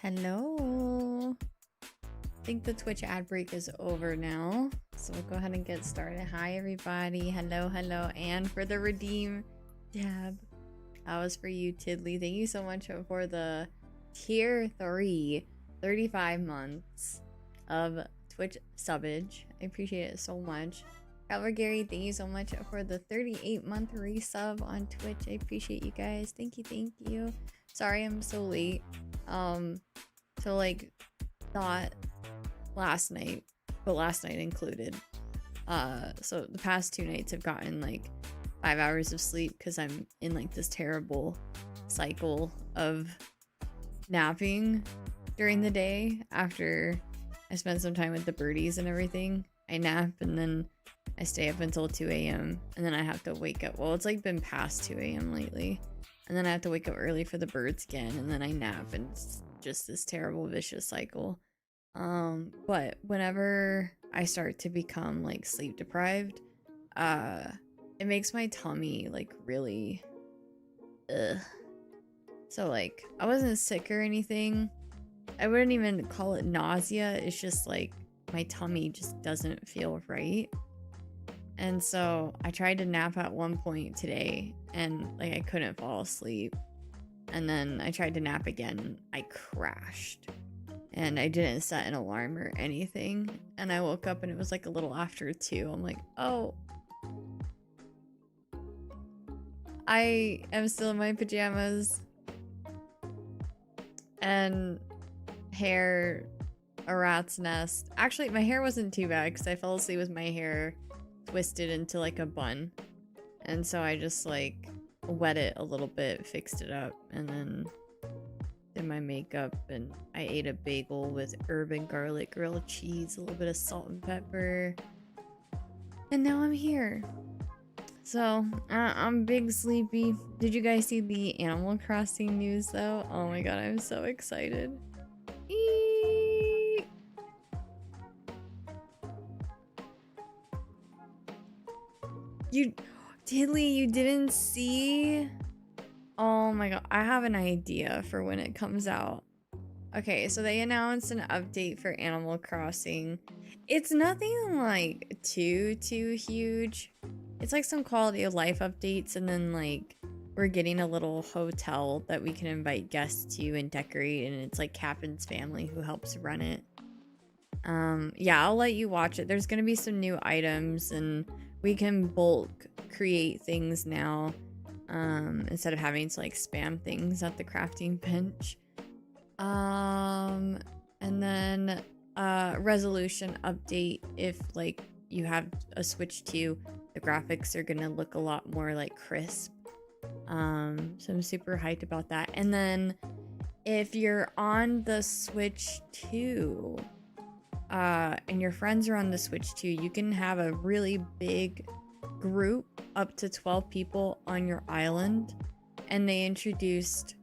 Hello. I think the Twitch ad break is over now, so we'll go ahead and get started. Hi, everybody. Hello. And for the redeem tab, that was for you, Tidley. Thank you so much for the tier 3, 35 months of Twitch subbage. I appreciate it so much. Calvert Gary, thank you so much for the 38-month resub on Twitch. I appreciate you guys. Thank you. Sorry I'm so late. So like not last night, but last night included. So the past 2 nights I've gotten like 5 hours of sleep because I'm in like this terrible cycle of napping during the day. After I spend some time with the birdies and everything, I nap and then I stay up until 2 a.m. and then I have to wake up. Well, it's like been past 2 a.m. lately. And then I have to wake up early for the birds again, and then I nap, and it's just this terrible vicious cycle. But whenever I start to become like sleep deprived, it makes my tummy like really So like I wasn't sick or anything. I wouldn't even call it nausea. It's just like my tummy just doesn't feel right. And so I tried to nap at one point today and like I couldn't fall asleep. And then I tried to nap again and I crashed. And I didn't set an alarm or anything. And I woke up and it was like a little after 2. I'm like, oh. I am still in my pajamas. And hair, a rat's nest. Actually, my hair wasn't too bad because I fell asleep with my hair twisted into like a bun, and so I just like wet it a little bit, fixed it up, and then did my makeup. And I ate a bagel with herb and garlic grilled cheese, a little bit of salt and pepper, and now I'm here. So I'm big sleepy. Did you guys see the Animal Crossing news though? Oh my god, I'm so excited. Tidley, you didn't see? Oh my god, I have an idea for when it comes out. Okay, so they announced an update for Animal Crossing. It's nothing like too huge. It's like some quality of life updates, and then like we're getting a little hotel that we can invite guests to and decorate, and it's like Captain's family who helps run it. Yeah, I'll let you watch it. There's gonna be some new items, and we can bulk create things now, instead of having to like spam things at the crafting bench. And then resolution update. If like you have a Switch 2, the graphics are gonna look a lot more like crisp. So I'm super hyped about that. And then if you're on the Switch 2, and your friends are on the Switch 2, you can have a really big group, up to 12 people on your island. And they introduced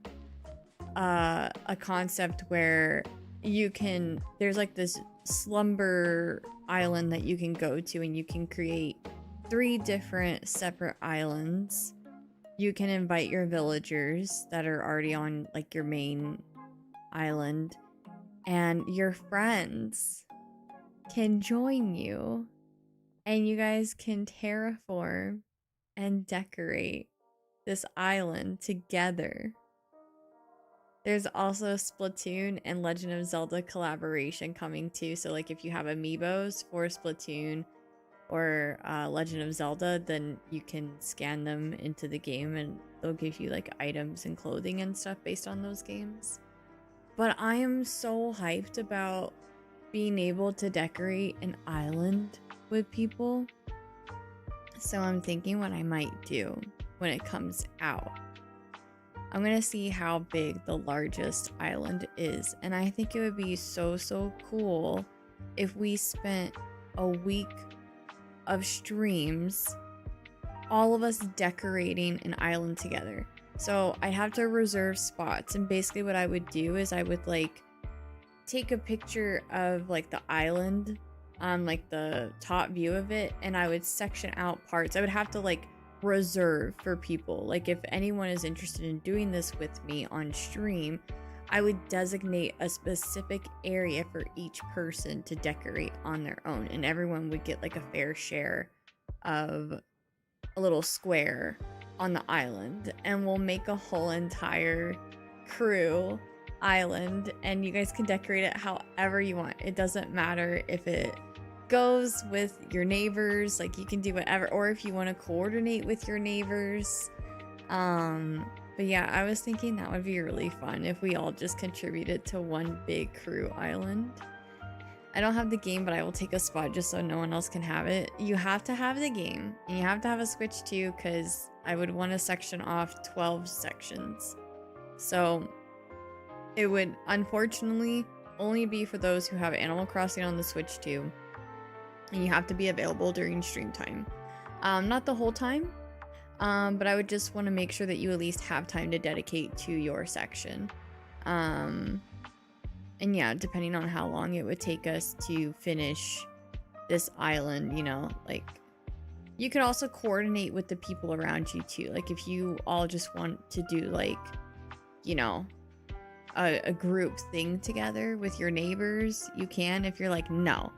a concept where there's like this slumber island that you can go to, and you can create 3 different separate islands. You can invite your villagers that are already on like your main island, and your friends can join you, and you guys can terraform and decorate this island together. There's also Splatoon and Legend of Zelda collaboration coming too. So like if you have amiibos for Splatoon or Legend of Zelda, then you can scan them into the game and they'll give you like items and clothing and stuff based on those games. But I am so hyped about being able to decorate an island with people. So I'm thinking what I might do when it comes out. I'm gonna see how big the largest island is, and I think it would be so cool if we spent a week of streams, all of us decorating an island together. So I'd have to reserve spots, and basically what I would do is I would like take a picture of like the island on like the top view of it, and I would section out parts. I would have to like reserve for people. Like if anyone is interested in doing this with me on stream, I would designate a specific area for each person to decorate on their own, and everyone would get like a fair share of a little square on the island, and we'll make a whole entire crew island, and you guys can decorate it however you want. It doesn't matter if it goes with your neighbors, like you can do whatever, or if you want to coordinate with your neighbors. But yeah, I was thinking that would be really fun if we all just contributed to one big crew island. I don't have the game, but I will take a spot just so no one else can have it. You have to have the game, and you have to have a Switch too, because I would want to section off 12 sections. So it would unfortunately only be for those who have Animal Crossing on the Switch too. And you have to be available during stream time. Not the whole time, but I would just want to make sure that you at least have time to dedicate to your section. And yeah, depending on how long it would take us to finish this island, you know, like you could also coordinate with the people around you too. Like if you all just want to do like, you know, a group thing together with your neighbors, you can. If you're like, no,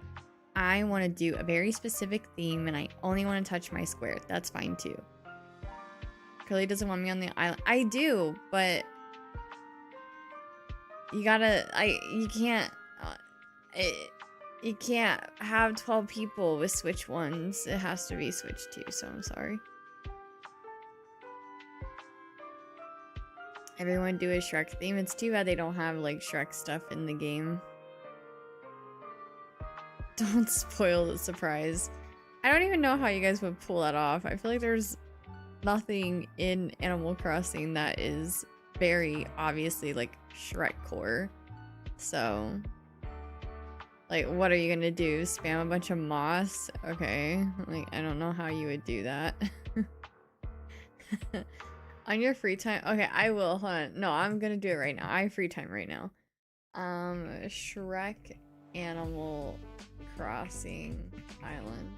I want to do a very specific theme and I only want to touch my square, that's fine too. Curly doesn't want me on the island. I do, but you gotta, you can't have 12 people with Switch 1s. It has to be Switch 2, so I'm sorry. Everyone do a Shrek theme. It's too bad they don't have like Shrek stuff in the game. Don't spoil the surprise. I don't even know how you guys would pull that off. I feel like there's nothing in Animal Crossing that is very obviously like Shrek core. So like what are you gonna do? Spam a bunch of moss? Okay. Like I don't know how you would do that. On your free time? Okay, I will. Hold on. No, I'm gonna do it right now. I have free time right now. Shrek Animal Crossing Island.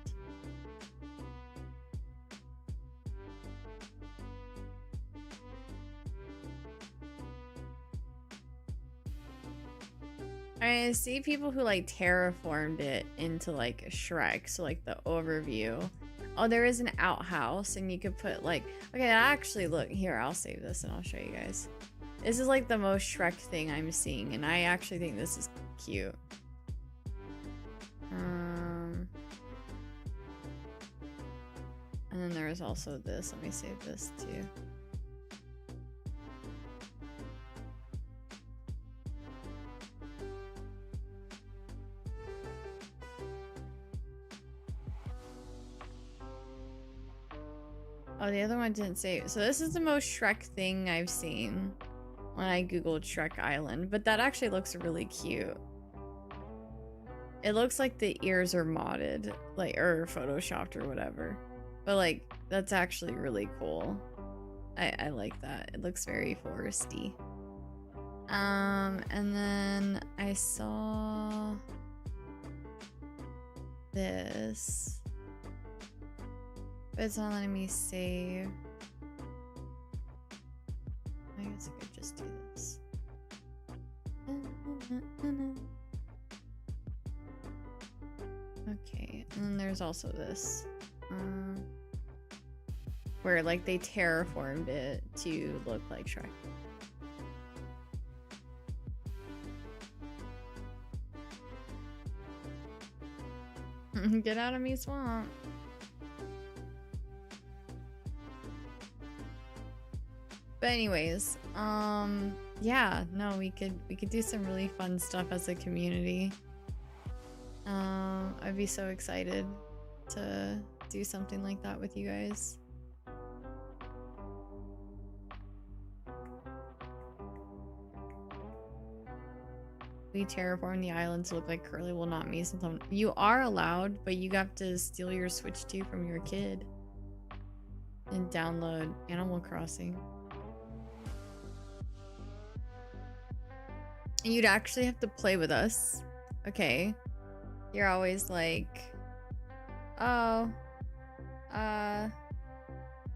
I see people who like terraformed it into like Shrek, so like the overview. Oh, there is an outhouse, and you could put like, okay, actually look here, I'll save this and I'll show you guys. This is like the most Shrek thing I'm seeing, and I actually think this is cute. And then there's also this. Let me save this too. Oh, the other one didn't save. So this is the most Shrek thing I've seen when I googled Shrek Island, but that actually looks really cute. It looks like the ears are modded, like, or photoshopped or whatever. But like, that's actually really cool. I like that. It looks very foresty. And then I saw this. But it's not letting me save. I guess I could just do this. Okay, and then there's also this. Where like they terraformed it to look like Shrek. Get out of me, swamp. But anyways, yeah, no, we could do some really fun stuff as a community. I'd be so excited to do something like that with you guys. We terraform the island to look like Curly. Will not me sometimes. You are allowed, but you have to steal your Switch 2 from your kid and download Animal Crossing. You'd actually have to play with us. Okay. You're always like, oh,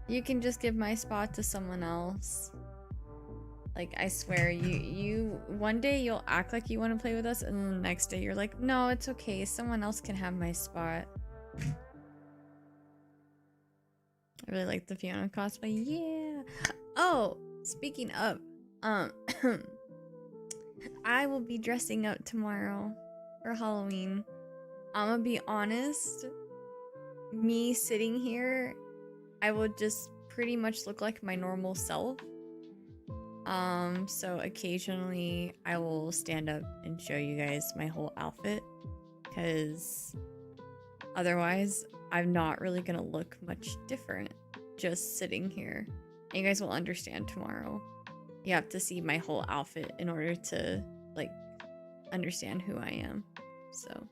you can just give my spot to someone else. Like, I swear, you one day you'll act like you want to play with us, and then the next day you're like, no, it's okay, someone else can have my spot. I really like the Fiona cosplay. Yeah. Oh, speaking of, I will be dressing up tomorrow for Halloween. I'm gonna be honest, me sitting here, I will just pretty much look like my normal self. So occasionally I will stand up and show you guys my whole outfit, because otherwise I'm not really gonna look much different just sitting here. And you guys will understand tomorrow. You have to see my whole outfit in order to, like, understand who I am. So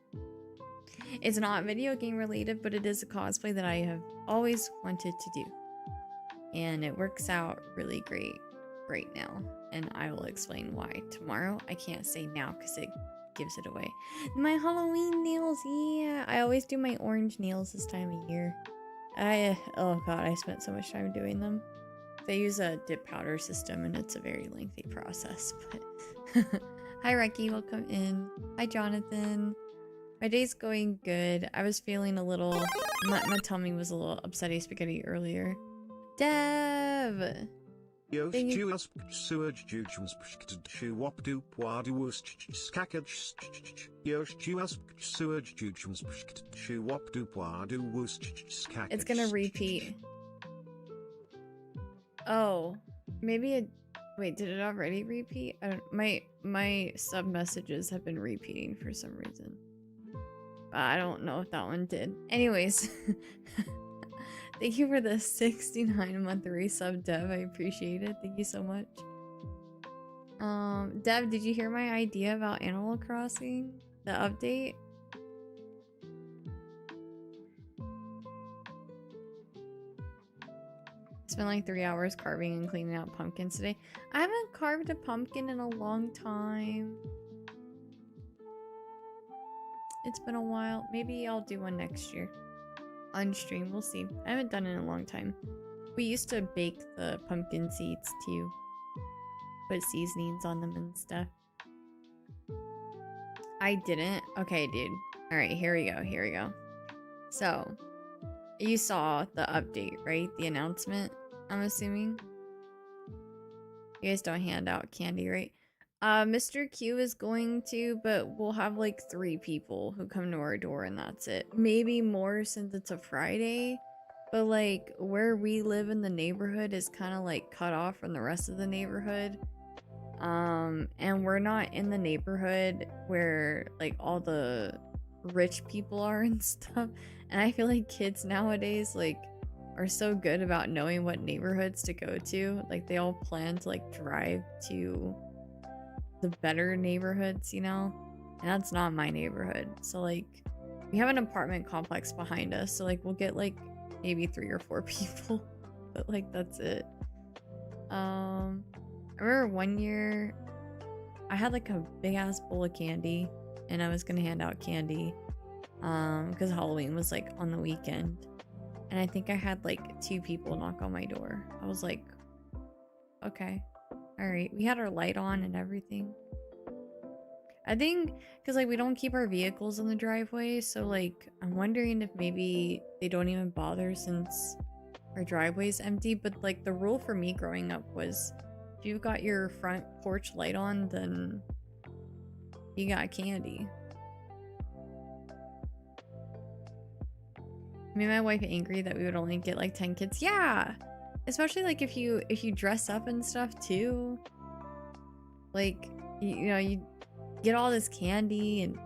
it's not video game related, but it is a cosplay that I have always wanted to do, and it works out really great right now, and I will explain why tomorrow. I can't say now because it gives it away. My Halloween nails, yeah, I always do my orange nails this time of year. Oh god, I spent so much time doing them. They use a dip powder system, and it's a very lengthy process, but hi Reki, welcome in. Hi Jonathan. My day's going good. I was feeling a little, my tummy was a little upsetty spaghetti earlier. Dev! Thank you. It's gonna repeat. Oh, maybe it. Wait, did it already repeat? I don't. My sub messages have been repeating for some reason. I don't know if that one did. Anyways, thank you for the 69-month resub, Dev. I appreciate it. Thank you so much. Dev, did you hear my idea about Animal Crossing? The update? Spent like 3 hours carving and cleaning out pumpkins today. I haven't carved a pumpkin in a long time. It's been a while. Maybe I'll do one next year. On stream, we'll see. I haven't done it in a long time. We used to bake the pumpkin seeds too. Put seasonings on them and stuff. I didn't? Okay, dude. Alright, here we go. Here we go. So, you saw the update, right? The announcement, I'm assuming. You guys don't hand out candy, right? Mr. Q is going to, but we'll have like 3 people who come to our door and that's it. Maybe more since it's a Friday, but like where we live in the neighborhood is kind of like cut off from the rest of the neighborhood. And we're not in the neighborhood where like all the rich people are and stuff. And I feel like kids nowadays like are so good about knowing what neighborhoods to go to. Like they all plan to like drive to the better neighborhoods, you know? And that's not my neighborhood. So like we have an apartment complex behind us, so like we'll get like maybe 3 or 4 people, but like that's it. I remember one year I had like a big ass bowl of candy and I was gonna hand out candy because Halloween was like on the weekend, and I think I had like 2 people knock on my door. I was like, okay, all right. We had our light on and everything. I think because like we don't keep our vehicles in the driveway, so like I'm wondering if maybe they don't even bother since our driveway's empty. But like the rule for me growing up was if you've got your front porch light on, then you got candy. Made my wife angry that we would only get like 10 kids. Yeah, especially like if you dress up and stuff too. Like you know, you get all this candy and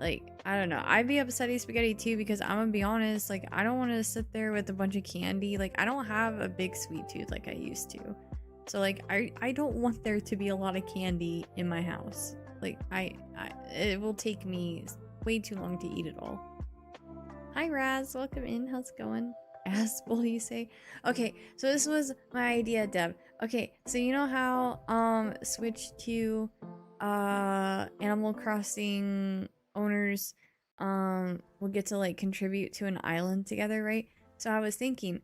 like I don't know. I'd be upsetty spaghetti too, because I'm gonna be honest, like I don't want to sit there with a bunch of candy. Like I don't have a big sweet tooth like I used to. So like I don't want there to be a lot of candy in my house. Like it will take me way too long to eat it all. Hi Raz, welcome in. How's it going? Ass will you say? Okay, so this was my idea, Deb. Okay, so you know how Switch 2 Animal Crossing owners will get to like contribute to an island together, right? So I was thinking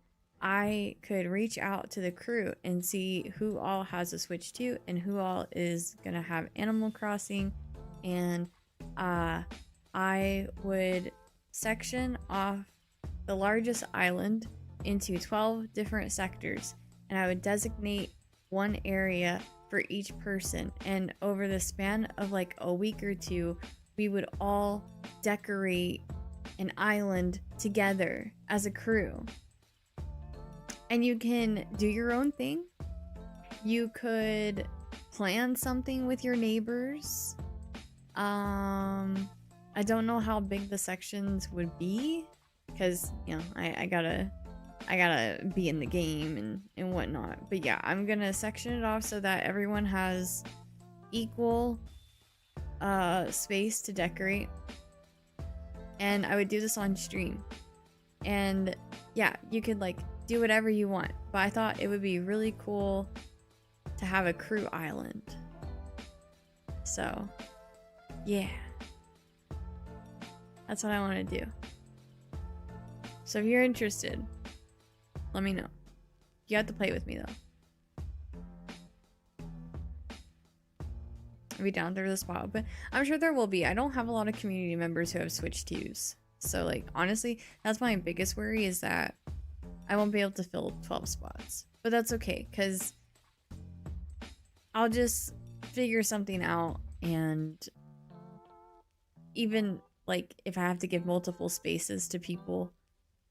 I could reach out to the crew and see who all has a Switch 2 and who all is gonna have Animal Crossing, and I would section off the largest island into 12 different sectors, and I would designate one area for each person, and over the span of like a week or two, we would all decorate an island together as a crew. And you can do your own thing. You could plan something with your neighbors. I don't know how big the sections would be, because you know I gotta be in the game and whatnot. But yeah, I'm gonna section it off so that everyone has equal space to decorate, and I would do this on stream. And yeah, you could like do whatever you want, but I thought it would be really cool to have a crew island. So yeah, that's what I want to do. So if you're interested, let me know. You have to play with me though. I'll be down there, the spot open. I'm sure there will be. I don't have a lot of community members who have Switch 2s. So like honestly, that's my biggest worry, is that I won't be able to fill 12 spots. But that's okay, because I'll just figure something out. And even like if I have to give multiple spaces to people,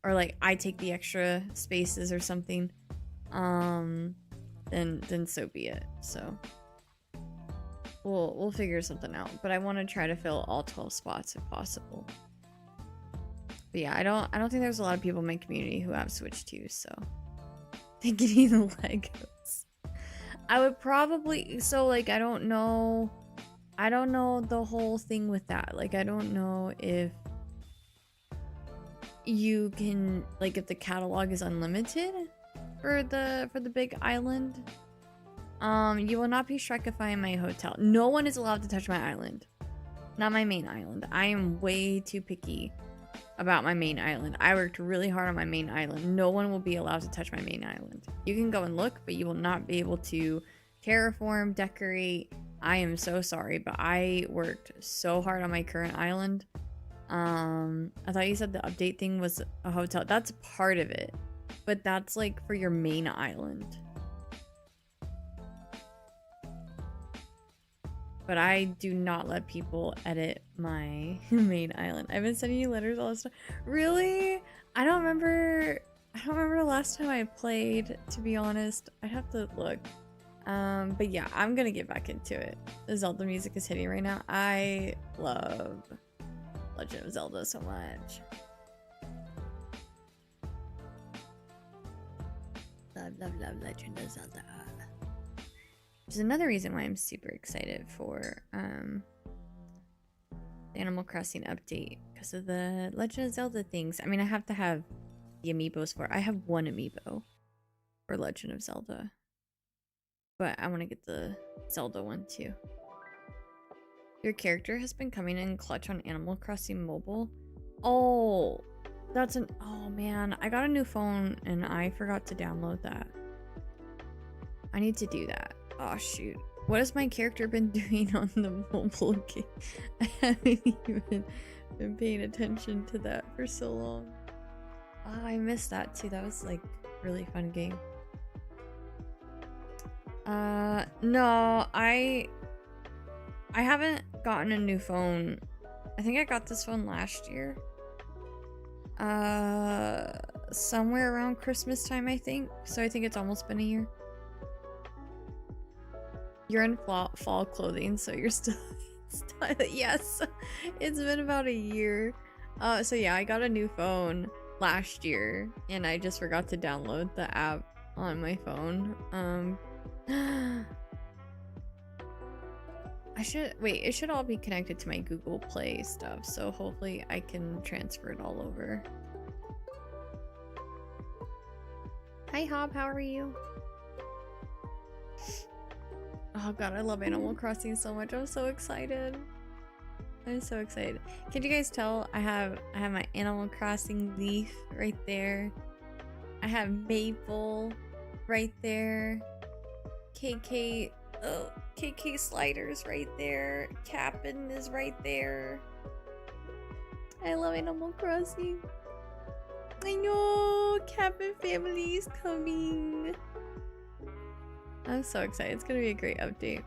or like I take the extra spaces or something, then so be it. So we'll figure something out. But I want to try to fill all 12 spots if possible. But yeah, I don't think there's a lot of people in my community who have Switch 2, so they can eat the Legos. I would probably, so like I don't know the whole thing with that. Like I don't know if you can, like, if the catalog is unlimited for the big island. You will not be Shrekifying my hotel. No one is allowed to touch my island. Not my main island. I am way too picky about my main island. I worked really hard on my main island. No one will be allowed to touch my main island. You can go and look, but you will not be able to terraform, decorate. I am so sorry, but I worked so hard on my current island. I thought you said the update thing was a hotel. That's part of it, but that's like for your main island. But I do not let people edit my main island. I've been sending you letters all this time. Really? I don't remember the last time I played, to be honest. I'd have to look. But yeah, I'm gonna get back into it. The Zelda music is hitting right now. I love Legend of Zelda so much. Love Legend of Zelda. Which is another reason why I'm super excited for the Animal Crossing update, because of the Legend of Zelda things. I mean, I have to have the amiibos for it. I have one amiibo for Legend of Zelda, but I want to get the Zelda one too. Your character has been coming in clutch on Animal Crossing Mobile. Oh, that's an, oh man, I got a new phone and I forgot to download that. I need to do that. Oh shoot. What has my character been doing on the mobile game? I haven't even been paying attention to that for so long. Oh, I missed that too. That was like a really fun game. No, I haven't gotten a new phone. I think I got this phone last year. Somewhere around Christmas time, I think. So I think it's almost been a year. You're in fall clothing, so you're still yes, it's been about a year. So yeah, I got a new phone last year and I just forgot to download the app on my phone. I should wait, it should all be connected to my Google Play stuff, so hopefully I can transfer it all over. Hi Hob, how are you? Oh god, I love Animal Crossing so much. I'm so excited. I'm so excited. Can you guys tell I have my Animal Crossing leaf right there? I have Maple right there. KK, oh, KK Sliders right there. Cap'n is right there. I love Animal Crossing. I know, Cap'n family is coming. I'm so excited. It's gonna be a great update.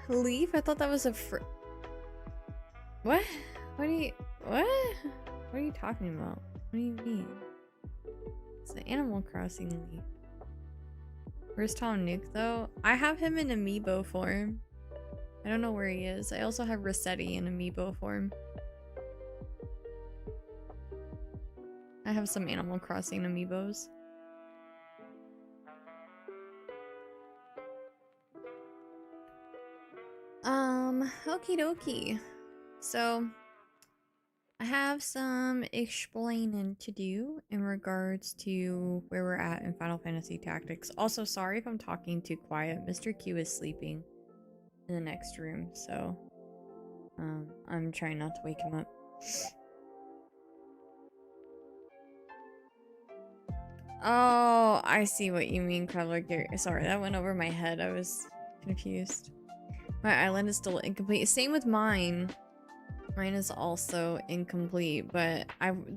Leaf? I thought that was a what? What are you talking about? What do you mean? It's the Animal Crossing Leaf. Where's Tom Nook though? I have him in amiibo form. I don't know where he is. I also have Rossetti in amiibo form. I have some Animal Crossing amiibos. Okie dokie. So, I have some explaining to do in regards to where we're at in Final Fantasy Tactics. Also, sorry if I'm talking too quiet. Mr. Q is sleeping in the next room, so I'm trying not to wake him up. Oh, I see what you mean, Crowler Gary. Sorry, that went over my head. I was confused. My island is still incomplete. Same with mine. Mine is also incomplete, but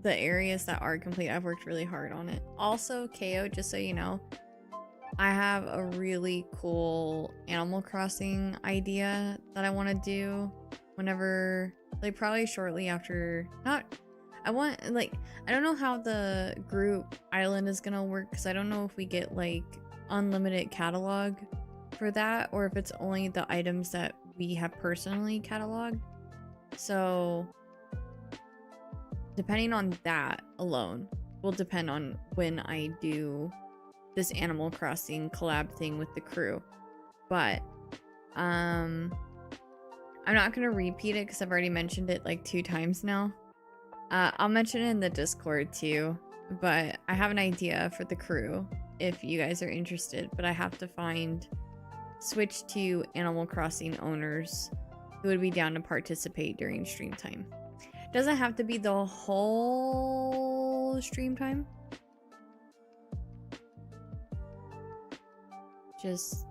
the areas that are complete, I've worked really hard on it. Also, KO, just so you know, I have a really cool Animal Crossing idea that I want to do whenever, like probably shortly after, I don't know how the group island is gonna work because I don't know if we get like unlimited catalog for that or if it's only the items that we have personally cataloged. So depending on that alone will depend on when I do this Animal Crossing collab thing with the crew. But I'm not gonna repeat it because I've already mentioned it like 2 times now. I'll mention it in the Discord too, but I have an idea for the crew if you guys are interested, but I have to switch to Animal Crossing owners who would be down to participate during stream time. Doesn't have to be the whole stream time. Just,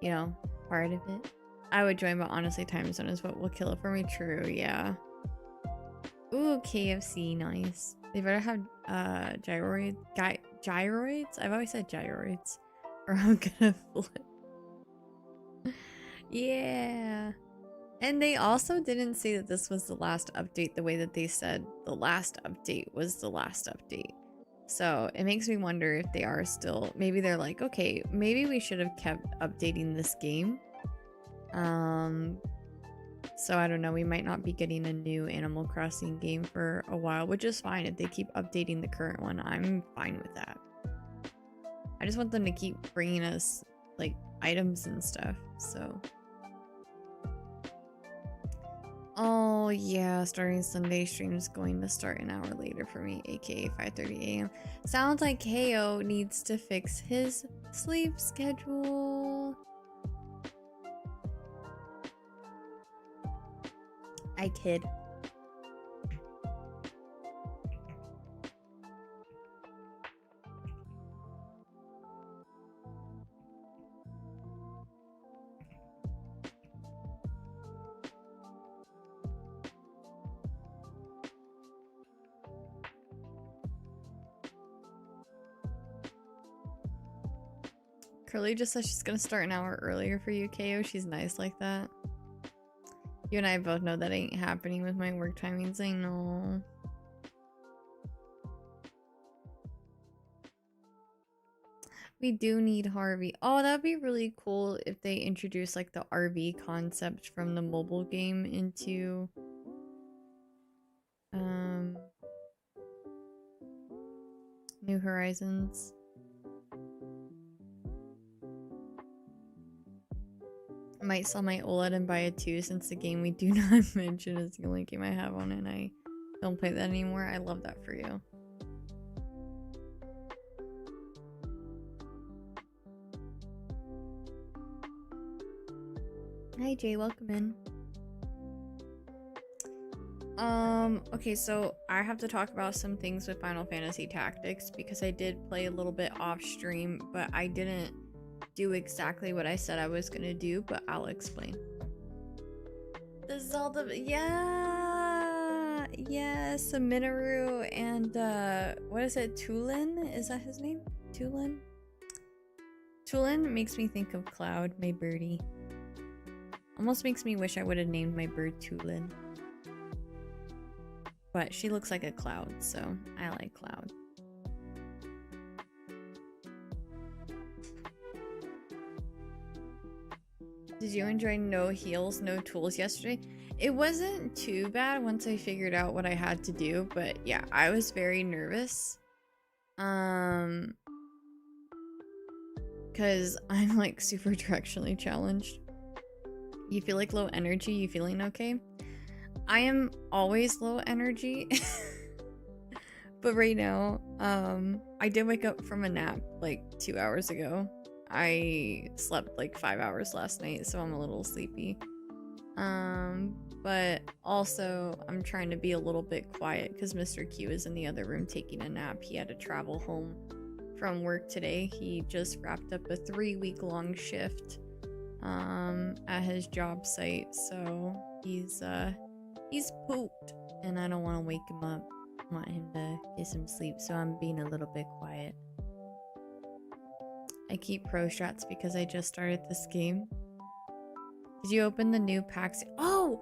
you know, part of it. I would join, but honestly, time zone is what will kill it for me. True, yeah. Ooh, KFC, nice. They better have gyroids. I've always said gyroids, or I'm gonna flip. Yeah. And they also didn't say that this was the last update the way that they said the last update was the last update. So it makes me wonder if they are still, maybe they're like, okay, maybe we should have kept updating this game. So I don't know, we might not be getting a new Animal Crossing game for a while, which is fine. If they keep updating the current one, I'm fine with that. I just want them to keep bringing us like items and stuff, so. Oh yeah, starting Sunday stream is going to start an hour later for me, aka 5:30 a.m. Sounds like KO needs to fix his sleep schedule. I kid. Curly just said she's gonna start an hour earlier for you, KO. She's nice like that. You and I both know that ain't happening with my work timings. I know. We do need Harvey. Oh, that'd be really cool if they introduce like the RV concept from the mobile game into New Horizons. I might sell my OLED and buy a 2 since the game we do not mention is the only game I have on it and I don't play that anymore. I love that for you. Hi Jay, welcome in. Okay, so I have to talk about some things with Final Fantasy Tactics because I did play a little bit off stream, but I didn't do exactly what I said I was gonna do, but I'll explain. The Zelda, yeah, yes, Minoru and what is it, Tulin? Is that his name? Tulin? Tulin makes me think of Cloud, my birdie. Almost makes me wish I would have named my bird Tulin. But she looks like a cloud, so I like Cloud. Did you enjoy no heals, no tools yesterday? It wasn't too bad once I figured out what I had to do, but yeah, I was very nervous. Because I'm like super directionally challenged. You feel like low energy, you feeling okay? I am always low energy. But right now, I did wake up from a nap like 2 hours ago. I slept like 5 hours last night, so I'm a little sleepy. But also I'm trying to be a little bit quiet because Mr. Q is in the other room taking a nap. He had to travel home from work today. He just wrapped up a 3-week-long shift at his job site, so he's pooped and I don't want to wake him up. I want him to get some sleep, so I'm being a little bit quiet. I keep pro strats because I just started this game. Did you open the new packs? Oh!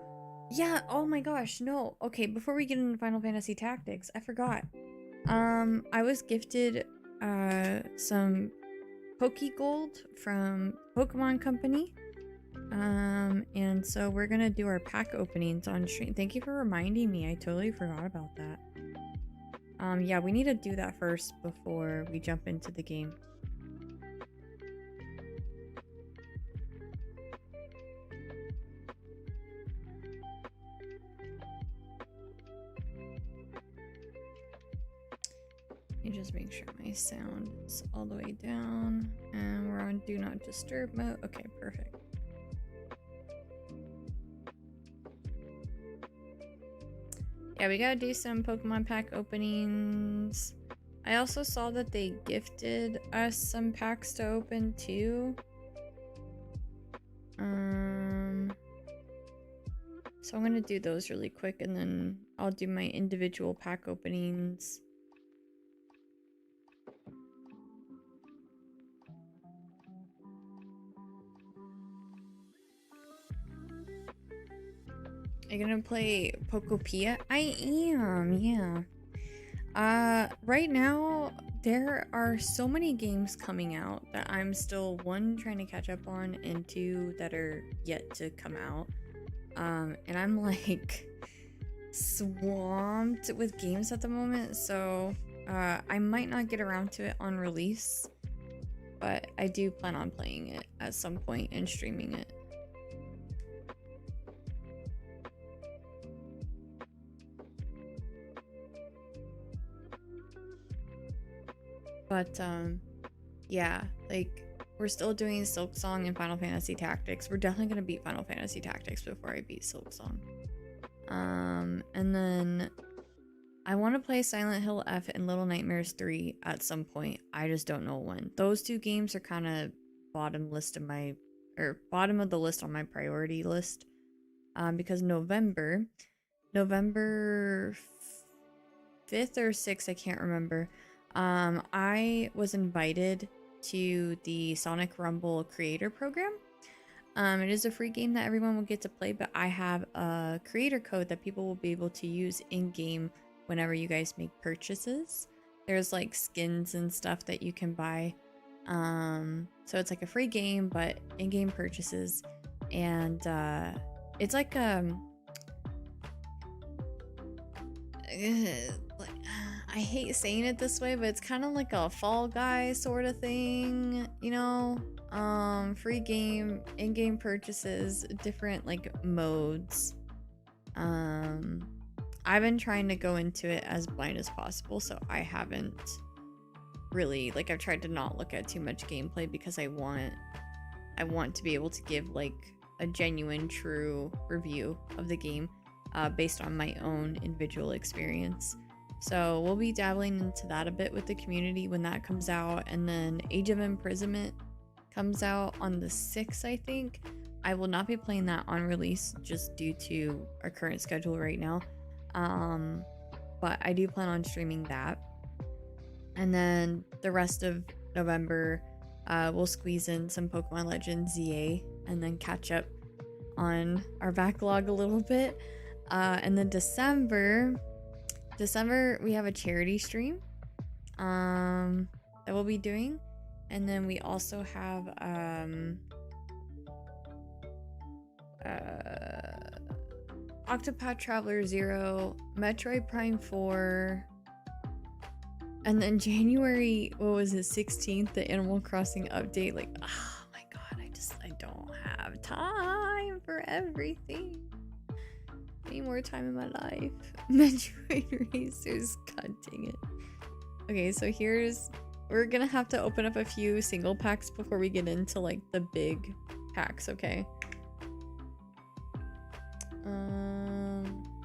Yeah, oh my gosh, no. Okay, before we get into Final Fantasy Tactics, I forgot. I was gifted some Pokegold from Pokemon Company. And so we're gonna do our pack openings on stream. Thank you for reminding me. I totally forgot about that. Yeah, we need to do that first before we jump into the game. Let me just make sure my sound is all the way down and we're on do not disturb mode. Okay, perfect. Yeah, we gotta do some Pokemon pack openings. I also saw that they gifted us some packs to open too. So I'm gonna do those really quick and then I'll do my individual pack openings. Are you gonna play Pokopia? I am, yeah. Right now, there are so many games coming out that I'm still, one, trying to catch up on, and two, that are yet to come out. And I'm like swamped with games at the moment, so I might not get around to it on release, but I do plan on playing it at some point and streaming it. But yeah, like we're still doing Silksong and Final Fantasy Tactics. We're definitely gonna beat Final Fantasy Tactics before I beat Silksong. And then I want to play Silent Hill F and Little Nightmares 3 at some point. I just don't know when. Those two games are kind of bottom of the list on my priority list. Because November 5th or 6th, I can't remember. I was invited to the Sonic Rumble Creator Program. It is a free game that everyone will get to play, but I have a creator code that people will be able to use in-game whenever you guys make purchases. There's like skins and stuff that you can buy. So it's like a free game, but in-game purchases. And it's like I hate saying it this way, but it's kind of like a Fall Guy sort of thing, you know? Free game, in-game purchases, different like modes. I've been trying to go into it as blind as possible, so I haven't really, like, I've tried to not look at too much gameplay because I want to be able to give like a genuine, true review of the game. based on my own individual experience. So we'll be dabbling into that a bit with the community when that comes out. And then Age of Imprisonment comes out on the 6th, I think. I will not be playing that on release just due to our current schedule right now. But I do plan on streaming that. And then the rest of November, we'll squeeze in some Pokemon Legends ZA and then catch up on our backlog a little bit. And then December we have a charity stream that we'll be doing. And then we also have Octopath Traveler 0, Metroid Prime 4, and then January, what was it, 16th, the Animal Crossing update. Like, oh my god, I don't have time for everything. I need more time in my life. Metroid Racers, god dang it. Okay, so we're gonna have to open up a few single packs before we get into like the big packs, okay?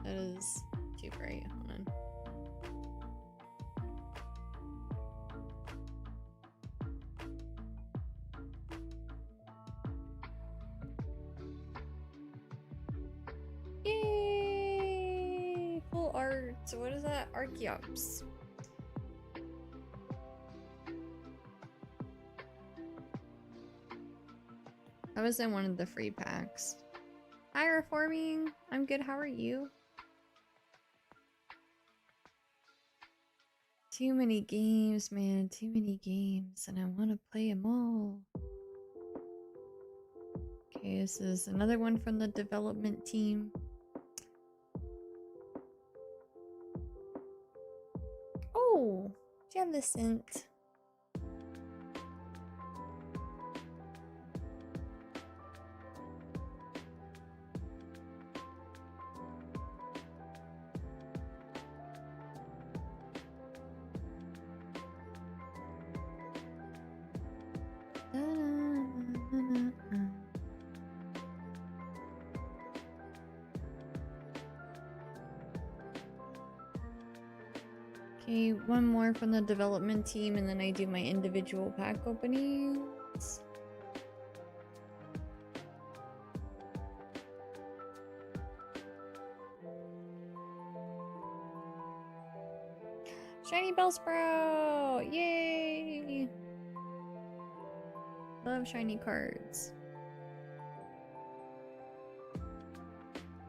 That is too bright. Hold on. Yay! Full art. So what is that? Archeops. I was in one of the free packs. Hi, Reforming. I'm good. How are you? Too many games, man. Too many games, and I want to play them all. Okay, this is another one from the development team. Oh, Jamicent. Okay, one more from the development team, and then I do my individual pack openings. Shiny Bellsprout! Yay! Love shiny cards.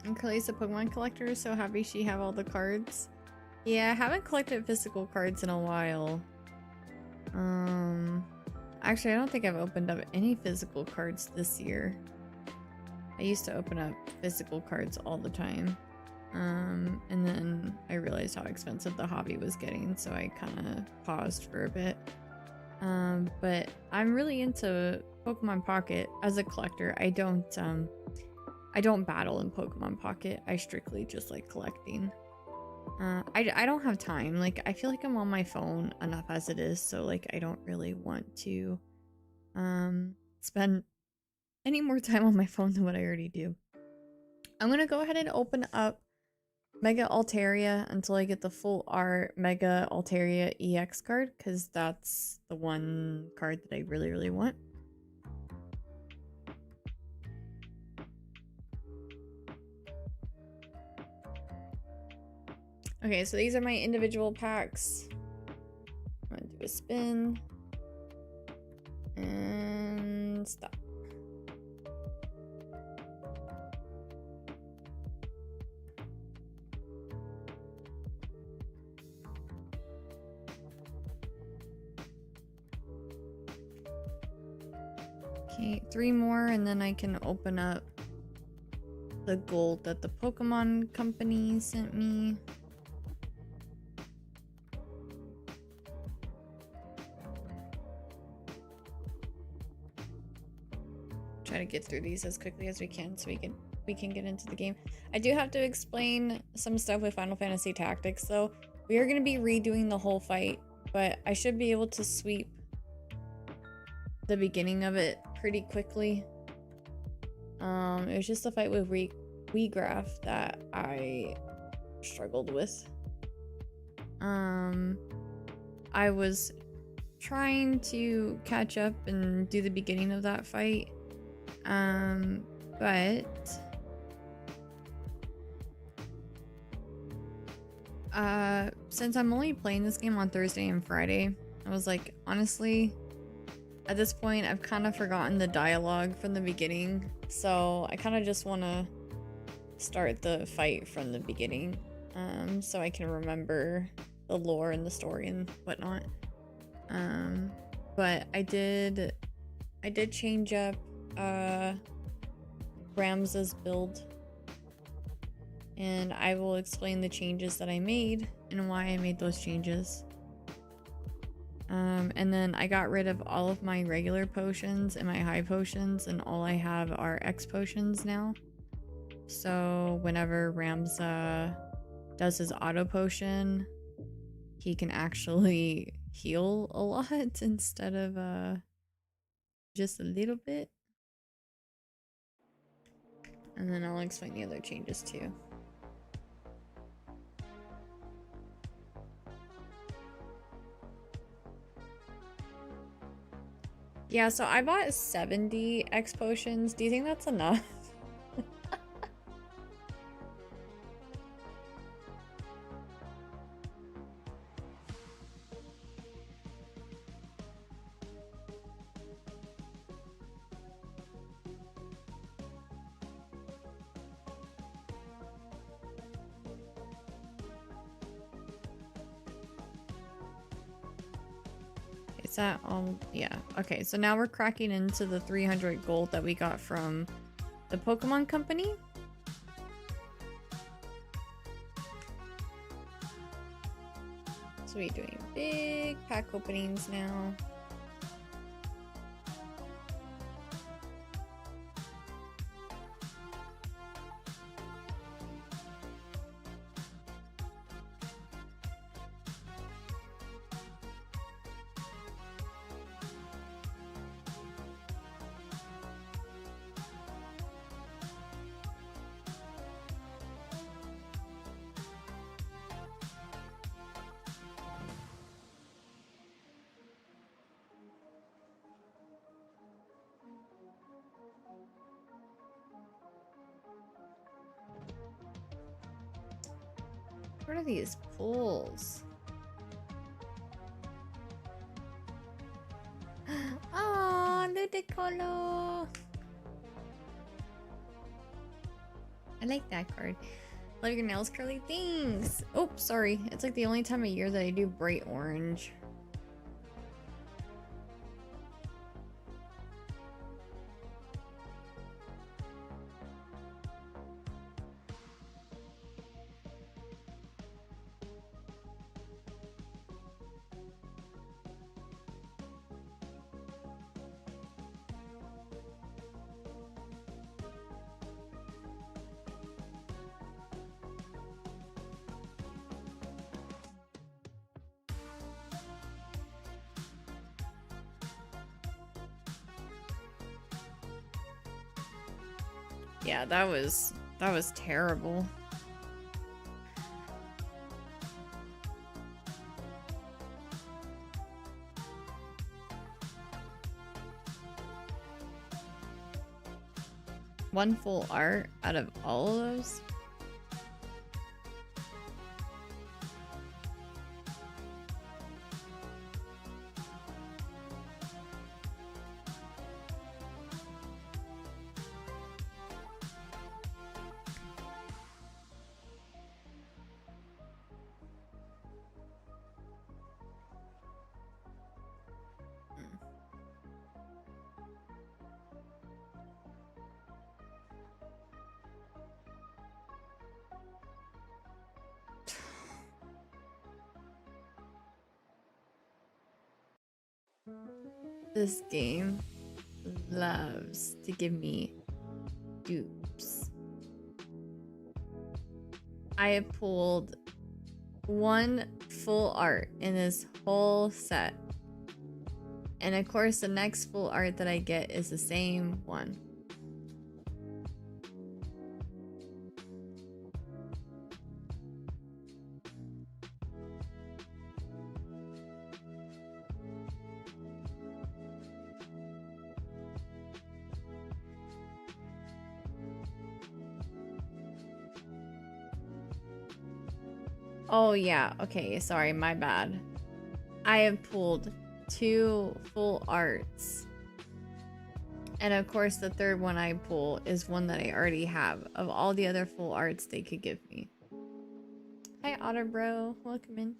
And Curly's a Pokemon collector, so happy she have all the cards. Yeah, I haven't collected physical cards in a while. Actually, I don't think I've opened up any physical cards this year. I used to open up physical cards all the time. And then I realized how expensive the hobby was getting, so I kind of paused for a bit. But I'm really into Pokemon Pocket as a collector. I don't battle in Pokemon Pocket. I strictly just like collecting. I don't have time. Like, I feel like I'm on my phone enough as it is, so like I don't really want to spend any more time on my phone than what I already do. I'm gonna go ahead and open up Mega Altaria until I get the full art Mega Altaria EX card, because that's the one card that I really, really want. Okay, so these are my individual packs. I'm gonna do a spin. And stop. Okay, 3 more, and then I can open up the gold that the Pokemon Company sent me. Try to get through these as quickly as we can so we can get into the game. I do have to explain some stuff with Final Fantasy Tactics though. We are going to be redoing the whole fight, but I should be able to sweep the beginning of it pretty quickly. It was just a fight with Wii graph that I struggled with. I was trying to catch up and do the beginning of that fight. But since I'm only playing this game on Thursday and Friday, I was like, honestly, at this point, I've kind of forgotten the dialogue from the beginning, so I kind of just want to start the fight from the beginning, so I can remember the lore and the story and whatnot. But I did change up Ramza's build, and I will explain the changes that I made and why I made those changes. And then I got rid of all of my regular potions and my high potions, and all I have are X potions now. So whenever Ramza does his auto potion, he can actually heal a lot instead of just a little bit. And then I'll explain the other changes too. Yeah, so I bought 70 X potions. Do you think that's enough? Is that all? Yeah. Okay, so now we're cracking into the 300 gold that we got from the Pokemon Company. So we're doing big pack openings now. What are these pools? Oh, Ludicolo! I like that card. Love your nails curly. Thanks! Oh, sorry. It's like the only time of year that I do bright orange. Yeah, that was terrible. One full art out of all of those? This game loves to give me dupes. I have pulled one full art in this whole set. And of course, the next full art that I get is the same one. Oh yeah, okay, sorry, my bad. I have pulled 2 full arts. And of course the third one I pull is one that I already have of all the other full arts they could give me. Hi Otter Bro, welcome in.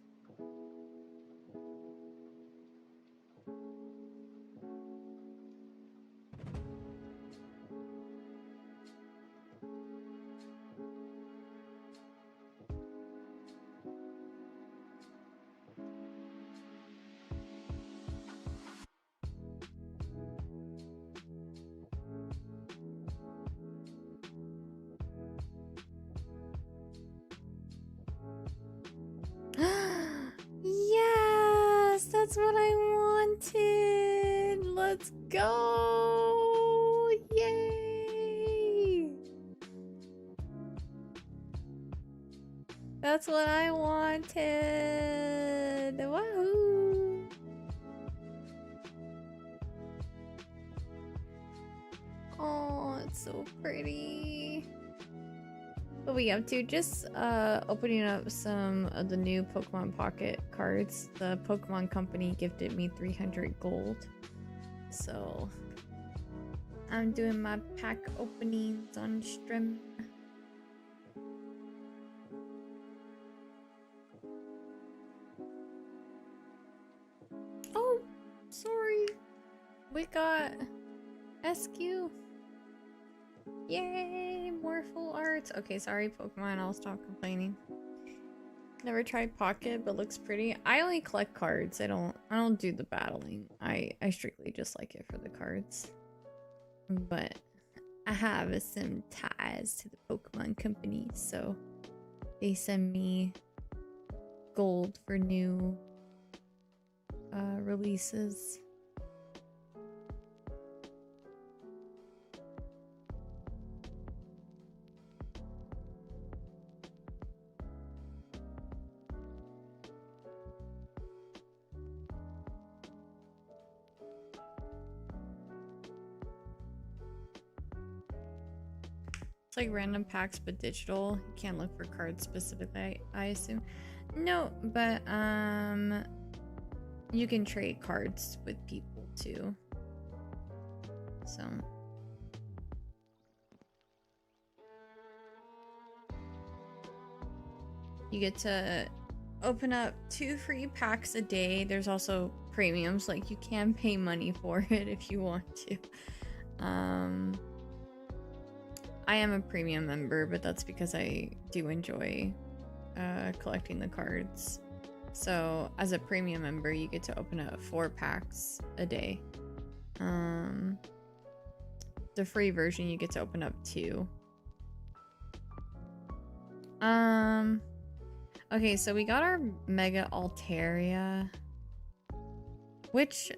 Yes, that's what I wanted. Let's go. Yay. That's what I wanted. Wahoo. Oh, it's so pretty. What are we up to? Just opening up some of the new Pokemon Pocket cards. The Pokemon Company gifted me 300 gold. So I'm doing my pack openings on stream. Oh, sorry. We got SQ. Yay, more full arts. Okay, sorry, Pokemon. I'll stop complaining. Never tried Pocket, but looks pretty. I only collect cards. I don't do the battling. I strictly just like it for the cards. But I have some ties to the Pokemon Company, so they send me gold for new releases. It's like random packs but digital. You can't look for cards specifically, I assume. No, but you can trade cards with people too. So you get to open up 2 free packs a day. There's also premiums, like you can pay money for it if you want to. I am a premium member, but that's because I do enjoy collecting the cards. So as a premium member, you get to open up 4 packs a day. The free version, you get to open up 2. Okay, so we got our Mega Altaria. Which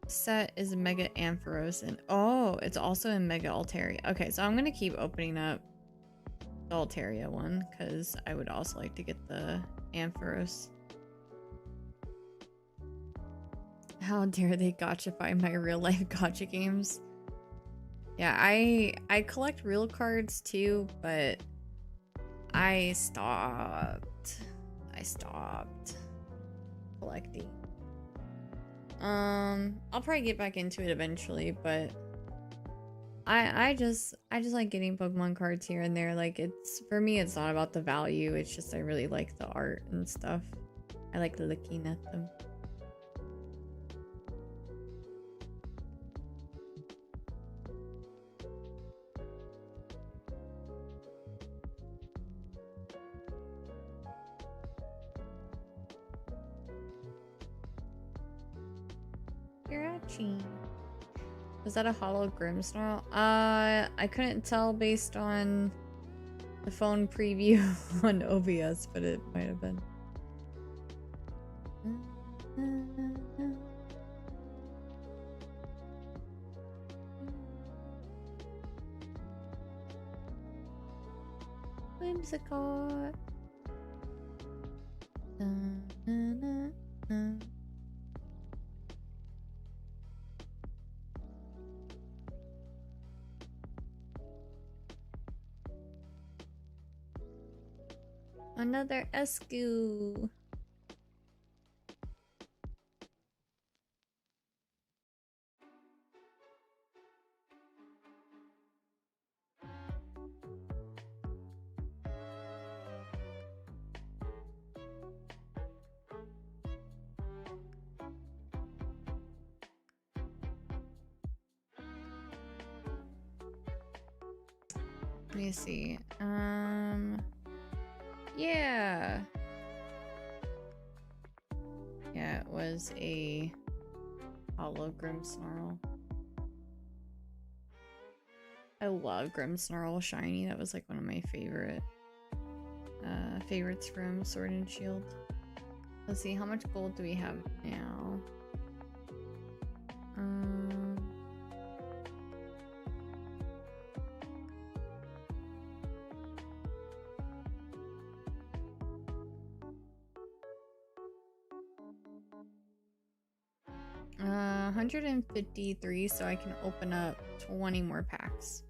set is Mega Ampharos in? Oh, it's also in Mega Altaria. Okay, so I'm gonna keep opening up the Altaria one because I would also like to get the Ampharos. How dare they gotchify my real life gotcha games? Yeah, I collect real cards too, but I stopped collecting. I'll probably get back into it eventually, but I just like getting Pokemon cards here and there. Like, it's, for me, it's not about the value, it's just I really like the art and stuff. I like looking at them. Hirachi. Was that a hollow Grimmsnarl? I couldn't tell based on the phone preview on OBS, but it might have been. Whimsicott. Another Escu. Let me see. Yeah. Yeah, it was a hollow Grimmsnarl. I love Grimmsnarl shiny. That was like one of my favorites from Sword and Shield. Let's see, how much gold do we have now? 153, so I can open up 20 more packs.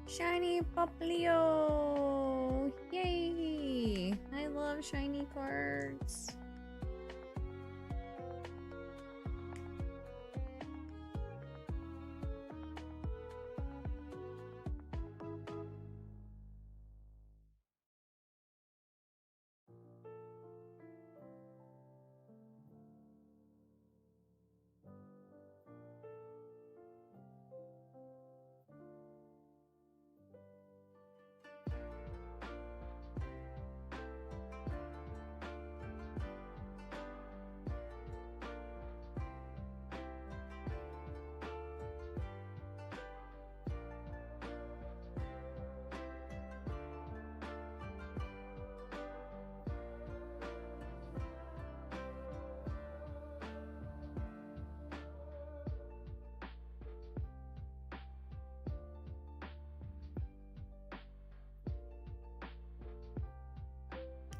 Shiny Poplio! Yay! I love shiny cards.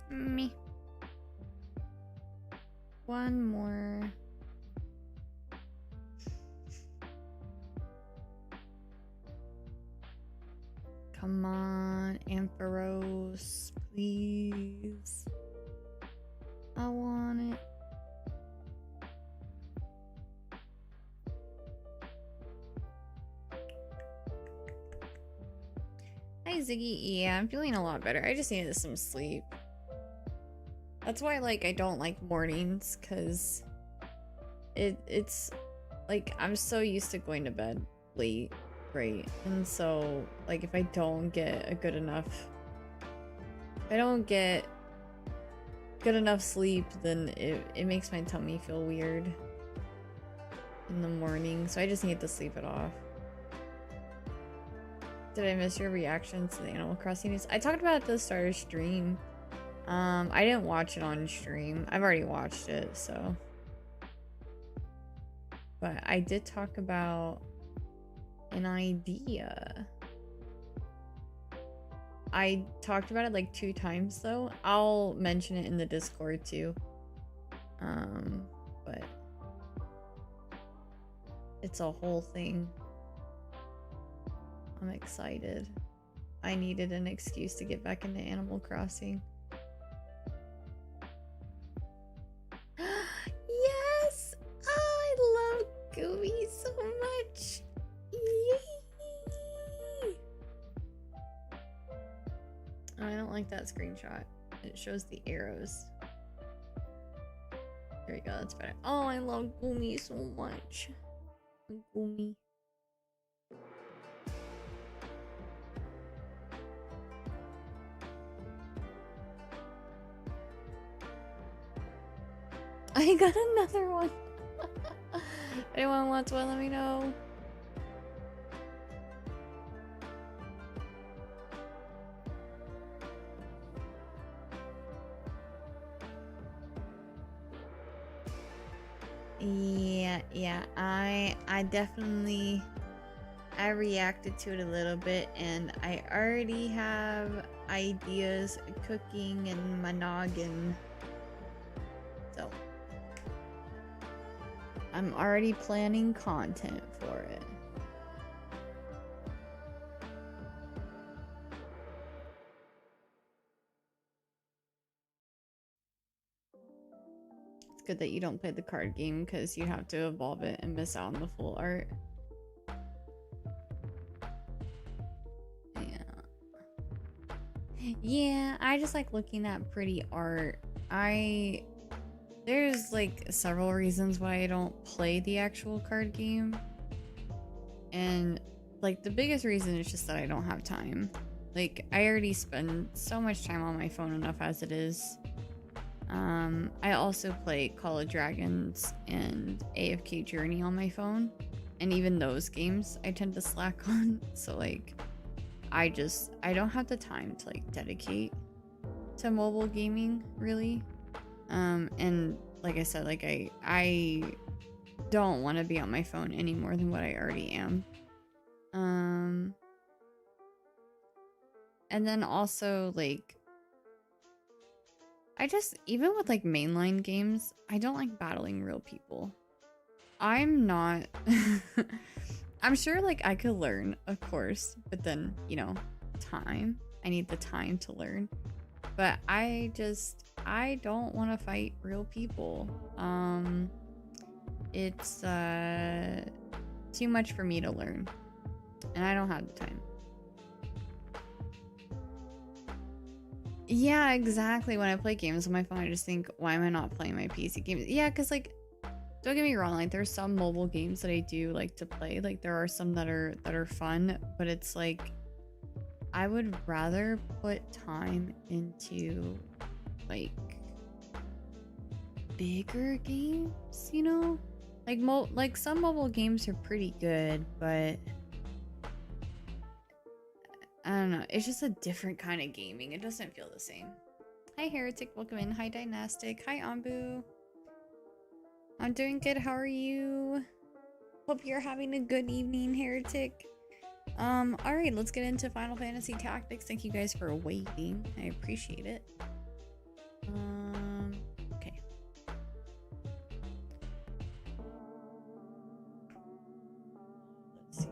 Me. One more. Come on, Ampharos, please. I want it. Hi, Ziggy. Yeah, I'm feeling a lot better. I just needed some sleep. That's why, like, I don't like mornings, because it's like I'm so used to going to bed late, right? And so, like, if I don't get a good enough sleep, then it makes my tummy feel weird in the morning. So I just need to sleep it off. Did I miss your reactions to the Animal Crossing news? I talked about it at the start of stream. I didn't watch it on stream. I've already watched it, so. But I did talk about an idea. I talked about it like 2 times though. I'll mention it in the Discord too. But it's a whole thing. I'm excited. I needed an excuse to get back into Animal Crossing. Yes! I love Goomy so much. Yay! I don't like that screenshot. It shows the arrows. There we go, that's better. Oh, I love Goomy so much. Goomy. I got another one. Anyone wants one, let me know. Yeah, I definitely I reacted to it a little bit, and I already have ideas cooking in my noggin. So I'm already planning content for it. It's good that you don't play the card game because you have to evolve it and miss out on the full art. Yeah, I just like looking at pretty art. There's like several reasons why I don't play the actual card game. And like the biggest reason is just that I don't have time. Like I already spend so much time on my phone enough as it is. I also play Call of Dragons and AFK Journey on my phone. And even those games I tend to slack on. So like I don't have the time to like dedicate to mobile gaming really. And like I said, like I don't want to be on my phone any more than what I already am. And then also like I just, even with like mainline games, I don't like battling real people. I'm not I'm sure like I could learn, of course, but then, you know, time. I need the time to learn. But I don't want to fight real people. It's too much for me to learn. And I don't have the time. Yeah, exactly. When I play games on my phone, I just think, why am I not playing my PC games? Yeah, because like, don't get me wrong, like there's some mobile games that I do like to play. Like there are some that are fun, but it's like I would rather put time into like bigger games, you know? Like some mobile games are pretty good, but I don't know. It's just a different kind of gaming. It doesn't feel the same. Hi Heretic, welcome in. Hi Dynastic. Hi Ambu. I'm doing good. How are you? Hope you're having a good evening, Heretic. Alright, let's get into Final Fantasy Tactics. Thank you guys for waiting. I appreciate it. Okay. Let's see.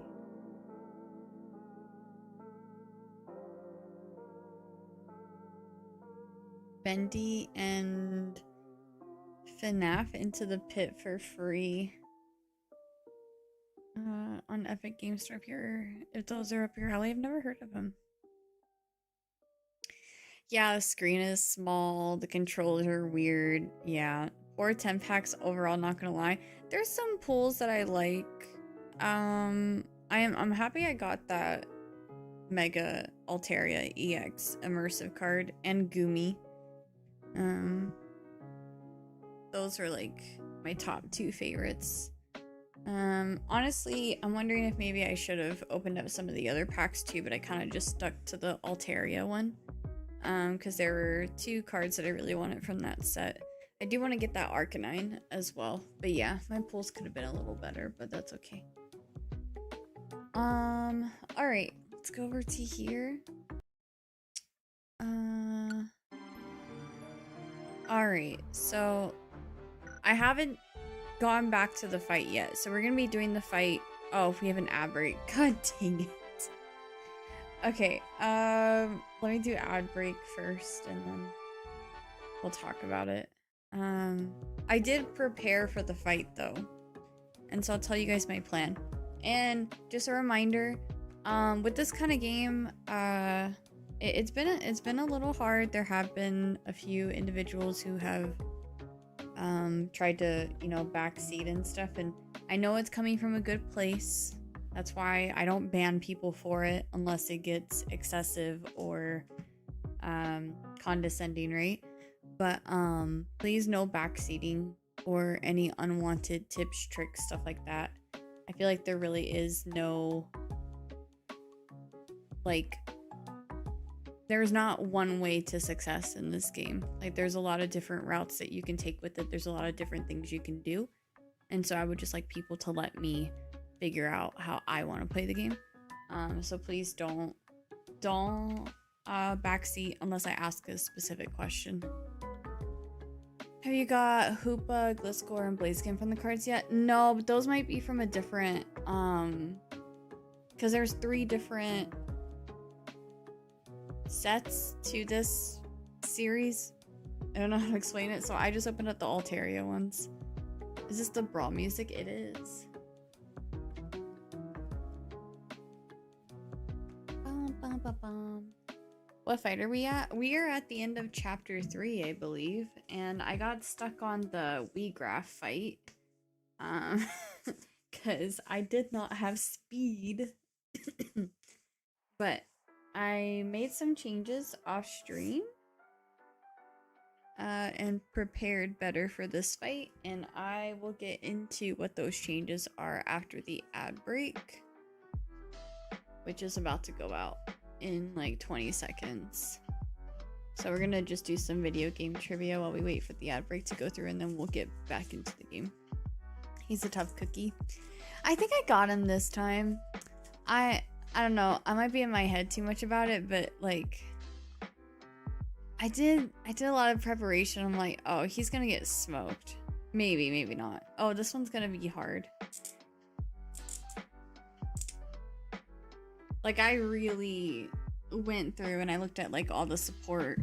Bendy and FNAF Into the Pit for free. On Epic Games Store if those are up your alley. I've never heard of them. Yeah, the screen is small, the controls are weird. Yeah. 4 10 packs overall, not gonna lie. There's some pulls that I like. I'm happy I got that Mega Altaria EX immersive card and Gumi. Those are like my top 2 favorites. Honestly, I'm wondering if maybe I should have opened up some of the other packs too, but I kind of just stuck to the Altaria one. Because there were 2 cards that I really wanted from that set. I do want to get that Arcanine as well. But yeah, my pulls could have been a little better, but that's okay. Alright, let's go over to here. Alright, so I haven't gone back to the fight yet. So we're gonna be doing the fight. Oh, we have an ad break. God dang it. Okay, let me do ad break first and then we'll talk about it. I did prepare for the fight though, and so I'll tell you guys my plan. And just a reminder, with this kind of game, it's been a little hard. There have been a few individuals who have tried to, you know, backseat and stuff, and I know it's coming from a good place. That's why I don't ban people for it unless it gets excessive or condescending, right? But please no backseating. or any unwanted tips, tricks, stuff like that. I feel like there really is no, like, there's not one way to success in this game. Like, there's a lot of different routes that you can take with it. There's a lot of different things you can do. And so I would just like people to let me figure out how I want to play the game. So please don't backseat unless I ask a specific question. Have you got Hoopa, Gliscor, and Blaziken from the cards yet? No, but those might be from a different, because there's 3 different sets to this series. I don't know how to explain it, so I just opened up the Altaria ones. Is this the Brawl music? It is. Bum, bum, bum, bum. What fight are we at? We are at the end of chapter 3, I believe, and I got stuck on the Weegraph fight because I did not have speed. But I made some changes off stream and prepared better for this fight, and I will get into what those changes are after the ad break, which is about to go out in like 20 seconds. So we're gonna just do some video game trivia while we wait for the ad break to go through, and then we'll get back into the game. He's a tough cookie. I think I got him this time. I don't know, I might be in my head too much about it, but like I did a lot of preparation. I'm like, oh, he's gonna get smoked. Maybe not. Oh, this one's gonna be hard. Like, I really went through and I looked at like all the support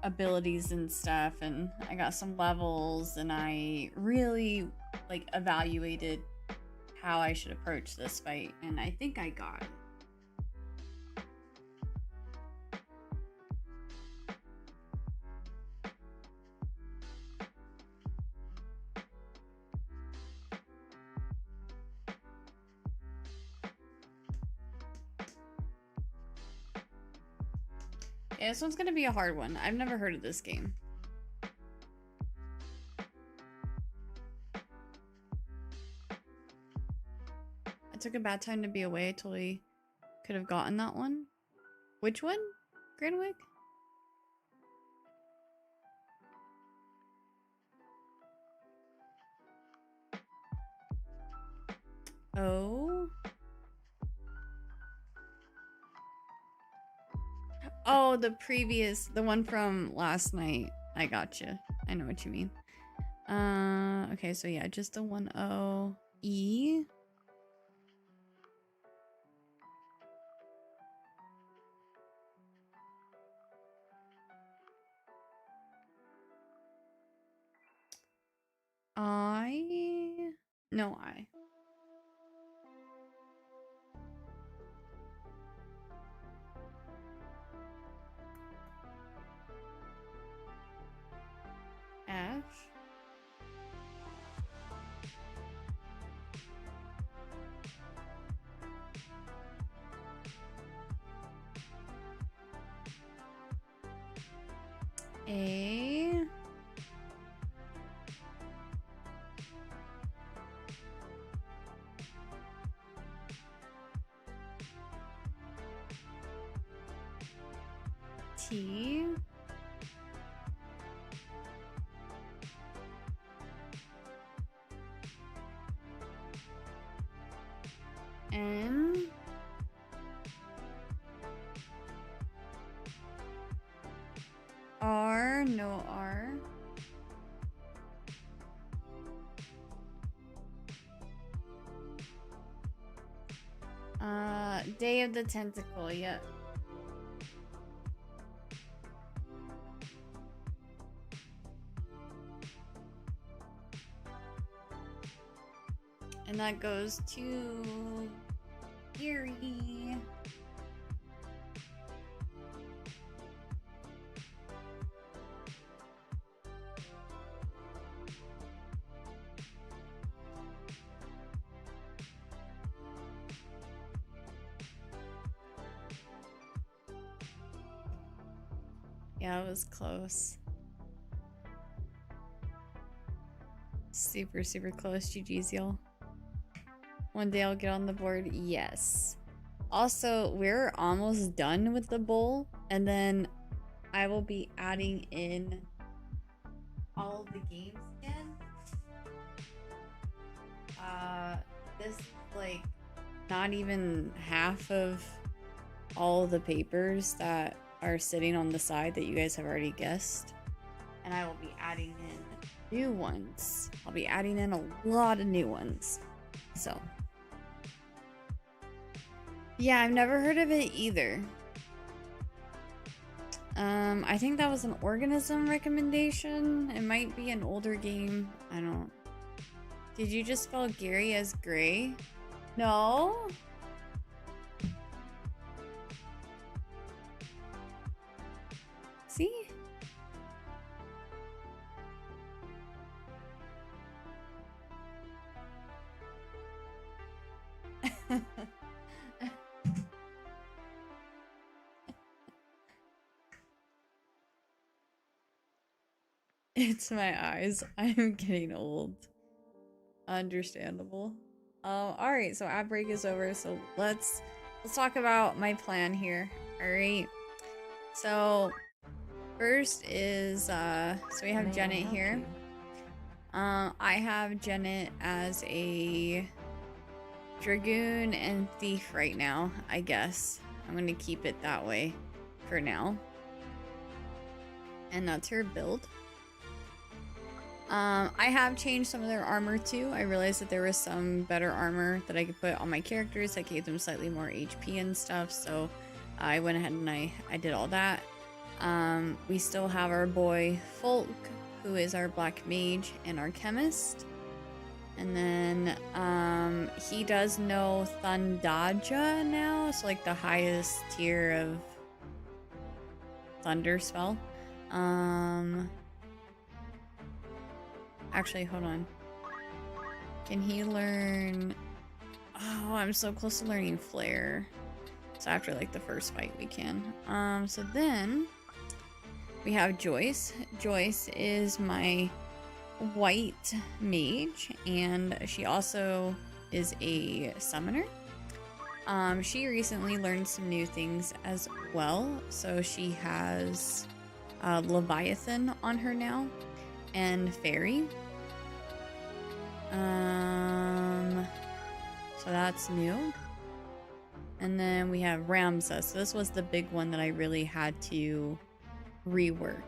abilities and stuff, and I got some levels, and I really like evaluated how I should approach this fight, and I think I got it. Yeah, this one's gonna be a hard one. I've never heard of this game. I took a bad time to be away. I totally could have gotten that one. Which one? Granwig? Oh. Oh, the one from last night. I gotcha. I know what you mean. Okay, so yeah, just the 1-0 E. No I. F. A. T. N. R. No R. Day of the Tentacle, yep. And that goes to Gary. Yeah, it was close. super, super close. GG's, y'all. One day I'll get on the board. Yes. Also, we're almost done with the bowl, and then I will be adding in all of the games again. This, like, not even half of all the papers that are sitting on the side that you guys have already guessed. And I will be adding in new ones. I'll be adding in a lot of new ones. So. Yeah, I've never heard of it either. I think that was an organism recommendation. It might be an older game. I don't. Did you just spell Gary as Gray? No? See? It's my eyes. I'm getting old. Understandable. Alright, so ad break is over, so let's talk about my plan here. Alright. So first is so we have Janet here. I have Janet as a Dragoon and Thief right now, I guess. I'm gonna keep it that way for now. And that's her build. I have changed some of their armor too. I realized that there was some better armor that I could put on my characters that gave them slightly more HP and stuff, so I went ahead and I did all that. We still have our boy Folk, who is our black mage and our chemist. And then he does know Thundaja now, so like the highest tier of thunder spell. Actually, hold on. Can he learn... Oh, I'm so close to learning Flare. So after like the first fight we can. So then we have Joyce. Joyce is my white mage, and she also is a summoner. She recently learned some new things as well. So she has Leviathan on her now, and Fairy. So that's new. And then we have Ramza. So this was the big one that I really had to rework.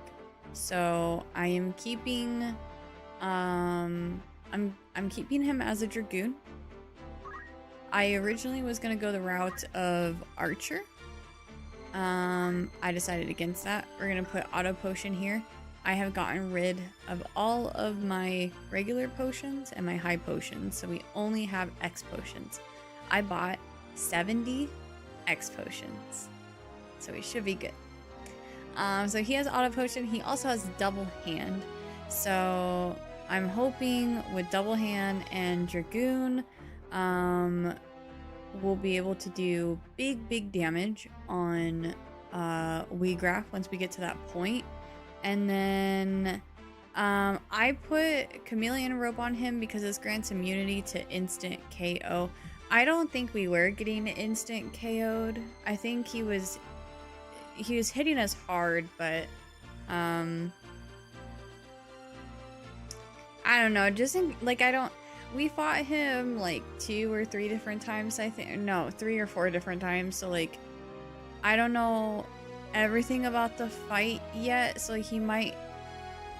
So I am keeping I'm keeping him as a Dragoon. I originally was gonna go the route of Archer. I decided against that. We're gonna put auto potion here. I have gotten rid of all of my regular potions and my high potions, so we only have X potions. I bought 70 X potions, so we should be good. So he has auto potion. He also has double hand, so I'm hoping with double hand and Dragoon, we'll be able to do big damage on Weegraf once we get to that point. And then I put Chameleon Robe on him because this grants immunity to instant KO. I don't think we were getting instant KO'd. I think he was hitting us hard, but I don't know. Just like we fought him like 2 or 3 different times. I think no, 3 or 4 different times. So like I don't know everything about the fight yet, so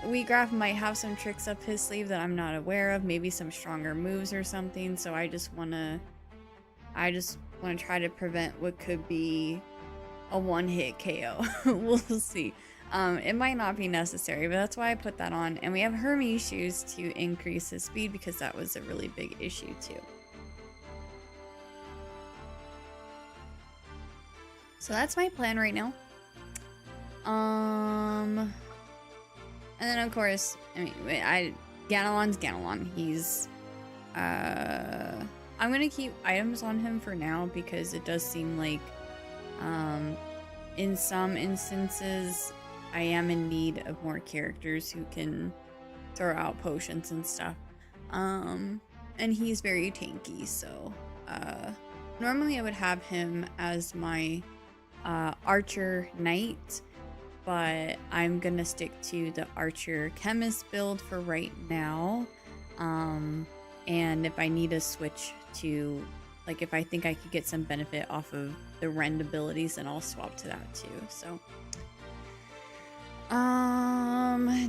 Weegraf might have some tricks up his sleeve that I'm not aware of, maybe some stronger moves or something, so I just want to try to prevent what could be a one-hit KO. We'll see. It might not be necessary, but that's why I put that on. And we have Hermes shoes to increase his speed because that was a really big issue too. So that's my plan right now. And then of course, I mean, Ganelon's Ganelon. He's, I'm gonna keep items on him for now because it does seem like, in some instances, I am in need of more characters who can throw out potions and stuff. And he's very tanky, so normally I would have him as my archer knight, but I'm gonna stick to the archer chemist build for right now. And if I need to switch to, like, if I think I could get some benefit off of the rend abilities, then I'll swap to that too. So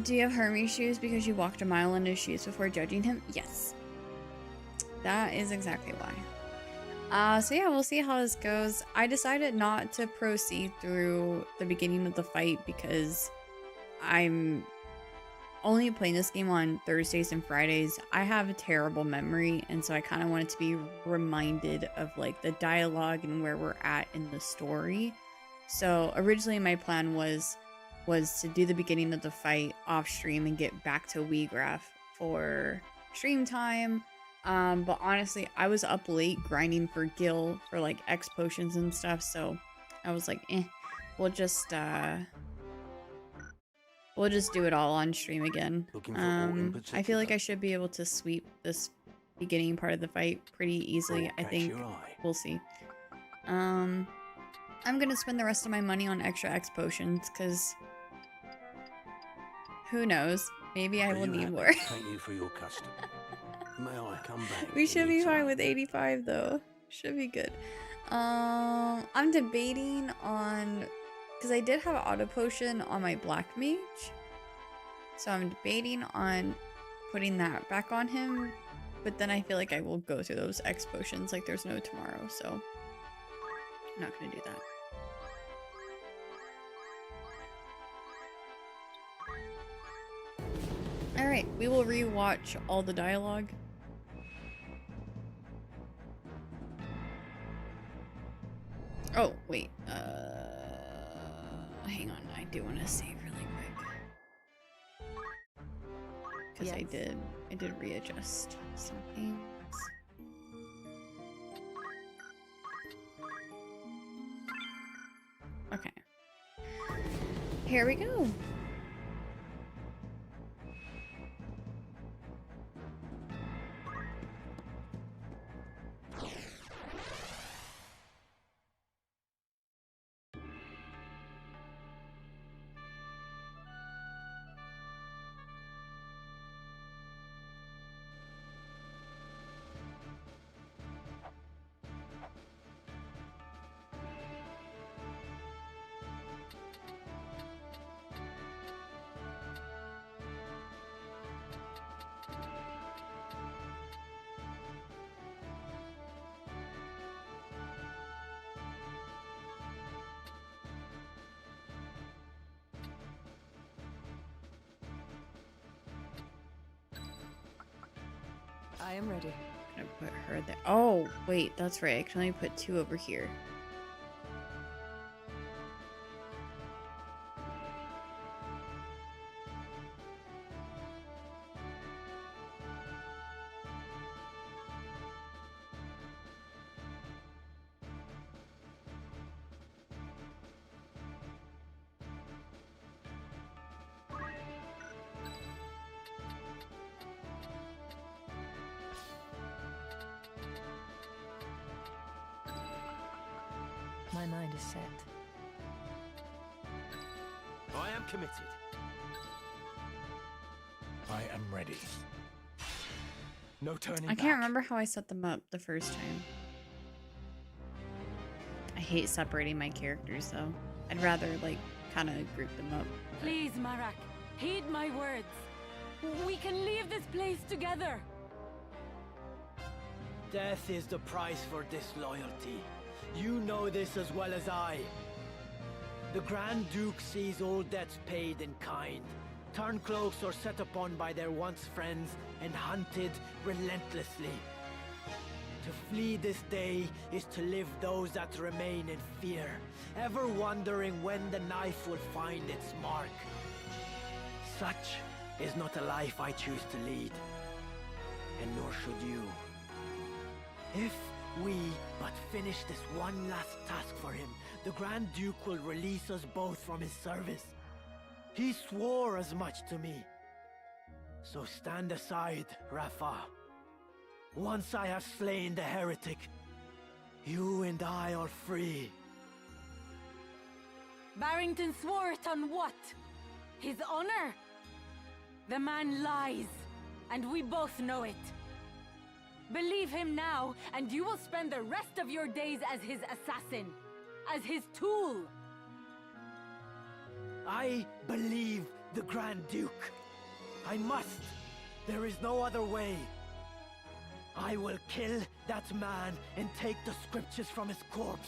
do you have Hermes shoes because you walked a mile in his shoes before judging him? Yes, that is exactly why. So yeah, we'll see how this goes. I decided not to proceed through the beginning of the fight because I'm only playing this game on Thursdays and Fridays. I have a terrible memory, and so I kind of wanted to be reminded of like the dialogue and where we're at in the story. So originally my plan was to do the beginning of the fight off stream and get back to Wheatgraph for stream time. But honestly, I was up late grinding for Gil for like X potions and stuff, so I was like, we'll just do it all on stream again. I feel like I should be able to sweep this beginning part of the fight pretty easily. I think we'll see. I'm gonna spend the rest of my money on extra X potions because who knows? Maybe I will need more. Thank you for your custom. May I come back? We should be fine with 85 though. Should be good. I'm debating on, because I did have an auto potion on my black mage, so I'm debating on putting that back on him, but then I feel like I will go through those X potions like there's no tomorrow, so I'm not gonna do that. Alright, we will rewatch all the dialogue. Oh, wait. Hang on. I do want to save really quick. Because I did readjust some things. Okay. Here we go. I am ready. I'm gonna put her there. Oh, wait, that's right. I can only put 2 over here. My mind is set. I am committed. I am ready. No turning back. I can't remember how I set them up the first time. I hate separating my characters though. I'd rather like kind of group them up. Please, Marak, heed my words. We can leave this place together. Death is the price for disloyalty. You know this as well as I. The Grand Duke sees all debts paid in kind. Turncloaks are set upon by their once friends and hunted relentlessly. To flee this day is to live those that remain in fear, ever wondering when the knife will find its mark. Such is not a life I choose to lead, and nor should you. If we but finish this one last task for him, the Grand Duke will release us both from his service. He swore as much to me. So stand aside, Rafa. Once I have slain the heretic, you and I are free. Barrington swore it on what? His honor? The man lies, and we both know it. Believe him now, and you will spend the rest of your days as his assassin, as his tool. I believe the Grand Duke. I must. There is no other way. I will kill that man and take the scriptures from his corpse,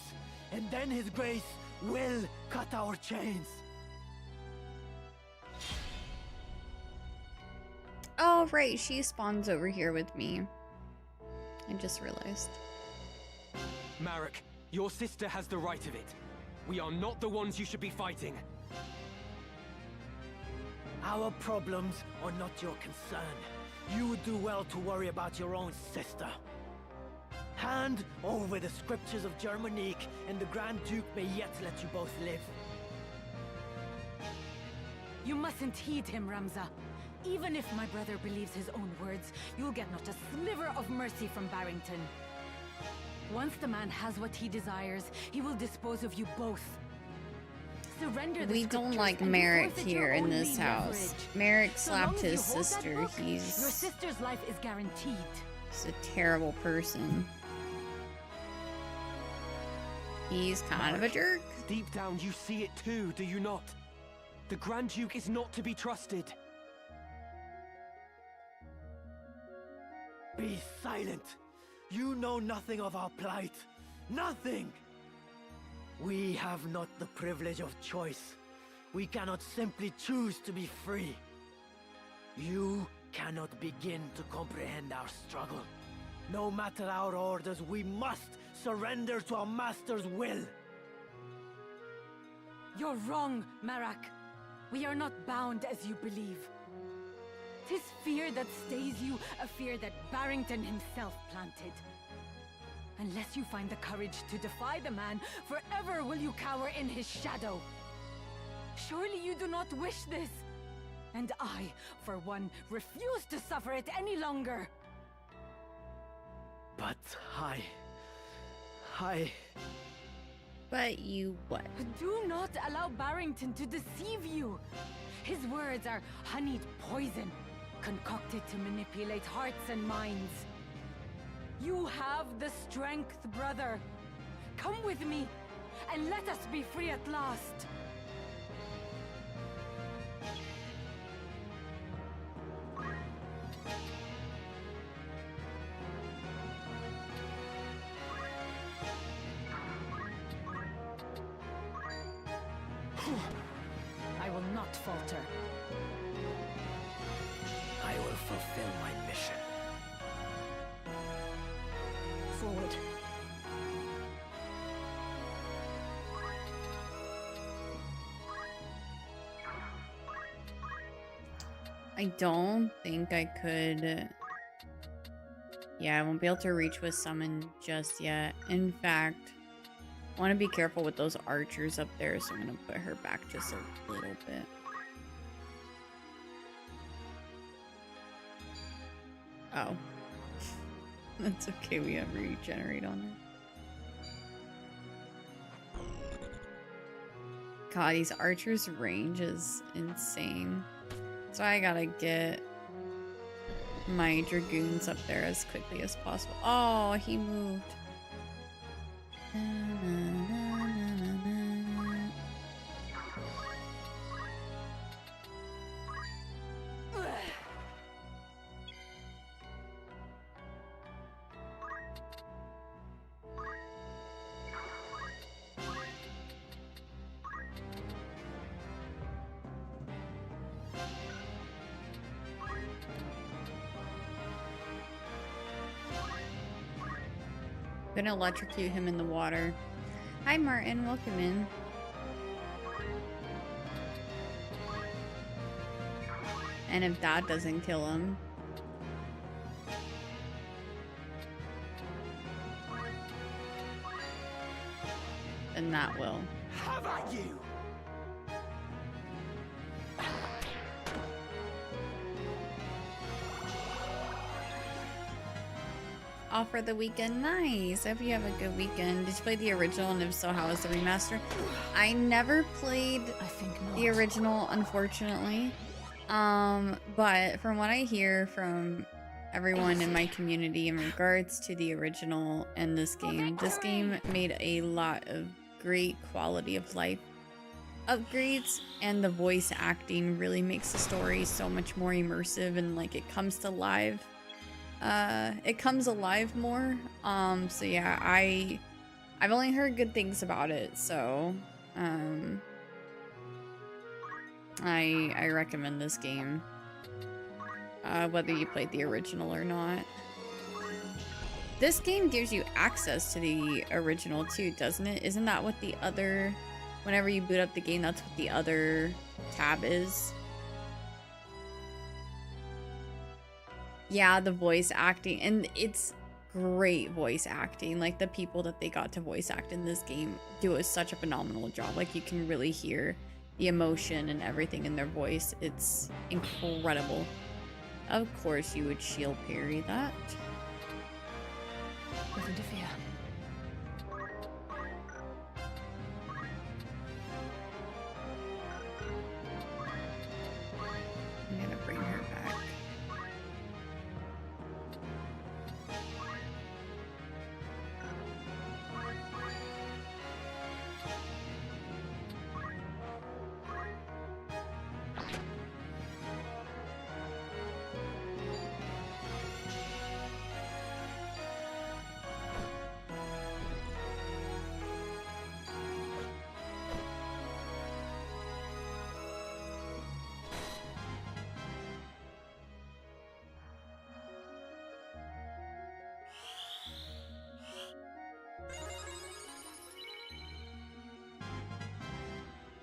and then his grace will cut our chains. Oh, right. She spawns over here with me. I just realized. Marek, your sister has the right of it. We are not the ones you should be fighting. Our problems are not your concern. You would do well to worry about your own sister. Hand over the scriptures of Germanique, and the Grand Duke may yet let you both live. You mustn't heed him, Ramza. Even if my brother believes his own words, you'll get not a sliver of mercy from Barrington. Once the man has what he desires, he will dispose of you both. Surrender the We don't scriptures like and you Merrick forfeit your here in only this house. leverage. Merrick So long slapped as you his hold that sister. book, your He's sister's life is guaranteed. a terrible person. He's kind of a jerk. Deep down you see it too, do you not? The Grand Duke is not to be trusted. Be silent. You know nothing of our plight. Nothing! We have not the privilege of choice. We cannot simply choose to be free. You cannot begin to comprehend our struggle. No matter our orders, we must surrender to our master's will. You're wrong, Marak. We are not bound as you believe. 'Tis fear that stays you, a fear that Barrington himself planted. Unless you find the courage to defy the man, forever will you cower in his shadow. Surely you do not wish this. And I, for one, refuse to suffer it any longer. But But you what? Do not allow Barrington to deceive you. His words are honeyed poison, concocted to manipulate hearts and minds. You have the strength, brother. Come with me, and let us be free at last. I will not falter. I will fulfill my mission. Forward. I don't think I could. Yeah, I won't be able to reach with summon just yet. In fact, I want to be careful with those archers up there, so I'm going to put her back just a little bit. Oh. That's okay, we have regenerate on her. God, these archers' range is insane. So I gotta get my dragoons up there as quickly as possible. Oh, he moved. Gonna electrocute him in the water. Hi Martin, welcome in. And if that doesn't kill him, then that will. Have at you! off for the weekend. Nice. I hope you have a good weekend. Did you play the original? And if so, how was the remaster? I never played I think not. the original, unfortunately. But from what I hear from everyone in my community in regards to the original and this game made a lot of great quality of life upgrades, and the voice acting really makes the story so much more immersive, and like it comes alive more. So yeah, I've only heard good things about it, so I recommend this game, whether you played the original or not. This game gives you access to the original too, doesn't it? Isn't that what the other, whenever you boot up the game, that's what the other tab is? Yeah, the voice acting, and it's great voice acting. Like, the people that they got to voice act in this game do such a phenomenal job. Like, you can really hear the emotion and everything in their voice. It's incredible. Of course you would shield parry that. Nothing to fear. I'm gonna bring her back.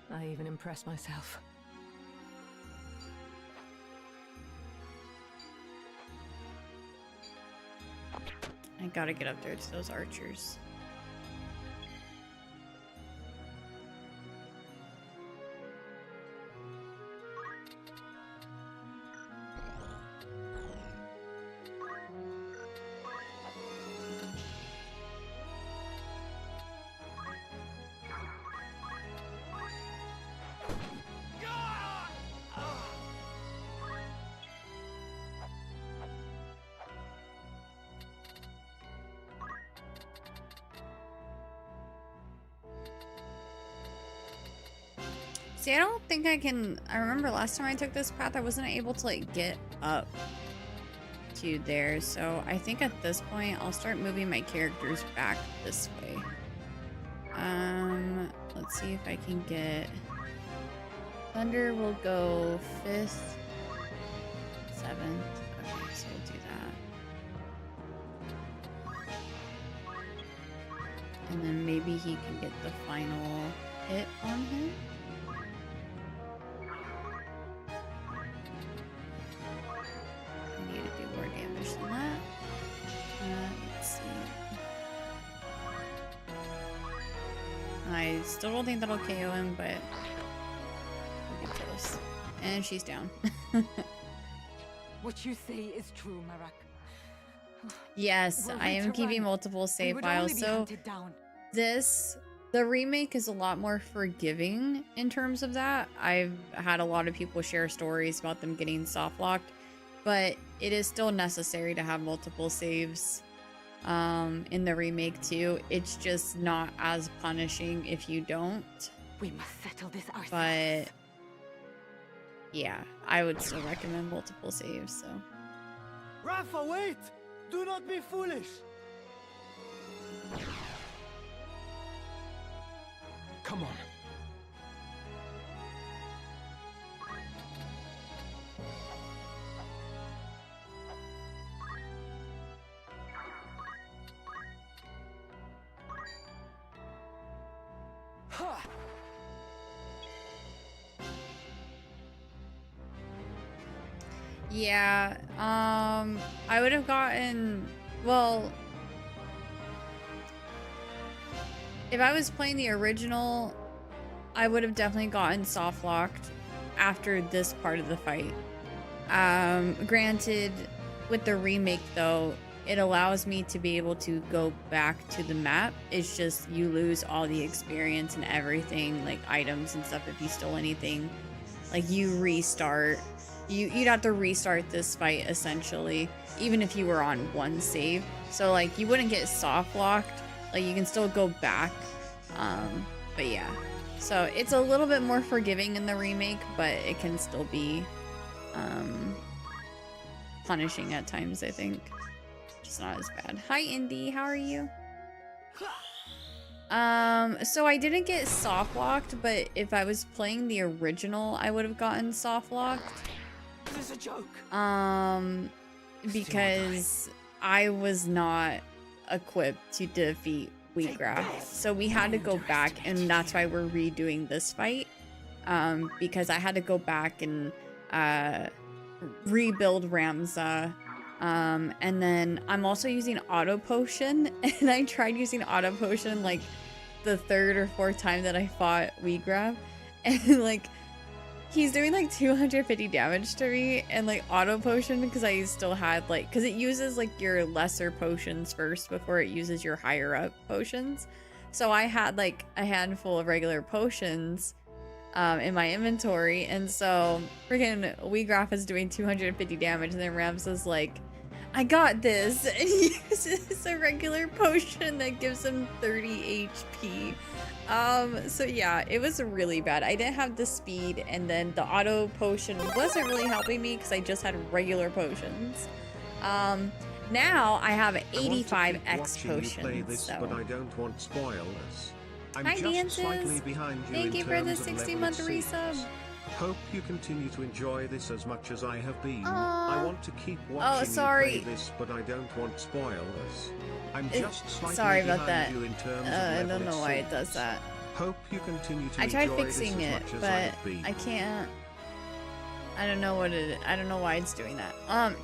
I even impressed myself. I gotta get up there to those archers. See, I don't think I can. I remember last time I took this path, I wasn't able to like get up to there. So I think at this point, I'll start moving my characters back this way. Let's see if I can get. Thunder will go 5th, 7th. Okay, so we'll do that. And then maybe he can get the final hit on him. I need to do more damage than that. Let's see. I still don't think that'll KO him, but we'll get close. And she's down. What you say is true, Marak. Yes, We'll I am reach keeping Orion. multiple We save would files. only be So hunted down. the remake is a lot more forgiving in terms of that. I've had a lot of people share stories about them getting soft locked, but it is still necessary to have multiple saves in the remake too. It's just not as punishing if you don't. We must settle this ourselves. But yeah, I would still recommend multiple saves. So Rafa, wait! Do not be foolish! Come on. Ha! yeah, I would have gotten, well, if I was playing the original, I would have definitely gotten soft locked after this part of the fight. Granted, with the remake though, it allows me to be able to go back to the map. It's just you lose all the experience and everything, like items and stuff if you stole anything. Like you restart. You'd have to restart this fight essentially, even if you were on one save. So like you wouldn't get soft locked. Like you can still go back. But yeah. So it's a little bit more forgiving in the remake, but it can still be punishing at times, I think. Just not as bad. Hi Indy, how are you? So I didn't get soft locked, but if I was playing the original, I would have gotten soft locked. This is a joke. Because I was not equipped to defeat Wheatgraph. So we had to go back, and that's why we're redoing this fight. Because I had to go back and rebuild Ramza. And then I'm also using Auto Potion, and I tried using Auto Potion like the 3rd or 4th time that I fought Wheatgraph, and like he's doing like 250 damage to me, and like Auto Potion, because I still had like, because it uses like your lesser potions first before it uses your higher up potions. So I had like a handful of regular potions in my inventory, and so freaking Wheatgraph is doing 250 damage, and then Ramza's like, I got this, and he uses a regular potion that gives him 30 HP. So yeah, it was really bad. I didn't have the speed, and then the auto potion wasn't really helping me because I just had regular potions. Now I have 85 X potions. So. But I don't want spoilers. I'm Hi, just Dances. slightly behind you. Thank in you for the terms of 60-month level resub. seeds. Hope you continue to enjoy this as much as I have been. Aww. I want to keep watching sorry. you play this, but I don't want spoilers. I'm just slightly sorry behind about that. you in terms of I level don't know why it does seeds. that. Hope you continue to I tried enjoy fixing this it, as much as but I've been. I can't. I don't know what it. I don't know why it's doing that.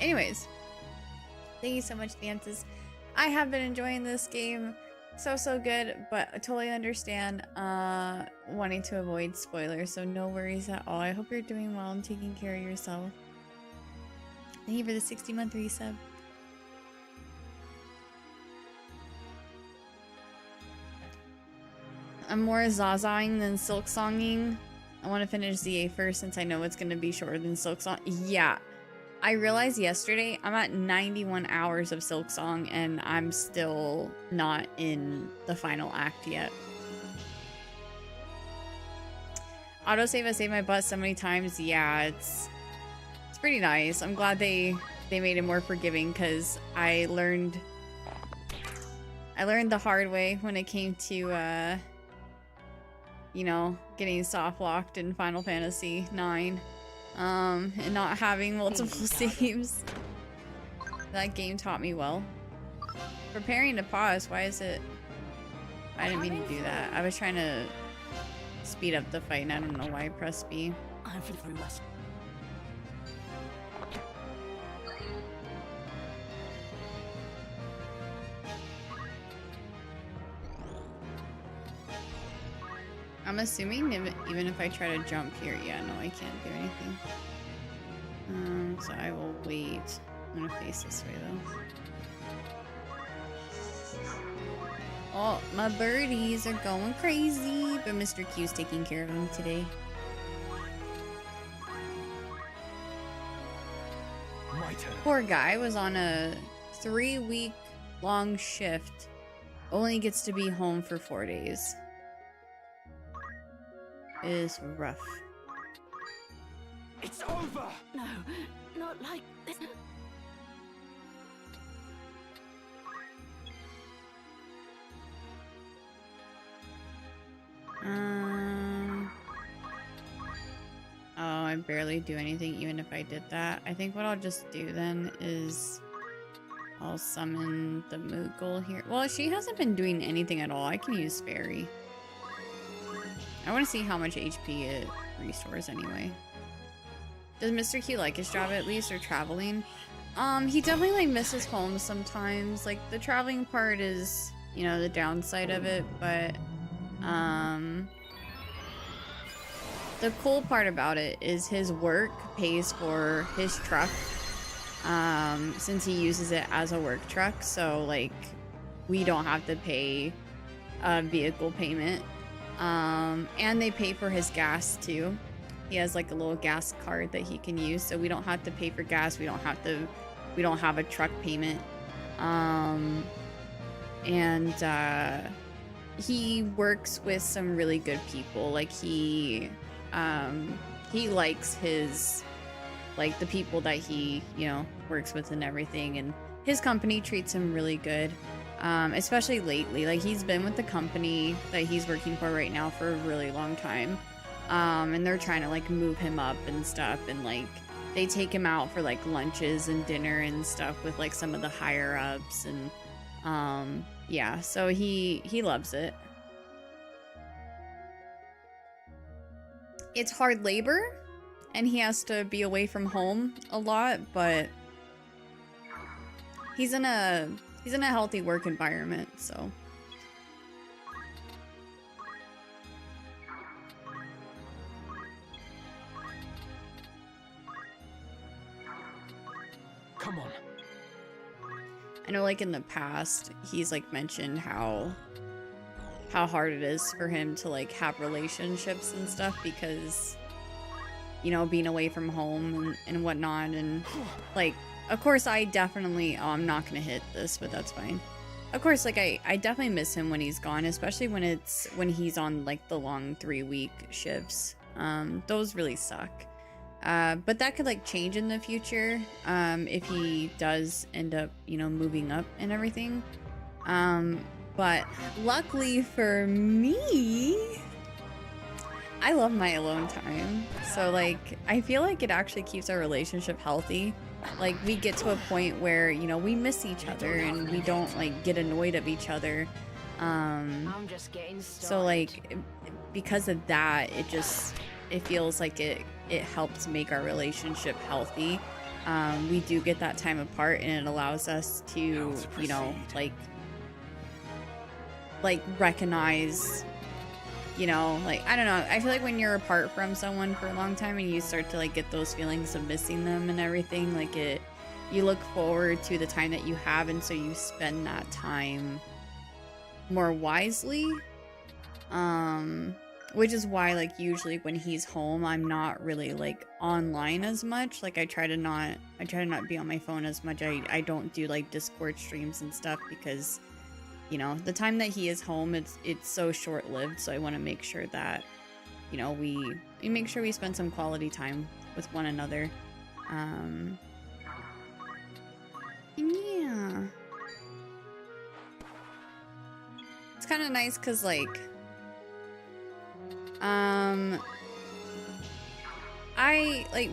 Anyways, thank you so much, Dances. I have been enjoying this game. So good, but I totally understand wanting to avoid spoilers, so no worries at all. I hope you're doing well and taking care of yourself. Thank you for the 60-month resub. I'm more Zazaing than Silksonging. I want to finish ZA first since I know it's going to be shorter than Silksong. Yeah. I realized yesterday I'm at 91 hours of Silksong and I'm still not in the final act yet. Autosave has saved my butt so many times. Yeah, it's pretty nice. I'm glad they made it more forgiving because I learned the hard way when it came to you know, getting soft locked in Final Fantasy IX. And not having multiple saves. That game taught me well. Preparing to pause, why is it... I didn't mean to do that. I was trying to speed up the fight and I don't know why I pressed B. I'm through my... I'm assuming even if I try to jump here, yeah, no, I can't do anything. So I will wait. I'm gonna face this way though. Oh, my birdies are going crazy, but Mr. Q's taking care of them today. My turn. Poor guy was on a 3-week long shift. Only gets to be home for 4 days. It is rough. It's over! No, not like this. Oh, I barely do anything even if I did that. I think what I'll just do then is I'll summon the Moogle here. Well, she hasn't been doing anything at all. I can use Fairy. I want to see how much HP it restores anyway. Does Mr. Q like his job at least, or traveling? He definitely like misses home sometimes. Like the traveling part is, you know, the downside of it, but the cool part about it is his work pays for his truck. since he uses it as a work truck. So like we don't have to pay a vehicle payment. And they pay for his gas too. He has like a little gas card that he can use, so we don't have to pay for gas. We don't have a truck payment. He works with some really good people. Like he likes his, like the people that he, you know, works with and everything, and his company treats him really good. Especially lately. Like he's been with the company that he's working for right now for a really long time. And they're trying to like move him up and stuff, and like they take him out for like lunches and dinner and stuff with like some of the higher ups, and yeah, so he loves it. It's hard labor and he has to be away from home a lot, but he's in a healthy work environment, so. Come on. I know like in the past, he's like mentioned how hard it is for him to like have relationships and stuff because, you know, being away from home and whatnot, and like, of course I definitely, oh, I'm not gonna hit this, but that's fine. Of course, like I definitely miss him when he's gone, especially when he's on like the long 3-week shifts. Those really suck. But that could like change in the future if he does end up, you know, moving up and everything. But luckily for me, I love my alone time. So like I feel like it actually keeps our relationship healthy. Like we get to a point where, you know, we miss each other and we don't like get annoyed of each other. I'm just getting started. So like because of that, it feels like it helps make our relationship healthy. We do get that time apart, and it allows us to, you know, like recognize, you know, like, I don't know, I feel like when you're apart from someone for a long time and you start to like get those feelings of missing them and everything, like you look forward to the time that you have, and so you spend that time more wisely. Which is why, like, usually when he's home, I'm not really like online as much. Like I try to not be on my phone as much. I don't do like Discord streams and stuff because, you know, the time that he is home, it's so short-lived. So I want to make sure that, you know, we make sure we spend some quality time with one another. Yeah. It's kind of nice because like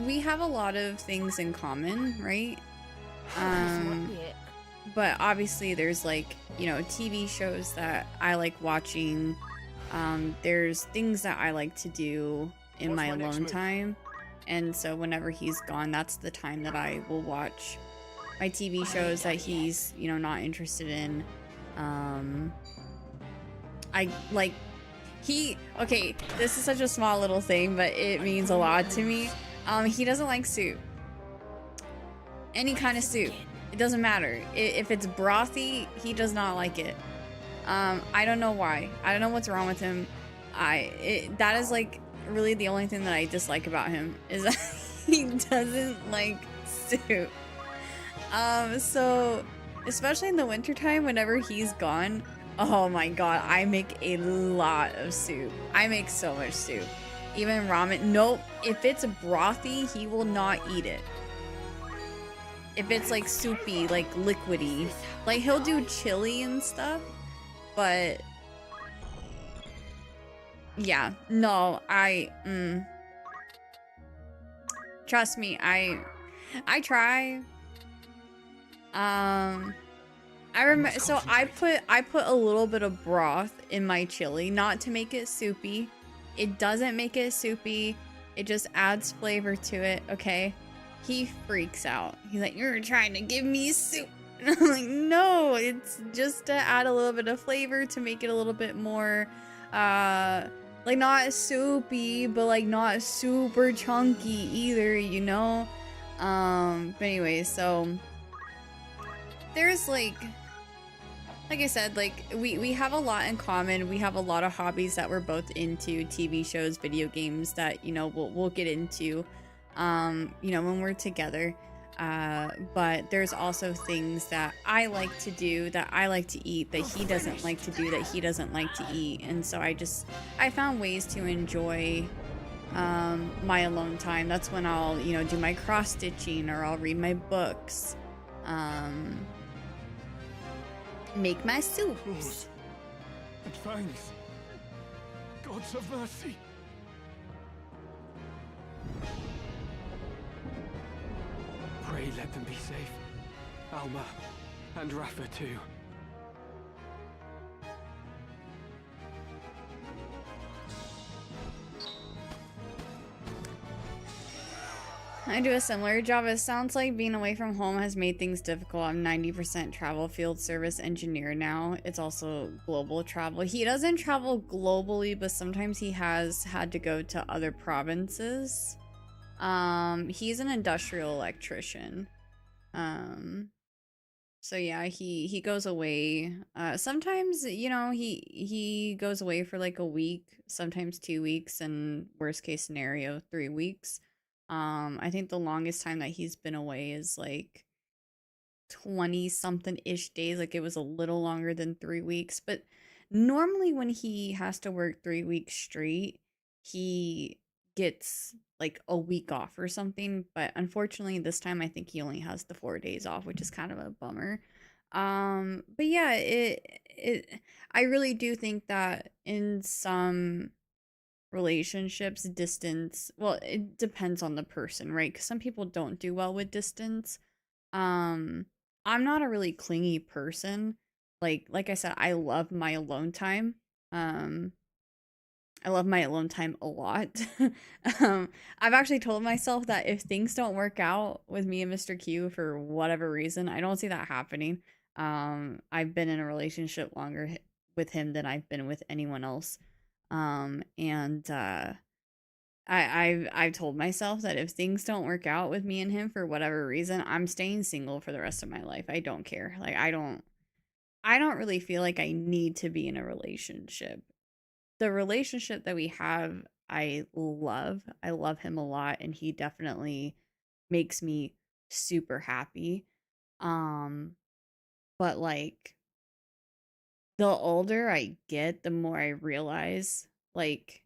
we have a lot of things in common, right? But obviously there's like, you know, TV shows that I like watching. There's things that I like to do in my alone time. And so whenever he's gone, that's the time that I will watch my TV shows that he's, you know, not interested in. Okay, this is such a small little thing, but it means a lot to me. He doesn't like soup. Any kind of soup. It doesn't matter. If it's brothy, he does not like it. I don't know why. I don't know what's wrong with him. That is like really the only thing that I dislike about him, is that he doesn't like soup. So especially in the wintertime, whenever he's gone, oh my god, I make a lot of soup. I make so much soup. Even ramen. Nope. If it's brothy, he will not eat it. If it's like soupy, like liquidy, like he'll do chili and stuff, but yeah, no, trust me, I try. I remember, so I put a little bit of broth in my chili, not to make it soupy. It doesn't make it soupy. It just adds flavor to it, okay? He freaks out. He's like, "You're trying to give me soup." And I'm like, "No, it's just to add a little bit of flavor, to make it a little bit more, like not soupy, but like not super chunky either, you know?" But anyway, so there's like I said, like we have a lot in common. We have a lot of hobbies that we're both into, TV shows, video games that, you know, we'll get into you know, when we're together. But there's also things that I like to do, that I like to eat, that he doesn't like to do, that he doesn't like to eat. And so I found ways to enjoy my alone time. That's when I'll, you know, do my cross stitching, or I'll read my books, make my soups. And fangs. Gods of mercy. Pray let them be safe. Alma, and Rafa too. I do a similar job. It sounds like being away from home has made things difficult. I'm 90% travel field service engineer now. It's also global travel. He doesn't travel globally, but sometimes he has had to go to other provinces. He's an industrial electrician. So yeah, he goes away. Sometimes, you know, he goes away for like a week, sometimes 2 weeks, and worst case scenario, 3 weeks. I think the longest time that he's been away is like 20 something ish days. Like it was a little longer than 3 weeks, but normally when he has to work 3 weeks straight, he gets like a week off or something. But unfortunately this time I think he only has the 4 days off, which is kind of a bummer. But yeah, I really do think that in some relationships, distance, well, it depends on the person, right? Because some people don't do well with distance. I'm not a really clingy person. Like I said, I love my alone time. I love my alone time a lot. I've actually told myself that if things don't work out with me and Mr. Q for whatever reason, I don't see that happening. I've been in a relationship longer with him than I've been with anyone else. I've told myself that if things don't work out with me and him for whatever reason, I'm staying single for the rest of my life. I don't care. Like I don't really feel like I need to be in a relationship. The relationship that we have, I love. I love him a lot, and he definitely makes me super happy. But like the older I get, the more I realize, like,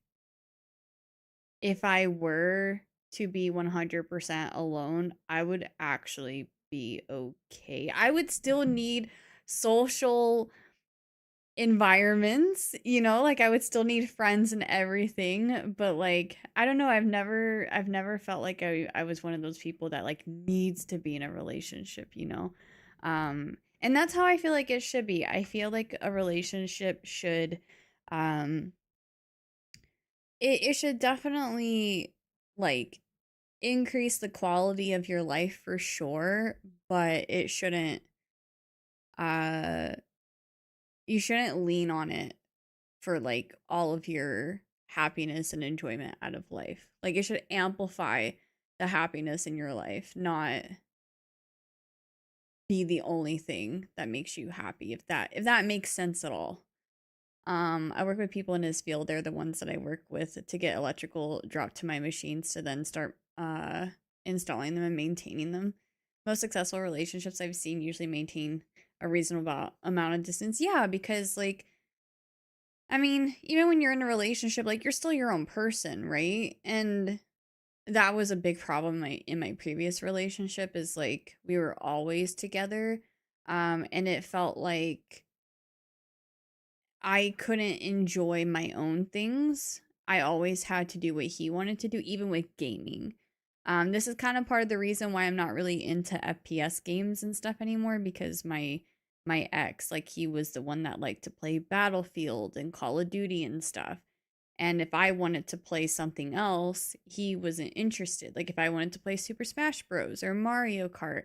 if I were to be 100% alone, I would actually be okay. I would still need social environments, you know, like I would still need friends and everything, but like I don't know, I've never felt like I was one of those people that like needs to be in a relationship, you know. And that's how I feel like it should be. I feel like a relationship should it should definitely like increase the quality of your life for sure, but it shouldn't uh you shouldn't lean on it for like all of your happiness and enjoyment out of life. Like it should amplify the happiness in your life, not be the only thing that makes you happy, if that makes sense at all. I work with people in his field. They're the ones that I work with to get electrical dropped to my machines to then start installing them and maintaining them. Most successful relationships I've seen usually maintain a reasonable amount of distance. Yeah, because like I mean, even when you're in a relationship, like you're still your own person, right? And that was a big problem in my previous relationship, is like we were always together. And it felt like I couldn't enjoy my own things. I always had to do what he wanted to do, even with gaming. This is kind of part of the reason why I'm not really into FPS games and stuff anymore, because my ex, like he was the one that liked to play Battlefield and Call of Duty and stuff. And if I wanted to play something else, he wasn't interested. Like if I wanted to play Super Smash Bros or Mario Kart,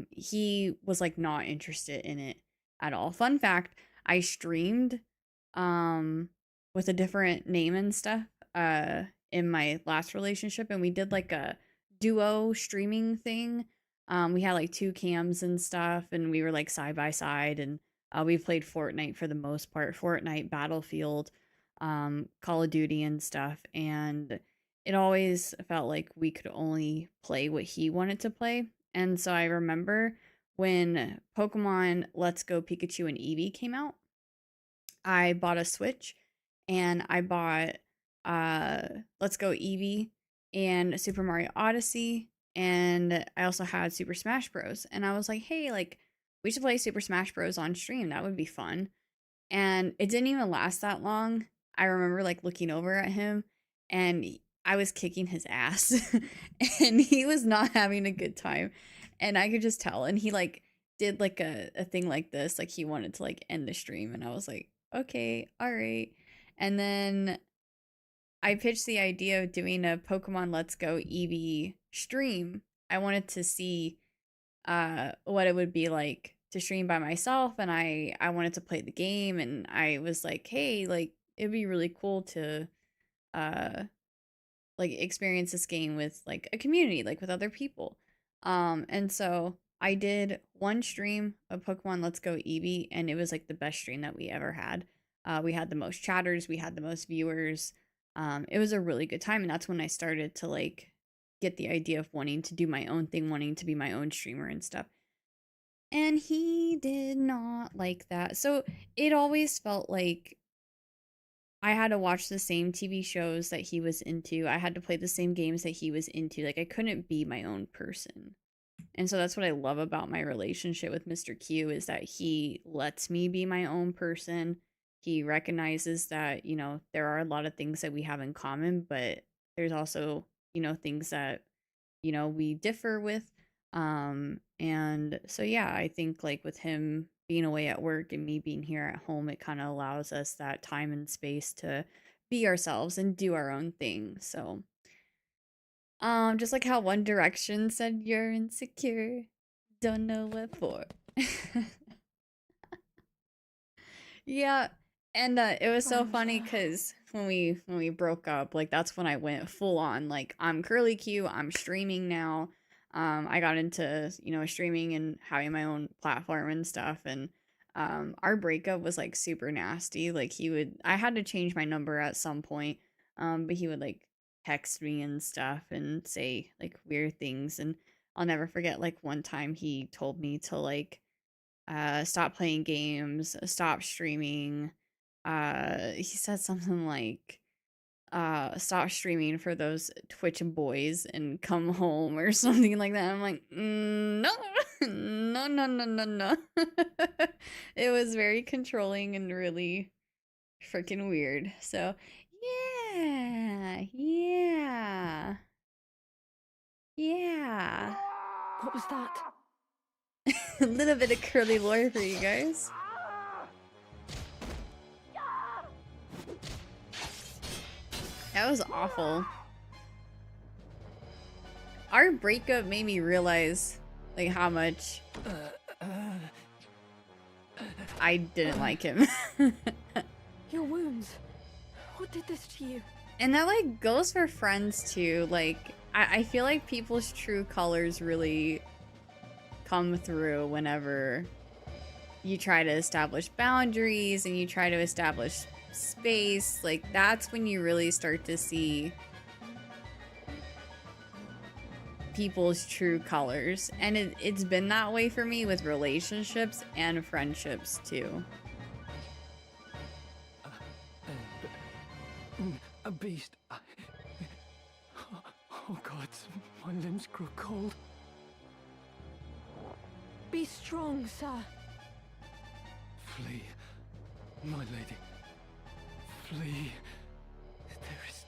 he was like not interested in it at all. Fun fact, I streamed with a different name and stuff in my last relationship, and we did like a duo streaming thing. We had like 2 cams and stuff, and we were like side by side, and we played Fortnite for the most part, Fortnite, Battlefield, Call of Duty and stuff, and it always felt like we could only play what he wanted to play. And so I remember when Pokemon Let's Go Pikachu and Eevee came out, I bought a Switch and I bought Let's Go Eevee and Super Mario Odyssey, and I also had Super Smash Bros. And I was like, hey, like, we should play Super Smash Bros on stream. That would be fun. And it didn't even last that long. I remember like looking over at him and I was kicking his ass and he was not having a good time. And I could just tell. And he like did like a thing like this, like he wanted to like end the stream. And I was like, okay, all right. And then I pitched the idea of doing a Pokemon Let's Go Eevee stream. I wanted to see what it would be like to stream by myself, and I wanted to play the game, and I was like, hey, like it'd be really cool to like experience this game with like a community, like with other people. And so I did one stream of Pokemon Let's Go Eevee, and it was like the best stream that we ever had. We had the most chatters, we had the most viewers. It was a really good time, and that's when I started to like get the idea of wanting to do my own thing, wanting to be my own streamer and stuff. And he did not like that. So it always felt like I had to watch the same TV shows that he was into. I had to play the same games that he was into. Like I couldn't be my own person. And so that's what I love about my relationship with Mr. Q, is that he lets me be my own person. He recognizes that, you know, there are a lot of things that we have in common, but there's also, you know, things that, you know, we differ with. And so, yeah, I think like with him being away at work and me being here at home, it kind of allows us that time and space to be ourselves and do our own thing. So, just like how One Direction said, you're insecure, don't know what for. Yeah. And it was so funny because when we broke up, like that's when I went full on, like I'm Curly Q, I'm streaming now. I got into, you know, streaming and having my own platform and stuff, and our breakup was like super nasty. Like I had to change my number at some point, but he would like text me and stuff and say like weird things, and I'll never forget like one time he told me to like stop playing games, stop streaming. He said something like stop streaming for those Twitch boys and come home or something like that. I'm like, no, no, no, no, no, no. It was very controlling and really freaking weird. So yeah. What was that? A little bit of curly lore for you guys. That was awful. Our breakup made me realize like how much I didn't like him. Your wounds. What did this to you? And that like goes for friends too. Like I feel like people's true colors really come through whenever you try to establish boundaries and you try to establish space. Like that's when you really start to see people's true colors, and it's been that way for me with relationships and friendships too. A beast. Oh god, my limbs grow cold. Be strong, sir. Flee, my lady. Flee. There is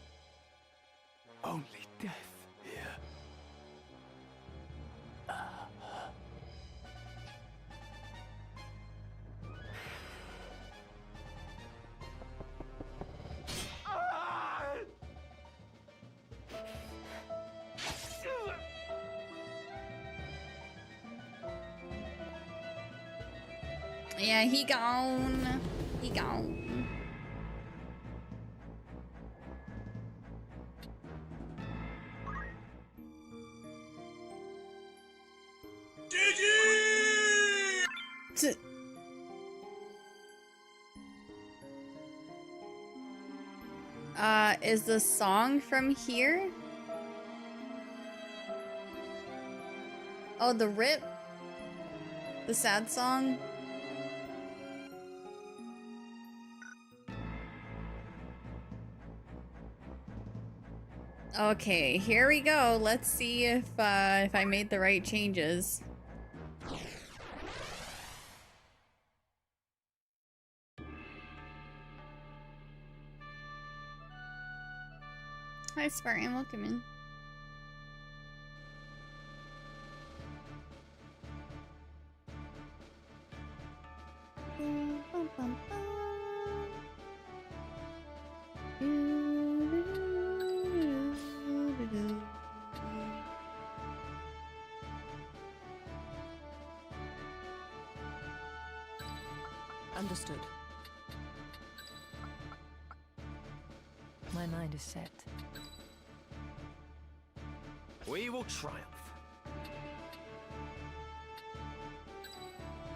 only death here. Yeah, he gone. He gone. T- is the song from here? Oh, the rip? The sad song? Okay, here we go. Let's see if I made the right changes. Hi, Spartan. Welcome in. Understood. My mind is set. We will triumph.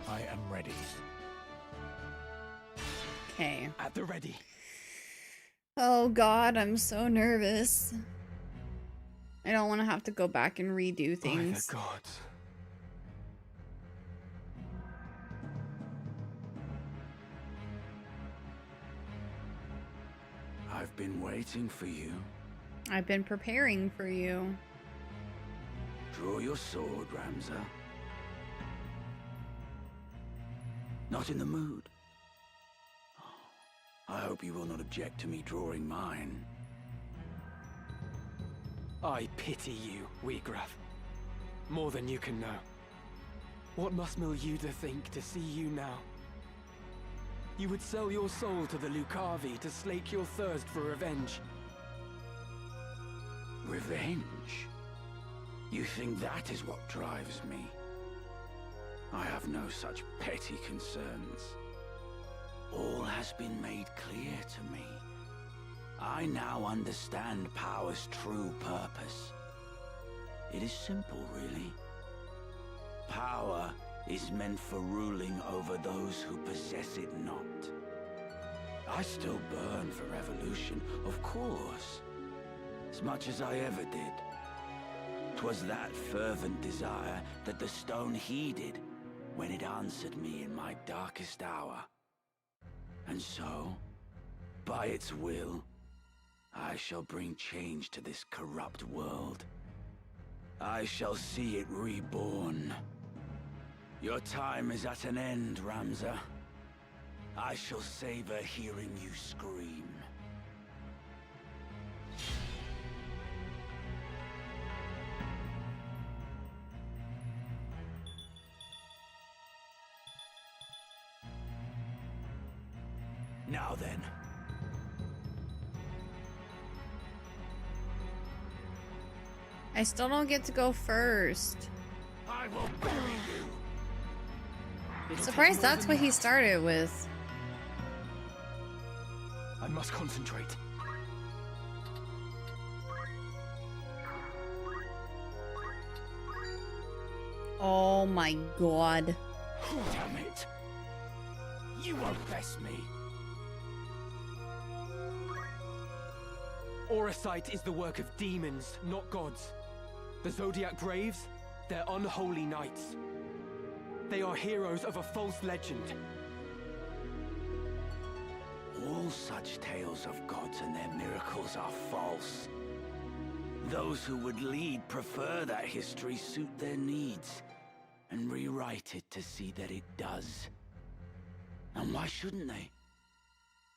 I am ready. Okay. At the ready. Oh god, I'm so nervous. I don't want to have to go back and redo By things. the gods. I've been waiting for you. I've been preparing for you. Draw your sword, Ramza. Not in the mood. I hope you will not object to me drawing mine. I pity you, Wheatgraf. More than you can know. What must Milyuda think to see you now? You would sell your soul to the Lucavi to slake your thirst for revenge. Revenge? You think that is what drives me? I have no such petty concerns. All has been made clear to me. I now understand power's true purpose. It is simple, really. Power is meant for ruling over those who possess it not. I still burn for revolution, of course. As much as I ever did. 'Twas that fervent desire that the stone heeded when it answered me in my darkest hour. And so, by its will, I shall bring change to this corrupt world. I shall see it reborn. Your time is at an end, Ramza. I shall savor hearing you scream. Now then. I still don't get to go first. I will bury you. Surprised that's what he started with. I must concentrate. Oh my god. Damn it. You won't best me. Auracite is the work of demons, not gods. The Zodiac Braves, they're unholy knights. They are heroes of a false legend. All such tales of gods and their miracles are false. Those who would lead prefer that history suit their needs, and rewrite it to see that it does. And why shouldn't they?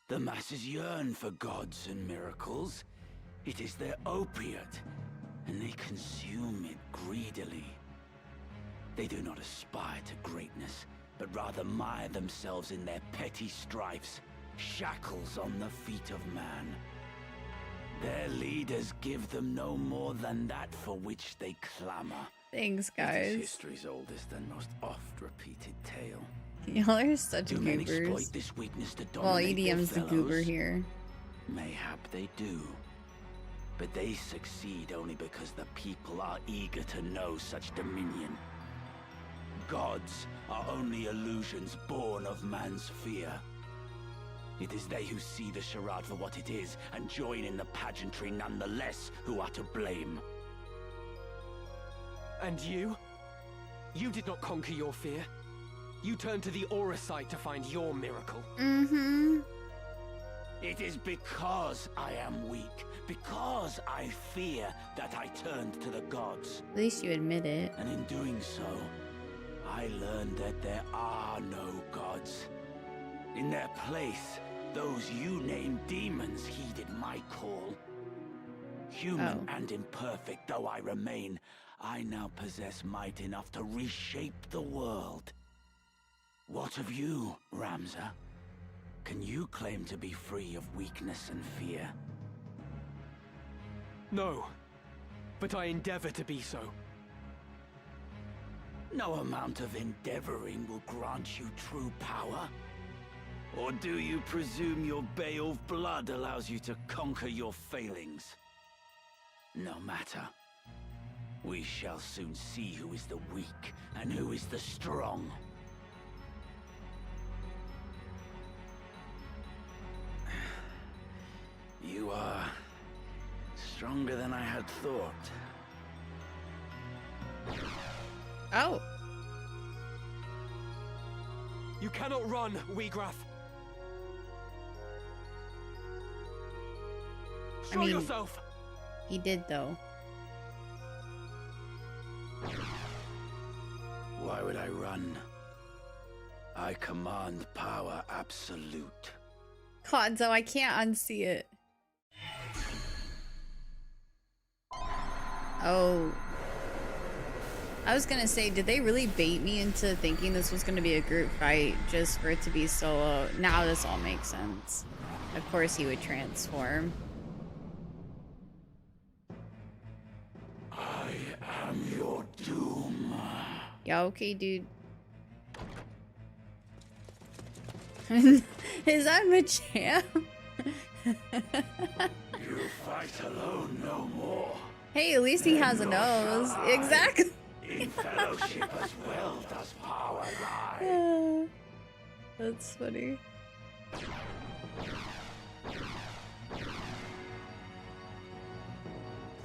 The masses yearn for gods and miracles. It is their opiate, and they consume it greedily. They do not aspire to greatness, but rather mire themselves in their petty strifes, shackles on the feet of man. Their leaders give them no more than that for which they clamor. Thanks, It is guys. history's oldest and most oft-repeated tale. Y'all are such Do men exploit goobers. this weakness to Well, dominate their EDM's the goober fellows? here. Mayhap they do. But they succeed only because the people are eager to know such dominion. gods are only illusions born of man's fear. It is they who see the charade for what it is and join in the pageantry nonetheless who are to blame. And you? You did not conquer your fear. You turned to the Auracite to find your miracle. Mm-hmm. It is because I am weak, because I fear that I turned to the gods. At least you admit it. And in doing so, I learned that there are no gods. In their place, those you named demons heeded my call. Human and imperfect though I remain, I now possess might enough to reshape the world. What of you, Ramza? Can you claim to be free of weakness and fear? No, but I endeavor to be so. No amount of endeavoring will grant you true power? Or do you presume your Beowulf blood allows you to conquer your failings? No matter. We shall soon see who is the weak and who is the strong. You are stronger than I had thought. Oh. You cannot run, Wiegraf. Show yourself! He did, though. Why would I run? I command power absolute. Clonzo, I can't unsee it. Oh. I was gonna say, did they really bait me into thinking this was gonna be a group fight just for it to be solo? Now this all makes sense. Of course he would transform. I am your doom. Yeah, okay, dude. Is that Machamp? You fight alone no more. Hey, at least he has a nose. Exactly. In fellowship as well does power lie. That's funny.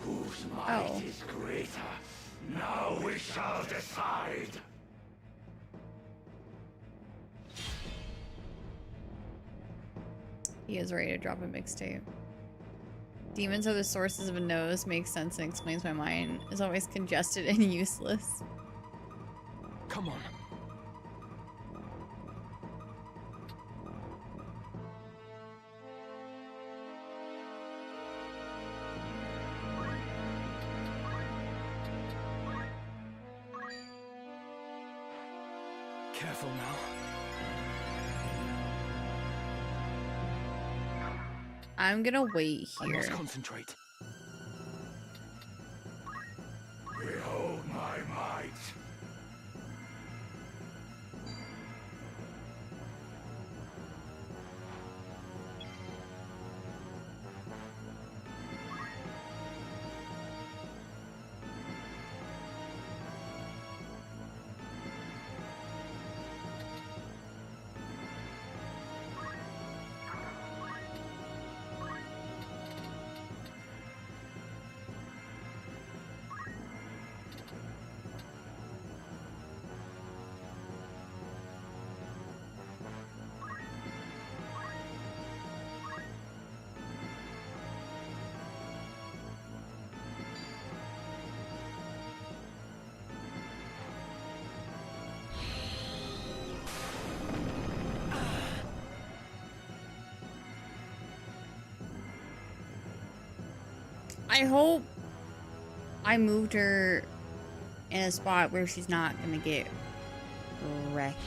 Whose might is greater? Now we shall decide. He is ready to drop a mixtape. Demons are the sources of a nose. Makes sense and explains my mind is always congested and useless. Come on. Careful now. I'm gonna wait I must here. concentrate. Behold my might. I hope I moved her in a spot where she's not gonna get wrecked.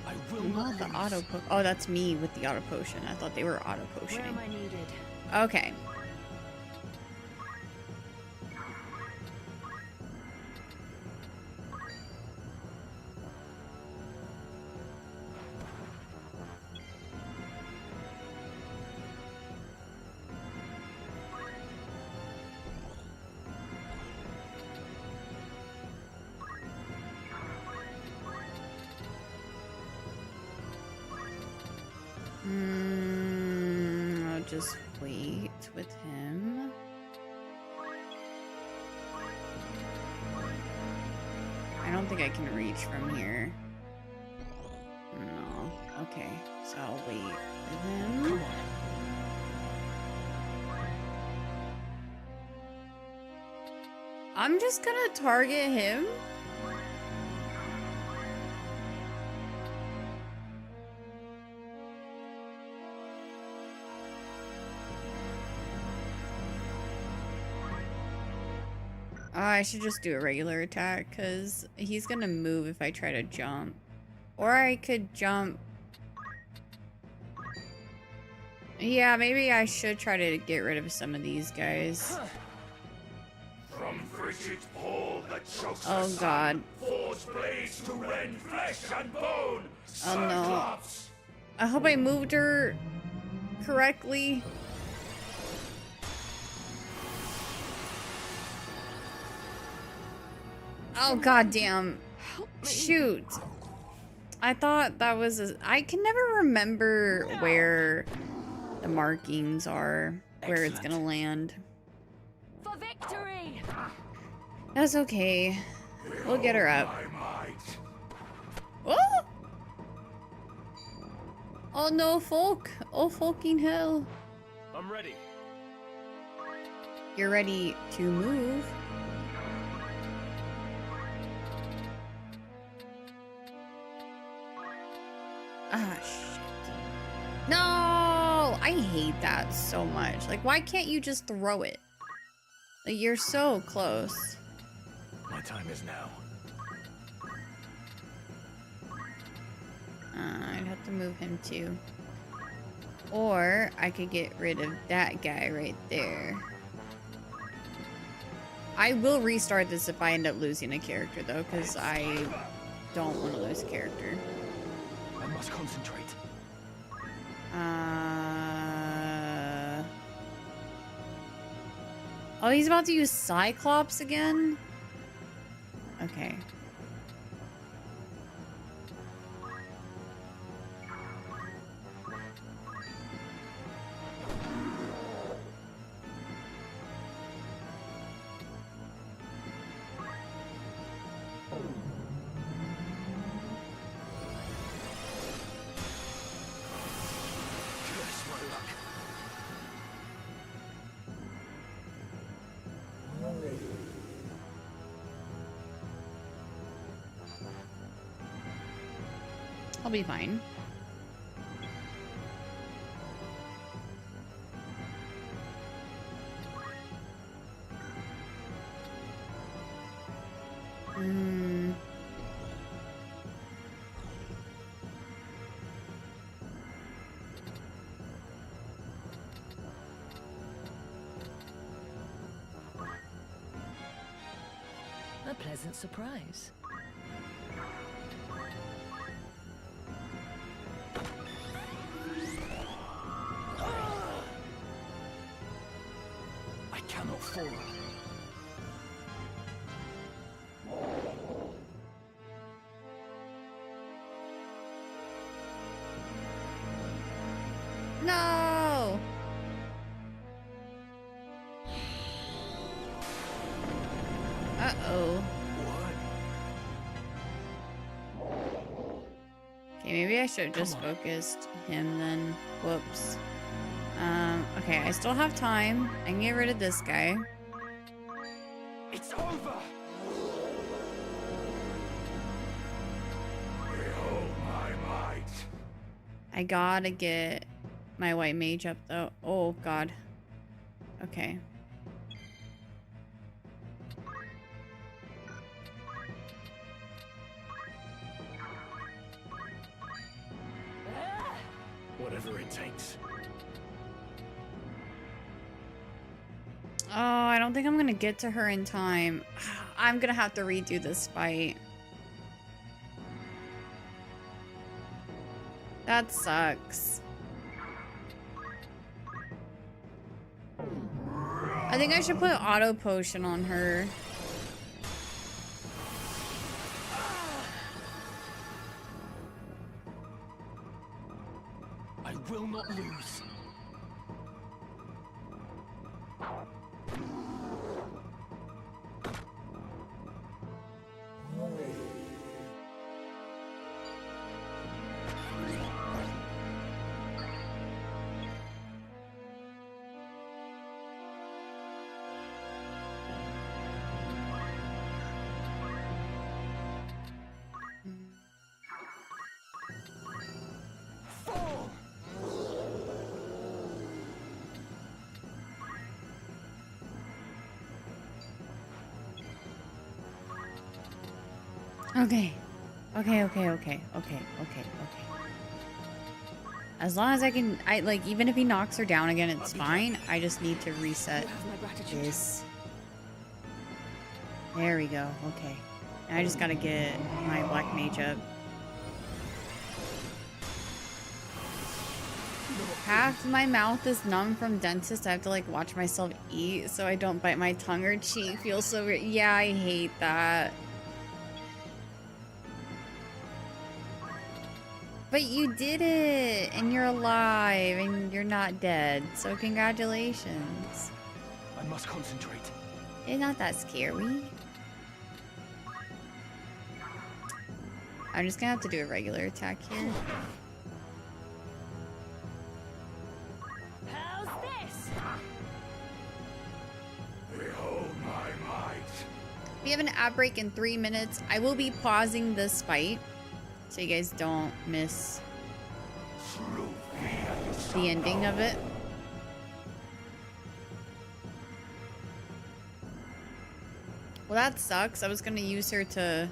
I will Not the auto po- Oh, that's me with the auto potion. I thought they were auto Where potioning. am I needed? Okay. I'll just wait with him. I don't think I can reach from here. No. Okay, so I'll wait with him. Come on. I'm just gonna target him. I should just do a regular attack because he's gonna move if I try to jump. Or I could jump. Yeah, maybe I should try to get rid of some of these guys. From frigid pole that chokes Oh god. forge blades to rend flesh and bone. Oh no. I hope I moved her correctly. Oh god damn. Shoot. I thought that was I can never remember where the markings are, where it's gonna land. For victory! That's okay. We'll get her up. Oh! Oh no, folk. Oh fucking hell. I'm ready. You're ready to move. Ah, shit. No! I hate that so much. Like, why can't you just throw it? Like, you're so close. My time is now. I'd have to move him too. Or I could get rid of that guy right there. I will restart this if I end up losing a character though, because I don't want to lose a character. I must concentrate. Oh, he's about to use Cyclops again? Okay. Curse my luck. I'll be fine. A pleasant surprise. I cannot fall. No! Uh-oh. Okay, maybe I should have just focused him then. Whoops. Okay, I still have time. I can get rid of this guy. It's over. Behold my might. I gotta get my white mage up though. Oh god. Okay. Whatever it takes. Oh, I don't think I'm gonna get to her in time. I'm gonna have to redo this fight. That sucks. I think I should put auto potion on her. I will not lose. Okay. Okay. As long as I can, like, even if he knocks her down again, it's fine. I just need to reset You have my gratitude. this. There we go. Okay. Now I just gotta get my black mage up. Half my mouth is numb from dentist. I have to, like, watch myself eat so I don't bite my tongue or cheek. Feels so weird. Yeah, I hate that. But you did it, and you're alive, and you're not dead. So congratulations. I must concentrate. It's not that scary. I'm just gonna have to do a regular attack here. How's this? Behold my might. We have an ad break in 3 minutes. I will be pausing this fight, so you guys don't miss the ending of it. Well, that sucks. I was gonna use her to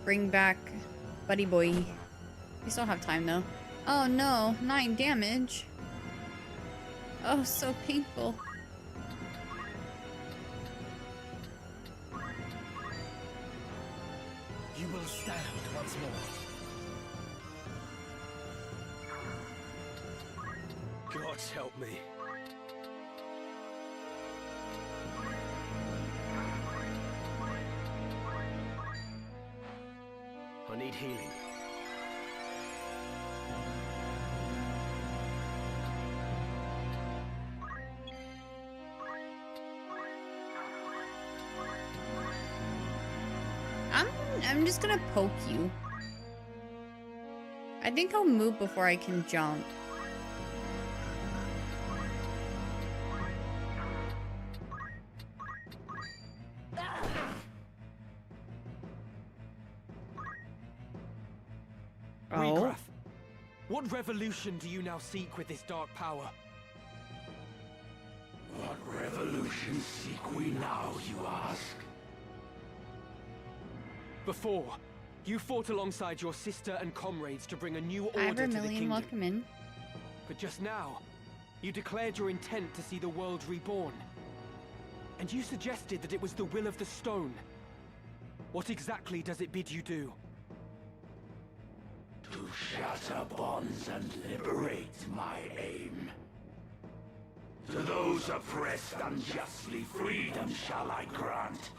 bring back Buddy Boy. We still have time though. Oh no, 9 damage. Oh, so painful. You will stand once more. Gods help me. I need healing. I'm just gonna poke you. I think I'll move before I can jump. Regraph, what revolution do you now seek with this dark power? What revolution seek we now, you ask? Before, you fought alongside your sister and comrades to bring a new order to the Vermilion, kingdom. welcome in. But just now, you declared your intent to see the world reborn. And you suggested that it was the will of the stone. What exactly does it bid you do? To shatter bonds and liberate my aim. To those oppressed unjustly, freedom shall I grant.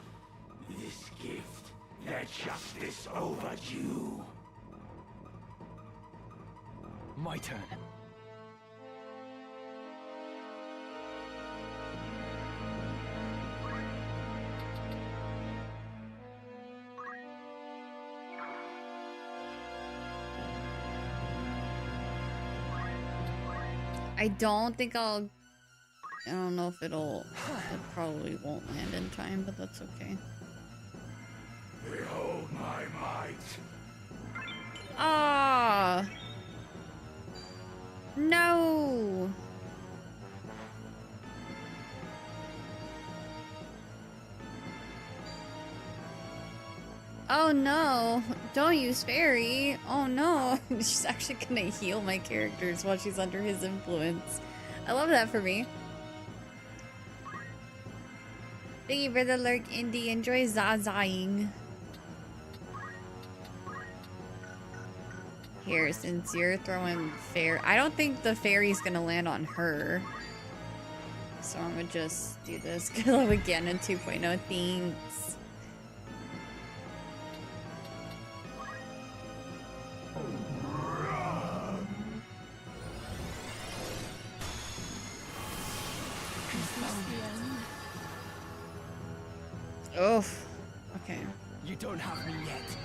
This gift, their justice overdue. My turn. I don't think I don't know if it probably won't land in time, but that's okay. Behold my might. Ah! No! Oh no! Don't use fairy! Oh no! She's actually gonna heal my characters while she's under his influence. I love that for me. Thank you for the lurk, Indy. Enjoy Zazaing. Here, since you're throwing fair, I don't think the fairy's gonna land on her. So I'm gonna just do this. Go again in 2.0. Thanks. Oof. Okay. You don't have me yet.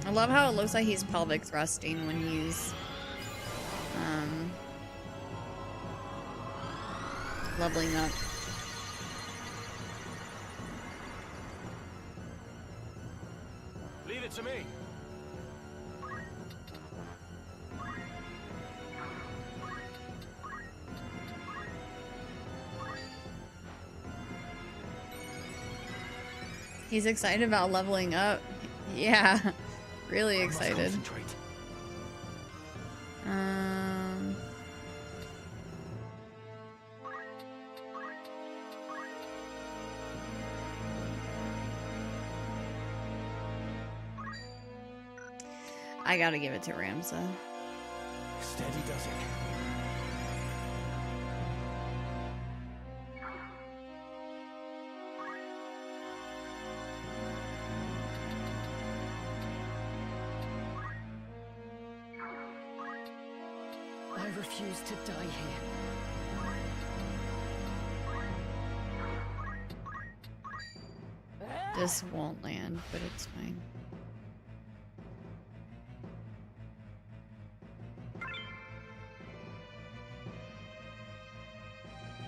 I love how it looks like he's pelvic thrusting when he's leveling up. Leave it to me. He's excited about leveling up. Yeah, really excited. I gotta give it to Ramza. Steady does it. I refuse to die here. This won't land, but it's fine.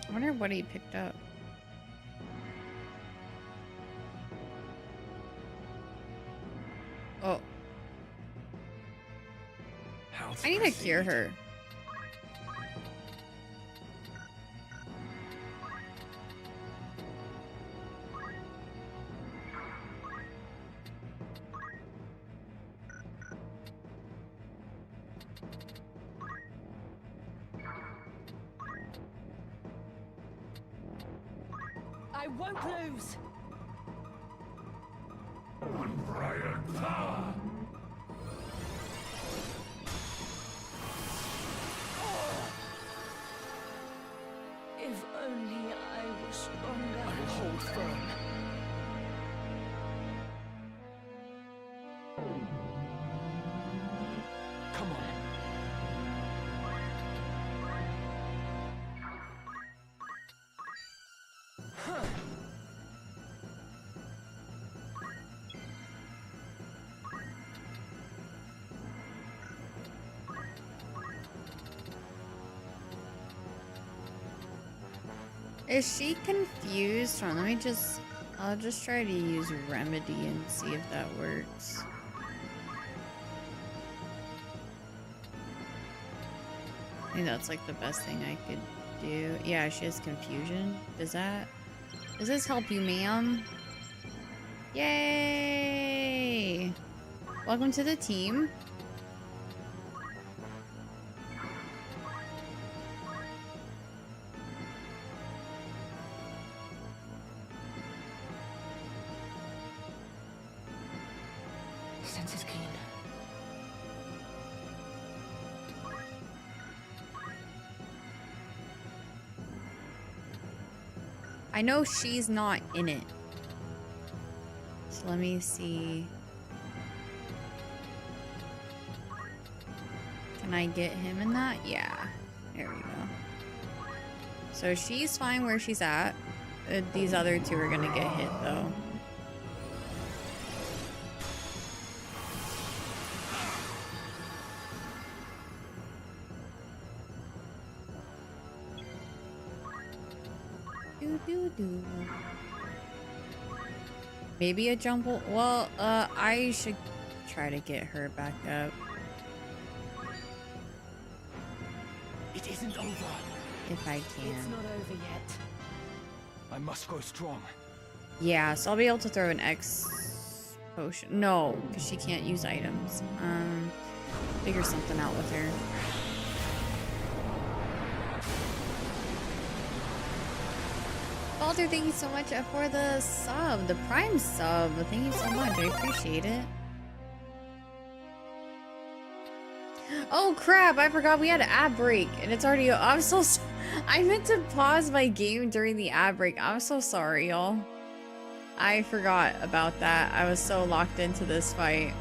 I wonder what he picked up. Oh. I need to cure her. I won't lose. If only I were stronger. I will hold firm. Come on. Is she confused? Hold on, I'll just try to use Remedy and see if that works. I think that's like the best thing I could do. Yeah, she has confusion. Does this help you, ma'am? Yay! Welcome to the team. Senses keen. I know she's not in it. So let me see. Can I get him in that? Yeah. There we go. So she's fine where she's at. These other two are gonna get hit though. Maybe a jump will, well, I should try to get her back up. It isn't over. If I It's can. not over yet. I must grow strong. Yeah, so I'll be able to throw an X potion. No, because she can't use items. Figure something out with her. Baldur, thank you so much for the sub, the Prime sub. Thank you so much. I appreciate it. Oh crap! I forgot we had an ad break, and it's already. I'm so. I meant to pause my game during the ad break. I'm so sorry, y'all. I forgot about that. I was so locked into this fight.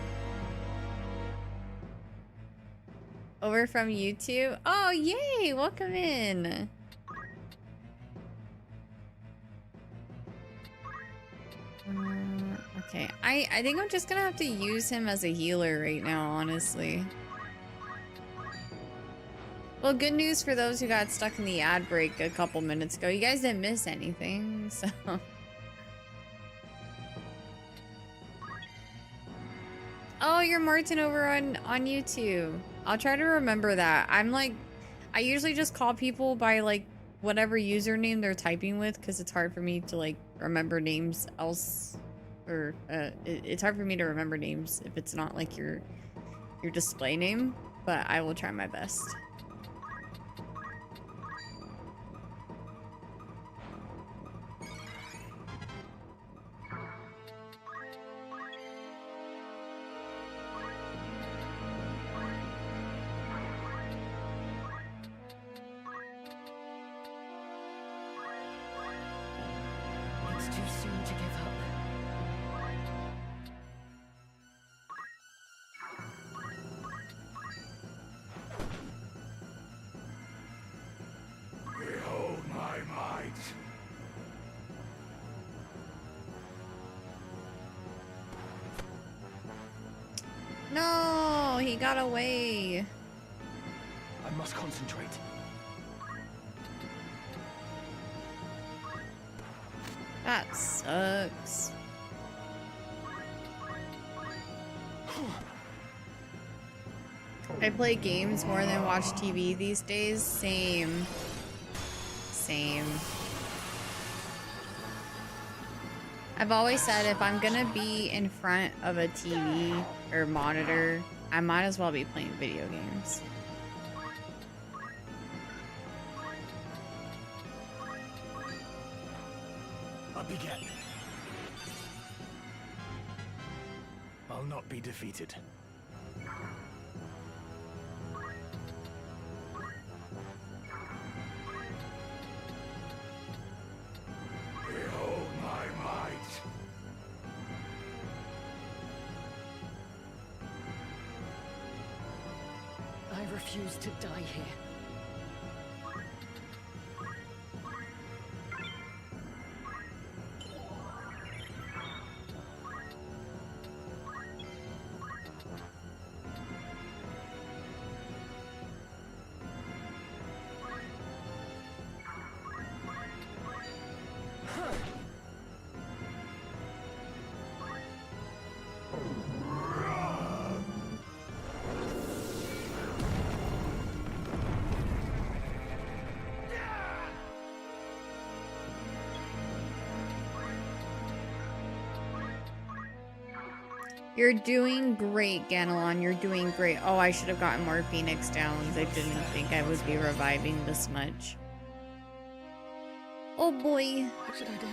Over from YouTube. Oh, yay! Welcome in. Okay, I think I'm just gonna have to use him as a healer right now, honestly. Well, good news for those who got stuck in the ad break a couple minutes ago. You guys didn't miss anything, so... Oh, you're Martin over on YouTube. I'll try to remember that. I'm like... I usually just call people by, like, whatever username they're typing with, because it's hard for me to, like, remember names else... Or, it's hard for me to remember names if it's not, like, your display name. But I will try my best. It's too soon to give up. Behold my might. No, he got away. I must concentrate. That sucks. I play games more than watch TV these days. Same. Same. I've always said if I'm gonna be in front of a TV or monitor, I might as well be playing video games. Up you get. I'll not be defeated. Behold my might. I refuse to die here. You're doing great, Ganelon. You're doing great. Oh, I should have gotten more Phoenix Downs. I didn't think I would be reviving this much. Oh boy. What should I do?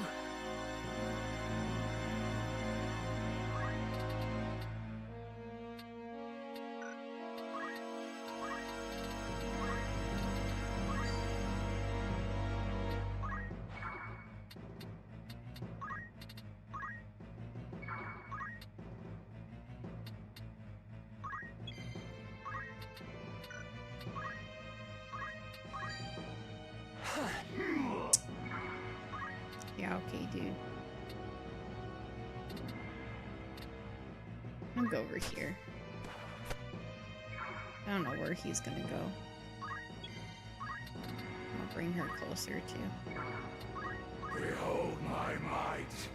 Yeah, okay, dude. I'm gonna go over here. I don't know where he's gonna go. I'll bring her closer too. Behold my might.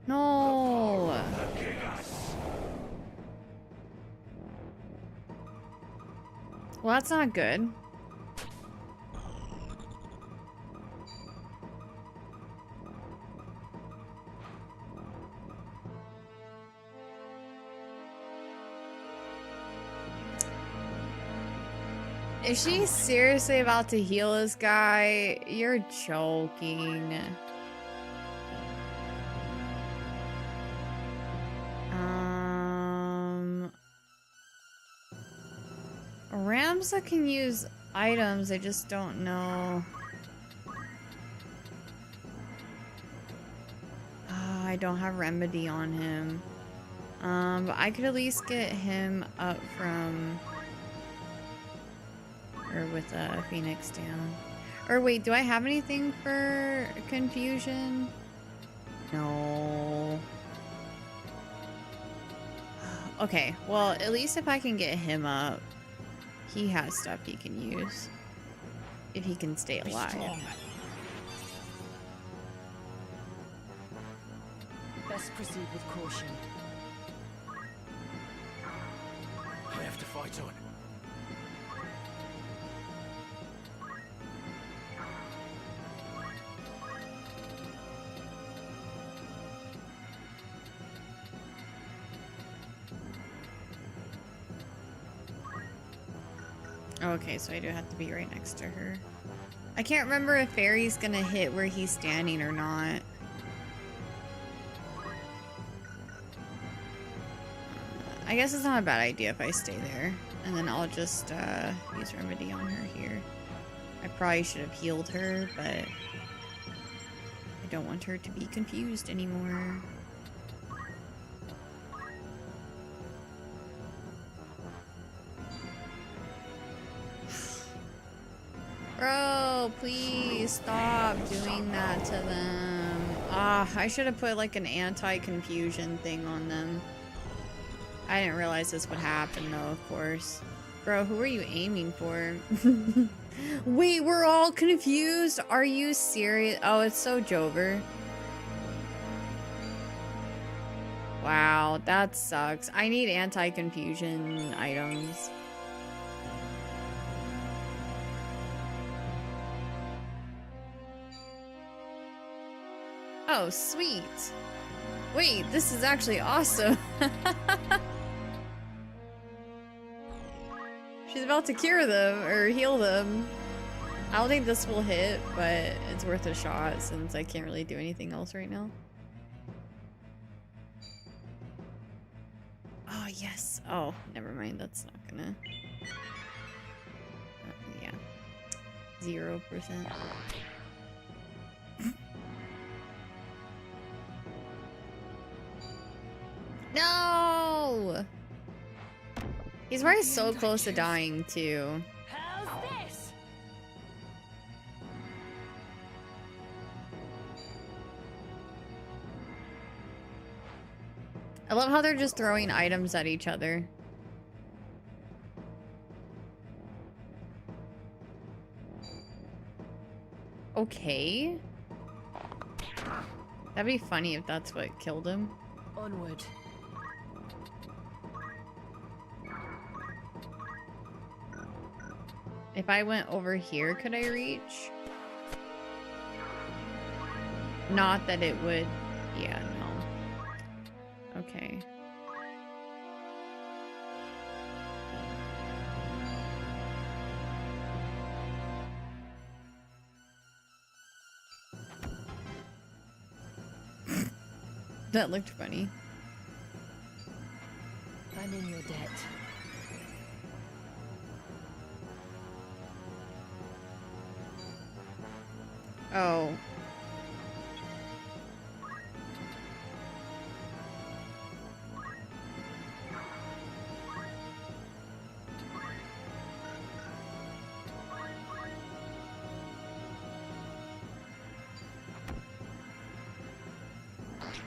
No! King us. Well, that's not good. Is she seriously about to heal this guy? You're joking. Ramza can use items, I just don't know. I don't have remedy on him. But I could at least get him up from... Or with Phoenix down. Or wait, do I have anything for confusion? No. Okay, well, at least if I can get him up, he has stuff he can use. If he can stay alive. Best proceed with caution. I have to fight on. Okay, so I do have to be right next to her. I can't remember if Fairy's gonna hit where he's standing or not. I guess it's not a bad idea if I stay there. And then I'll just use remedy on her here. I probably should have healed her, but I don't want her to be confused anymore. Bro, please stop doing that to them. Ah, I should have put like an anti-confusion thing on them. I didn't realize this would happen though, of course. Bro, who are you aiming for? Wait, we're all confused? Are you serious? Oh, it's so Jover. Wow, that sucks. I need anti-confusion items. Oh, sweet. Wait, this is actually awesome. She's about to cure them, or heal them. I don't think this will hit, but it's worth a shot since I can't really do anything else right now. Oh, yes. Oh, never mind. That's not gonna... yeah. 0%. No! He's probably so close to dying, too. How's this? I love how they're just throwing items at each other. Okay. That'd be funny if that's what killed him. Onward. If I went over here, could I reach? Not that it would... yeah, no. Okay. That looked funny. I'm in your debt. Oh.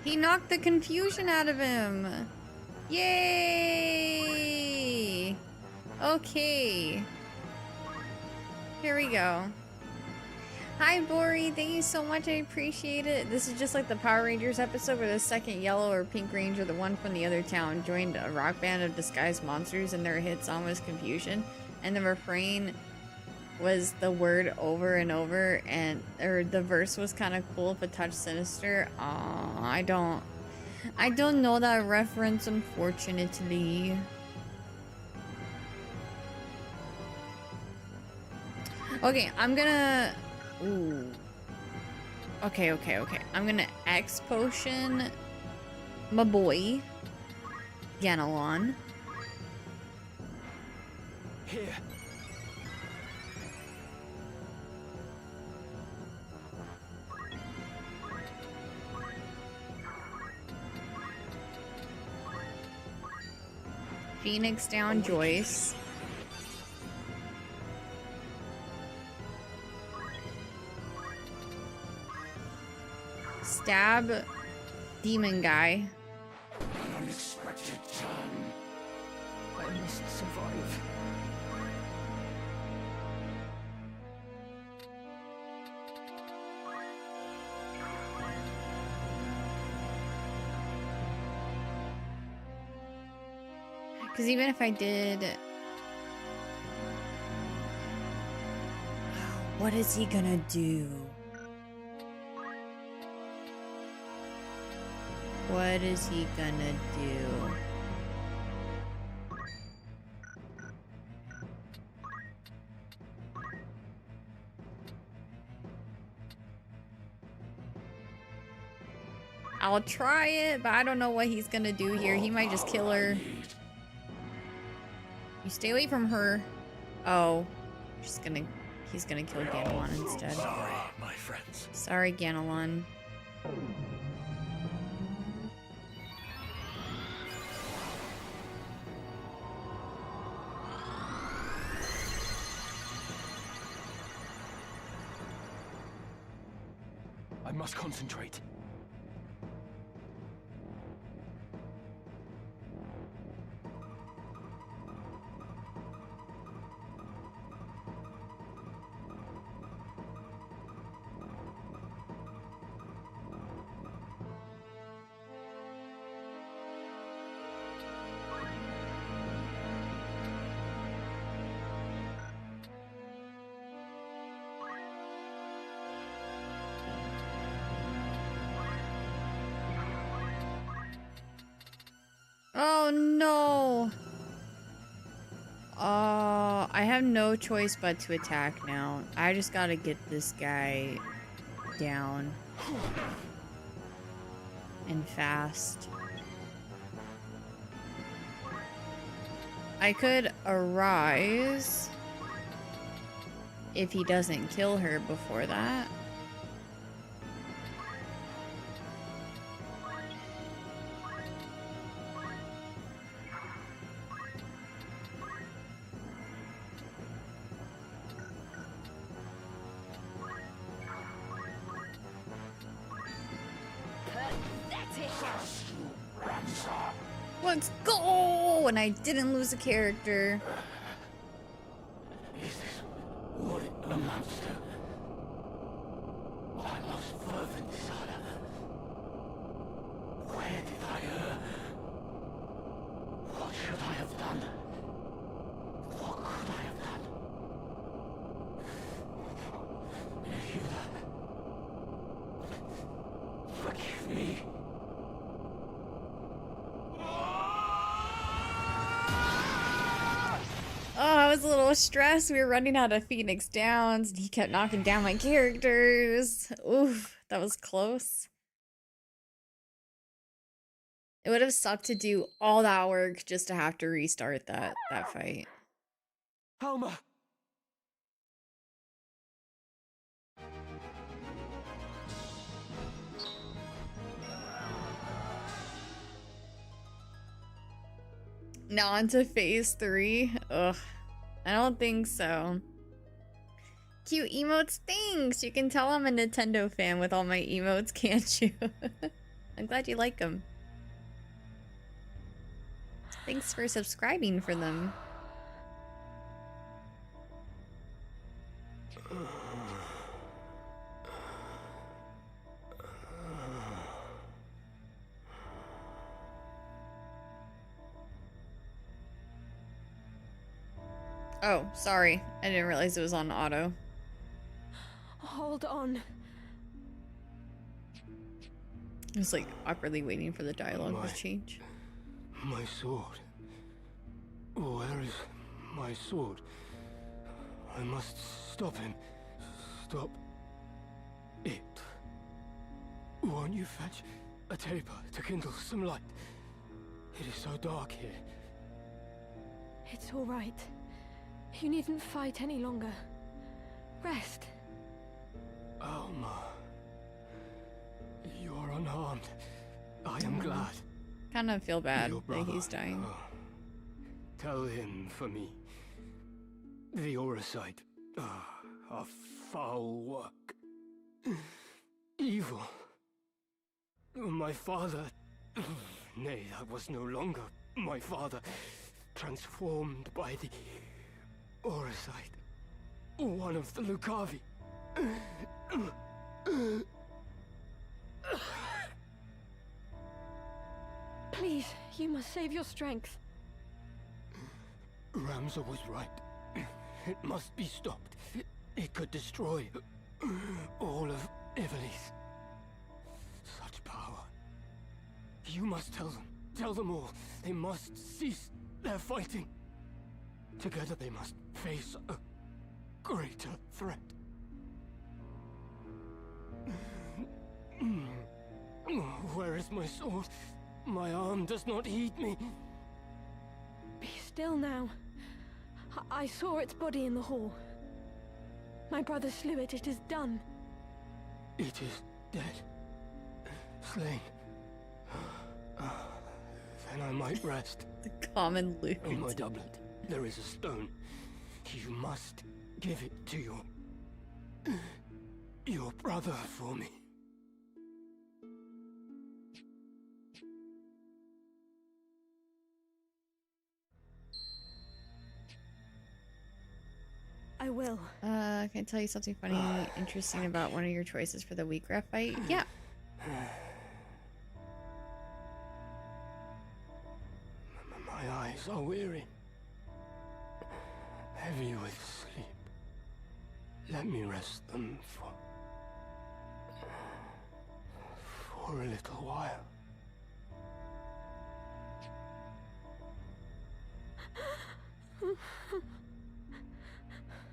He knocked the confusion out of him. Yay! Okay. Here we go. Hi, Bori. Thank you so much. I appreciate it. This is just like the Power Rangers episode where the second yellow or pink ranger, the one from the other town, joined a rock band of disguised monsters and their hit song was Confusion. And the refrain was the word over and over, and or the verse was kind of cool if a touch sinister. Aw, I don't know that reference, unfortunately. Okay, I'm gonna... ooh. Okay. I'm gonna X potion my boy, Ganelon. Here. Phoenix down Joyce. Stab demon guy. An unexpected turn. I must survive. Because even if I did... What is he gonna do? What is he gonna do? I'll try it, but I don't know what he's gonna do here. He might just kill her. You stay away from her. Oh, he's gonna kill Ganelon instead. Sorry, my friends. Sorry, Ganelon. I must concentrate. Oh no! I have no choice but to attack now. I just gotta get this guy down. And fast. I could arise if he doesn't kill her before that. Let's go! And I didn't lose a character. Is this what it amounts to? My most fervent desire. Where did I err? What should I have done? What could I have done? Nehuda, forgive me. Oh, I was a little stressed. We were running out of Phoenix Downs, and he kept knocking down my characters. Oof, that was close. It would have sucked to do all that work just to have to restart that fight. Alma! Now on to phase 3. Ugh, I don't think so. Cute emotes, thanks! You can tell I'm a Nintendo fan with all my emotes, can't you? I'm glad you like them. Thanks for subscribing for them. Oh, sorry. I didn't realize it was on auto. Hold on. I was like awkwardly waiting for the dialogue to change. My sword. Where is my sword? I must stop him. Stop it. Won't you fetch a taper to kindle some light? It is so dark here. It's all right. You needn't fight any longer. Rest. Alma. You are unharmed. I am glad. Kind of feel bad that he's dying. Oh. Tell him for me. The Auracite are foul work. Evil. My father... Nay, that was no longer my father. Transformed by the Auracite. One of the Lucavi. Please, you must save your strength. Ramza was right. It must be stopped. It could destroy all of Ivalice. Such power. You must tell them. Tell them all. They must cease their fighting. Together they must face a greater threat. Where is my sword? My arm does not heed me. Be still now. I saw its body in the hall. My brother slew it. It is done. It is dead. Slain. Then I might rest. The common loot. In my doublet, there is a stone. You must give it to your brother for me. I will. Can I tell you something funny and interesting about one of your choices for the Wheatgraf fight? Yeah. My eyes are weary. Heavy with sleep. Let me rest them for a little while.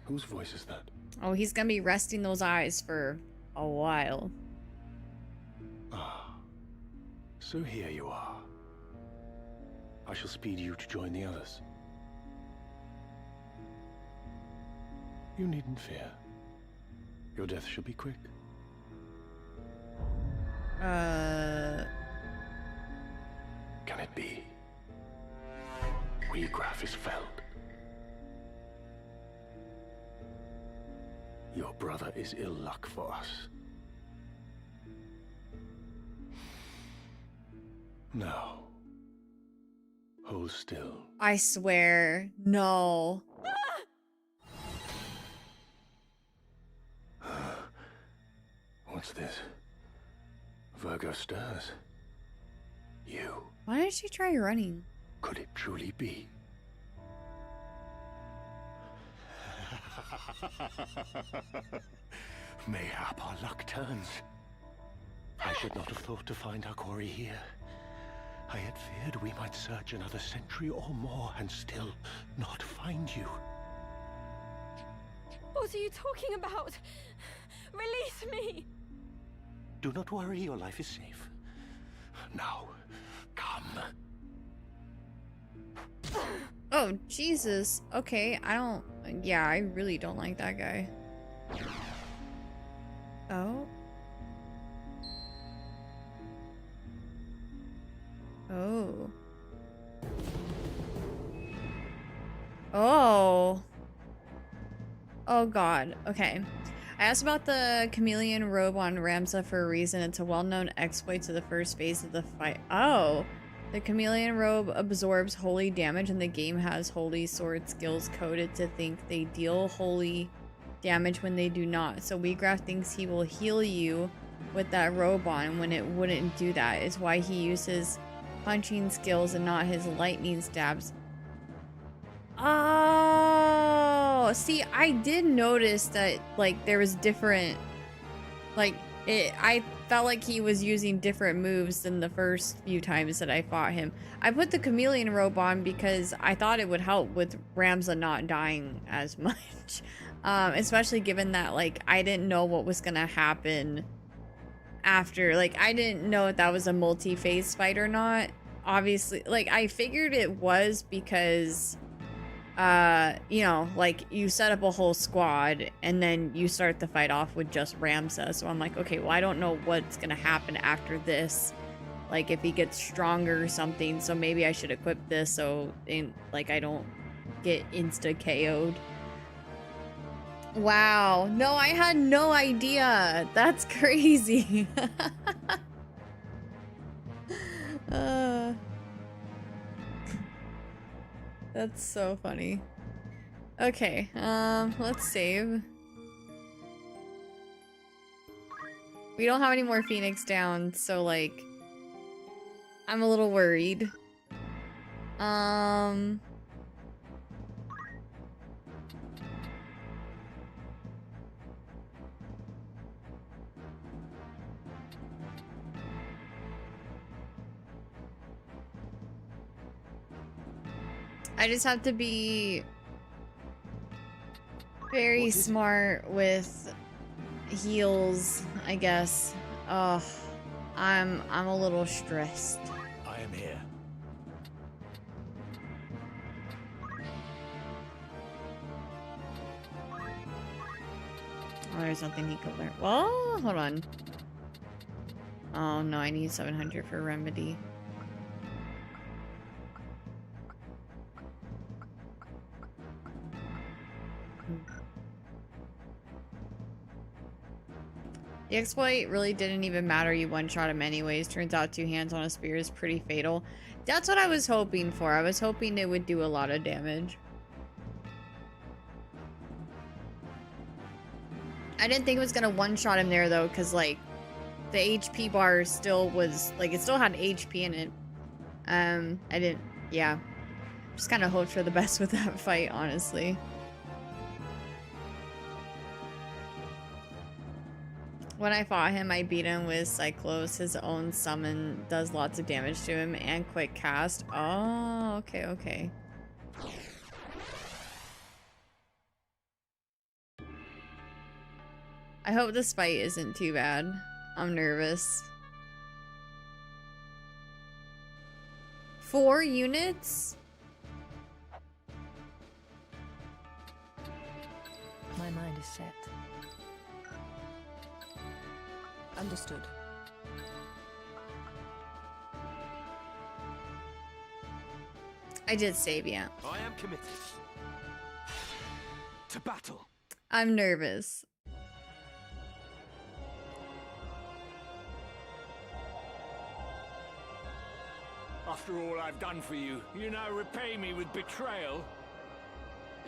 Whose voice is that? Oh, he's gonna be resting those eyes for a while. Ah. So here you are. I shall speed you to join the others. You needn't fear. Your death shall be quick. Can it be? Wheatgraf is felled. Your brother is ill luck for us. Now, hold still. I swear. No. What's this? Virgo stirs. You. Why did she try running? Could it truly be? Mayhap our luck turns. I should not have thought to find our quarry here. I had feared we might search another century or more and still not find you. What are you talking about? Release me! Do not worry, your life is safe. Now, come. Oh, Jesus. Okay, yeah, I really don't like that guy. Oh. Oh. Oh. Oh, God. Okay. I asked about the chameleon robe on Ramza for a reason. It's a well-known exploit to the first phase of the fight. Oh. The chameleon robe absorbs holy damage, and the game has holy sword skills coded to think they deal holy damage when they do not. So Wheatgraf thinks he will heal you with that robe on when it wouldn't do that. Is why he uses punching skills and not his lightning stabs. Oh, see, I did notice that, like, there was different, like, I felt like he was using different moves than the first few times that I fought him. I put the chameleon robe on because I thought it would help with Ramza not dying as much. Especially given that, like, I didn't know what was gonna happen after. Like, I didn't know if that was a multi-phase fight or not. Obviously, like, I figured it was because, you know, like, you set up a whole squad and then you start the fight off with just Ramza. So I'm like, okay, well, I don't know what's gonna happen after this. like if he gets stronger or something. So maybe I should equip this so like I don't get insta KO'd. Wow, no, I had no idea. That's crazy. That's so funny. Okay, let's save. We don't have any more Phoenix down, so like I'm a little worried. I just have to be very smart with heals, I guess. Oh, I'm a little stressed. I am here. Oh, there's nothing he could learn. Well, hold on. Oh no, I need 700 for remedy. The exploit really didn't even matter. You one-shot him anyways. Turns out 2 hands on a spear is pretty fatal. That's what I was hoping for. I was hoping it would do a lot of damage. I didn't think it was gonna one-shot him there though, because like the HP bar still was like it still had HP in it. I didn't. Yeah, just kind of hoped for the best with that fight, honestly. When I fought him, I beat him with Cyclos. His own summon does lots of damage to him and quick cast. Oh, okay, okay. I hope this fight isn't too bad. I'm nervous. 4 units? My mind is set. Understood. I did save, yeah. I am committed to battle. I'm nervous. After all I've done for you, you now repay me with betrayal.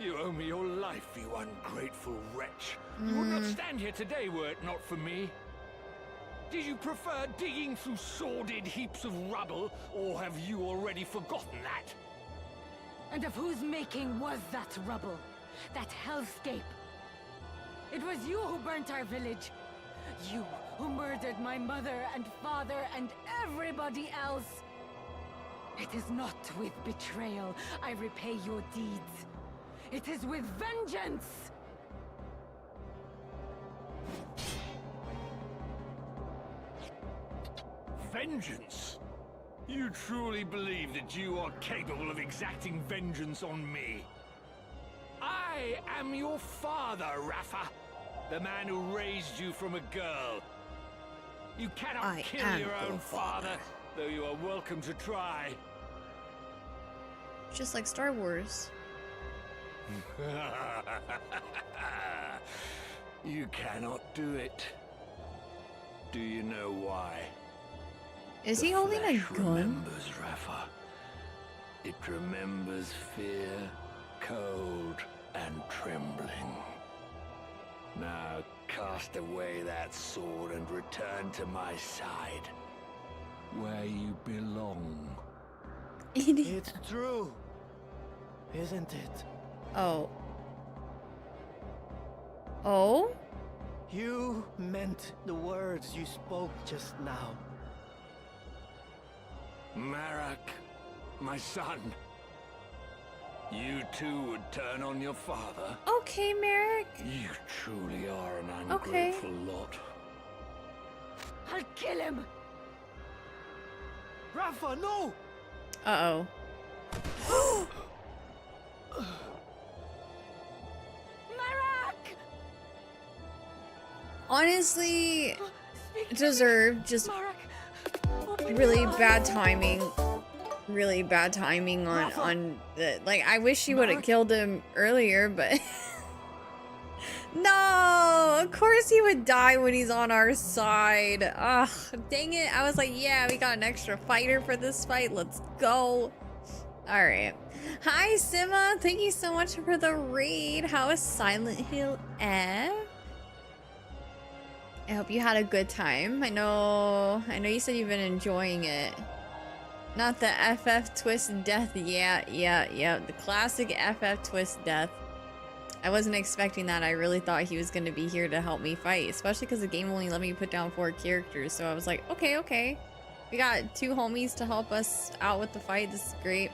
You owe me your life, you ungrateful wretch. You would not stand here today were it not for me. Did you prefer digging through sordid heaps of rubble, or have you already forgotten that? And of whose making was that rubble? That hellscape? It was you who burnt our village. You who murdered my mother and father and everybody else. It is not with betrayal I repay your deeds. It is with vengeance! Vengeance? You truly believe that you are capable of exacting vengeance on me? I am your father, Rafa. The man who raised you from a girl. You cannot kill your own father, though you are welcome to try. Just like Star Wars. You cannot do it. Do you know why? Is he holding a gun? Remembers, Rafa. It remembers fear, cold, and trembling. Now cast away that sword and return to my side, where you belong. It's true, isn't it? Oh. Oh? You meant the words you spoke just now. Marak, my son. You too would turn on your father? Okay, Merrick. You truly are an ungrateful lot. I'll kill him! Rafa, no! Uh-oh. Marak! Honestly, deserved. Just Marak! Really bad timing. Really bad timing on the, like, I wish she would have killed him earlier, but no, of course he would die when he's on our side. Ugh, dang it. I was like, yeah, we got an extra fighter for this fight. Let's go. All right. Hi, Sima. Thank you so much for the raid. How is Silent Hill F? I hope you had a good time. I know you said you've been enjoying it. Not the FF twist death. Yeah. The classic FF twist death. I wasn't expecting that. I really thought he was going to be here to help me fight, especially because the game only let me put down 4 characters. So I was like, okay. We got 2 homies to help us out with the fight. This is great.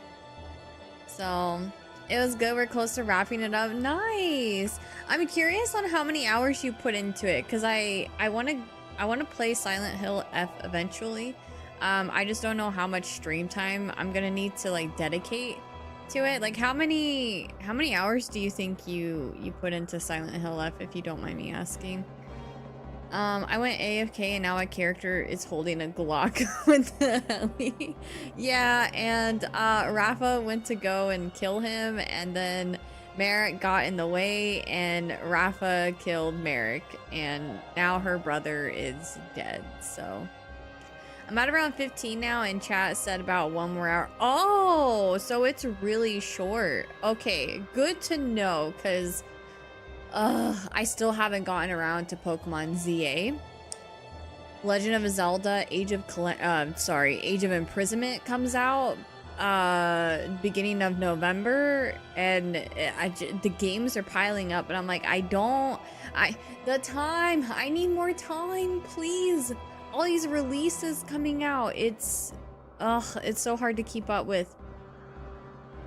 So it was good. We're close to wrapping it up. Nice. I'm curious on how many hours you put into it, because I want to play Silent Hill F eventually. I just don't know how much stream time I'm gonna need to like dedicate to it. Like how many hours do you think you put into Silent Hill F, if you don't mind me asking? I went AFK and now my character is holding a Glock with the heli. Yeah, and Rafa went to go and kill him, and then Merrick got in the way and Rafa killed Merrick, and now her brother is dead. So I'm at around 15 now, and chat said about 1 more hour. Oh, so it's really short. Okay, good to know, because I still haven't gotten around to Pokemon ZA. Legend of Zelda Age of Imprisonment comes out beginning of November, and the games are piling up, and I'm like, I need more time, please. All these releases coming out, it's so hard to keep up with.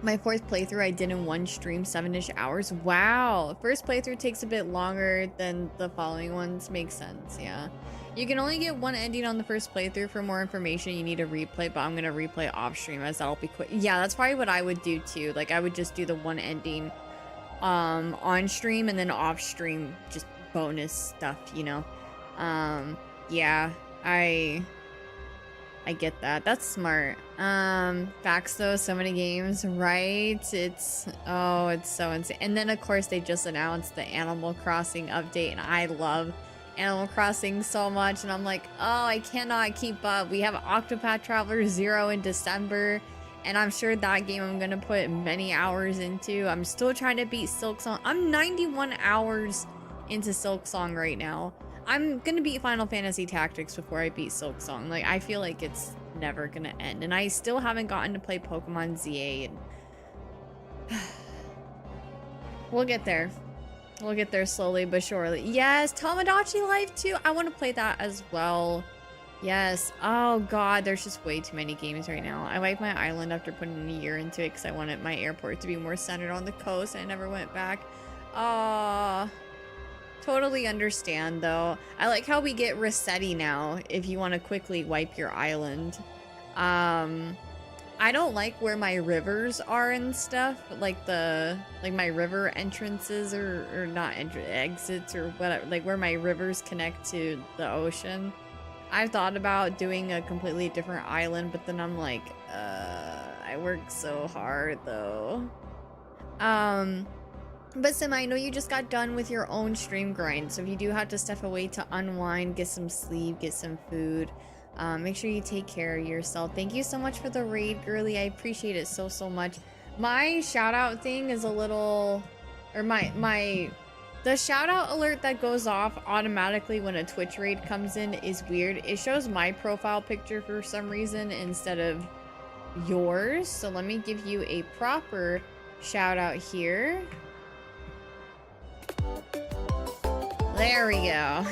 My 4th playthrough I did in 1 stream, 7-ish hours. Wow. First playthrough takes a bit longer than the following ones. Makes sense, yeah. You can only get 1 ending on the first playthrough. For more information, you need a replay, but I'm gonna replay off stream, as that'll be quick. Yeah, that's probably what I would do too. Like, I would just do the 1 ending on stream, and then off stream just bonus stuff, you know. Yeah, I get that. That's smart. Facts though, so many games, right? It's so insane. And then of course they just announced the Animal Crossing update, and I love Animal Crossing so much, and I'm like, oh, I cannot keep up. We have Octopath Traveler 0 in December, and I'm sure that game I'm gonna put many hours into. I'm still trying to beat Silksong. I'm 91 hours into Silksong right now. I'm gonna beat Final Fantasy Tactics before I beat Silksong. Like, I feel like it's never gonna end, and I still haven't gotten to play Pokemon ZA, and we'll get there. We'll get there slowly but surely. Yes, Tamagotchi Life 2. I want to play that as well. Yes. Oh god, there's just way too many games right now. I like my island after putting a year into it because I wanted my airport to be more centered on the coast, and I never went back. Totally understand though. I like how we get Resetti now if you want to quickly wipe your island. I don't like where my rivers are and stuff, like my river entrances or not exits or whatever, like where my rivers connect to the ocean. I've thought about doing a completely different island, but then I'm like, I work so hard though. But Sim, I know you just got done with your own stream grind, so if you do have to step away to unwind, get some sleep, get some food, make sure you take care of yourself. Thank you so much for the raid, girly. I appreciate it so much. My shout out thing is a little, or the shout out alert that goes off automatically when a Twitch raid comes in is weird. It shows my profile picture for some reason instead of yours. So let me give you a proper shout out here. There we go.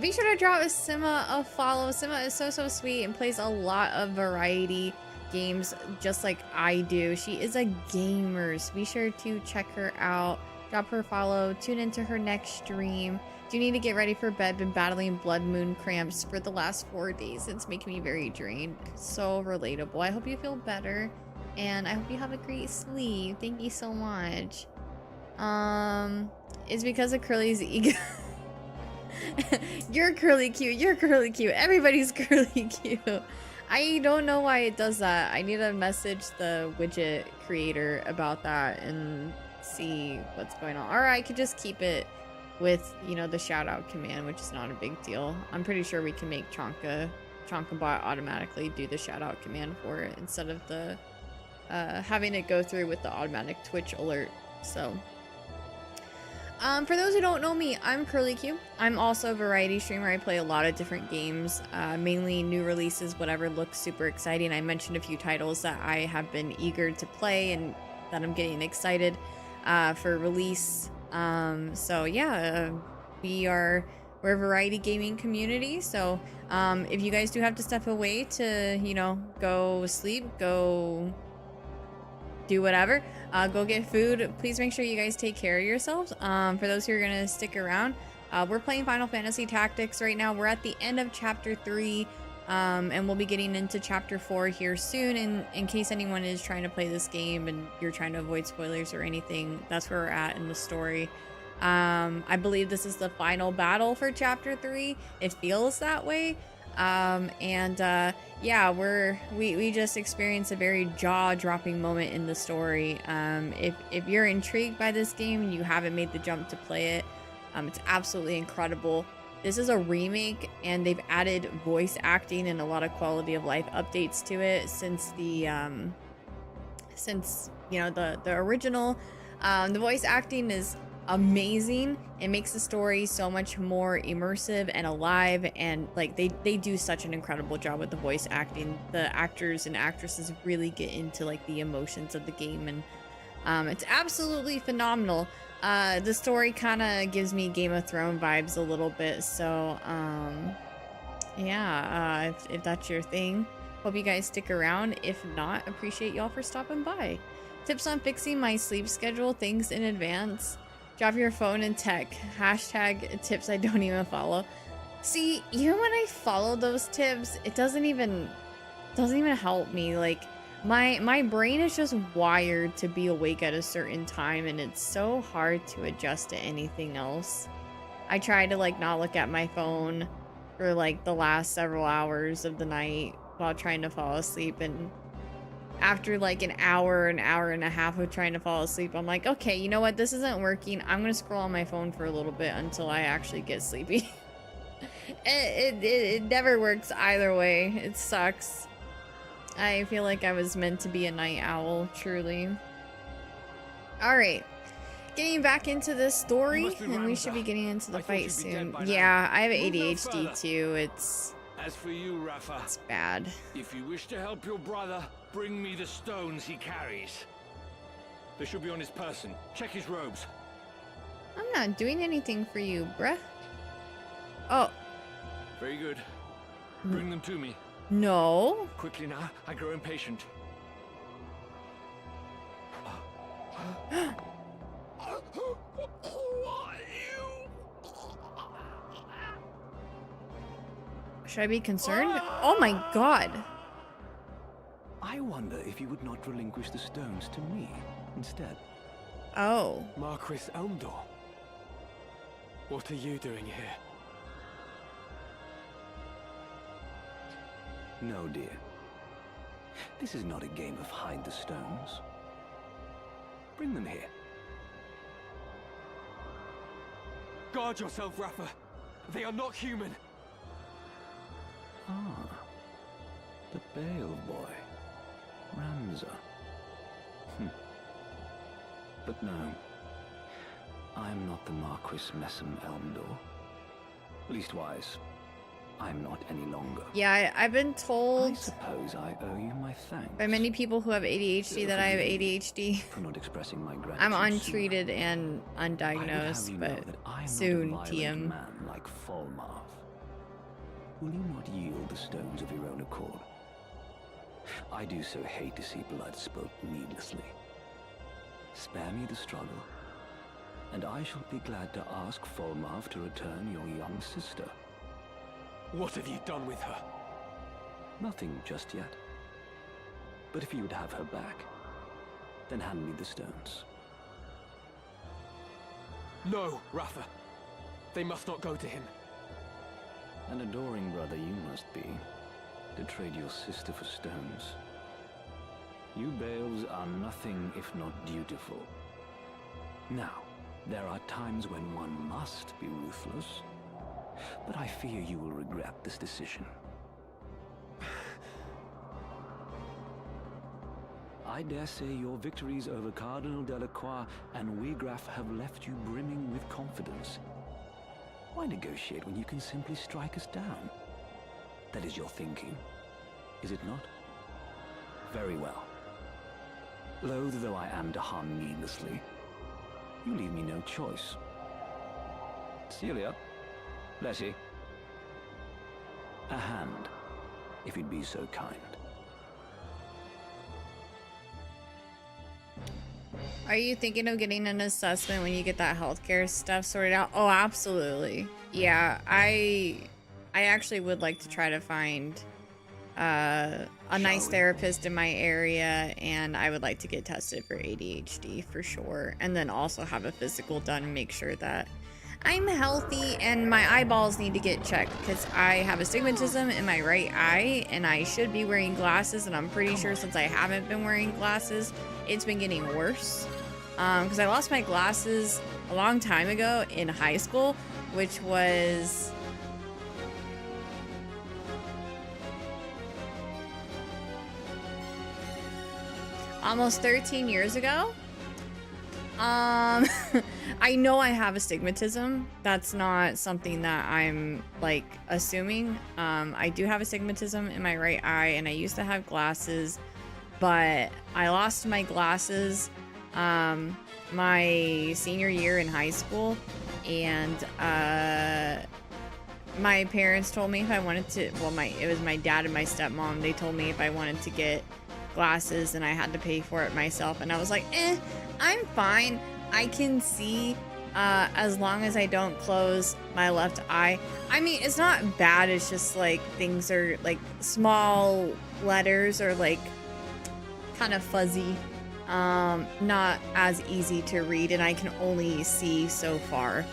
Be sure to drop Sima a follow. Sima is so sweet and plays a lot of variety games just like I do. She is a gamer, so be sure to check her out. Drop her a follow. Tune into her next stream. Do need to get ready for bed. Been battling blood moon cramps for the last 4 days. It's making me very drained. So relatable. I hope you feel better, and I hope you have a great sleep. Thank you so much. It's because of Curly's ego. You're curly cute. You're curly cute. Everybody's curly cute. I don't know why it does that. I need to message the widget creator about that and see what's going on. Or I could just keep it with, you know, the shout out command, which is not a big deal. I'm pretty sure we can make Chonkabot automatically do the shout out command for it instead of the having it go through with the automatic Twitch alert. So for those who don't know me, I'm CurlyQ. I'm also a variety streamer. I play a lot of different games, mainly new releases, whatever looks super exciting. I mentioned a few titles that I have been eager to play and that I'm getting excited for release. So yeah, we're a variety gaming community. So if you guys do have to step away to, you know, go sleep, go do whatever, go get food, please make sure you guys take care of yourselves. For those who are gonna stick around, we're playing Final Fantasy Tactics right now. We're at the end of chapter 3, and we'll be getting into chapter 4 here soon. In case anyone is trying to play this game and you're trying to avoid spoilers or anything, that's where we're at in the story. I believe this is the final battle for chapter 3. It feels that way. Yeah, we just experienced a very jaw-dropping moment in the story. If you're intrigued by this game and you haven't made the jump to play it, it's absolutely incredible. This is a remake, and they've added voice acting and a lot of quality of life updates to it since the original. The voice acting is amazing. It makes the story so much more immersive and alive, and like they do such an incredible job with the voice acting. The actors and actresses really get into like the emotions of the game, and it's absolutely phenomenal. The story kind of gives me Game of Thrones vibes a little bit, so yeah, if that's your thing, hope you guys stick around. If not, appreciate y'all for stopping by. Tips on fixing my sleep schedule, thanks in advance. Drop your phone in tech. Hashtag tips I don't even follow. See, even when I follow those tips, it doesn't even help me. Like my brain is just wired to be awake at a certain time, and it's so hard to adjust to anything else. I try to like not look at my phone for like the last several hours of the night while trying to fall asleep, and after like an hour and a half of trying to fall asleep, I'm like, okay, you know what? This isn't working. I'm gonna scroll on my phone for a little bit until I actually get sleepy. It never works either way. It sucks. I feel like I was meant to be a night owl, truly. Alright. Getting back into this story, and we should be getting into the fight soon. Yeah, I have ADHD too. As for you, Rafa, It's bad. if you wish to help your brother, bring me the stones he carries. They should be on his person. Check his robes. I'm not doing anything for you, bruh. Oh. Very good. Bring them to me. No. Quickly now, I grow impatient. Should I be concerned? Oh my god. I wonder if you would not relinquish the stones to me instead. Oh. Marquis Elmdor. What are you doing here? No, dear. This is not a game of hide the stones. Bring them here. Guard yourself, Rafa. They are not human. Ah, the Bale boy, Ramza. But no, I am not the Marquis Messam Elmdor. Leastwise, I am not any longer. Yeah, I've been I told suppose I owe you my thanks. by many people who have ADHD that I have ADHD. For not expressing my gratitude. I'm untreated and I would have undiagnosed, you know but that I am soon, not a violent TM. man like Falmarth. Will you not yield the stones of your own accord? I do so hate to see blood spilt needlessly. Spare me the struggle, and I shall be glad to ask Falmarth to return your young sister. What have you done with her? Nothing just yet. But if you would have her back, then hand me the stones. No, Rafa. They must not go to him. An adoring brother you must be, to trade your sister for stones. You Bales are nothing if not dutiful. Now, there are times when one must be ruthless, but I fear you will regret this decision. I dare say your victories over Cardinal Delacroix and Wiegraf have left you brimming with confidence. Why negotiate when you can simply strike us down? That is your thinking, is it not? Very well. Loath though I am to harm needlessly, you leave me no choice. Celia, Letty, a hand, if you'd be so kind. Are you thinking of getting an assessment when you get that healthcare stuff sorted out? Oh, absolutely. Yeah, I actually would like to try to find a nice therapist in my area, and I would like to get tested for ADHD for sure, and then also have a physical done and make sure that I'm healthy, and my eyeballs need to get checked because I have astigmatism in my right eye and I should be wearing glasses, and I'm pretty sure since I haven't been wearing glasses, it's been getting worse. Because I lost my glasses a long time ago in high school, which was almost 13 years ago. I know I have astigmatism. That's not something that I'm like assuming. I do have astigmatism in my right eye, and I used to have glasses, but I lost my glasses my senior year in high school, and my parents told me if I wanted to, well, it was my dad and my stepmom, they told me if I wanted to get glasses and I had to pay for it myself, and I was like, I'm fine. I can see as long as I don't close my left eye. I mean, it's not bad, it's just like things are like small letters or like kind of fuzzy, not as easy to read, and I can only see so far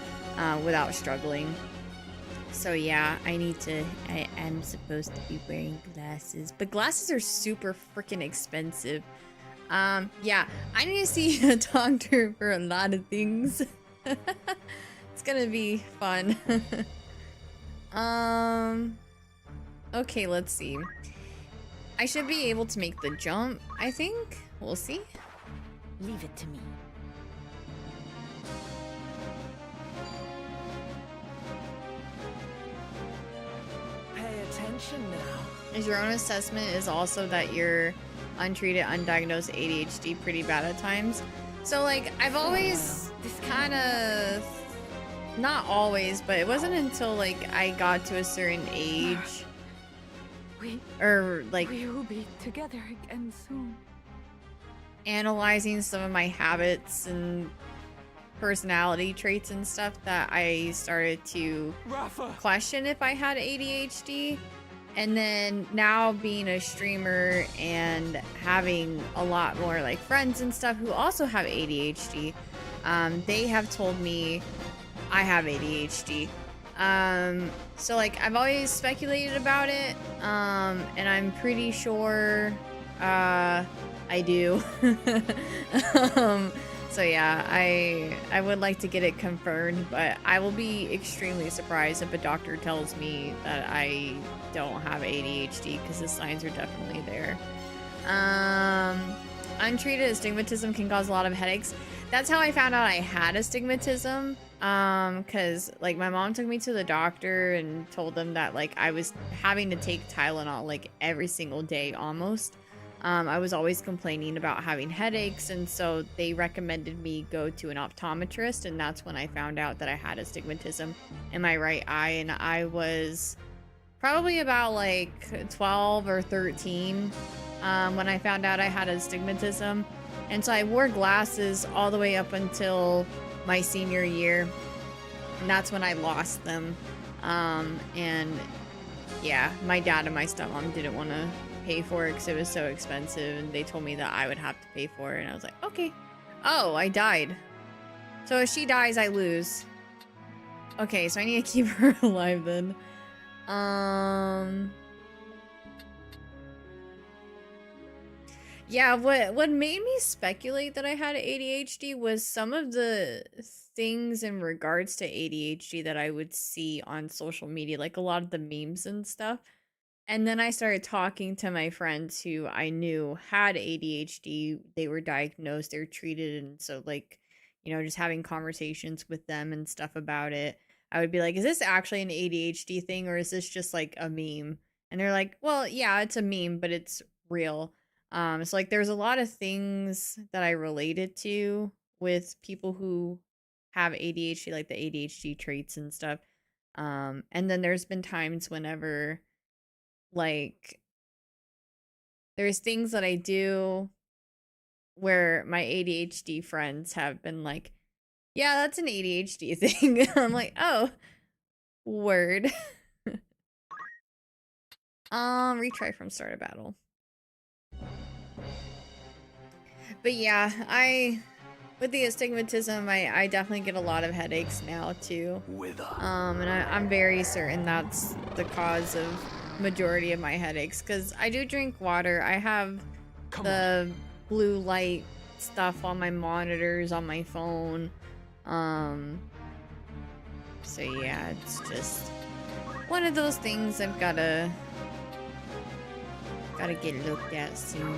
without struggling. So yeah, I am supposed to be wearing glasses, but glasses are super freaking expensive. Yeah, I need to see a doctor for a lot of things. It's gonna be fun. Okay, let's see. I should be able to make the jump, I think. We'll see. Leave it to me. Pay attention now. Is your own assessment is also that you're untreated, undiagnosed ADHD pretty bad at times? So like, I've always kind of, not always, but it wasn't until like I got to a certain age, We will be together again soon. Analyzing some of my habits and personality traits and stuff that I started to question if I had ADHD. And then now being a streamer and having a lot more like friends and stuff who also have ADHD, they have told me I have ADHD. So like I've always speculated about it, and I'm pretty sure I do. So yeah, I would like to get it confirmed, but I will be extremely surprised if a doctor tells me that I don't have ADHD, because the signs are definitely there. Untreated astigmatism can cause a lot of headaches. That's how I found out I had astigmatism, because like my mom took me to the doctor and told them that like I was having to take Tylenol like every single day almost. I was always complaining about having headaches, and so they recommended me go to an optometrist, and that's when I found out that I had astigmatism in my right eye. And I was probably about like 12 or 13 when I found out I had astigmatism, and so I wore glasses all the way up until my senior year, and that's when I lost them. And yeah, my dad and my stepmom didn't want to pay for it because it was so expensive, and they told me that I would have to pay for it, and I was like, okay. Oh, I died. So if she dies, I lose. Okay, so I need to keep her alive then. Yeah, what made me speculate that I had ADHD was some of the things in regards to ADHD that I would see on social media, like a lot of the memes and stuff. And then I started talking to my friends who I knew had ADHD. They were diagnosed, they were treated, and so like, just having conversations with them and stuff about it. I would be like, "Is this actually an ADHD thing or is this just like a meme?" And they're like, "Well, yeah, it's a meme, but it's real." So like there's a lot of things that I related to with people who have ADHD, like the ADHD traits and stuff. And then there's been times whenever like there's things that I do where my ADHD friends have been like, "Yeah, that's an ADHD thing." I'm like, "Oh, word." Retry from start of battle. But yeah, with the astigmatism, I definitely get a lot of headaches now too. And I'm very certain that's the cause of majority of my headaches, because I do drink water. I have the blue light stuff on my monitors on my phone. So yeah, it's just one of those things I've gotta get looked at soon.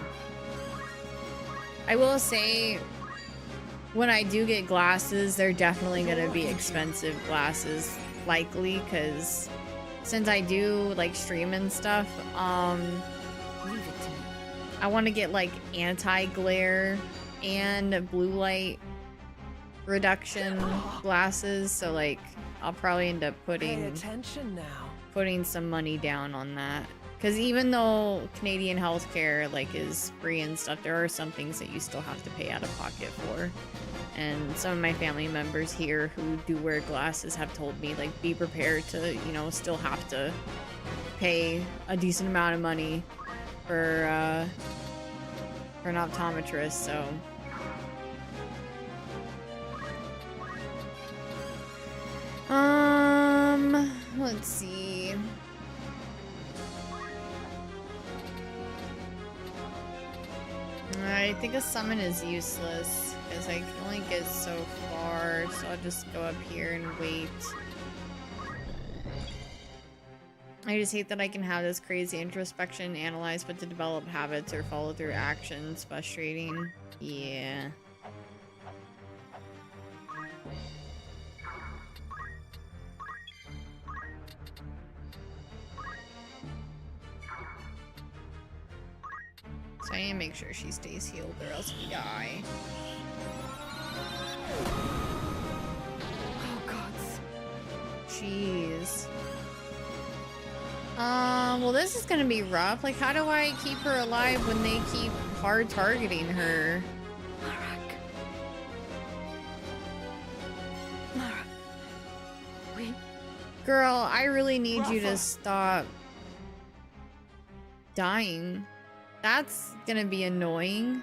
I will say, when I do get glasses, they're definitely gonna be expensive glasses, likely, because since I do like stream and stuff, Leave it to me. I want to get like anti-glare and blue light reduction glasses, so like I'll probably end up Pay attention now. putting some money down on that. Because even though Canadian healthcare like is free and stuff, there are some things that you still have to pay out of pocket for. And some of my family members here who do wear glasses have told me, like, be prepared to, still have to pay a decent amount of money for an optometrist, so. Let's see. I think a summon is useless because I can only get so far, so I'll just go up here and wait. I just hate that I can have this crazy introspection, analyze, but to develop habits or follow through actions. Frustrating. Yeah. So I need to make sure she stays healed or else we die. Oh, gods. Jeez. Well, this is gonna be rough. Like, how do I keep her alive when they keep hard targeting her? Mara. We... Girl, I really need you to stop dying. That's gonna be annoying.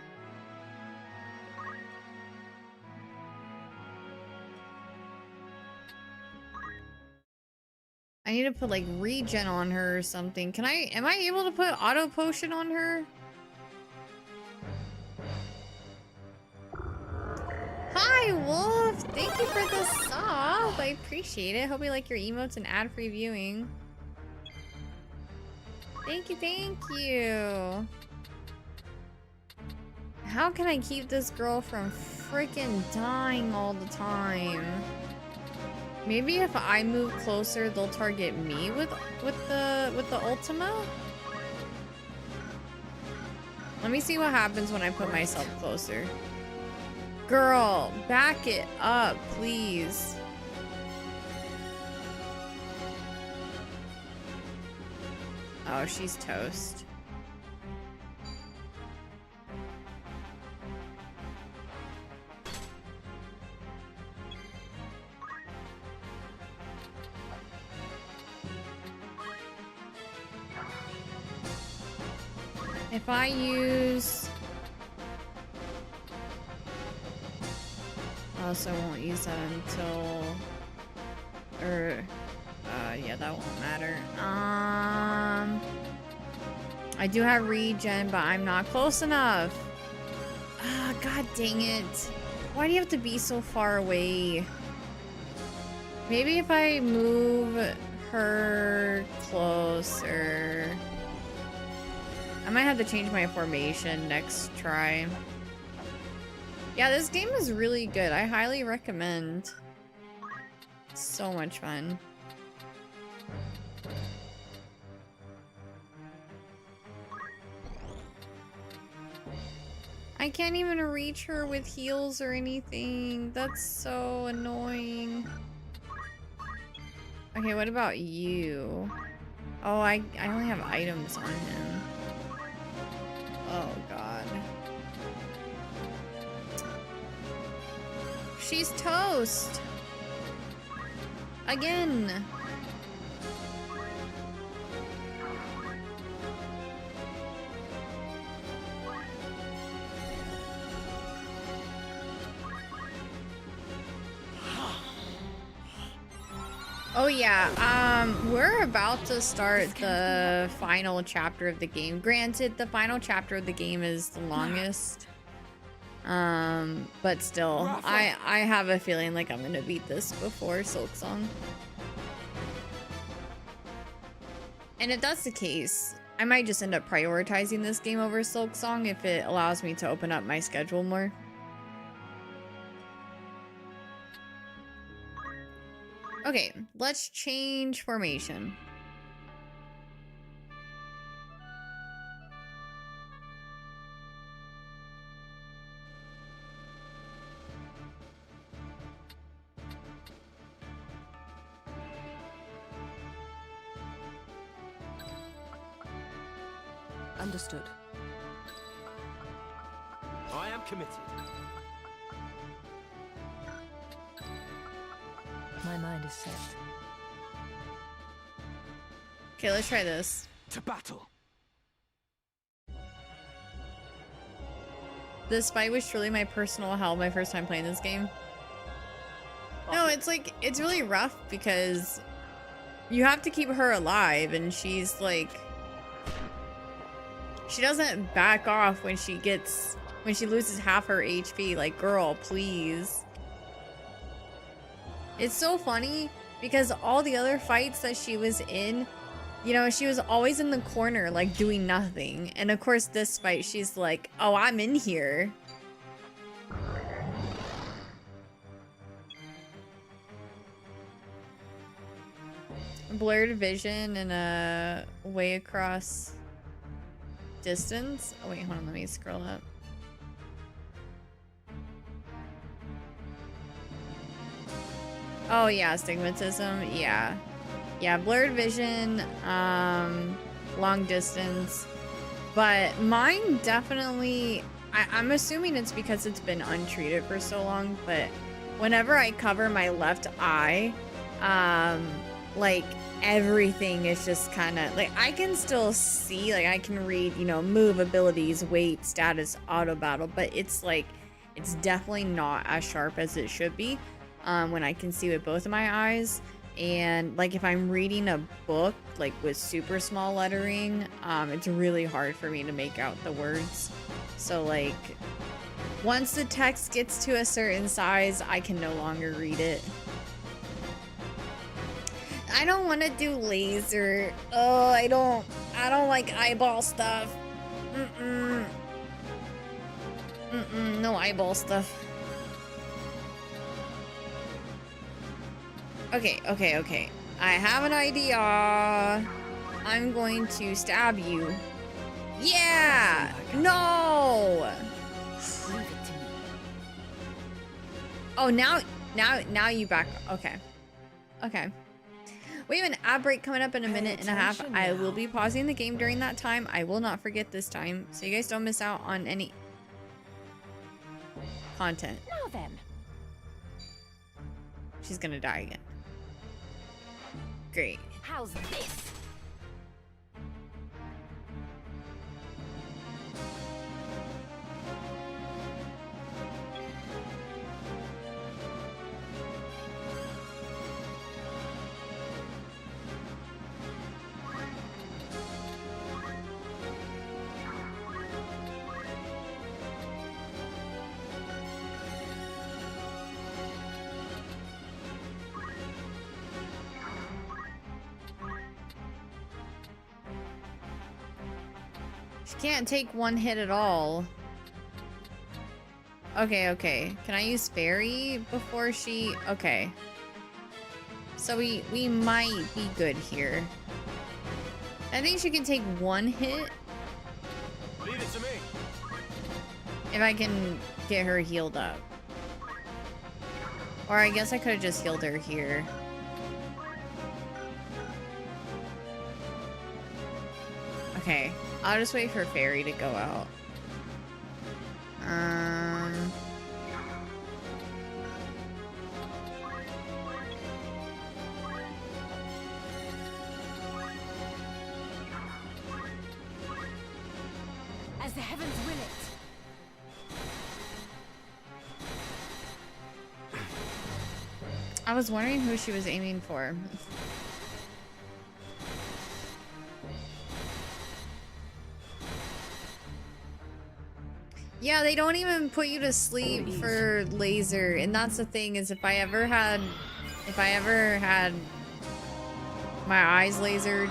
I need to put like regen on her or something. Am I able to put auto potion on her? Hi, Wolf! Thank you for the sub. I appreciate it. Hope you like your emotes and ad-free viewing. Thank you, thank you. How can I keep this girl from freaking dying all the time? Maybe if I move closer, they'll target me with the Ultima? Let me see what happens when I put myself closer. Girl, back it up, please. Oh, she's toast. If I use... Oh, so I won't use that until... god, yeah, that won't matter. I do have regen, but I'm not close enough. Ah, god dang it. Why do you have to be so far away? Maybe if I move her closer. I might have to change my formation next try. Yeah, this game is really good. I highly recommend. So much fun. I can't even reach her with heals or anything. That's so annoying. Okay, what about you? Oh, I only have items on him. Oh, God. She's toast! Again! Oh yeah, we're about to start the final chapter of the game. Granted, the final chapter of the game is the longest. But still, I have a feeling like I'm gonna beat this before Silksong. And if that's the case, I might just end up prioritizing this game over Silksong if it allows me to open up my schedule more. Okay, let's change formation. Understood. I am committed. My mind is set. Okay, let's try this. To battle. This fight was truly my personal hell my first time playing this game. No, it's like, it's really rough because you have to keep her alive and she's like, she doesn't back off when she loses half her HP. Like, girl, please. It's so funny because all the other fights that she was in, you know, she was always in the corner, like, doing nothing. And of course, this fight, she's like, oh, I'm in here. Blurred vision and a way across distance. Oh, wait, hold on, let me scroll up. Oh yeah, stigmatism. Yeah, blurred vision, long distance, but mine definitely, I'm assuming it's because it's been untreated for so long, but whenever I cover my left eye, like everything is just kind of like, I can still see, like I can read, you know, move, abilities, weight, status, auto battle, but it's like, it's definitely not as sharp as it should be. When I can see with both of my eyes. And like if I'm reading a book like with super small lettering, it's really hard for me to make out the words. So like once the text gets to a certain size, I can no longer read it. I don't want to do laser. Oh, I don't like eyeball stuff. No eyeball stuff. Okay. I have an idea. I'm going to stab you. Yeah! No! Leave it to me. Oh, now you back. Okay. We have an ad break coming up in a minute and a half. I will be pausing the game during that time. I will not forget this time, so you guys don't miss out on any content. Now then. She's gonna die again. Great. How's this? She can't take one hit at all. Okay, okay. Can I use fairy before she... Okay. So we might be good here. I think she can take one hit. Leave it to me. If I can get her healed up. Or I guess I could have just healed her here. Okay. I'll just wait for fairy to go out. As the heavens will it. I was wondering who she was aiming for. Yeah, they don't even put you to sleep for laser, and that's the thing is if I ever had my eyes lasered,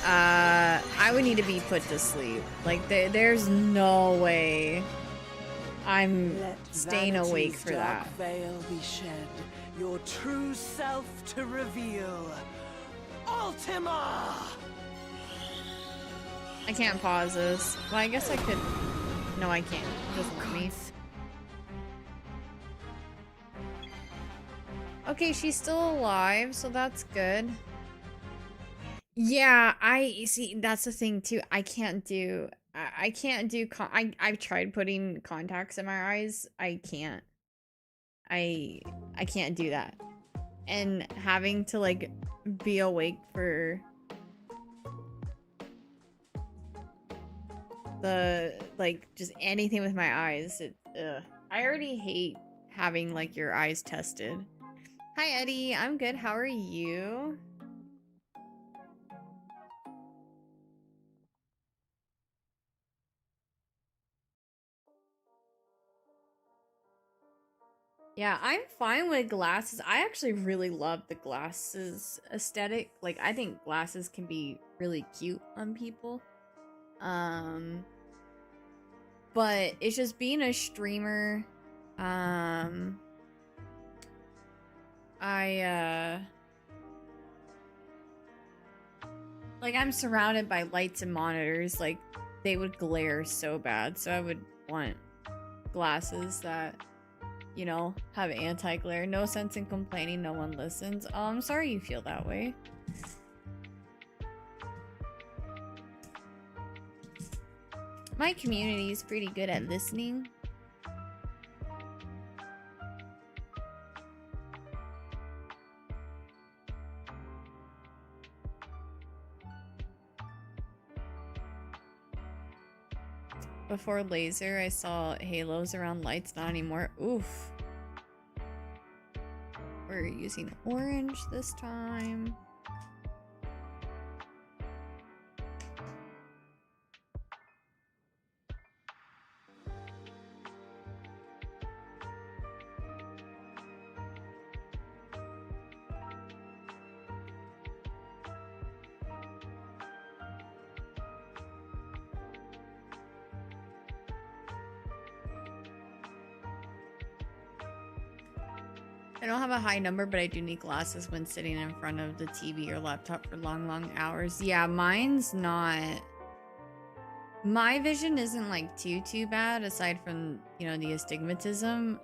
I would need to be put to sleep. Like there's no way I'm staying awake for that. Veil be shed, your true self to reveal. Ultima! I can't pause this. Well, I guess I could. No, I can't. It doesn't let me. Okay, she's still alive, so that's good. Yeah, I see. That's the thing too. I can't do. I can't do. I've tried putting contacts in my eyes. I can't. I can't do that. And having to like be awake for the like just anything with my eyes. I already hate having like your eyes tested. Hi Eddie, I'm good. How are you? Yeah, I'm fine with glasses. I actually really love the glasses aesthetic. Like, I think glasses can be really cute on people. But it's just being a streamer. Like, I'm surrounded by lights and monitors. Like, they would glare so bad. So I would want glasses that, you know, have anti-glare. No sense in complaining, no one listens. Oh, I'm sorry you feel that way. My community is pretty good at listening. Before laser, I saw halos around lights, not anymore. Oof. We're using orange this time. I don't have a high number, but I do need glasses when sitting in front of the TV or laptop for long, long hours. Yeah, mine's not... My vision isn't, like, too bad, aside from, you know, the astigmatism.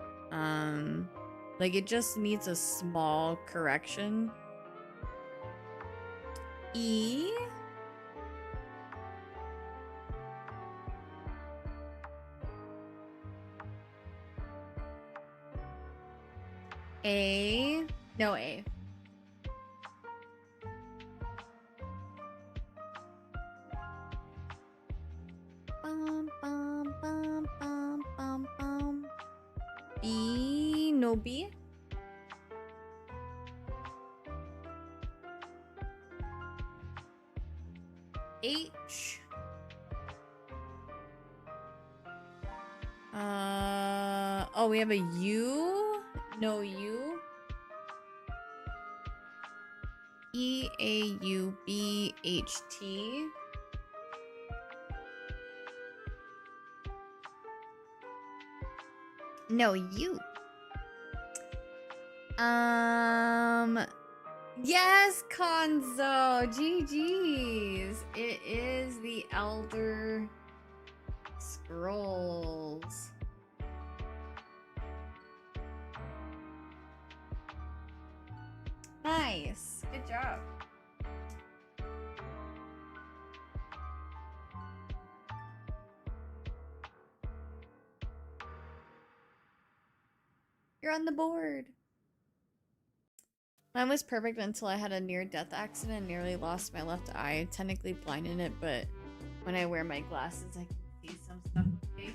Like, it just needs a small correction. E? A? No, A. Bum, bum, bum, bum, bum, bum. B? No B? H? Oh, we have a U? No U? E A U B H T. No, you. Yes, Konzo. GG's. It is the Elder Scrolls. Nice. Good job. You're on the board. Mine was perfect until I had a near-death accident and nearly lost my left eye. Technically blind in it, but when I wear my glasses, I can see some stuff okay.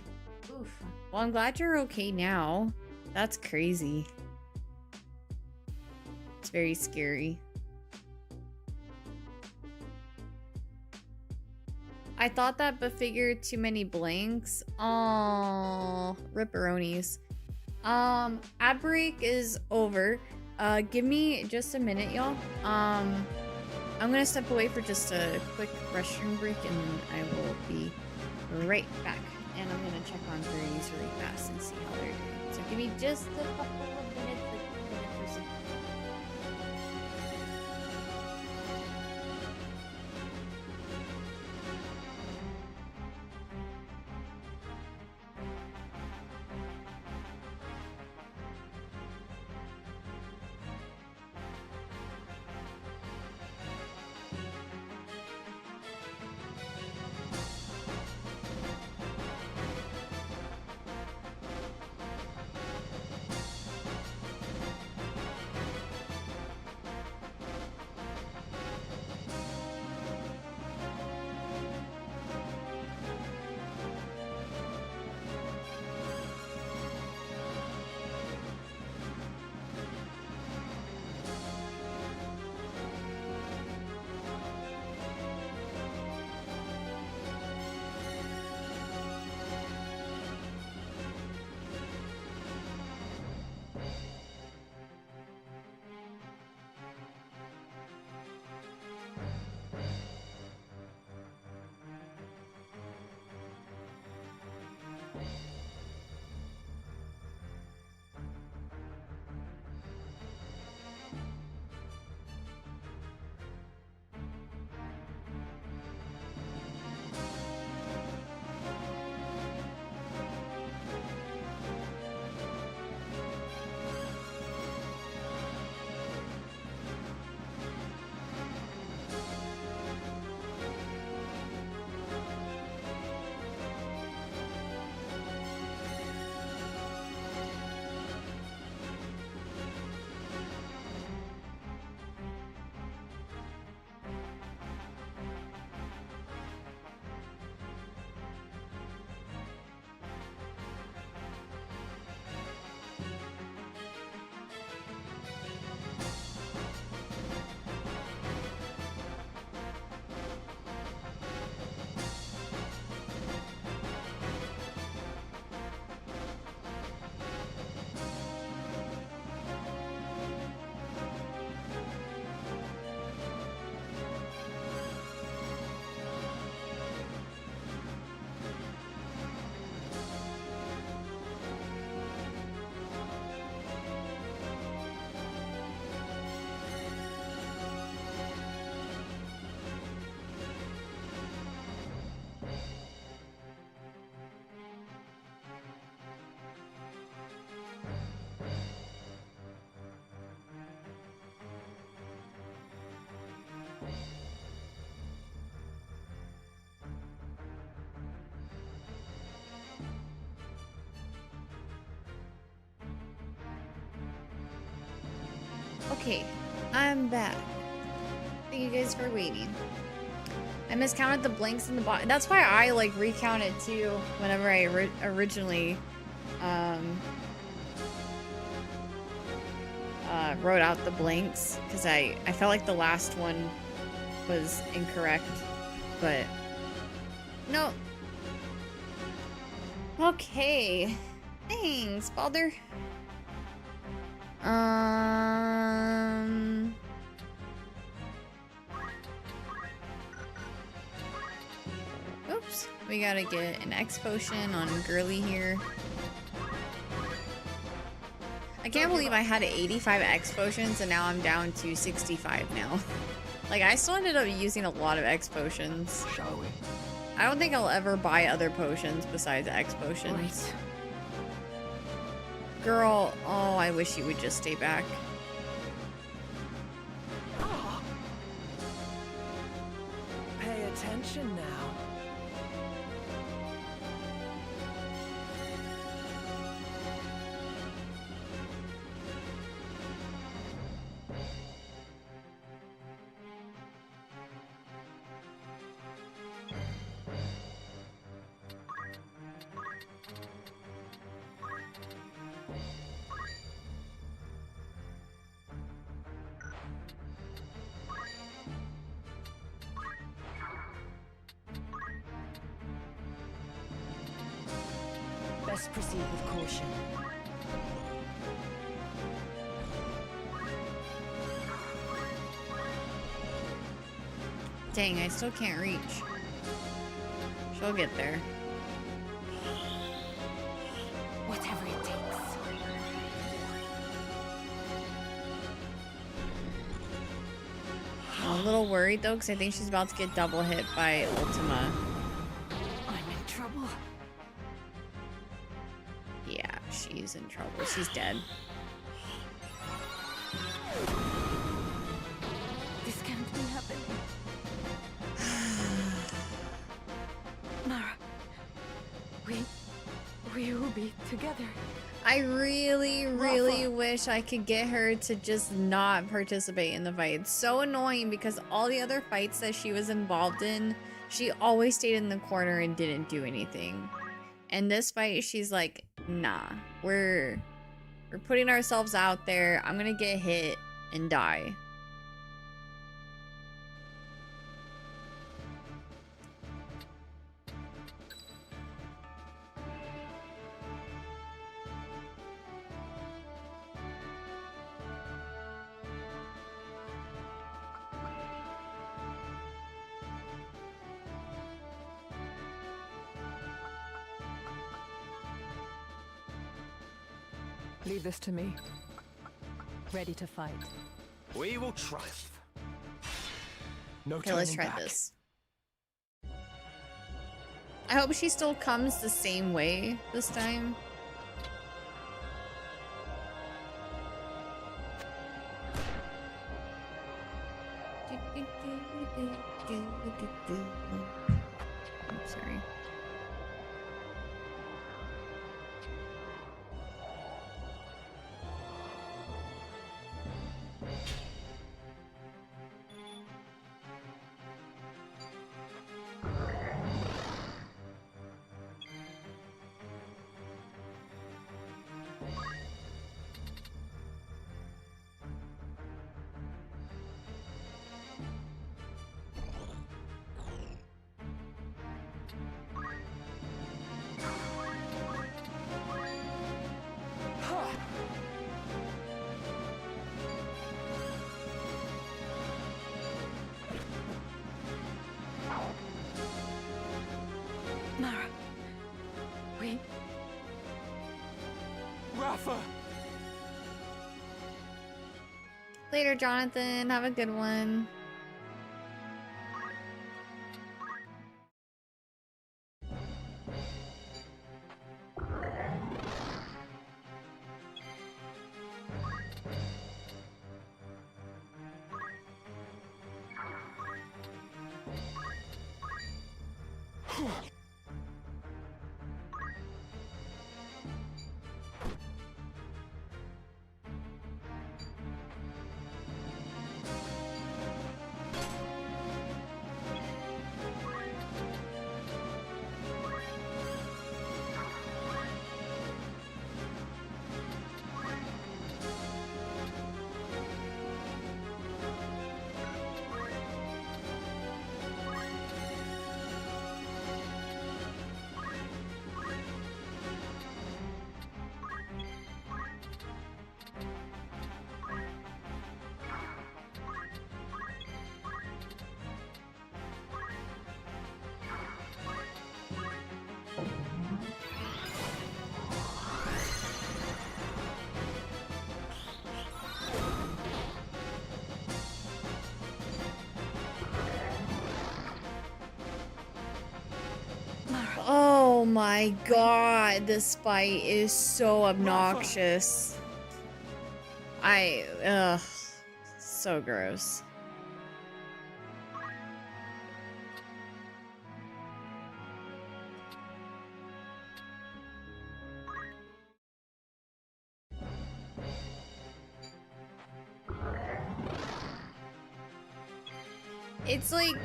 Oof. Well, I'm glad you're okay now. That's crazy. It's very scary. I thought that, but figured too many blanks. Oh, ripperonis. Ad break is over. Give me just a minute, y'all. I'm gonna step away for just a quick restroom break, and then I will be right back. And I'm gonna check on Fairies really fast and see how they're doing. So give me just a couple of minutes, like a minute or so. Okay, I'm back. Thank you guys for waiting. I miscounted the blanks in the bottom. That's why I like recounted too whenever I originally wrote out the blanks, because I felt like the last one was incorrect, but no. Okay, thanks, Baldur. Oops, we gotta get an X potion on Girly here. I can't believe I had 85 X potions and now I'm down to 65 now. Like, I still ended up using a lot of X potions. Shall we? I don't think I'll ever buy other potions besides X potions. Right. Girl, oh, I wish you would just stay back. Pay attention now. Best proceed with caution. Dang, I still can't reach. She'll get there. Whatever it takes. I'm a little worried though, because I think she's about to get double hit by Ultima. I'm in trouble. Yeah, she's in trouble. She's dead. This can't be happening. Mara, we will be together. I really wish I could get her to just not participate in the fight. It's so annoying because all the other fights that she was involved in, she always stayed in the corner and didn't do anything. And this fight, she's like, nah, we're putting ourselves out there. I'm gonna get hit and die. Leave this to me. Ready to fight. We will triumph. No Okay, let's turning try back. this. I hope she still comes the same way this time. I'm sorry. Mara, Rafa! Later, Jonathan. Have a good one. my god, this fight is so obnoxious. Ugh, so gross. It's like,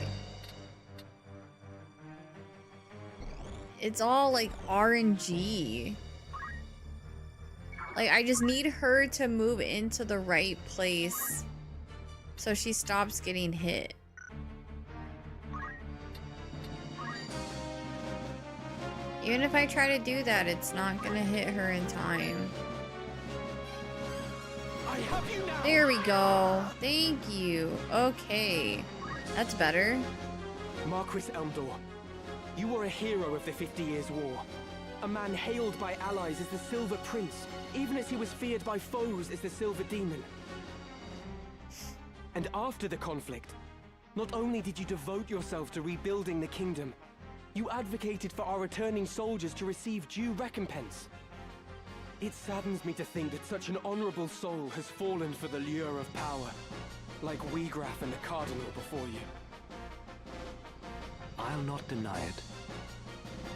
it's all like RNG. Like, I just need her to move into the right place so she stops getting hit. Even if I try to do that, it's not gonna hit her in time. I have you now. There we go. Thank you. Okay. That's better. Marquis Elmdor, you were a hero of the 50 Years' War. A man hailed by allies as the Silver Prince, even as he was feared by foes as the Silver Demon. And after the conflict, not only did you devote yourself to rebuilding the kingdom, you advocated for our returning soldiers to receive due recompense. It saddens me to think that such an honorable soul has fallen for the lure of power, like Wiegraf and the Cardinal before you. I'll not deny it,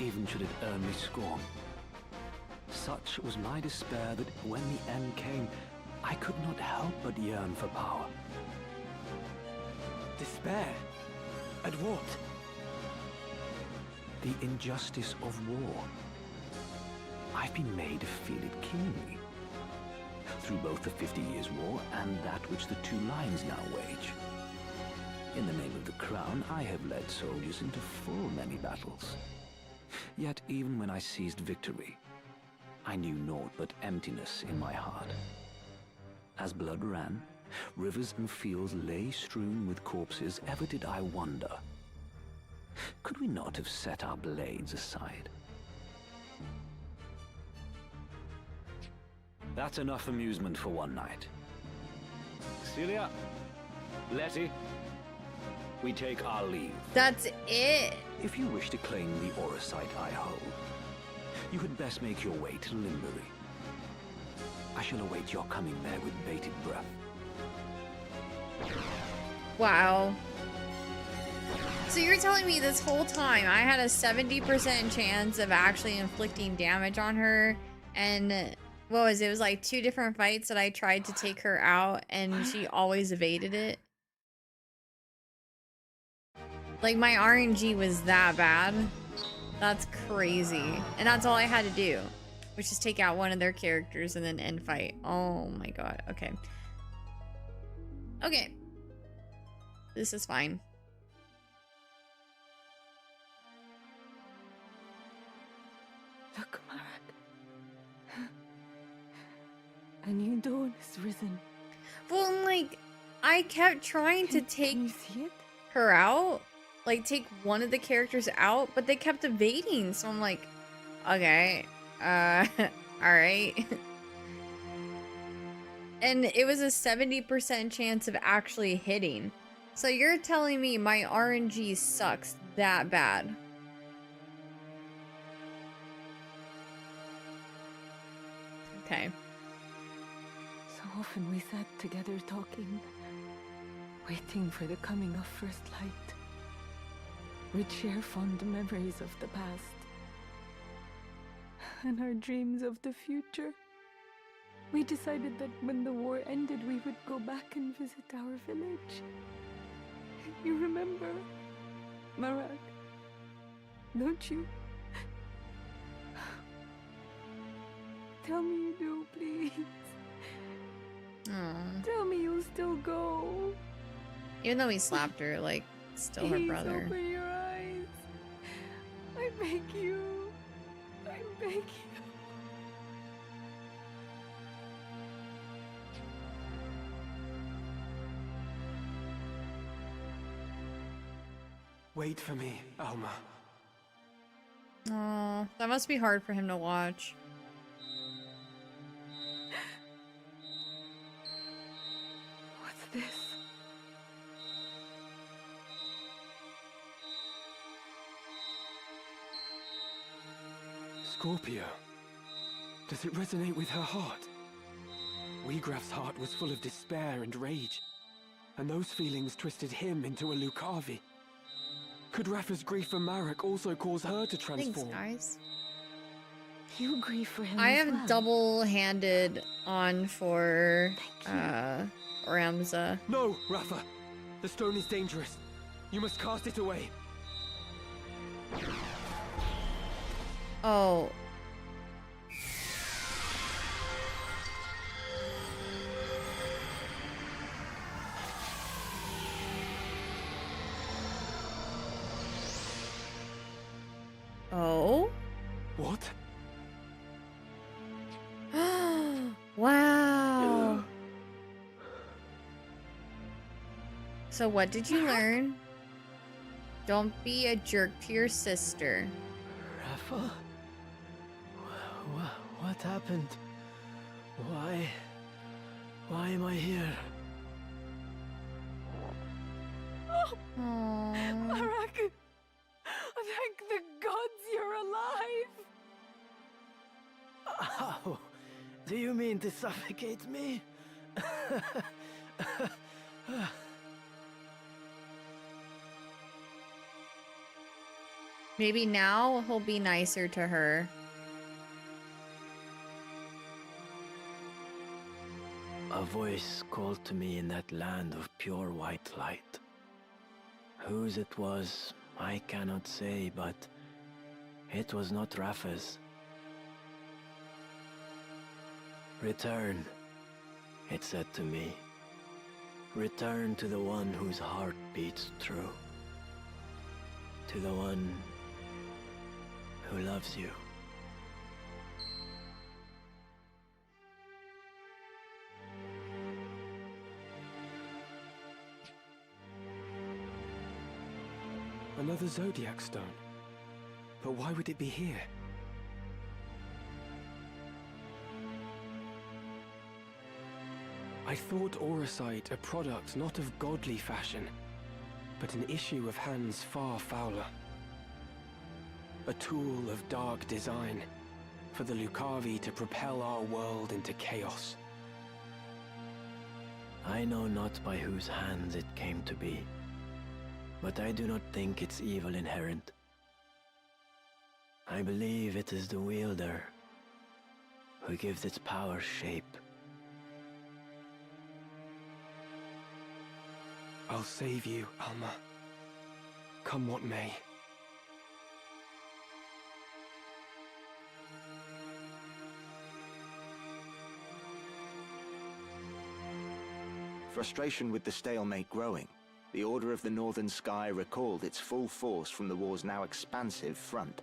even should it earn me scorn. Such was my despair that when the end came, I could not help but yearn for power. Despair? At what? The injustice of war. I've been made to feel it keenly. Through both the 50 Years' War and that which the two lines now wage. In the name of the crown, I have led soldiers into full many battles. Yet even when I seized victory, I knew naught but emptiness in my heart. As blood ran, rivers and fields lay strewn with corpses, ever did I wonder, could we not have set our blades aside? That's enough amusement for one night. Celia, Letty, we take our leave. That's it. If you wish to claim the Auracite I hold, you had best make your way to Limbury. I shall await your coming there with bated breath. Wow. So you're telling me this whole time I had a 70% chance of actually inflicting damage on her, and what was it? It was like 2 different fights that I tried to take her out and she always evaded it? Like, my RNG was that bad? That's crazy. And that's all I had to do, which is take out one of their characters and then end fight. Oh my god. Okay. Okay. This is fine. Look, Marak. A new dawn has risen. Well, like, I kept trying to take Can you see it? her out. Like, take one of the characters out, but they kept evading. So I'm like, okay. Alright. And it was a 70% chance of actually hitting. So you're telling me my RNG sucks that bad? Okay. So often we sat together talking, waiting for the coming of first light. We'd share fond memories of the past and our dreams of the future. We decided that when the war ended, we would go back and visit our village. You remember, Marak? Don't you? Tell me you do, please. Aww. Tell me you'll still go. Even though he slapped her, like, still her Please brother. open your eyes. I beg you. I beg you. Wait for me, Alma. Aw, that must be hard for him to watch. What's this? Scorpio. Does it resonate with her heart? Wiegraf's heart was full of despair and rage, and those feelings twisted him into a Lucavi. Could Rafa's grief for Marek also cause her to transform? Thanks, guys. You grieve for him I as have well. double-handed on for Ramza. No, Rafa! The stone is dangerous. You must cast it away. Oh. Oh? What? Wow. So what did you learn? Don't be a jerk to your sister. Rafa? What happened? Why am I here? Marak! Thank the gods you're alive! How? Do you mean to suffocate me? Maybe now he'll be nicer to her. A voice called to me in that land of pure white light. Whose it was, I cannot say, but it was not Rafa's. Return, it said to me. Return to the one whose heart beats true. To the one who loves you. Another Zodiac stone. But why would it be here? I thought Auracite a product not of godly fashion, but an issue of hands far fouler. A tool of dark design, for the Lucavi to propel our world into chaos. I know not by whose hands it came to be, but I do not think its evil inherent. I believe it is the wielder who gives its power shape. I'll save you, Alma. Come what may. Frustration with the stalemate growing, the Order of the Northern Sky recalled its full force from the war's now expansive front.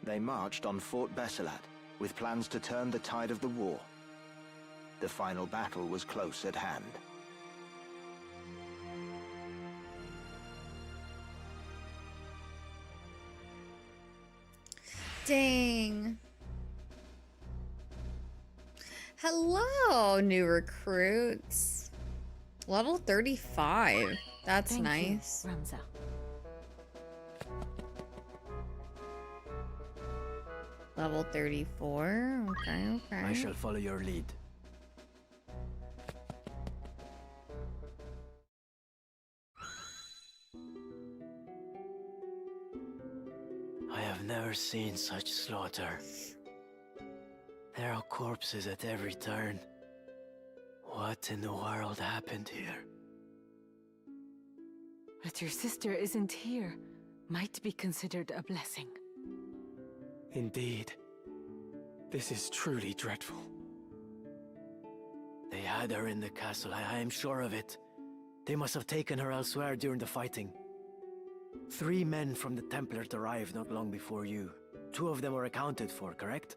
They marched on Fort Besselat, with plans to turn the tide of the war. The final battle was close at hand. Dang. Hello, new recruits. Level 35. That's Thank nice. You, Ramza. Level 34. Okay, okay. I shall follow your lead. I have never seen such slaughter. There are corpses at every turn. What in the world happened here? That your sister isn't here might be considered a blessing. Indeed. This is truly dreadful. They had her in the castle, I am sure of it. They must have taken her elsewhere during the fighting. 3 men from the Templars arrived not long before you. 2 of them were accounted for, correct?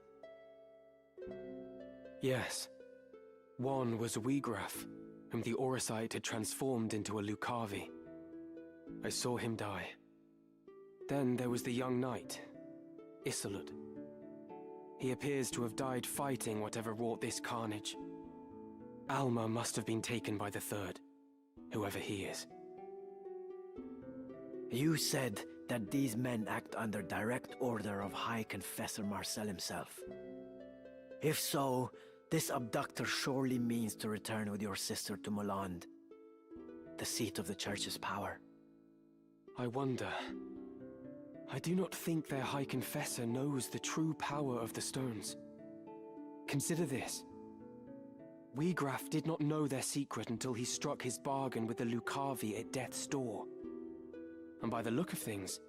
Yes. One was Wiegraf, whom the Auracite had transformed into a Lucavi. I saw him die. Then there was the young knight, Isolud. He appears to have died fighting whatever wrought this carnage. Alma must have been taken by the third, whoever he is. You said that these men act under direct order of High Confessor Marcel himself? If so, this abductor surely means to return with your sister to Moland, the seat of the Church's power. I wonder. I do not think their High Confessor knows the true power of the stones. Consider this. Wiegraf did not know their secret until he struck his bargain with the Lucavi at death's door. And by the look of things,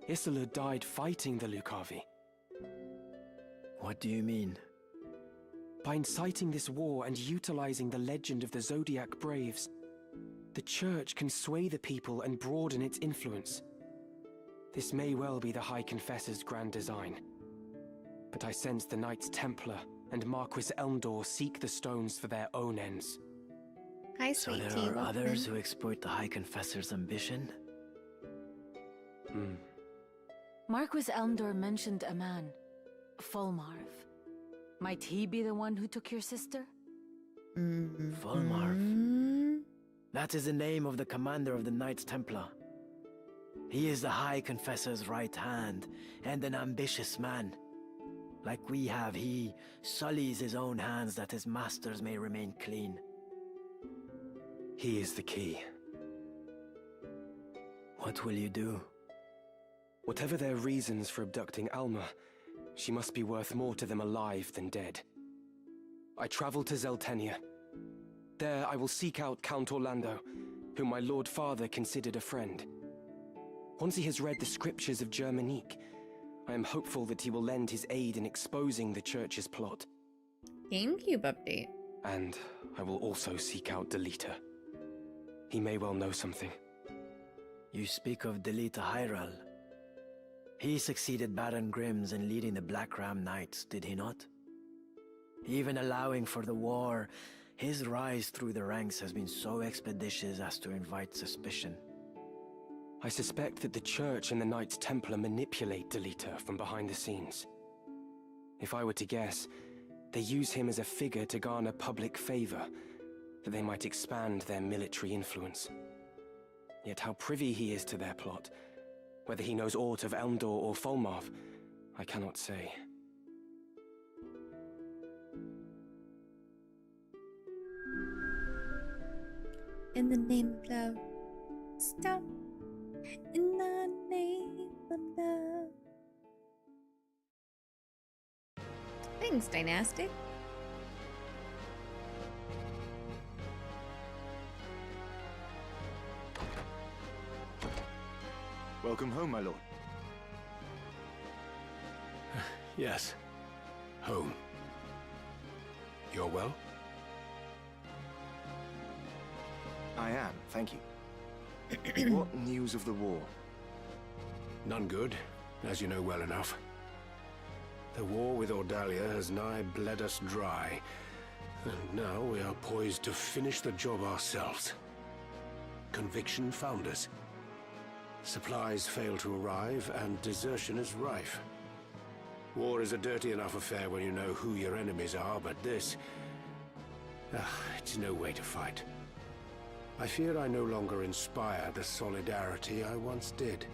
Isola died fighting the Lucavi. What do you mean? By inciting this war and utilizing the legend of the Zodiac Braves, the Church can sway the people and broaden its influence. This may well be the High Confessor's grand design. But I sense the Knights Templar and Marquis Elmdor seek the stones for their own ends. Hi, So sweet there tea. are Welcome others in. who exploit the High Confessor's ambition? Marquis Elmdor mentioned a man, Fulmarv. Might he be the one who took your sister? Fulmarv. That is the name of the commander of the Knights Templar. He is the High Confessor's right hand, and an ambitious man. Like we have, he sullies his own hands that his masters may remain clean. He is the key. What will you do? Whatever their reasons for abducting Alma, she must be worth more to them alive than dead. I travel to Zeltenia. There I will seek out Count Orlando, whom my Lord Father considered a friend. Once he has read the scriptures of Germanique, I am hopeful that he will lend his aid in exposing the Church's plot. GameCube update. And I will also seek out Delita. He may well know something. You speak of Delita Hyral. He succeeded Baron Grimms in leading the Black Ram Knights, did he not? Even allowing for the war, his rise through the ranks has been so expeditious as to invite suspicion. I suspect that the Church and the Knights Templar manipulate Delita from behind the scenes. If I were to guess, they use him as a figure to garner public favor, that they might expand their military influence. Yet how privy he is to their plot, whether he knows aught of Elmdor or Fulmarv, I cannot say. In the name of love, stop. In the name of love. Thanks, Dynastic. Welcome home, my lord. Yes. Home. You're well? I am, thank you. What news of the war? None good, as you know well enough. The war with Ordalia has nigh bled us dry, and now we are poised to finish the job ourselves. Conviction found us. Supplies fail to arrive, and desertion is rife. War is a dirty enough affair when you know who your enemies are, but this... it's no way to fight. I fear I no longer inspire the solidarity I once did.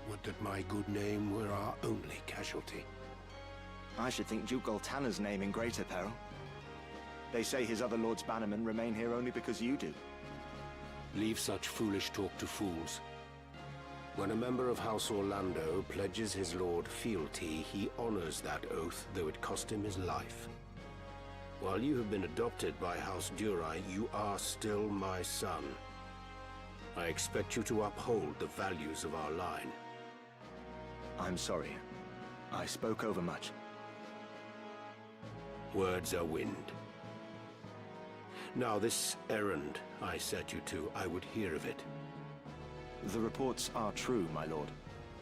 Would that my good name were our only casualty. I should think Duke Goltana's name in greater peril. They say his other lords bannermen remain here only because you do. Leave such foolish talk to fools. When a member of House Orlando pledges his lord fealty, he honors that oath, though it cost him his life. While you have been adopted by House Durai, you are still my son. I expect you to uphold the values of our line. I'm sorry. I spoke over much. Words are wind. Now this errand I set you to, I would hear of it. The reports are true, my lord.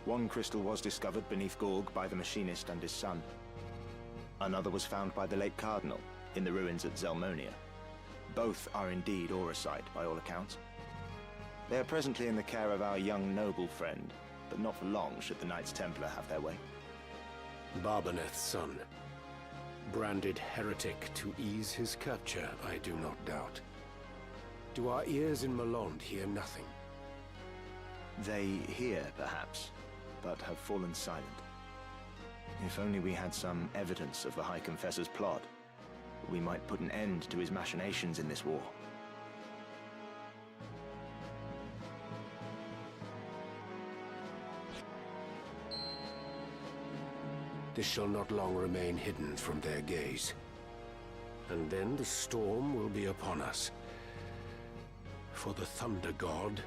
One crystal was discovered beneath Gorg by the machinist and his son. Another was found by the late Cardinal, in the ruins at Zelmonia. Both are indeed Auracite, by all accounts. They are presently in the care of our young noble friend, but not for long should the Knights Templar have their way. Barbaneth's son. Branded heretic to ease his capture, I do not doubt. Do our ears in Malond hear nothing? They hear, perhaps, but have fallen silent. If only we had some evidence of the High Confessor's plot, we might put an end to his machinations in this war. This shall not long remain hidden from their gaze. And then the storm will be upon us. For the Thunder God,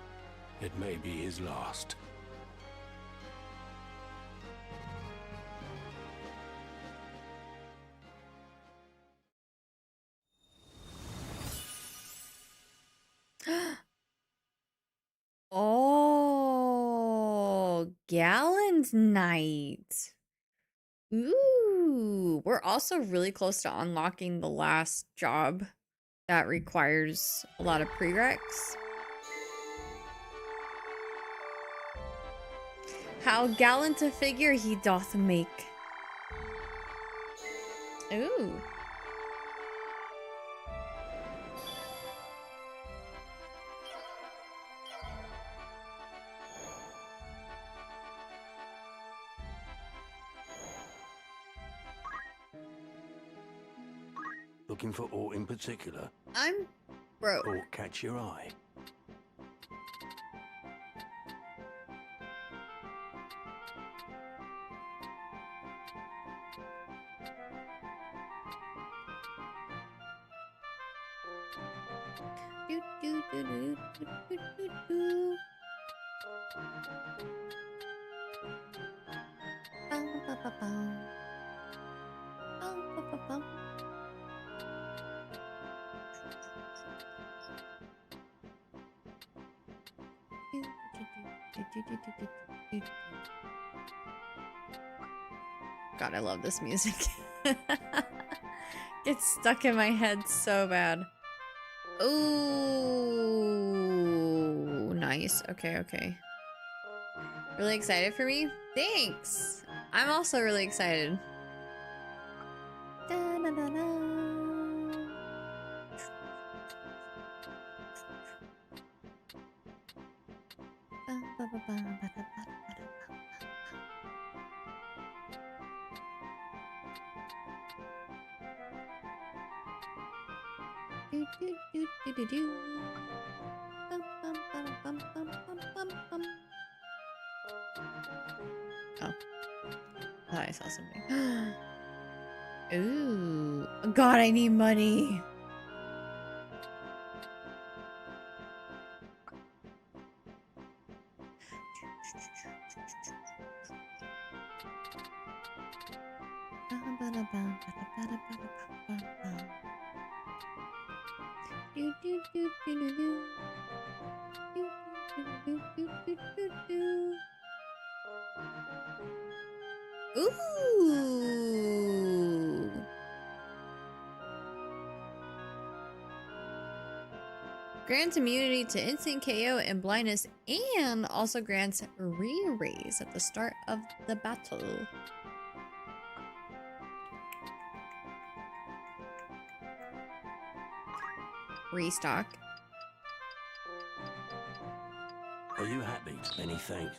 it may be his last. Oh, Gallon's Night. Ooh, we're also really close to unlocking the last job that requires a lot of prereqs. How gallant a figure he doth make. Ooh. Looking for aught in particular? I'm broke. Aught catch your eye? Do, do, do, do, do, do, do, do. Bum, ba, ba, bum. Bum, ba, ba, bum. God, I love this music. It's stuck in my head so bad. Ooh, nice. Okay, okay. Really excited for me? Thanks. I'm also really excited. Da, da, da, da. Do, do, do, do, do, do. Bum, bum, bum, bum, bum, bum, bum, bum. Oh. I thought I saw something. Ooh. God, I need money. Do, do, do, do, do, do. Do, do, do, do, do, do. Ooh. Grants immunity to instant KO and blindness, and also grants re-raise at the start of the battle. Restock. Are you happy? Many thanks.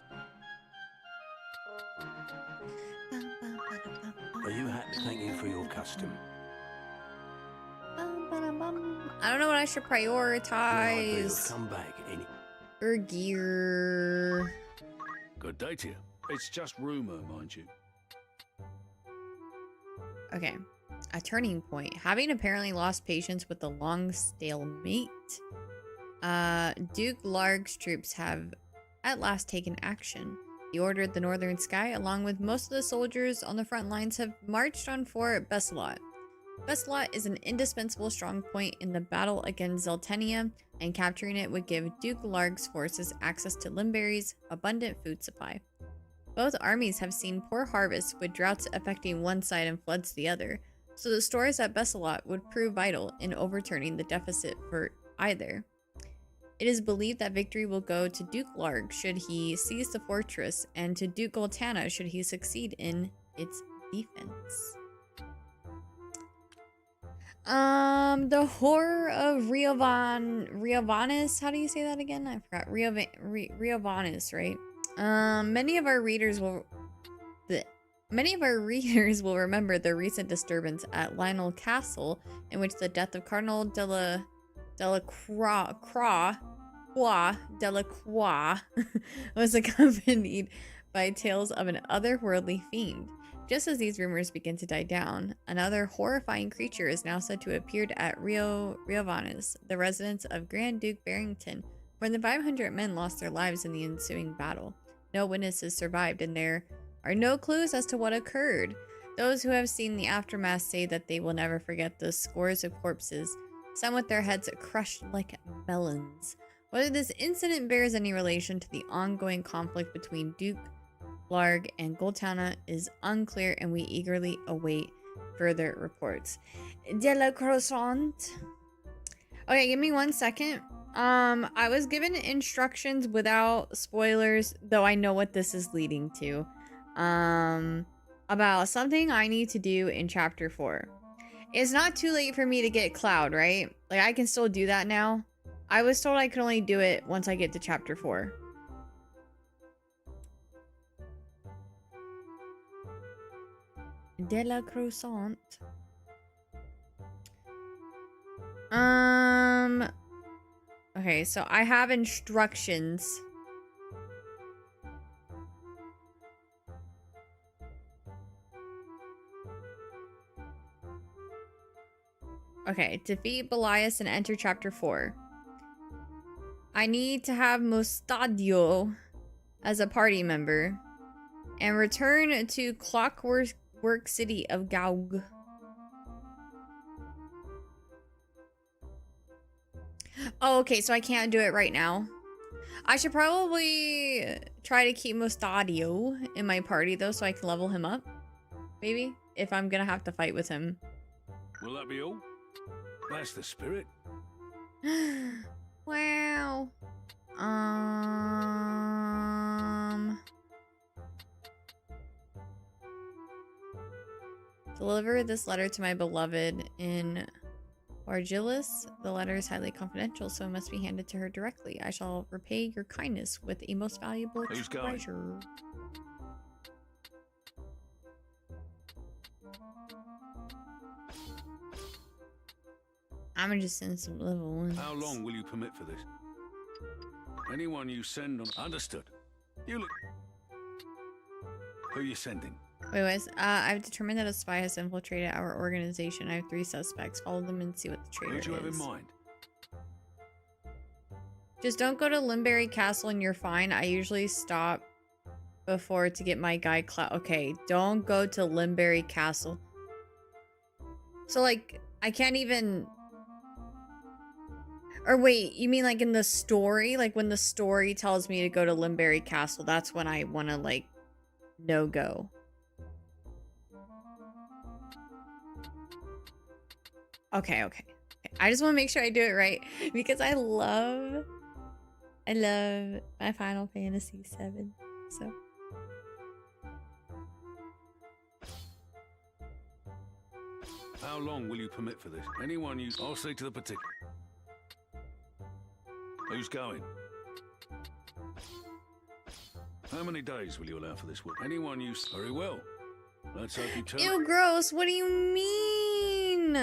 Are you happy? Thank you for your custom. I don't know what I should prioritize. Come back any. Or gear. Good day to you. It's just rumor, mind you. Okay. A turning point. Having apparently lost patience with the long stalemate, Duke Larg's troops have at last taken action. The Order of the Northern Sky, along with most of the soldiers on the front lines, have marched on Fort Bessalot. Bessalot is an indispensable strong point in the battle against Zeltenia, and capturing it would give Duke Larg's forces access to Limberry's abundant food supply. Both armies have seen poor harvests, with droughts affecting one side and floods the other, so the stores at Bessalot would prove vital in overturning the deficit for either. It is believed that victory will go to Duke Larg should he seize the fortress, and to Duke Goltana should he succeed in its defense. The horror of Riovanus. How do you say that again? I forgot. Riovanus, right? Many of our readers will remember the recent disturbance at Lionel Castle, in which the death of Cardinal Delacroix was accompanied by tales of an otherworldly fiend. Just as these rumors begin to die down, another horrifying creature is now said to have appeared at Riovanus, the residence of Grand Duke Barrington. More than 500 men lost their lives in the ensuing battle. No witnesses survived, and there are no clues as to what occurred. Those who have seen the aftermath say that they will never forget the scores of corpses, some with their heads crushed like melons. Whether this incident bears any relation to the ongoing conflict between Duke Larg and Goldtowner is unclear, and we eagerly await further reports. De la Croissant. Okay, give me 1 second. I was given instructions without spoilers, though I know what this is leading to. About something I need to do in chapter 4. It's not too late for me to get Cloud, right? Like, I can still do that now. I was told I could only do it once I get to chapter 4. De la Croissant. Okay, so I have instructions. Okay, defeat Belias and enter chapter 4. I need to have Mostadio as a party member and return to Clockwork City of Gaug. Oh, okay, so I can't do it right now. I should probably try to keep Mostadio in my party, though, so I can level him up. Maybe, if I'm gonna have to fight with him. Will that be all? That's the spirit. Wow. Deliver this letter to my beloved in Argilis. The letter is highly confidential, so it must be handed to her directly. I shall repay your kindness with a most valuable treasure. I'm gonna just send some level 1s. How long will you permit for this? Anyone you send on... Understood. You look... Who are you sending? Wait, I've determined that a spy has infiltrated our organization. I have 3 suspects. Follow them and see what the traitor is. Who do you have in mind? Just don't go to Limberry Castle and you're fine. I usually stop before to get my guy Cloud. Okay, don't go to Limberry Castle. So, like, I can't even... Or wait, you mean like in the story? Like when the story tells me to go to Limberry Castle, that's when I want to, like, no go. Okay. I just want to make sure I do it right because I love my Final Fantasy VII. So how long will you permit for this? Anyone you... I'll say to the particular. Who's going? How many days will you allow for this work? Anyone you... Very well. Let's hope you turn... Ew, gross. What do you mean?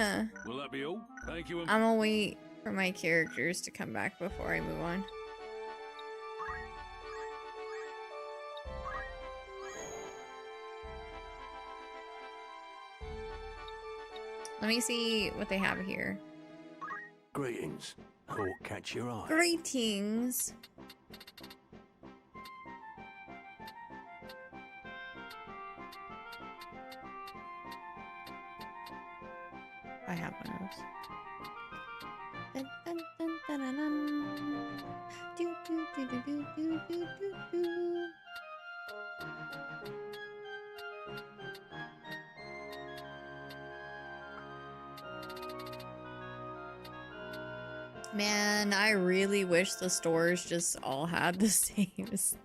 Will that be all? Thank you. I'm gonna wait for my characters to come back before I move on. Let me see what they have here. Greetings. Thought catch your eye. Greetings. I have one of those. Dun, dun, dun, dun, dun, dun. Do, do, do, do, do, do, do, do, do. Man, I really wish the stores just all had the same stuff.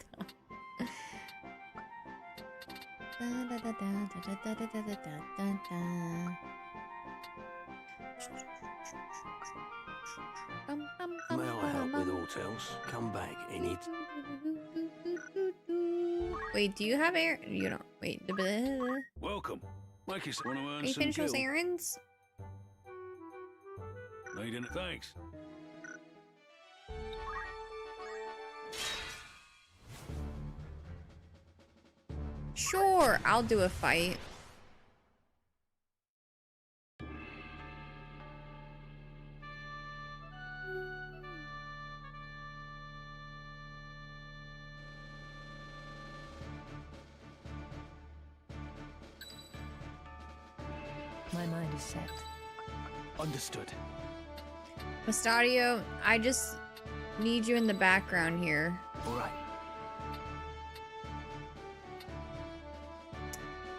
naught else, come back any Wait, do you have air? You don't. Wait. Welcome. Make us want to earn Can you some finish those gil. errands? Need any thanks? Sure, I'll do a fight. My mind is set. Understood. Mustadio, I just need you in the background here. All right.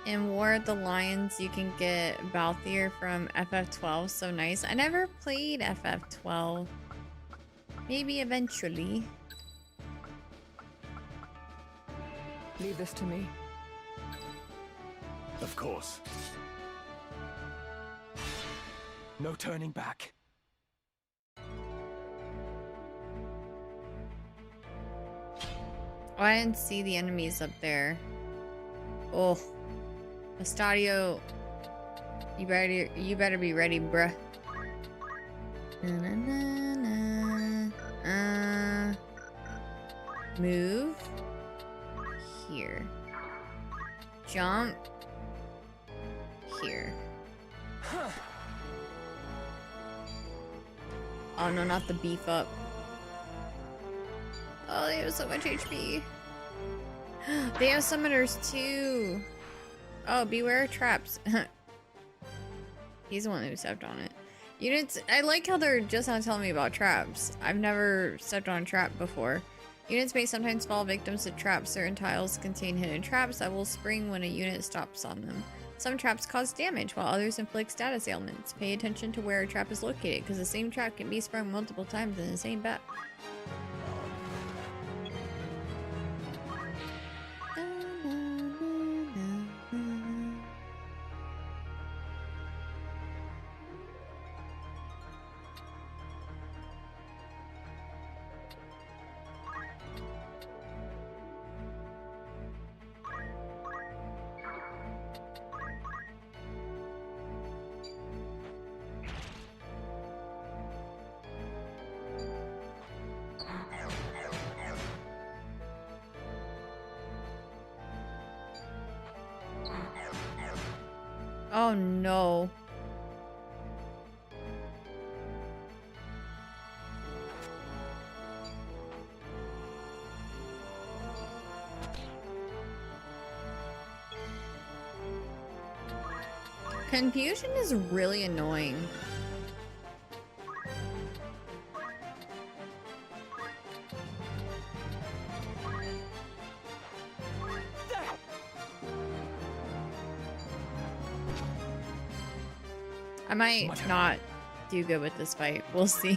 In War of the Lions, you can get Balthier from FF12. So nice. I never played FF12. Maybe eventually. Leave this to me. Of course. No turning back. Oh, I didn't see the enemies up there. Oh. Mustadio, you better be ready, bruh. Move. Here. Jump. Here. Oh no, not the beef up. Oh, they have so much HP. They have summoners too. Oh, beware of traps. He's the one who stepped on it. Units, I like how they're just now telling me about traps. I've never stepped on a trap before. Units may sometimes fall victims to traps. Certain tiles contain hidden traps that will spring when a unit stops on them. Some traps cause damage, while others inflict status ailments. Pay attention to where a trap is located, because the same trap can be sprung multiple times in the same bat. Oh no. Confusion is really annoying. I might not do good with this fight. We'll see.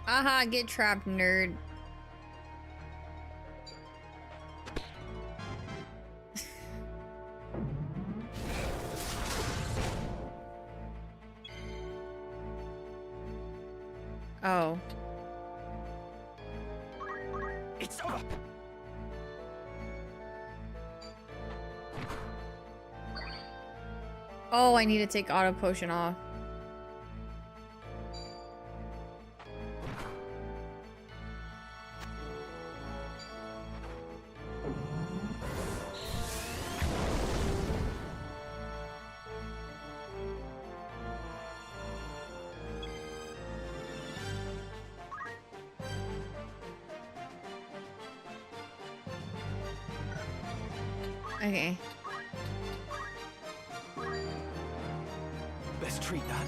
Aha, get trapped, nerd. Oh. It's over. Oh, I need to take auto potion off. Okay. Best treat that.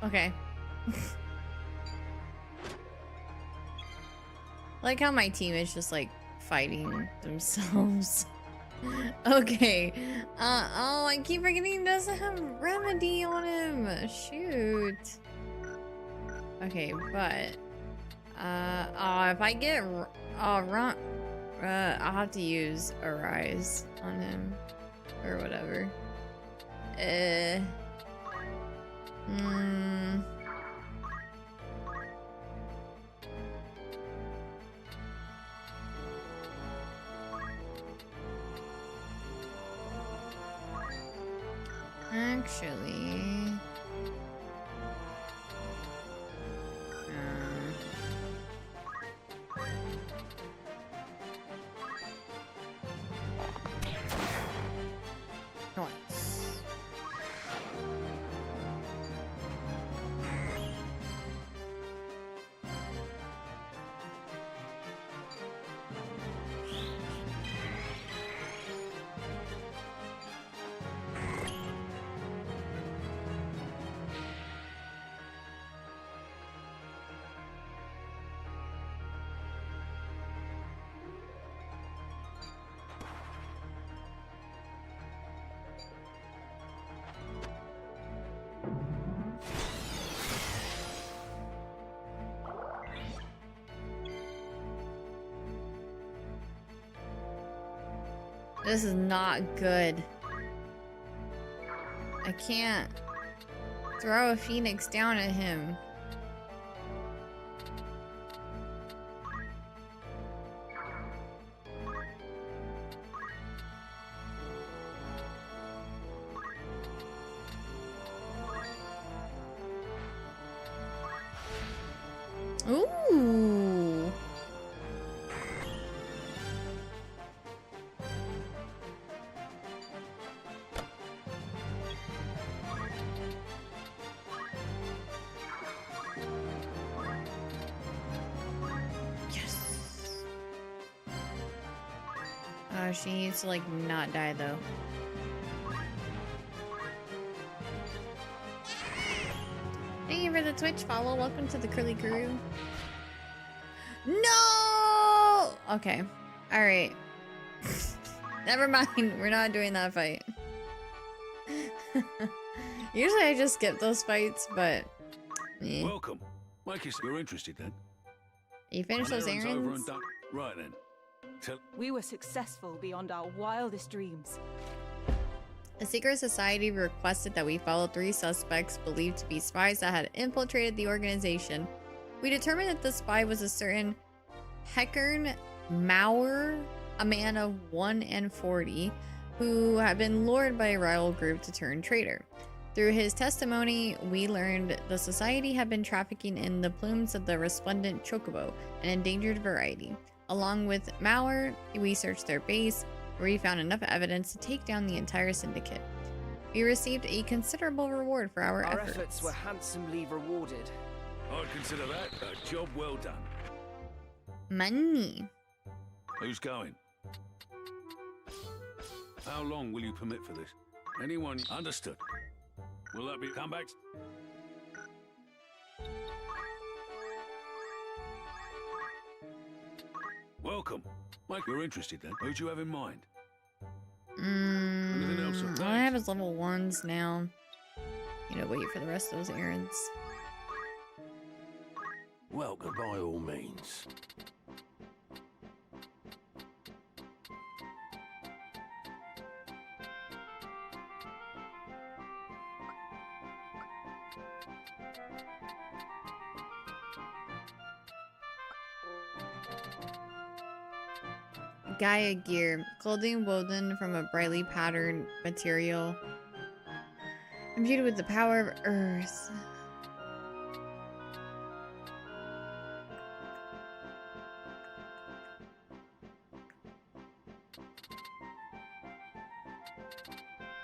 Okay. Like how my team is just like fighting themselves. Okay. Oh, I keep forgetting he doesn't have remedy on him. Shoot. Okay, but oh, if I get run, I'll have to use Arise on him or whatever. Actually, nice. This is not good. I can't throw a phoenix down at him. Ooh. Oh, she needs to, like, not die, though. Thank you for the Twitch follow. Welcome to the Curly Crew. No! Okay. Alright. Never mind. We're not doing that fight. Usually I just skip those fights, but... eh. Welcome. Like you're interested then. You finished those Errands over errands? and done. Right then. We were successful beyond our wildest dreams. The secret society requested that we follow 3 suspects believed to be spies that had infiltrated the organization. We determined that the spy was a certain Heckern Mauer, a man of 1 and 40, who had been lured by a rival group to turn traitor. Through his testimony, we learned the society had been trafficking in the plumes of the resplendent chocobo, an endangered variety. Along with Mauer, we searched their base, where we found enough evidence to take down the entire syndicate. We received a considerable reward for our efforts. Were handsomely rewarded. I'd consider that a job well done. Money. Who's going? How long will you permit for this? Anyone? Understood. Will that be comebacks? Welcome. Mike, you're interested then? Who do you have in mind? Anything else? All I have is level 1s now. You know, wait for the rest of those errands. Welcome by all means. Gaia gear, clothing woven from a brightly patterned material, imbued with the power of Earth.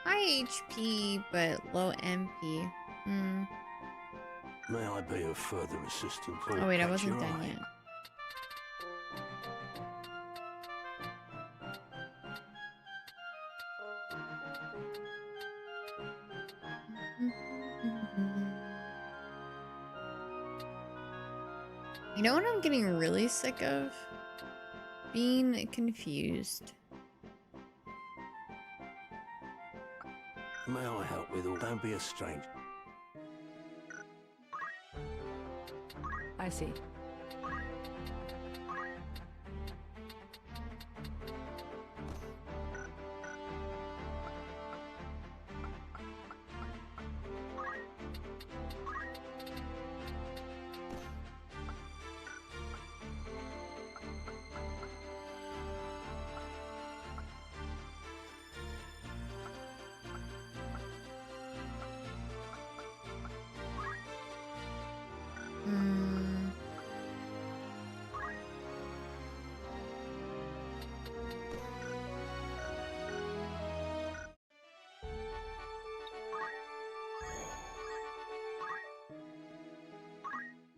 High HP, but low MP. May I be of further assistance? Oh wait, I wasn't done yet. You know what I'm getting really sick of? Being confused. May I help with all? Don't be a stranger. I see.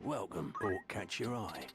Welcome. Or catch your eye.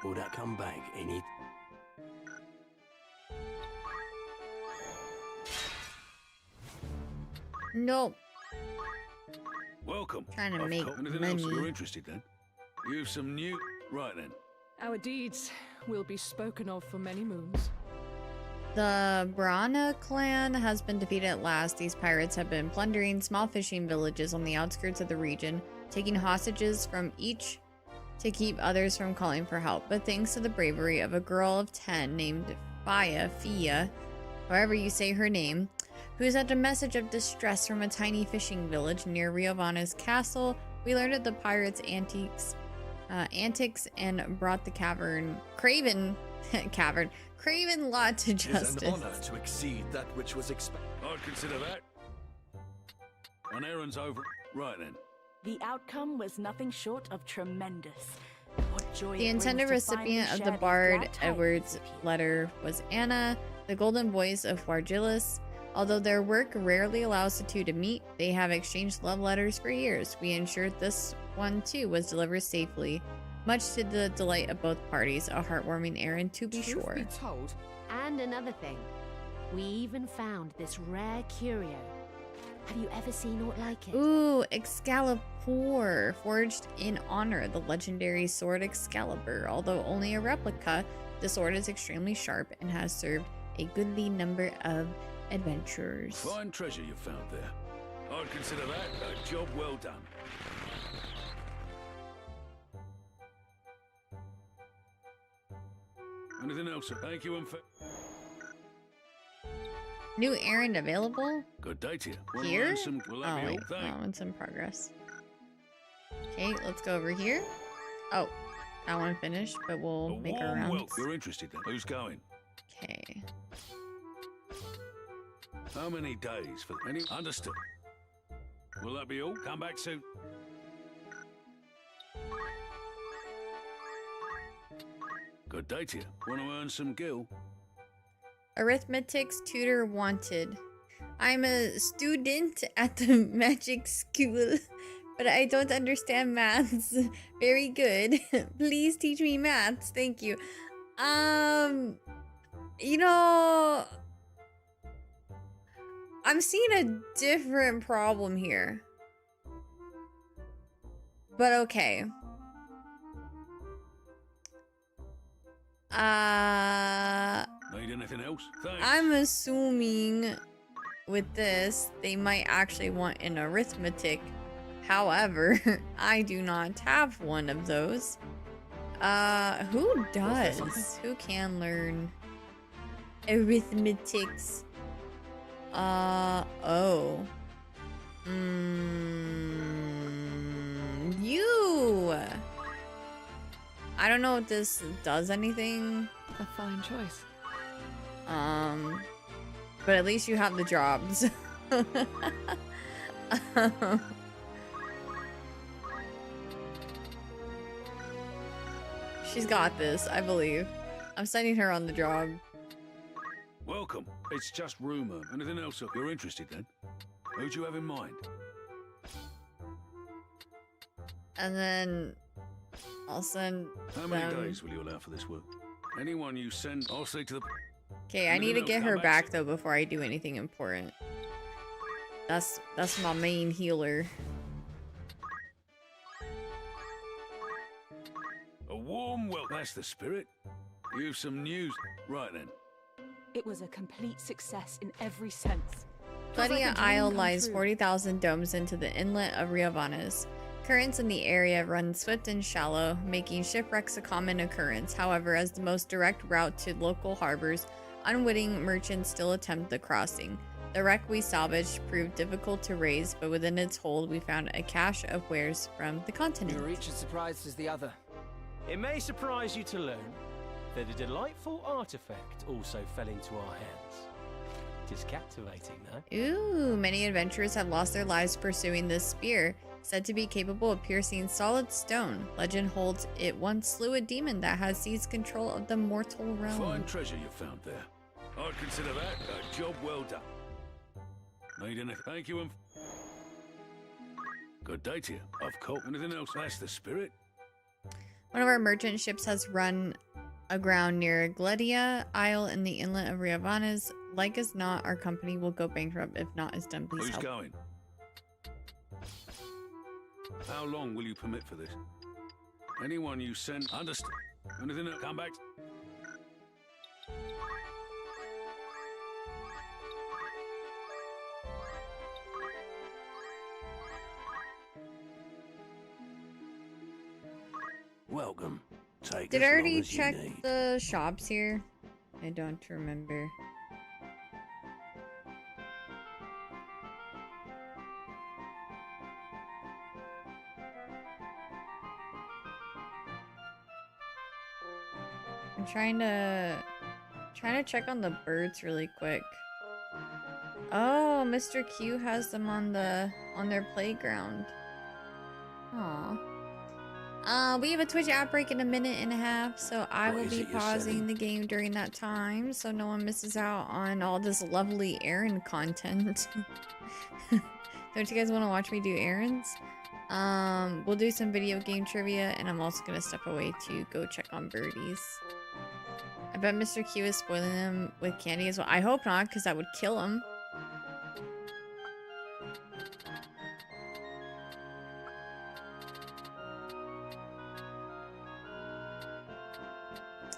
Will that come back any... Nope. Welcome. Trying to make Anything else money. you're interested in? You've some new... Right then. Our deeds will be spoken of for many moons. The Brana clan has been defeated at last. These pirates have been plundering small fishing villages on the outskirts of the region, taking hostages from each to keep others from calling for help. But thanks to the bravery of a girl of 10 named Fia, however you say her name, who sent a message of distress from a tiny fishing village near Riovanna's castle, we learned of the pirates' antics and brought the Craven lot to justice. It is an honor to exceed that which was expected. I'd consider that. An errand's over. Right then. The outcome was nothing short of tremendous. What joy The it brings intended to recipient finally of the share these Bard glad tidings Edwards with you. letter was Anna, the golden voice of Wargillis. Although their work rarely allows the two to meet, they have exchanged love letters for years. We ensured this one too was delivered safely, much to the delight of both parties. A heartwarming errand, to be Truth sure. be told, and another thing, we even found this rare curio. Have you ever seen aught like it? Ooh, Excalibur, forged in honor of the legendary sword Excalibur. Although only a replica, the sword is extremely sharp and has served a goodly number of adventurers. Fine treasure you found there. I'd consider that a job well done. Anything else? Thank you and New errand available? good day to you. Wanna Here? learn some... Will that Oh, be all? wait. Thanks. Oh, it's in progress. Okay, let's go over here. Oh, that one finished, but we'll make our Warm rounds. welcome. You're interested then? Who's going? Okay. How many days for any? Understood. Will that be all? Come back soon. Good day to you. Want to earn some gil? Arithmetics tutor wanted. I'm a student at the magic school, but I don't understand maths. Very good. Please teach me maths. Thank you. You know, I'm seeing a different problem here. But okay. Need anything else? Thanks. I'm assuming with this, they might actually want an arithmetic. However, I do not have one of those. Who does? Who can learn arithmetics? Oh. You! I don't know if this does anything. A fine choice. but at least you have the jobs. She's got this, I believe. I'm sending her on the job. Welcome. It's just rumor. Anything else you're interested in? Who do you have in mind? And then I'll send How many them. days will you allow for this work? Anyone you send, I'll say to the... Okay, I need to get her back though before I do anything important. That's my main healer. A warm welcome. That's the spirit. You've some news. Right then. It was a complete success in every sense. Plenia Isle lies 40,000 domes into the inlet of Riovanes. Currents in the area run swift and shallow, making shipwrecks a common occurrence. However, as the most direct route to local harbors, unwitting merchants still attempt the crossing. The wreck we salvaged proved difficult to raise, but within its hold we found a cache of wares from the continent. You're each as surprised as the other. It may surprise you to learn that a delightful artifact also fell into our hands. It is captivating, though. Ooh, many adventurers have lost their lives pursuing this spear, said to be capable of piercing solid stone. Legend holds it once slew a demon that has seized control of the mortal realm. Fine treasure you found there. I'd consider that a job well done. Need anything? Thank you and... Good day to you. I've caught anything else. That's the spirit. One of our merchant ships has run aground near Gledia Isle in the inlet of Riovanes. Like as not, our company will go bankrupt. If not, is done. Please Who's help. going? How long will you permit for this? Anyone you send, understand. Anything that come back? Welcome. Take Did as I long already as you check need. the shops here? I don't remember. I'm trying to check on the birds really quick. Oh, Mr. Q has them on their playground. Aw. We have a Twitch outbreak in a minute and a half, so I will be pausing the game during that time so no one misses out on all this lovely errand content. Don't you guys want to watch me do errands? We'll do some video game trivia, and I'm also gonna step away to go check on birdies. I bet Mr. Q is spoiling them with candy as well. I hope not, because that would kill him.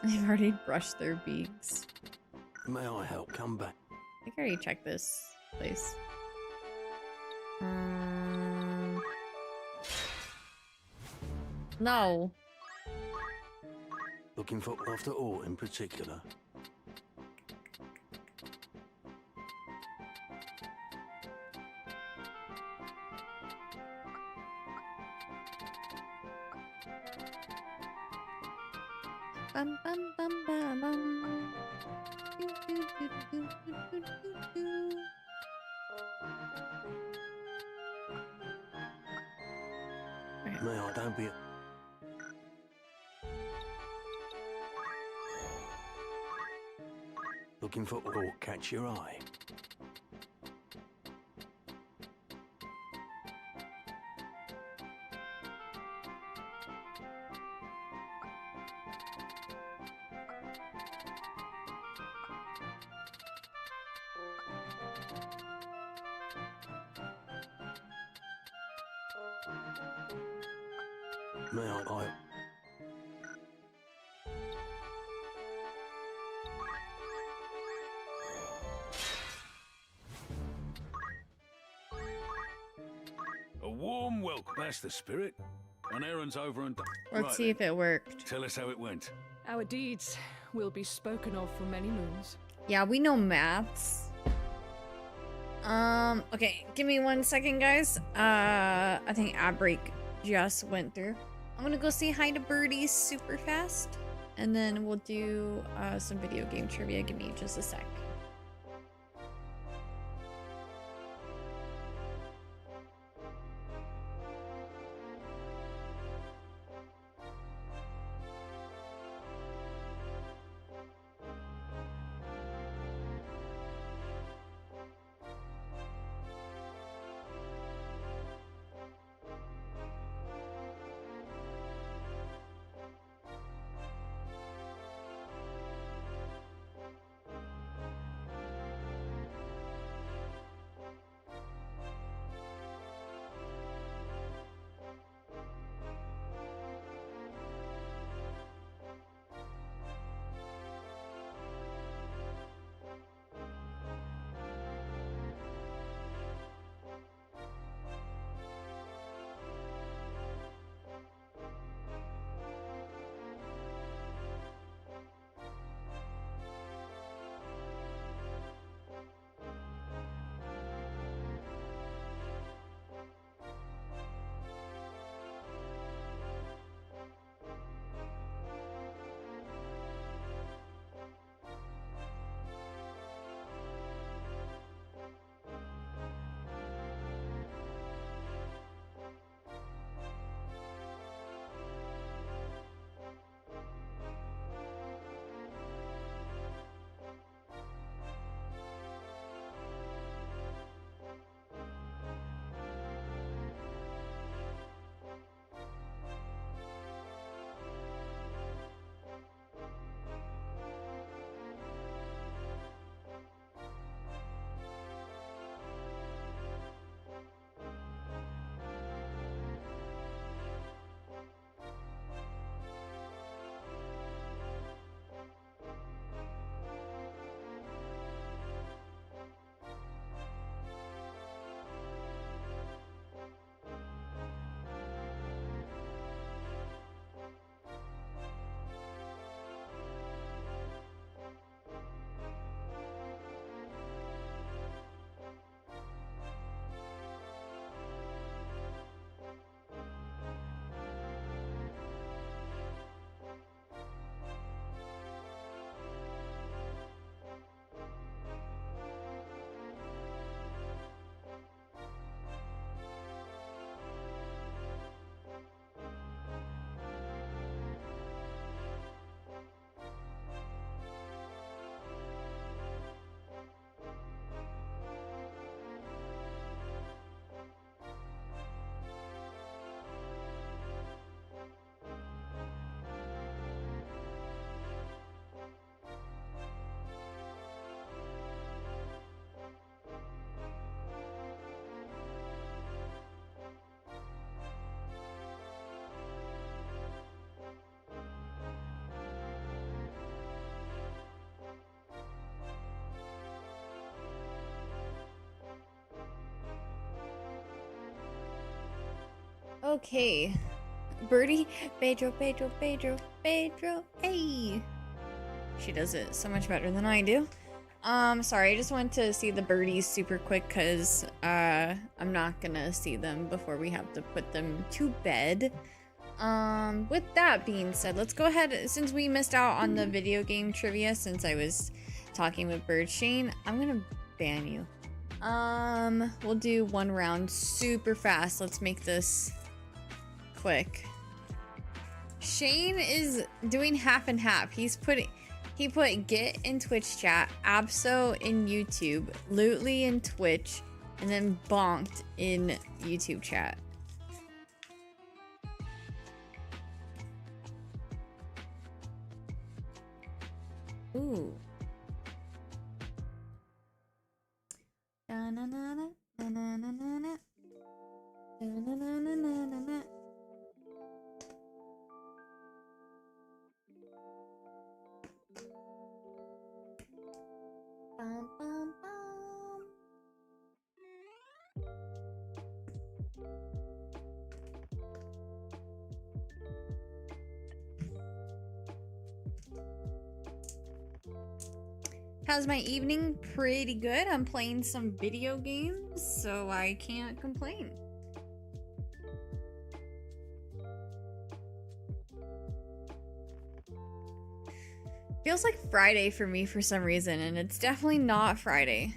They've already brushed their beaks. May I help? Come back. I think I already checked this place. No. Looking for after all in particular. Bum bum bum bum bum. Do, do, do, do, do, do, do. Okay. May I? Don't be. Looking for or catch your eye. May I? A warm welcome. That's the spirit. An errand's over and done. Let's see if it worked. Tell us how it went. Our deeds will be spoken of for many moons. Yeah, we know maths. Okay, give me 1 second, guys. I think outbreak just went through. I'm gonna go say hi to birdies super fast, and then we'll do some video game trivia. Give me just a sec. Okay. Birdie, Pedro, Pedro, Pedro, Pedro, hey! She does it so much better than I do. Sorry, I just wanted to see the birdies super quick because I'm not gonna see them before we have to put them to bed. With that being said, let's go ahead, since we missed out on the video game trivia since I was talking with Bird Shane, I'm gonna ban you. We'll do one round super fast. Let's make this quick. Shane is doing half and half. He put Git in Twitch chat, Abso in YouTube, Lootly in Twitch, and then Bonked in YouTube chat. Ooh. Da-na-na-na, na-na-na-na-na. Da-na-na-na-na-na-na. Bum, bum, bum. How's my evening? Pretty good. I'm playing some video games, so I can't complain. Feels like Friday for me for some reason, and it's definitely not Friday.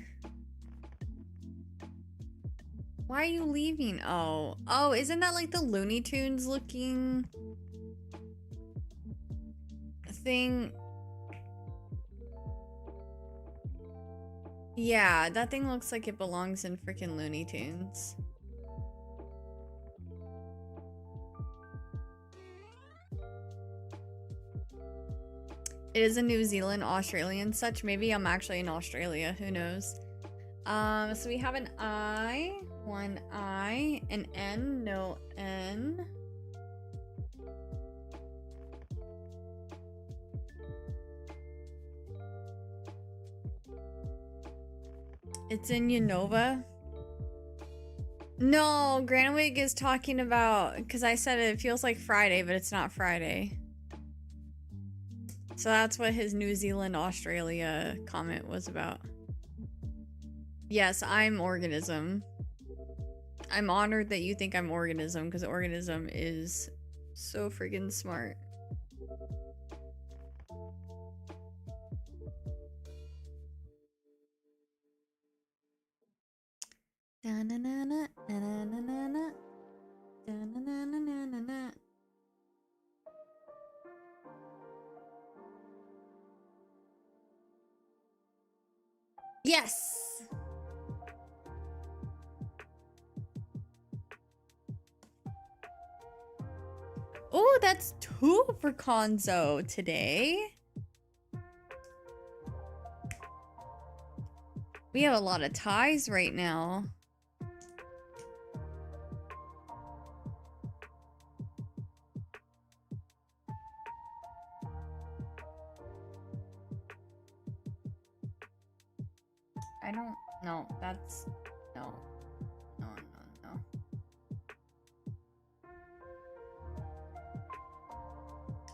Why are you leaving? Oh, isn't that like the Looney Tunes looking thing? Yeah, that thing looks like it belongs in freaking Looney Tunes. It is a New Zealand, Australian such. Maybe I'm actually in Australia. Who knows? So we have an I, one I, an N, no N. It's in Unova. No, Granwig is talking about, because I said it feels like Friday, but it's not Friday. So that's what his New Zealand, Australia comment was about. Yes, I'm Organism. I'm honored that you think I'm Organism, because Organism is so friggin' smart. Da-na-na-na, na-na-na-na-na, da-na-na-na-na-na-na. Yes! Oh, that's 2 for Konzo today. We have a lot of ties right now. I don't know. That's no.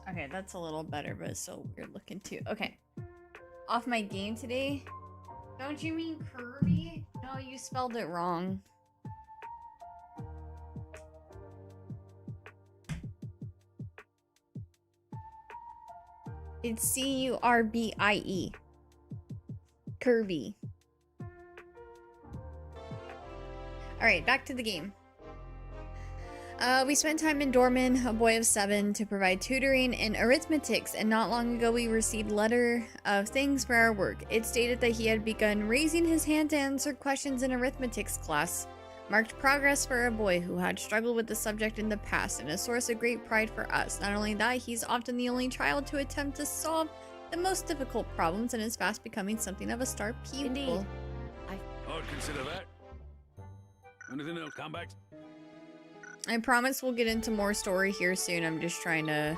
Okay, that's a little better, but it's still weird looking too. Okay. Off my game today. Don't you mean Kirby? No, you spelled it wrong. It's C-U-R-B-I-E. Kirby. Alright, back to the game. We spent time in Dorman, a boy of 7, to provide tutoring in arithmetics, and not long ago we received a letter of thanks for our work. It stated that he had begun raising his hand to answer questions in arithmetics class. Marked progress for a boy who had struggled with the subject in the past, and a source of great pride for us. Not only that, he's often the only child to attempt to solve the most difficult problems, and is fast becoming something of a star pupil. Indeed. I'd consider that. Anything else, comebacks? I promise we'll get into more story here soon. I'm just trying to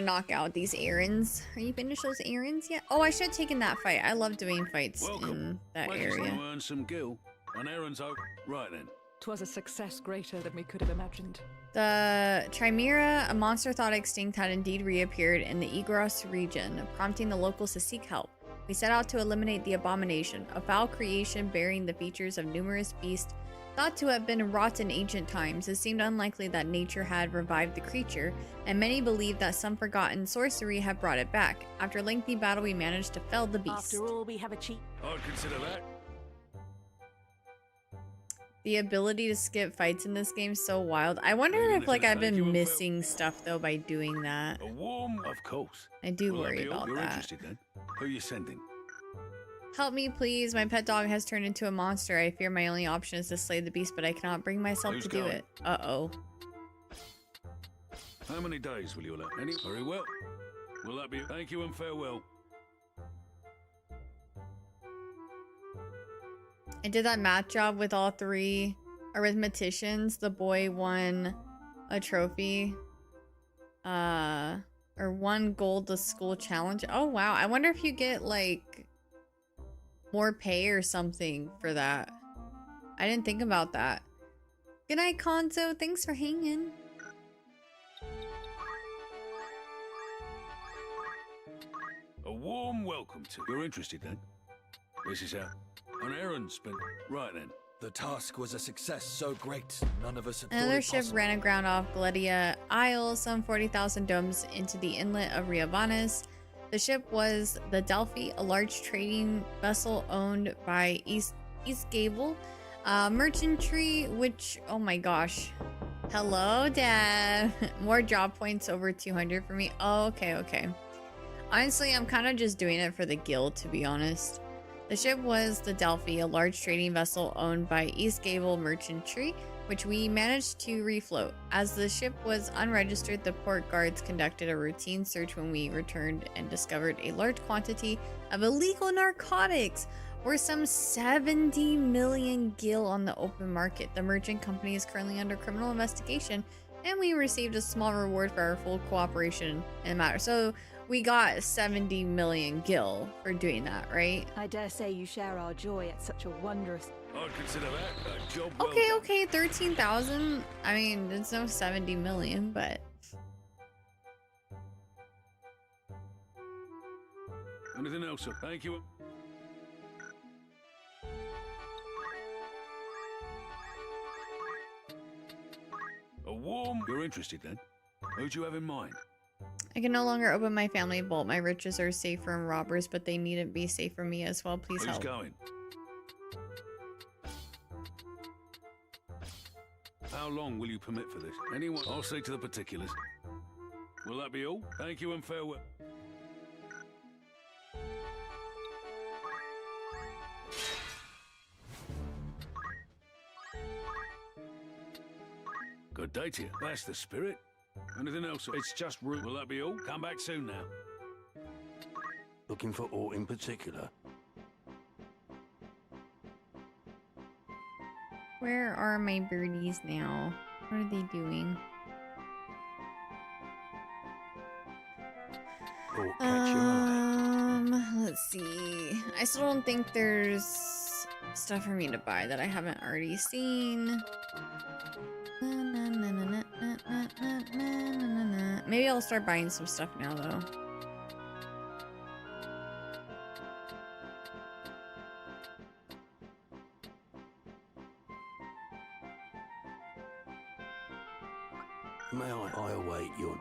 knock out these errands. Are you finished those errands yet? Oh, I should have taken that fight. I love doing fights in that area. Want to earn some gil on errands, oh. Right then. 'Twas a success greater than we could have imagined. The Chimera, a monster thought extinct, had indeed reappeared in the Igros region, prompting the locals to seek help. We set out to eliminate the abomination, a foul creation bearing the features of numerous beasts thought to have been wrought in ancient times. It seemed unlikely that nature had revived the creature, and many believed that some forgotten sorcery had brought it back. After a lengthy battle, we managed to fell the beast. After all, we have a cheat. I'd consider that. The ability to skip fights in this game is so wild. I wonder if like I've been missing stuff though by doing that. A warm, of course. I do Will that worry be all? about You're that. interested then? Who are you sending? Help me, please. My pet dog has turned into a monster. I fear my only option is to slay the beast, but I cannot bring myself Who's to do going? it. Uh-oh. How many days will you allow? Any? Very well. Will that be? Thank you and farewell. I did that math job with all 3 arithmeticians. The boy won a trophy. Or 1 gold the school challenge. Oh, wow. I wonder if you get, like, more pay or something for that. I didn't think about that. Good night, Konzo. Thanks for hanging. A warm welcome to. You're interested then? This is how an errand's been. Right then. The task was a success so great, none of us had Another thought it ship possible. ran aground off Galedia Isle, some 40,000 domes into the inlet of Riovanes. The ship was the Delphi, a large trading vessel owned by East Gable Merchantry, which, oh my gosh. Hello, Dad. More job points, over 200 for me. Oh, okay. Honestly, I'm kind of just doing it for the guild, to be honest. The ship was the Delphi, a large trading vessel owned by East Gable Merchantry, which we managed to refloat. As the ship was unregistered, the port guards conducted a routine search when we returned and discovered a large quantity of illegal narcotics, worth some 70 million gil on the open market. The merchant company is currently under criminal investigation, and we received a small reward for our full cooperation in the matter. So we got 70 million gil for doing that, right? I dare say you share our joy at such a wondrous... I'd consider that a job well Okay, done. okay, 13,000. I mean, it's no 70 million, but... Anything else, sir? Thank you. A warm... You're interested then? Who'd you have in mind? I can no longer open my family vault. My riches are safe from robbers, but they needn't be safe from me as well. Please Who's help. going? How long will you permit for this? Anyone? I'll see to the particulars. Will that be all? Thank you and farewell. Good day to you. That's the spirit. Anything else? It's just root. Will that be all? Come back soon now. Looking for aught in particular? Where are my birdies now? What are they doing? Aught catch your eye? Let's see. I still don't think there's stuff for me to buy that I haven't already seen. Maybe I'll start buying some stuff now, though. May I await your...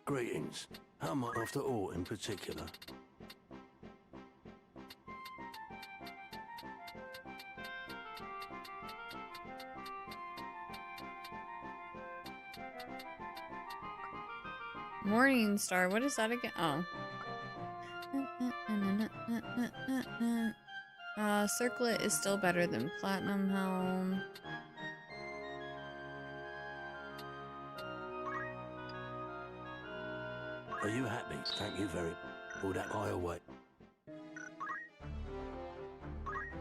Greetings. How am I after aught in particular? Morning Star, what is that again? Oh. Circlet is still better than Platinum Helm. Are you happy? Thank you very... Will that I await?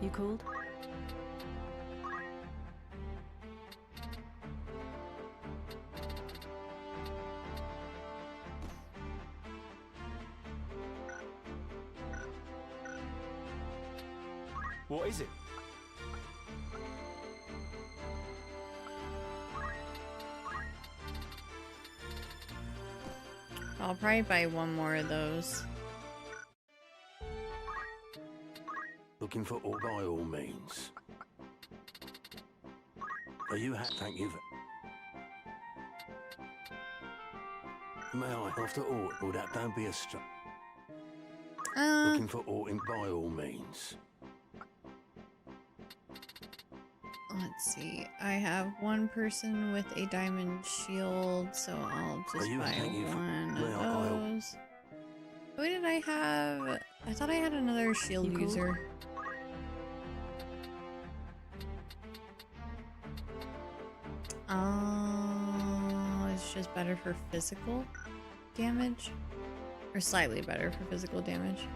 You called? What is it? I'll probably buy one more of those. Looking for ore by all means. Are you thank you for... May I, after all, or that don't be a looking for ore by all means. Let's see. I have one person with a diamond shield, so I'll just buy one of those. Who did I have? I thought I had another shield user. It's just better for physical damage, or slightly better for physical damage.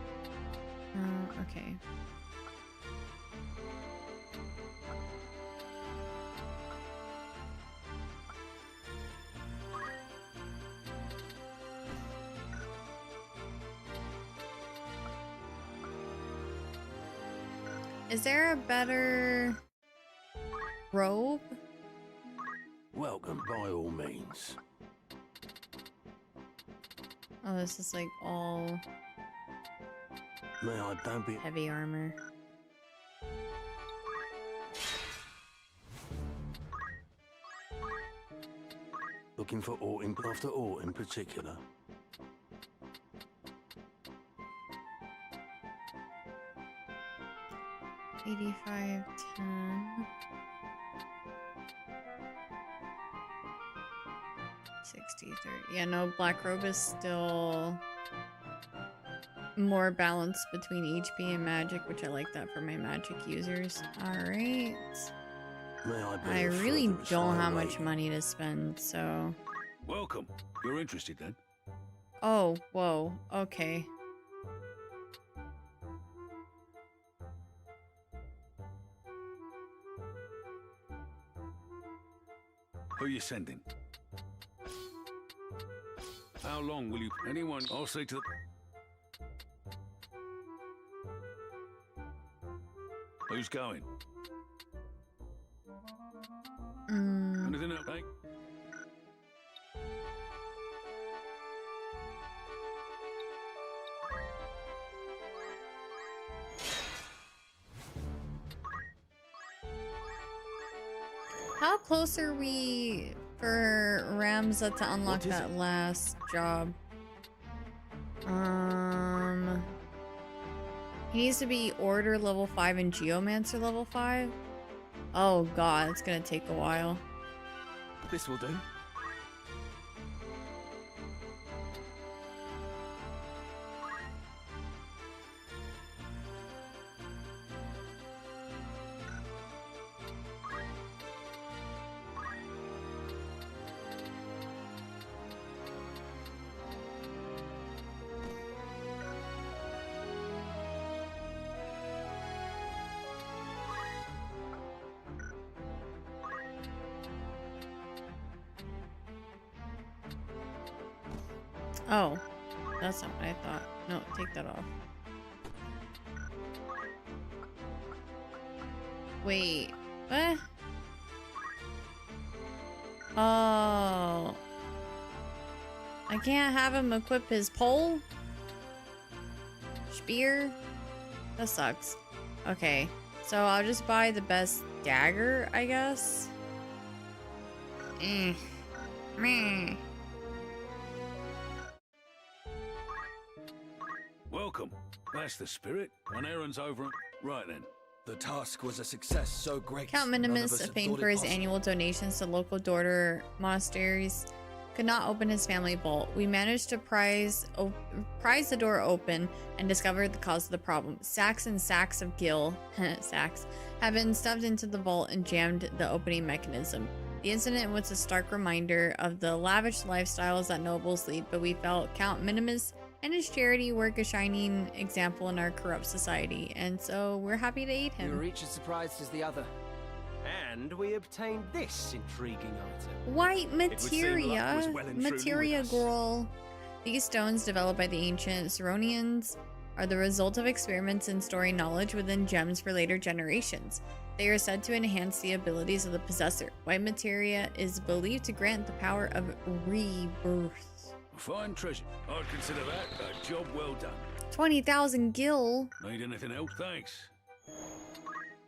Okay. Is there a better robe? Welcome by all means. Oh, this is like all May I don't be heavy armor. looking for ore after ore in particular. $85.10. 60, 30. Yeah, no, Black Robe is still more balanced between HP and magic, which I like that for my magic users. Alright. I really don't have much money to spend, so... Welcome. You're interested then? Oh, whoa. Okay. Who are you sending? How long will you... Anyone? I'll say to the... Who's going? Anything else, eh? How close are we for Ramza to unlock that last job? He needs to be Order level 5 and Geomancer level 5. Oh god, it's gonna take a while. This will do. Oh, that's not what I thought. No, take that off. Wait, what? Oh. I can't have him equip his pole? Spear? That sucks. Okay, so I'll just buy the best dagger, I guess. Meh. Welcome. That's the spirit. An errand's over. Right then. The task was a success so great. Count Minimus, famed for his annual donations to local daughter monasteries, could not open his family vault. We managed to prise the door open and discovered the cause of the problem. Sacks and sacks of gil sacks have been stuffed into the vault and jammed the opening mechanism. The incident was a stark reminder of the lavish lifestyles that nobles lead, but we felt Count Minimus and his charity work a shining example in our corrupt society, and so we're happy to aid him. We were each as surprised as the other. And we obtained this intriguing item. White materia. Well Materia girl. These stones, developed by the ancient Saronians, are the result of experiments in storing knowledge within gems for later generations. They are said to enhance the abilities of the possessor. White materia is believed to grant the power of rebirth. Fine treasure. I'd consider that a job well done. 20,000 gil. Need anything else? Thanks.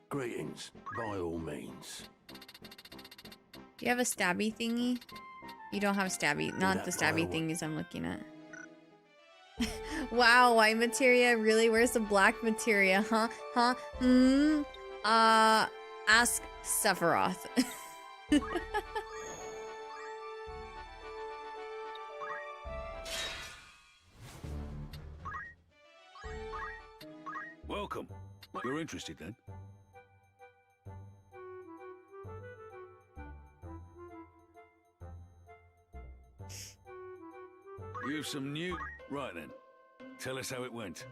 Greetings, by all means. Do you have a stabby thingy? You don't have a stabby. Not the stabby thingies I'm looking at. Wow, white materia really? Where's the black materia? Huh? Huh? Ask Sephiroth. Welcome. You're interested then? You've some new... Right then. Tell us how it went.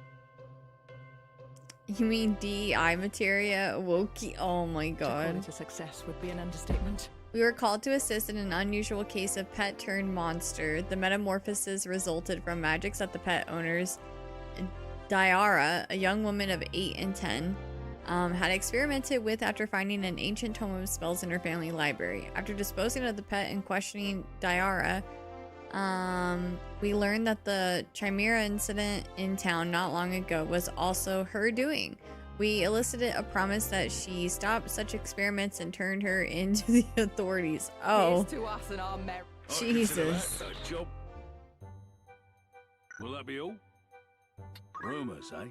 You mean DEI materia? Wokey. Oh my To call god. it a success would be an understatement. We were called to assist in an unusual case of pet turned monster. The metamorphosis resulted from magics that the pet owners, Diara, a young woman of 8 and 10, had experimented with after finding an ancient tome of spells in her family library. After disposing of the pet and questioning Diara, we learned that the Chimera incident in town not long ago was also her doing. We elicited a promise that she stopped such experiments and turned her into the authorities. Oh, Here's to us and our merit. Jesus. A job. Will that be all? Rumors, eh?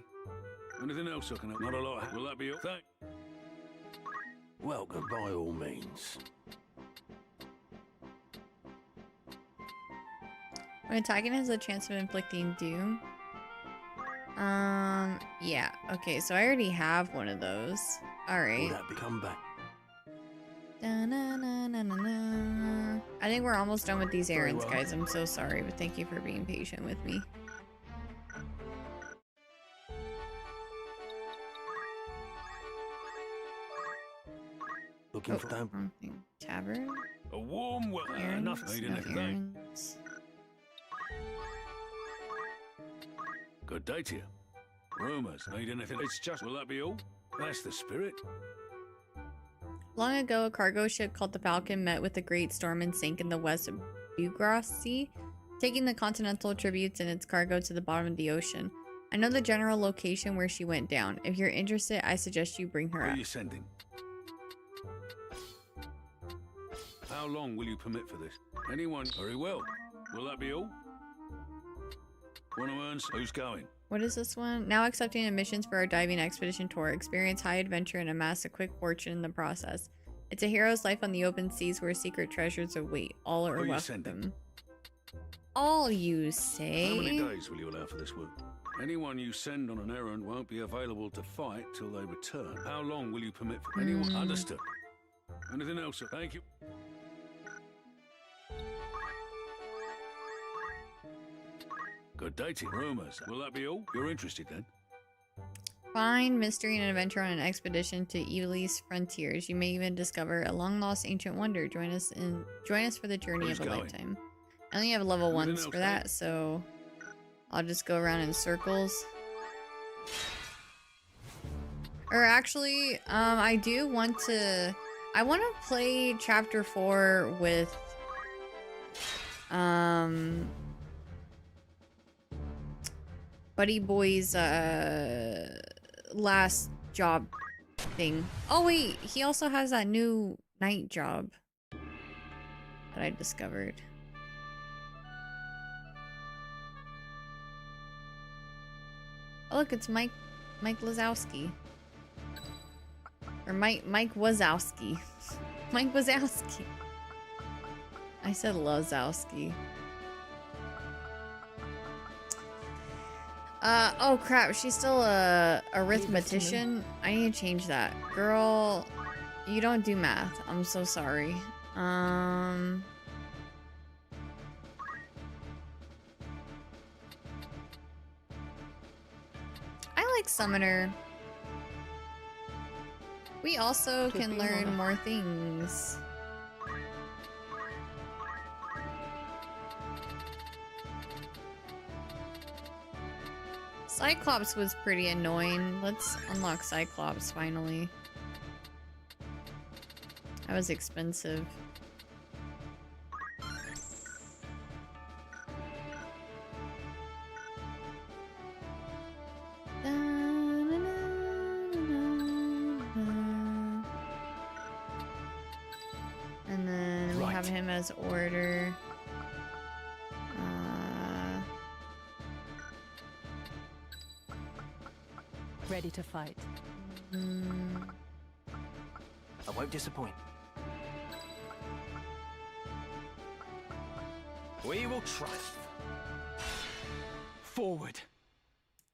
Anything else I can help? Not a lot. Will that be all? Thank. Welcome, by all means. When attacking has a chance of inflicting doom. Yeah. Okay, so I already have one of those. All right. Will that become back? Da-na-na-na-na-na. I think we're almost done with these Very errands, well. guys. I'm so sorry, but thank you for being patient with me. Looking for them? Wrong thing. Tavern? A warm welcome. Errands? Enough. Need No anything? errands. Good day to you. Rumors. Need anything? It's just. Will that be all? That's the spirit. Long ago, a cargo ship called the Falcon met with a great storm and sank in the west of Bugras Sea, taking the continental tributes and its cargo to the bottom of the ocean. I know the general location where she went down. If you're interested, I suggest you bring her Who are up. you sending? How long will you permit for this? Anyone? Very well. Will that be all? Want to earn? Who's going? What is this one? Now accepting admissions for our diving expedition tour. Experience high adventure and amass a quick fortune in the process. It's a hero's life on the open seas where secret treasures await. All are Who are you welcome. sending? All you say? How many days will you allow for this work? Anyone you send on an errand won't be available to fight till they return. How long will you permit for anyone? Understood. Anything else? Sir? Thank you. Good day to you. Rumors. Will that be all? You're interested then? Find mystery and adventure on an expedition to Evil's frontiers. You may even discover a long-lost ancient wonder. Join us for the journey Who's of a going? lifetime. I only have level Anything 1s else, for that, so I'll just go around in circles. Or actually, I do want to... I want to play Chapter 4 with... Buddy Boy's, last job thing. Oh wait, he also has that new night job that I discovered. Oh look, it's Mike Wazowski. Or Mike Wazowski. Mike Wazowski. I said Lazowski. Oh crap, she's still a arithmetician. I need to change that. Girl, you don't do math. I'm so sorry. I like Summoner. We also can learn more things. Cyclops was pretty annoying. Let's unlock Cyclops finally. That was expensive. And then we have him as order. Ready to fight. I won't disappoint. We will trust. Forward.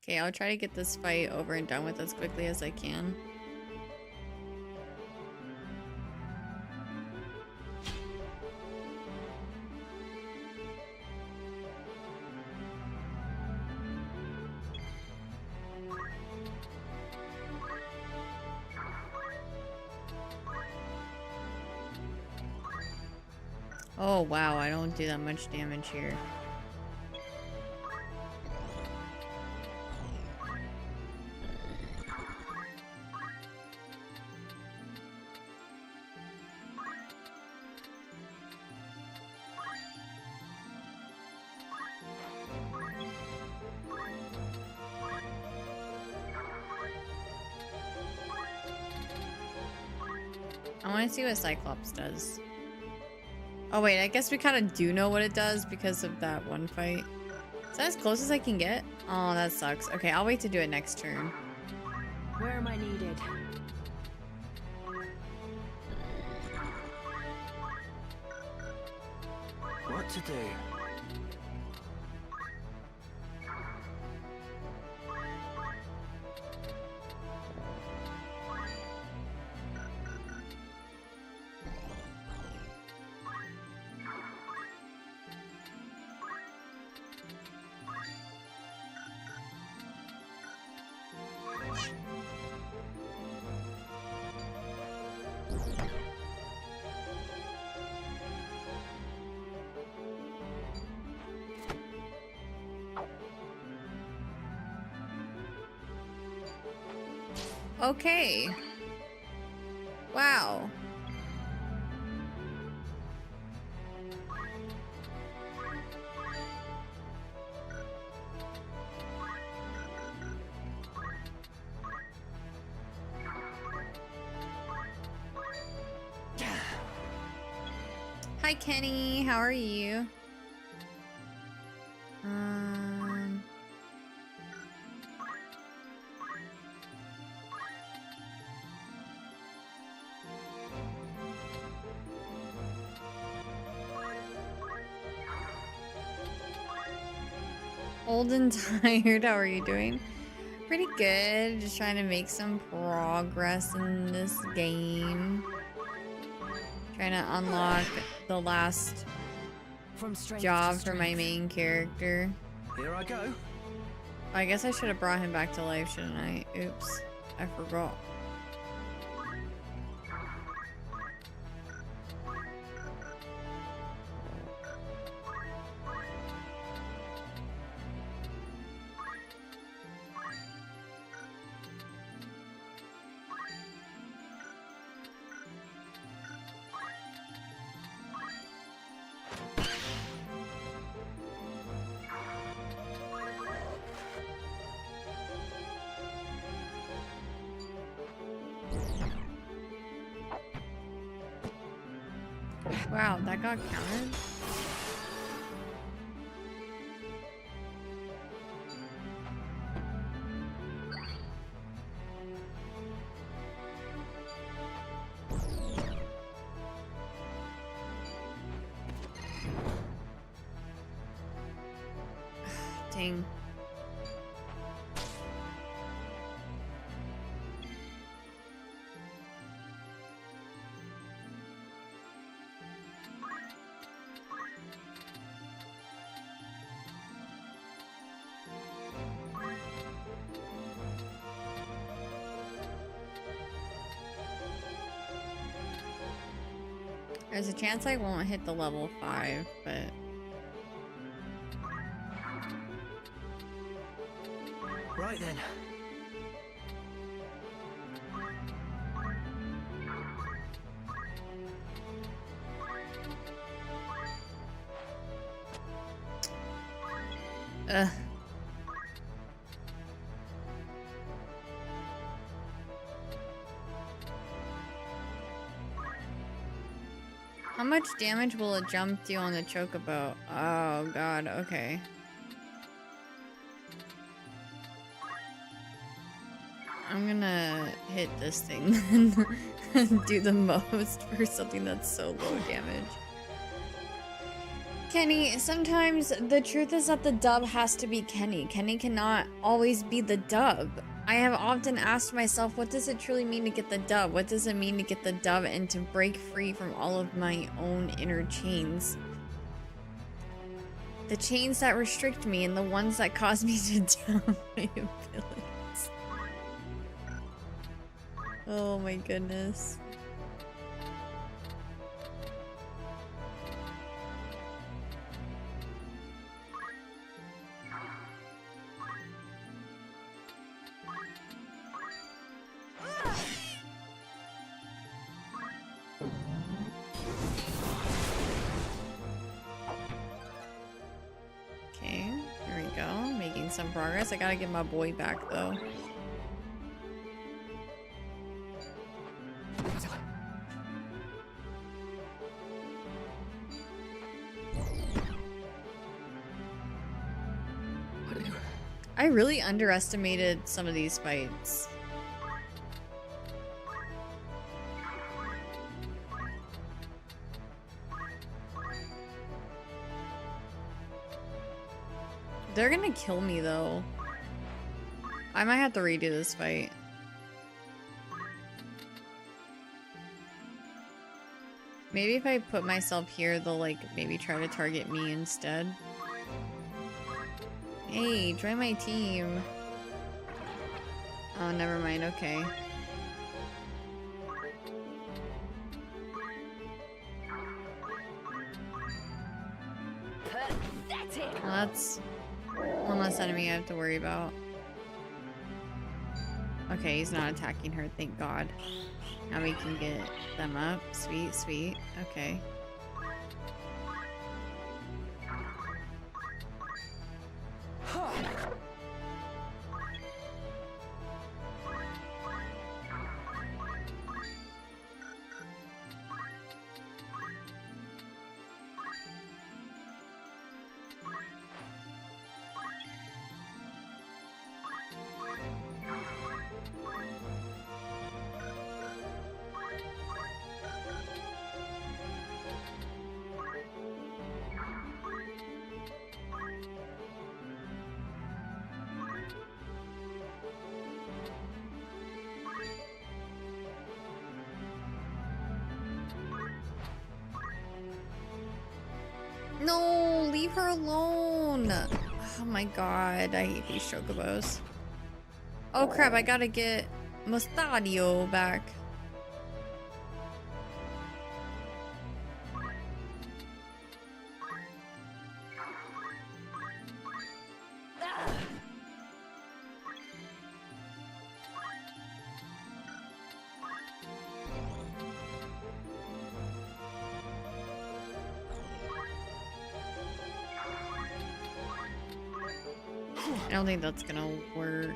Okay, I'll try to get this fight over and done with as quickly as I can. Oh wow, I don't do that much damage here. I want to see what Cyclops does. Oh wait, I guess we kind of do know what it does because of that one fight. Is that as close as I can get? Oh, that sucks. Okay, I'll wait to do it next turn. Where am I needed? What to do? Okay. Wow. Hi Kenny, how are you? Old and tired, how are you doing? Pretty good, just trying to make some progress in this game. Trying to unlock the last job for my main character. Here I go. I guess I should have brought him back to life, shouldn't I? Oops, I forgot. Wow, that got counted? Dang. There's a chance I won't hit the level 5, but... Right then. Ugh. How much damage will a jump do on the chocobo? Oh god, okay. I'm gonna hit this thing and do the most for something that's so low damage. Kenny, sometimes the truth is that the dub has to be Kenny. Kenny cannot always be the dub. I have often asked myself, what does it truly mean to get the dub? What does it mean to get the dub and to break free from all of my own inner chains? The chains that restrict me and the ones that cause me to doubt my abilities. Oh my goodness. Okay, here we go. Making some progress. I gotta get my boy back though. I really underestimated some of these fights. They're gonna kill me though. I might have to redo this fight. Maybe if I put myself here, they'll like maybe try to target me instead. Hey, join my team. Oh, never mind, okay. Well, that's one less enemy I have to worry about. Okay, he's not attacking her, thank God. Now we can get them up. Sweet, sweet. Okay. No, leave her alone. Oh my god, I hate these chocobos. Oh crap, I gotta get Mustadio back. I don't think that's gonna work.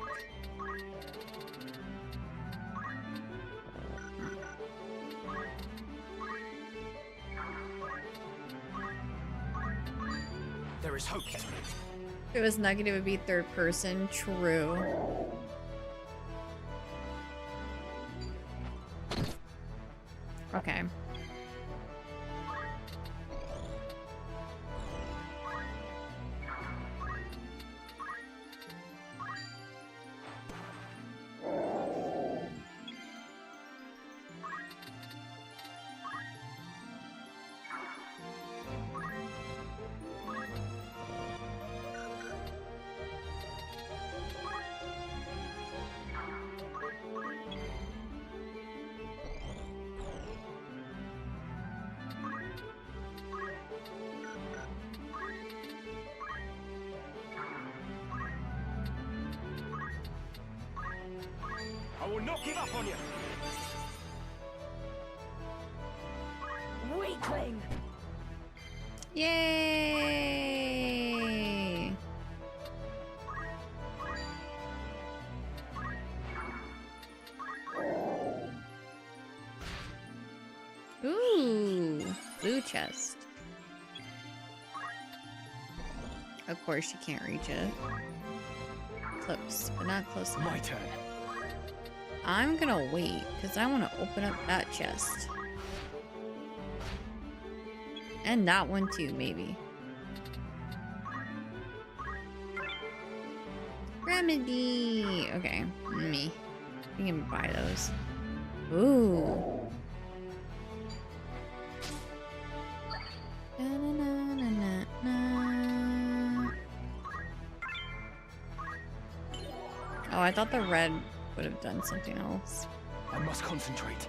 There is hope. If it was Nugget, it would be third person. True. Okay. I will not give up on you. Weakling! Yay! Ooh, blue chest. Of course, you can't reach it. Close, but not close enough. My turn. I'm gonna wait because I want to open up that chest. And that one too, maybe. Remedy! Okay, me. You can buy those. Ooh. Oh, I thought the red would have done something else. I must concentrate.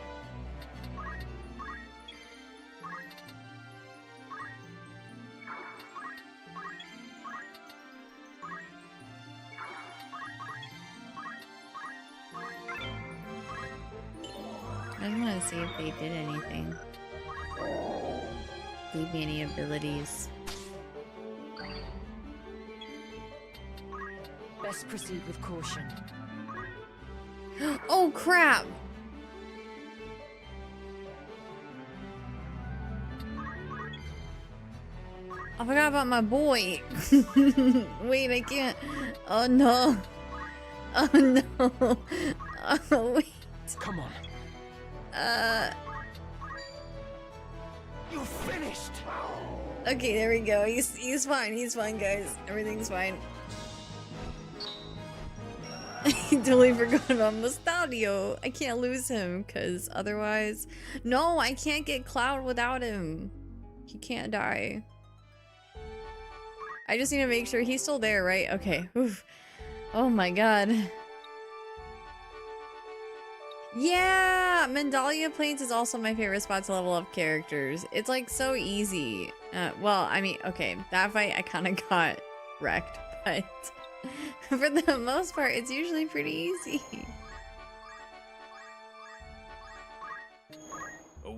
I just want to see if they did anything. Gave me any abilities. Best proceed with caution. Oh crap! I forgot about my boy. Wait, I can't. Oh no. Oh no. Oh wait. Come on. You're finished. Okay, there we go. He's fine. He's fine, guys. Everything's fine. I totally forgot about Mustadio. I can't lose him because otherwise, no, I can't get Cloud without him. He can't die. I just need to make sure he's still there, right? Okay. Oof. Oh my god. Yeah, Mandalia Plains is also my favorite spot to level up characters. It's like so easy. Well, I mean, okay, that fight I kind of got wrecked, but for the most part, it's usually pretty easy.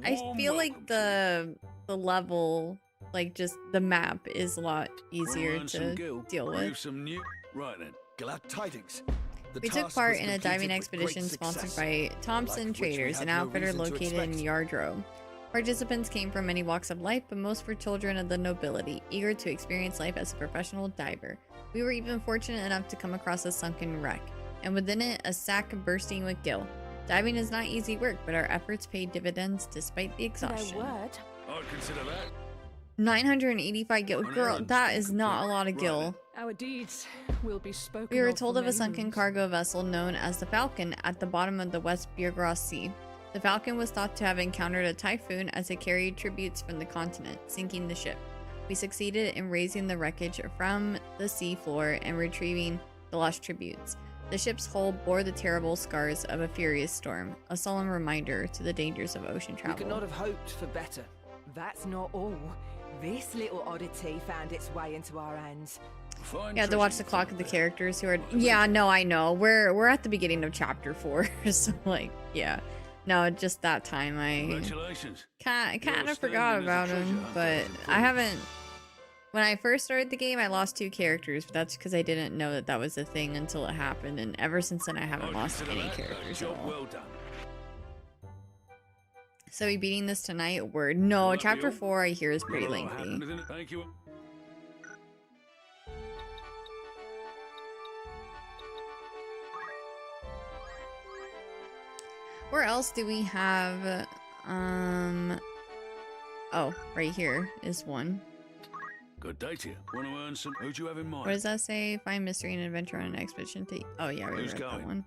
I feel like the level, like just the map, is a lot easier to deal with. Right then, glad tidings. The We took task part was in a completed diving with expedition great sponsored success, by Thompson like which we Traders, had an no outfitter reason to located in expect. Yardrow. Participants came from many walks of life, but most were children of the nobility, eager to experience life as a professional diver. We were even fortunate enough to come across a sunken wreck, and within it, a sack bursting with gill. Diving is not easy work, but our efforts paid dividends despite the exhaustion. word. I'd consider that. 985 gill. Girl, that is not a lot of gill. Our deeds will be spoken We were of told for of a many sunken moons. cargo vessel known as the Falcon at the bottom of the West Biergras Sea. The Falcon was thought to have encountered a typhoon as it carried tributes from the continent, sinking the ship. We succeeded in raising the wreckage from the seafloor and retrieving the lost tributes. The ship's hull bore the terrible scars of a furious storm, a solemn reminder to the dangers of ocean We travel. could not have hoped for better. That's not all. This little oddity found its way into our hands. You have to watch the clock of the characters who are. Yeah, no, I know. We're at the beginning of chapter 4, so like, yeah. No, just that time I Congratulations. kind You're of standing forgot as a about treasure him, hunter but for the I haven't. When I first started the game, I lost 2 characters, but that's because I didn't know that that was a thing until it happened, and ever since then I haven't lost Consider any that a characters at job all. well done. So we beating this tonight? Word. No, Will that be chapter all? 4 I hear is pretty Not a lot lengthy. happened, isn't it? Thank you. Where else do we have? Oh, right here is one. Good day to you. Want to earn some? Who do you have in mind? What does that say? Find mystery and adventure on an expedition to. Oh yeah, we Who's read that going? one.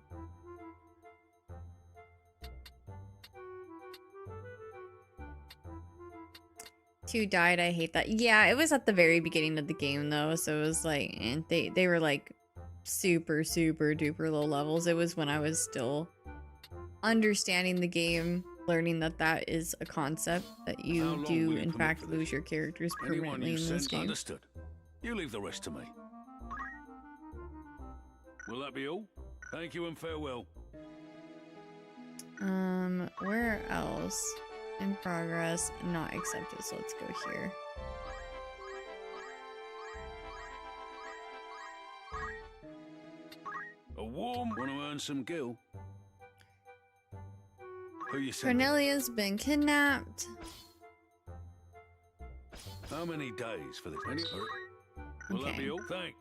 Two died. I hate that. Yeah, it was at the very beginning of the game though, so it was like, and they were like super duper low levels. It was when I was still understanding the game, learning that that is a concept that How you long do will you in commit fact for this? lose your characters Anyone permanently you in this sent game. understood. You leave the rest to me. Will that be all? Thank you and farewell. Where else? In progress, not accepted, so let's go here. A warm. Want to earn some gil? Who you sending? Cornelia's been kidnapped. How many days for this? Will that be all? Thanks.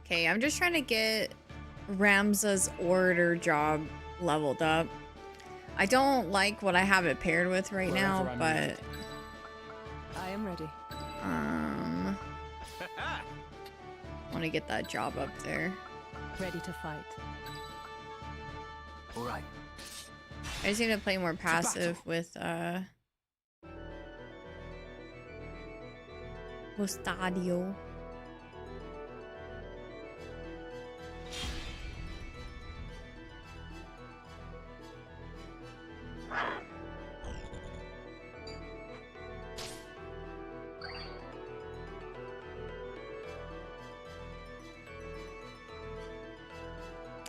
Okay, I'm just trying to get Ramza's order job leveled up. I don't like what I have it paired with right now, but I am ready. want to get that job up there. Ready to fight. All right. I just need to play more passive with Mostadio.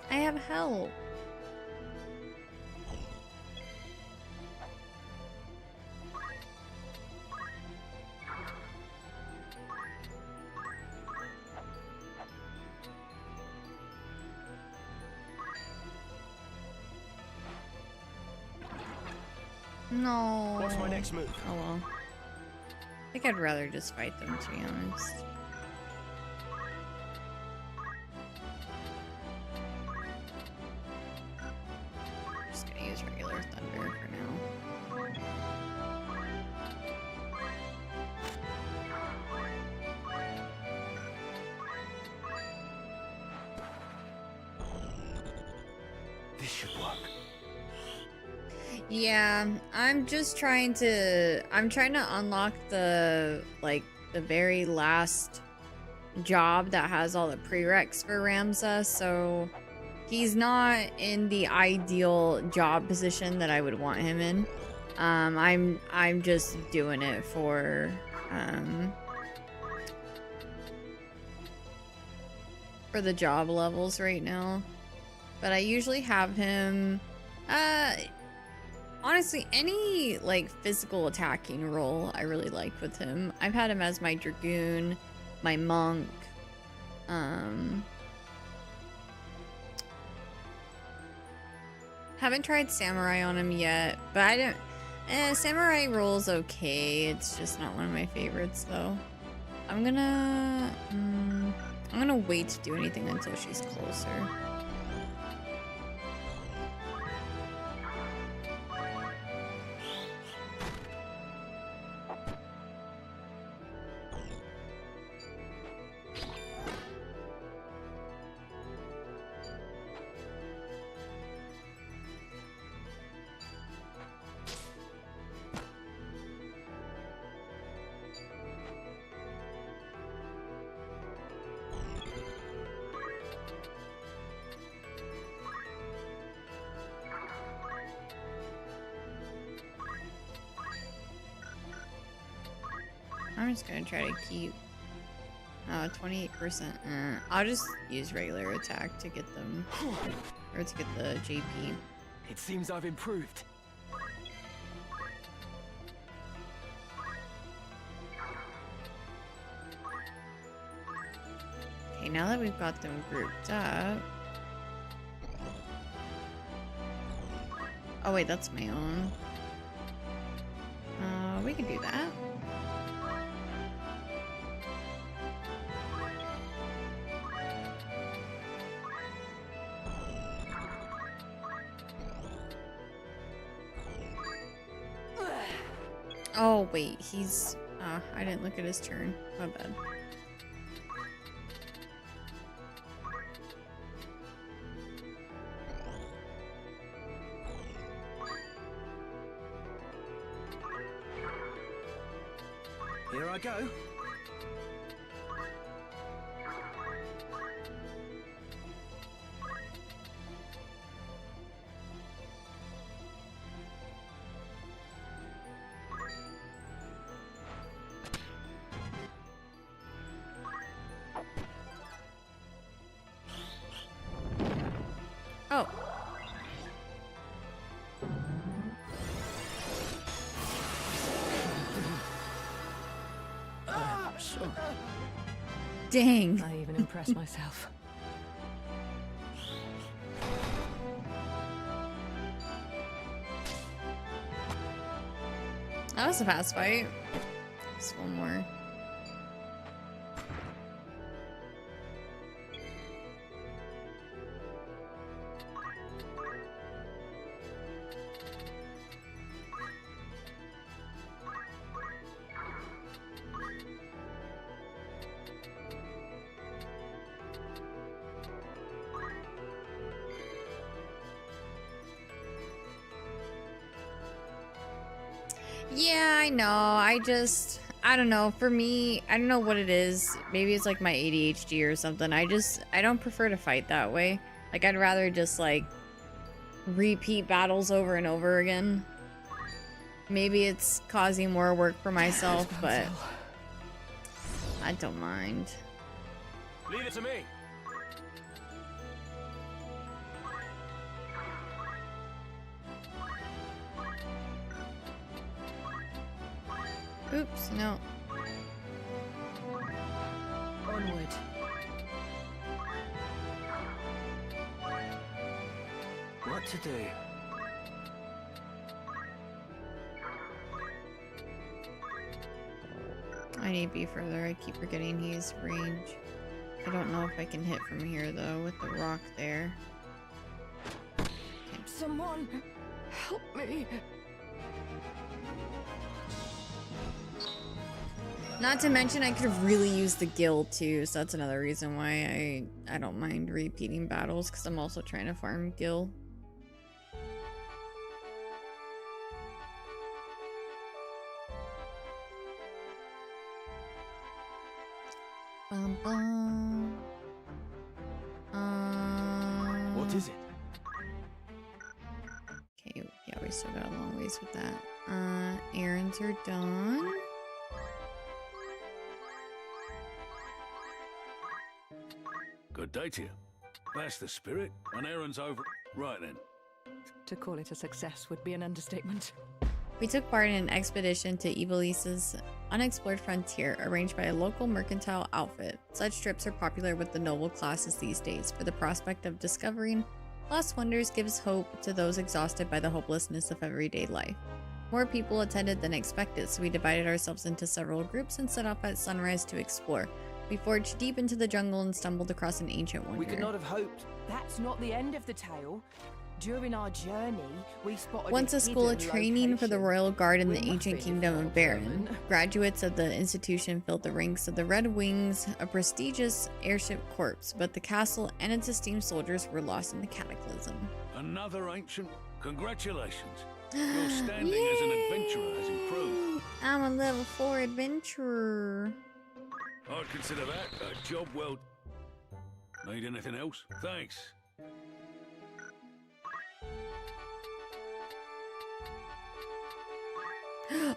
I have help. No. What's my next move? Oh well. I think I'd rather just fight them, to be honest. Just gonna use regular thunder for now. This should work. Yeah, I'm trying to unlock the very last job that has all the prereqs for Ramza, so he's not in the ideal job position that I would want him in. I'm just doing it for the job levels right now. But I usually have him honestly, any physical attacking role I really like with him. I've had him as my dragoon, my monk. Haven't tried samurai on him yet, but I don't. Samurai role's okay. It's just not one of my favorites though. I'm gonna wait to do anything until she's closer. I'm just gonna try to keep 28%. I'll just use regular attack to get them, or to get the JP. It seems I've improved. Okay, now that we've got them grouped up. Oh wait, that's my own. We can do that. Oh wait, he's I didn't look at his turn. My bad. Here I go. Oh. Dang. I even impressed myself. That was a fast fight. Just one more. Yeah, I know. I don't know. For me, I don't know what it is. Maybe it's like my ADHD or something. I don't prefer to fight that way. Like, I'd rather just, like, repeat battles over and over again. Maybe it's causing more work for myself, but I don't mind. Leave it to me. Oops, no. Onward. What to do? I need to be further. I keep forgetting he's range. I don't know if I can hit from here, though, with the rock there. Someone help me. Not to mention, I could have really used the guild too, so that's another reason why I don't mind repeating battles, because I'm also trying to farm guild. Bum, bum. What is it? Okay, yeah, we still got a long ways with that. Errands are done. Good day to you. That's the spirit. An errand's over. Right then. To call it a success would be an understatement. We took part in an expedition to Ivalice's unexplored frontier, arranged by a local mercantile outfit. Such trips are popular with the noble classes these days, for the prospect of discovering lost wonders gives hope to those exhausted by the hopelessness of everyday life. More people attended than expected, so we divided ourselves into several groups and set off at sunrise to explore. We forged deep into the jungle and stumbled across an ancient wonder. We could not have hoped. That's not the end of the tale. During our journey, we spotted Once a school of training for the royal guard in the ancient kingdom of Baron. Graduates of the institution filled the ranks of the Red Wings, a prestigious airship corps, but the castle and its esteemed soldiers were lost in the cataclysm. Another ancient. Congratulations. Your standing as an adventurer has improved. I'm a level 4 adventurer. I'd consider that a job well. Need anything else? Thanks.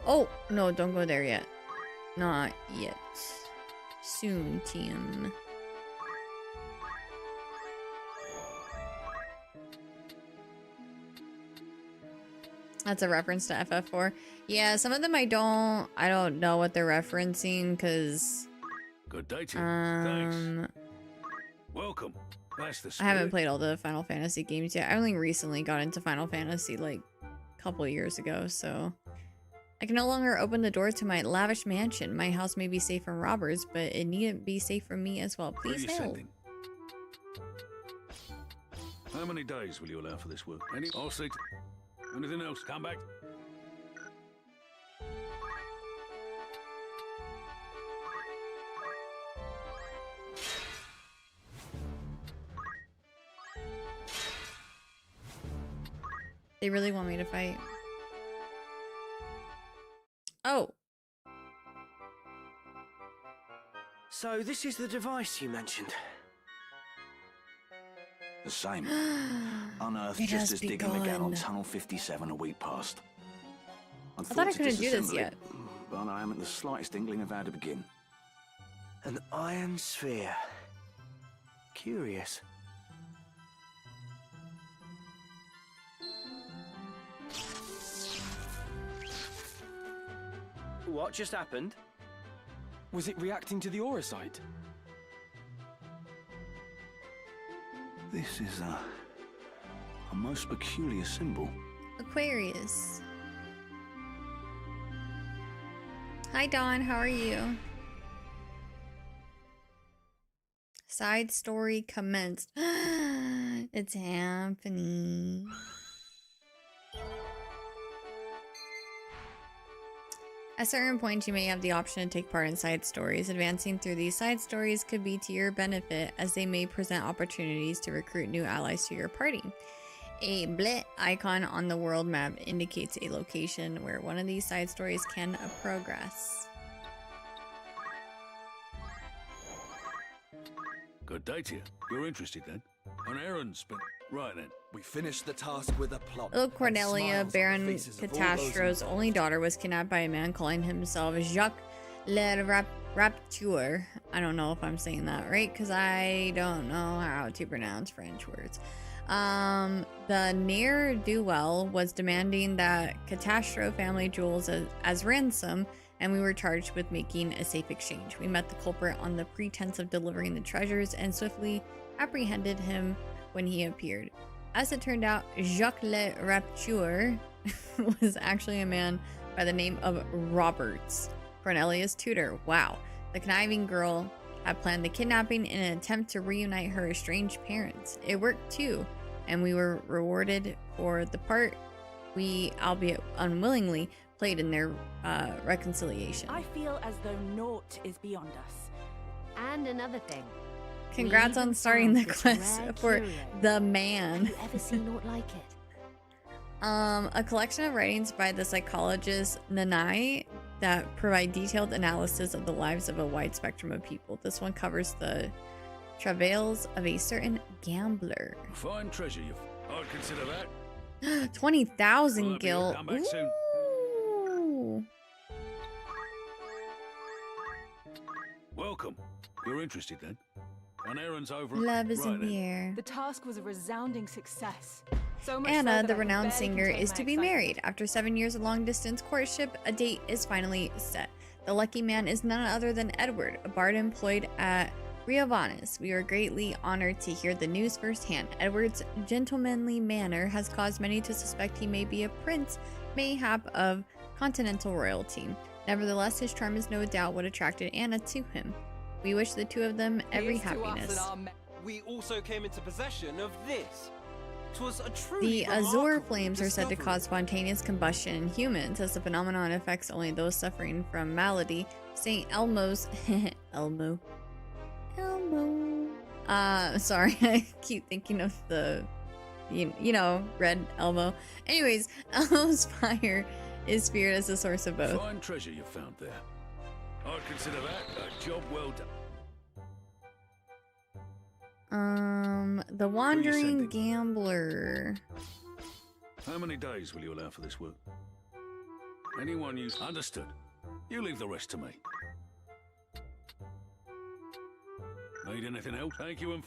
Oh, no, don't go there yet. Not yet. Soon, Tim. That's a reference to FF4. Yeah, some of them I don't know what they're referencing, because Good day to you. Thanks. Welcome. That's the I spirit. haven't played all the Final Fantasy games yet. I only recently got into Final Fantasy like a couple of years ago, so I can no longer open the door to my lavish mansion. My house may be safe from robbers, but it needn't be safe from me as well. Where are Please you help. sending? How many days will you allow for this work? I'll see. Anything else? Come back. They really want me to fight. Oh. So this is the device you mentioned. The same. Unearthed It just has as digging began on begun. Tunnel 57 a week past. I thought I couldn't do this yet. But I haven't the slightest inkling of how to begin. An iron sphere. Curious. What just happened? Was it reacting to the auracite? This is a most peculiar symbol. Aquarius. Hi Dawn, how are you? Side story commenced. It's happening. At certain points, you may have the option to take part in side stories. Advancing through these side stories could be to your benefit, as they may present opportunities to recruit new allies to your party. A blit icon on the world map indicates a location where one of these side stories can progress. Good day to you. You're interested then? An errand's been... Right then. We finished the task with a plot. Little Cornelia, Baron Catastro's only daughter, was kidnapped by a man calling himself Jacques Le Rapture. I don't know if I'm saying that right, because I don't know how to pronounce French words. The ne'er-do-well was demanding that Catastro family jewels as ransom, and we were charged with making a safe exchange. We met the culprit on the pretense of delivering the treasures and swiftly apprehended him when he appeared. As it turned out, Jacques Le Rapture was actually a man by the name of Roberts, Cornelia's tutor. Wow. The conniving girl had planned the kidnapping in an attempt to reunite her estranged parents. It worked too, and we were rewarded for the part we, albeit unwillingly, played in their reconciliation. I feel as though naught is beyond us. And another thing. Congrats on starting the quest for the man. Have you ever seen aught like it? A collection of writings by the psychologist Nanai that provide detailed analysis of the lives of a wide spectrum of people. This one covers the travails of a certain gambler. Fine treasure, I'd consider that. 20,000 gil. Come back soon. Ooh. Welcome. You're interested then? An errand's over. Love is right in the then. air. The task was a resounding success. So much Anna, so that the I renowned barely singer, contain is my to be excitement. married. After 7 years of long-distance courtship, a date is finally set. The lucky man is none other than Edward, a bard employed at Riovanes. We are greatly honored to hear the news firsthand. Edward's gentlemanly manner has caused many to suspect he may be a prince, mayhap of continental royalty. Nevertheless, his charm is no doubt what attracted Anna to him. We wish the two of them every Here's to us happiness. and our we also came into possession of this. 'Twas a truly The Azure remarkable flames are said to discovery. cause spontaneous combustion in humans, as the phenomenon affects only those suffering from malady. St. Elmo's Elmo. Sorry, I keep thinking of the you know, Red Elmo. Anyways, Elmo's fire is feared as the source of both. Fine treasure you found there. I'd consider that a job well done. The Wandering Gambler. How many days will you allow for this work? Anyone you understood. You leave the rest to me. Need anything else? Thank you and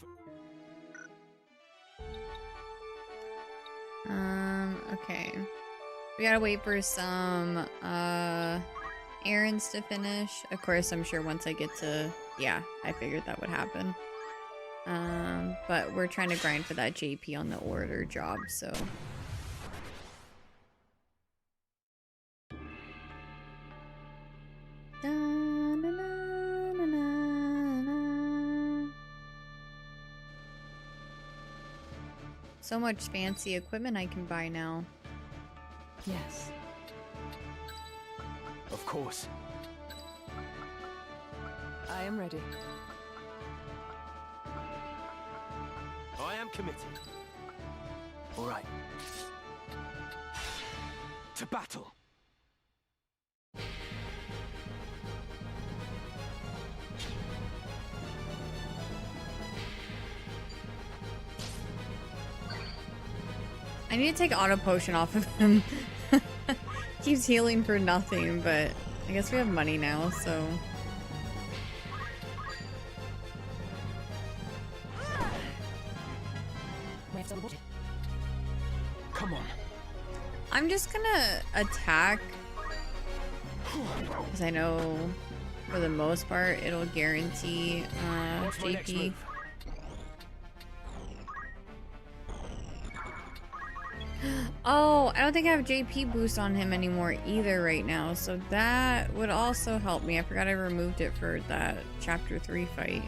Okay. We gotta wait for some errands to finish. Of course, I'm sure once I get to, yeah, I figured that would happen. But we're trying to grind for that JP on the order job, so. So much fancy equipment I can buy now. Yes. Of course. I am ready. I am committed. All right. To battle. I need to take auto potion off of him. Keeps healing for nothing, but I guess we have money now, so. Come on. I'm just gonna attack because I know for the most part it'll guarantee JP. Oh, I don't think I have JP boost on him anymore either right now, so that would also help me. I forgot I removed it for that chapter 3 fight.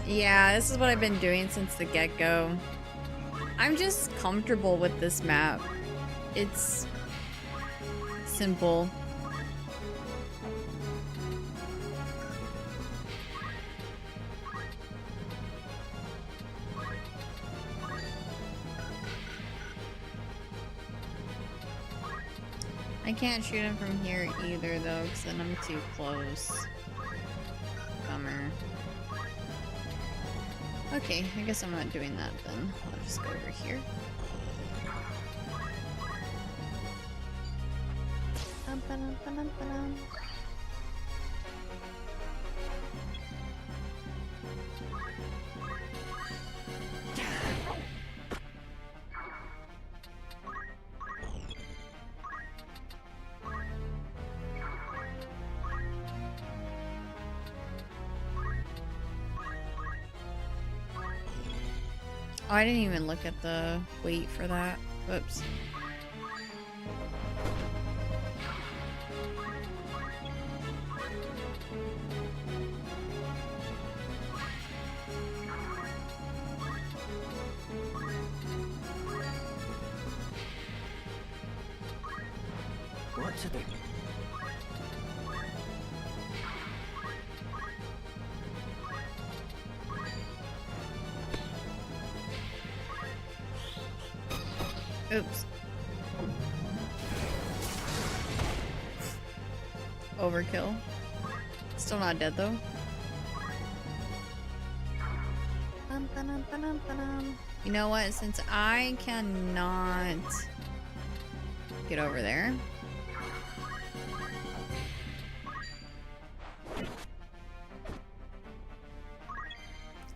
Yeah, this is what I've been doing since the get-go. I'm just comfortable with this map. It's simple. I can't shoot him from here either though, because then I'm too close. Bummer. Okay, I guess I'm not doing that then. I'll just go over here. Oh, I didn't even look at the weight for that. Whoops. What's it? Oops. Overkill. Still not dead though. You know what? Since I cannot get over there.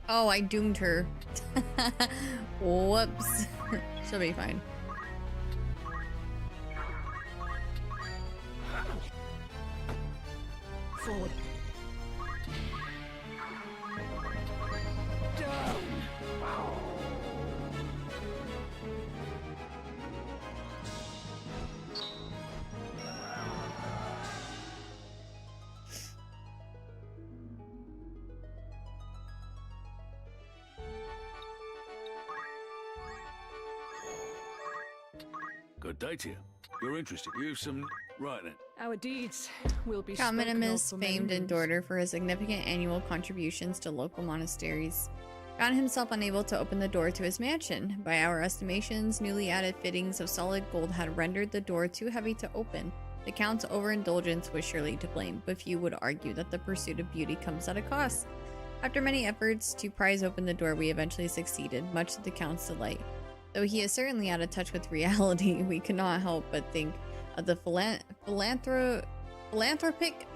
Oh, I doomed her. Whoops. She'll be fine. Forward. Down. Good day to you. You're interested. You've some... Right then. Our deeds will be Count spoken of Minimus, for many famed in moons. Dorter for his significant annual contributions to local monasteries, found himself unable to open the door to his mansion. By our estimations, newly added fittings of solid gold had rendered the door too heavy to open. The Count's overindulgence was surely to blame, but few would argue that the pursuit of beauty comes at a cost. After many efforts to prise open the door, we eventually succeeded, much to the Count's delight. Though he is certainly out of touch with reality, we could not help but think of the philanthropic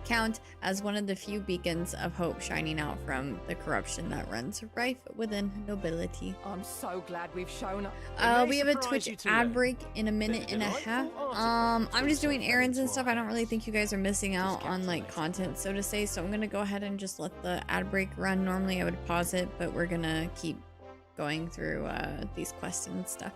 Count as one of the few beacons of hope shining out from the corruption that runs rife within nobility. I'm so glad we've shown up. We have a Twitch ad break in a minute and a half. I'm just doing errands and stuff. I don't really think you guys are missing out on like content, so to say. So I'm gonna go ahead and just let the ad break run. Normally I would pause it, but we're gonna keep going through these quests and stuff.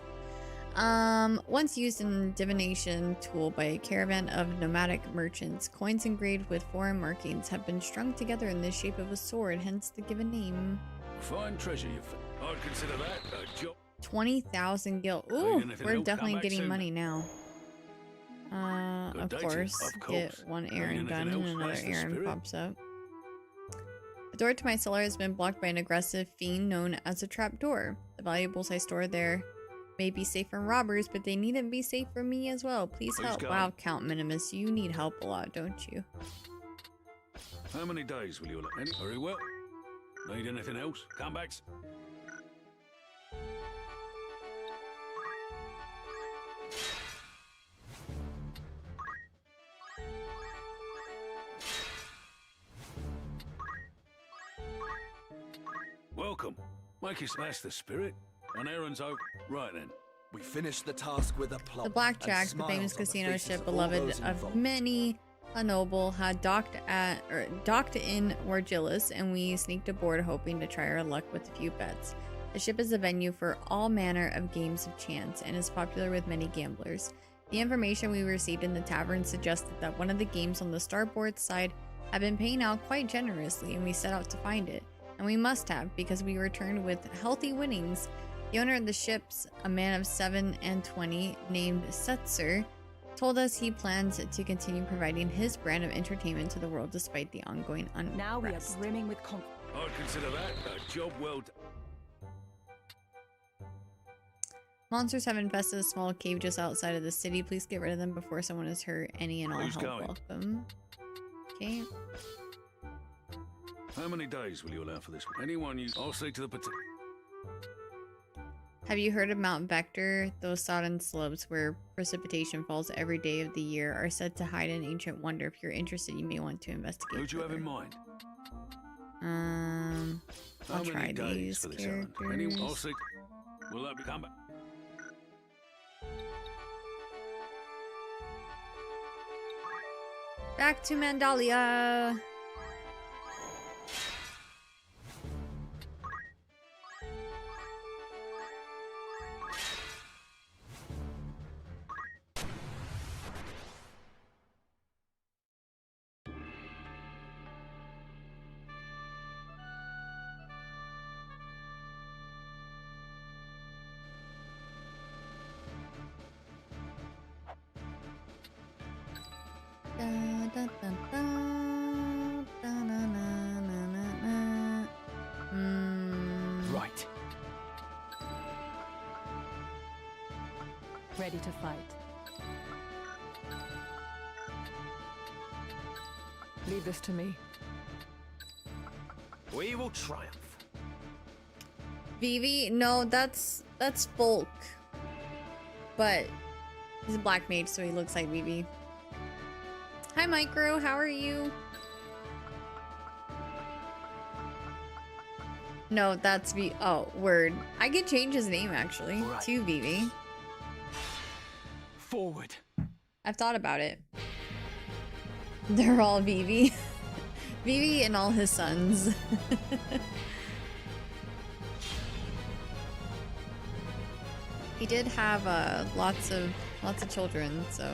Once used in divination tool by a caravan of nomadic merchants, coins engraved with foreign markings have been strung together in the shape of a sword, hence the given name. Fine treasure you've found. I'd consider that a job. 20,000 gil. Need Ooh, anything we're else? definitely Come back getting soon. money now. Good Of day to you. course. Of course. Get one Need errand anything done and else? another Nice the errand spirit. pops up. The door to my cellar has been blocked by an aggressive fiend known as a trapdoor. The valuables I store there may be safe from robbers, but they needn't be safe from me as well. Please Who's help. going? Wow, Count Minimus, you need help a lot, don't you? How many days will you allow? Any? Very well. Need anything else? Comebacks? Welcome. Make it that's the spirit. An errand's over. Right then. We finished the task with a plot. The Blackjack, the famous casino ship beloved of many a noble, had docked in Wargillis, and we sneaked aboard hoping to try our luck with a few bets. The ship is a venue for all manner of games of chance and is popular with many gamblers. The information we received in the tavern suggested that one of the games on the starboard side had been paying out quite generously, and we set out to find it. And we must have, because we returned with healthy winnings. The owner of the ships, a man of 27 named Setzer, told us he plans to continue providing his brand of entertainment to the world despite the ongoing unrest. Now we are brimming with I'd consider that a job well done. Monsters have infested a small cave just outside of the city. Please get rid of them before someone is hurt. Any and all Who's help going? welcome. Okay. How many days will you allow for this? Anyone you... I'll see to the Have you heard of Mount Vector? Those sodden slopes where precipitation falls every day of the year are said to hide an ancient wonder. If you're interested, you may want to investigate. Who'd you have in mind? I'll try these characters. Anyone? I'll see. Will that become... Back to Mandalia. Right. Ready to fight. Leave this to me. We will triumph. Vivi? No, that's Folk. But he's a black mage, so he looks like Vivi. Hi, Micro. How are you? No, that's V. Oh, word. I could change his name actually to Vivi. Forward. I've thought about it. They're all Vivi. Vivi and all his sons. He did have lots of children, so.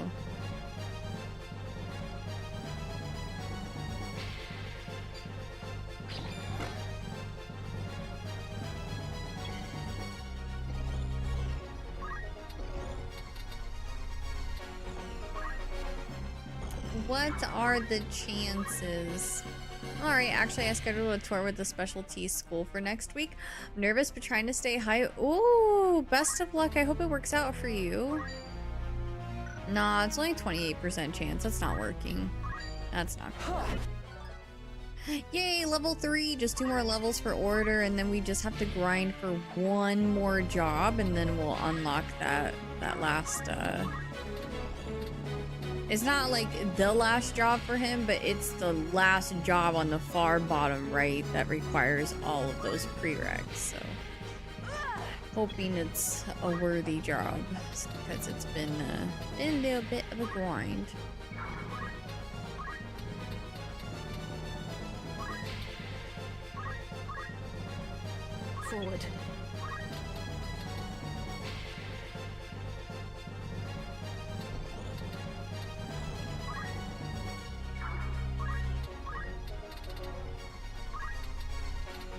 What are the chances? Alright, actually I scheduled a tour with the specialty school for next week. I'm nervous but trying to stay high. Ooh, best of luck. I hope it works out for you. Nah, it's only 28% chance. That's not working. That's not good. Yay, level 3. Just 2 more levels for order, and then we just have to grind for 1 more job, and then we'll unlock that last it's not like the last job for him, but it's the last job on the far bottom right that requires all of those prereqs, so hoping it's a worthy job because it's been a little bit of a grind. Forward.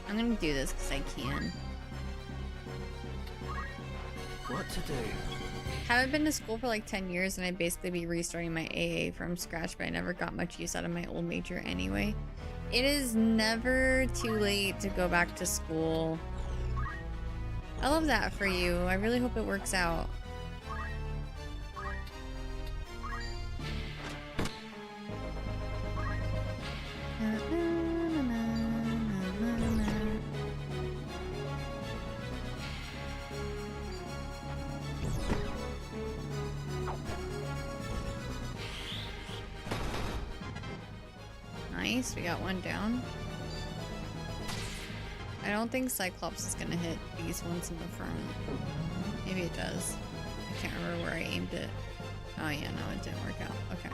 I'm gonna do this because I can. What to do? Haven't been to school for like 10 years and I'd basically be restarting my AA from scratch, but I never got much use out of my old major anyway. It is never too late to go back to school. I love that for you. I really hope it works out. Nice, we got one down. I don't think Cyclops is gonna hit these ones in the front. Maybe it does. I can't remember where I aimed it. Oh yeah, no, it didn't work out. Okay.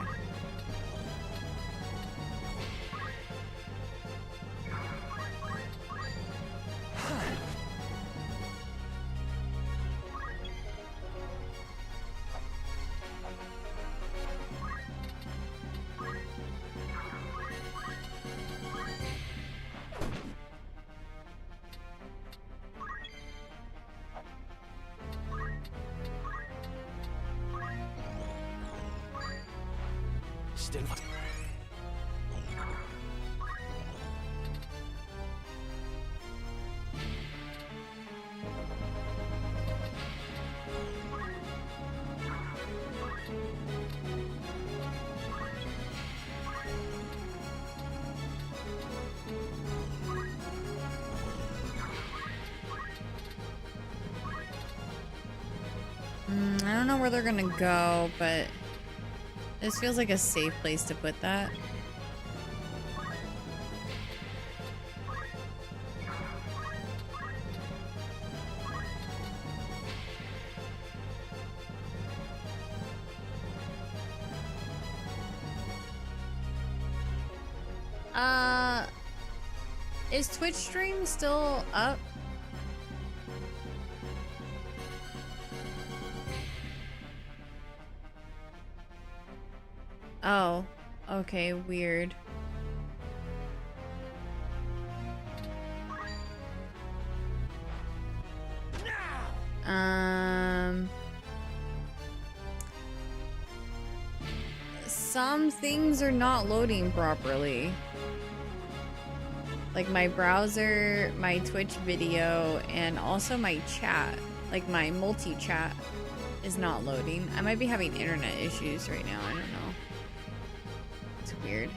Still. I don't know where they're gonna go, but this feels like a safe place to put that. Is Twitch stream still up? Oh, okay, weird. Some things are not loading properly. Like my browser, my Twitch video, and also my chat, like my multi-chat is not loading. I might be having internet issues right now, I don't know. It's weird.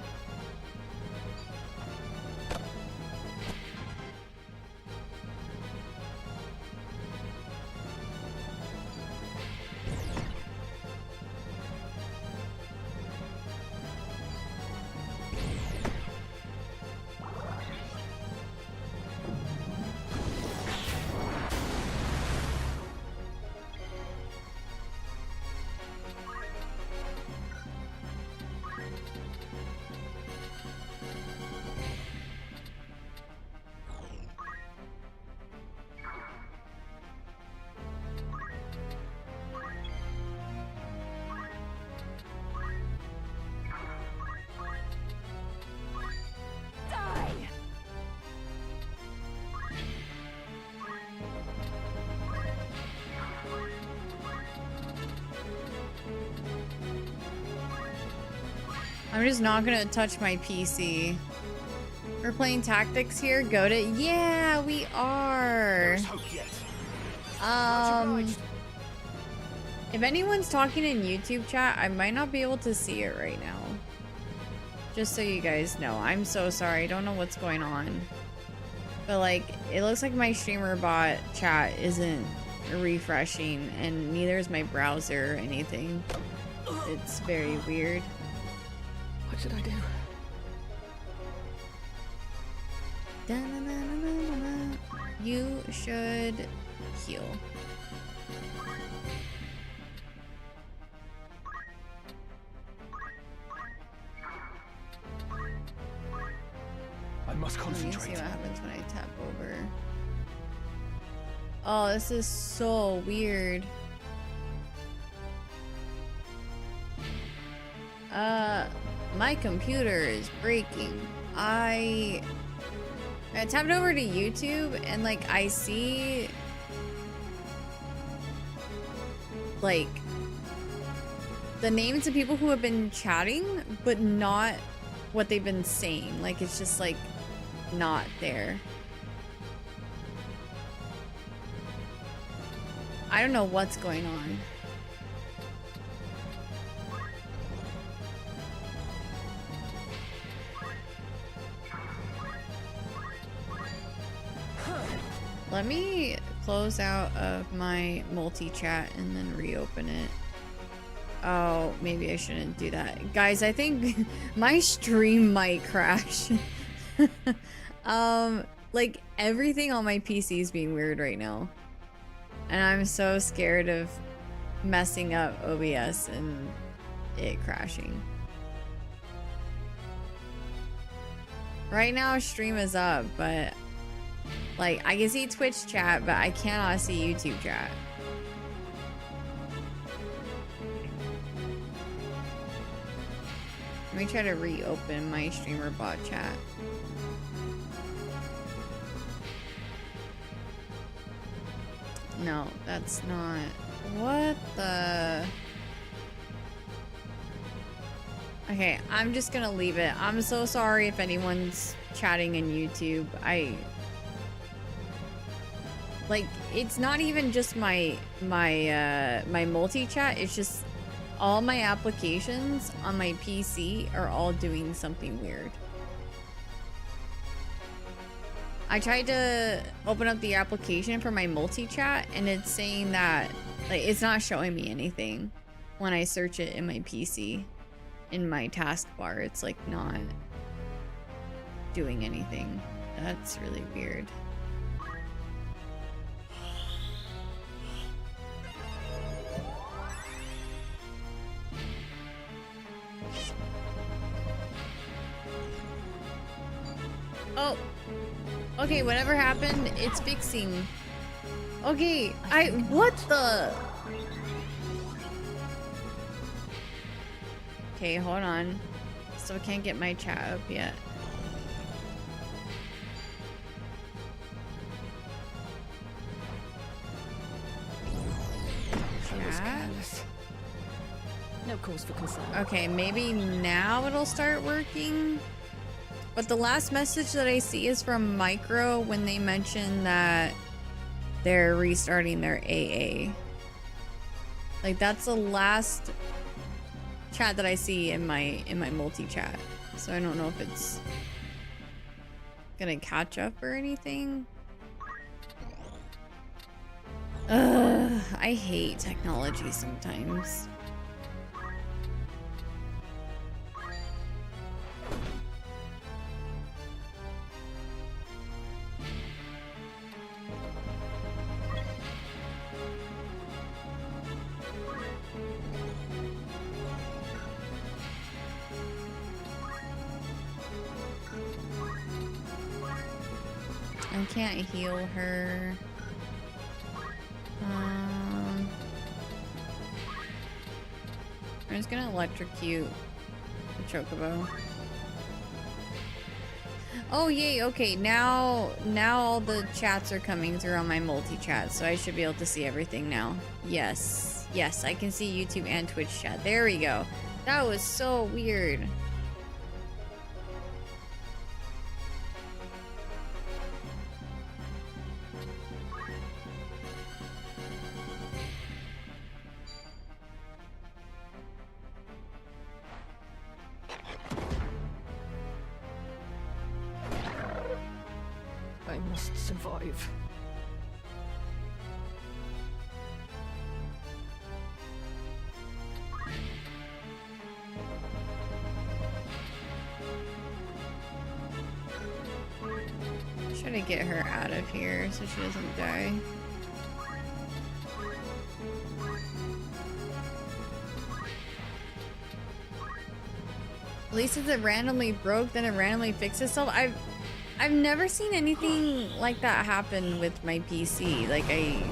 I'm just not gonna touch my PC. We're playing tactics here. Go to yeah, we are. If anyone's talking in YouTube chat, I might not be able to see it right now. Just so you guys know. I'm so sorry. I don't know what's going on. But like, it looks like my streamer bot chat isn't refreshing, and neither is my browser or anything. It's very weird. What should I do? You should heal. I must concentrate. Let me see what happens when I tap over. Oh, this is so weird. My computer is breaking. I tapped over to YouTube and like I see like the names of people who have been chatting, but not what they've been saying. Like it's just like not there. I don't know what's going on. Let me close out of my multi-chat and then reopen it. Oh, maybe I shouldn't do that. Guys, I think my stream might crash. Like everything on my PC is being weird right now. And I'm so scared of messing up OBS and it crashing. Right now stream is up, but like I can see Twitch chat, but I cannot see YouTube chat. Let me try to reopen my streamer bot chat. No, that's not. What the? Okay, I'm just gonna leave it. I'm so sorry if anyone's chatting in YouTube. Like, it's not even just my multi-chat, it's just all my applications on my PC are all doing something weird. I tried to open up the application for my multi-chat and it's saying that, like, it's not showing me anything when I search it in my PC. In my taskbar, it's like not doing anything. That's really weird. Oh, okay, whatever happened, it's fixing. Okay, what the? Okay, hold on. Still can't get my chat up yet. Chat? No cause for concern. Okay, maybe now it'll start working. But the last message that I see is from Micro when they mention that they're restarting their AA. Like, that's the last chat that I see in my multi-chat. So I don't know if it's gonna catch up or anything. Ugh, I hate technology sometimes. I can't heal her. I'm just gonna electrocute the Chocobo. Oh yay, okay, now all the chats are coming through on my multi-chat, so I should be able to see everything now. Yes, yes, I can see YouTube and Twitch chat. There we go. That was so weird. I must survive. Try to get her out of here so she doesn't die. At least if it randomly broke, then it randomly fixed itself. I've never seen anything like that happen with my PC. Like, I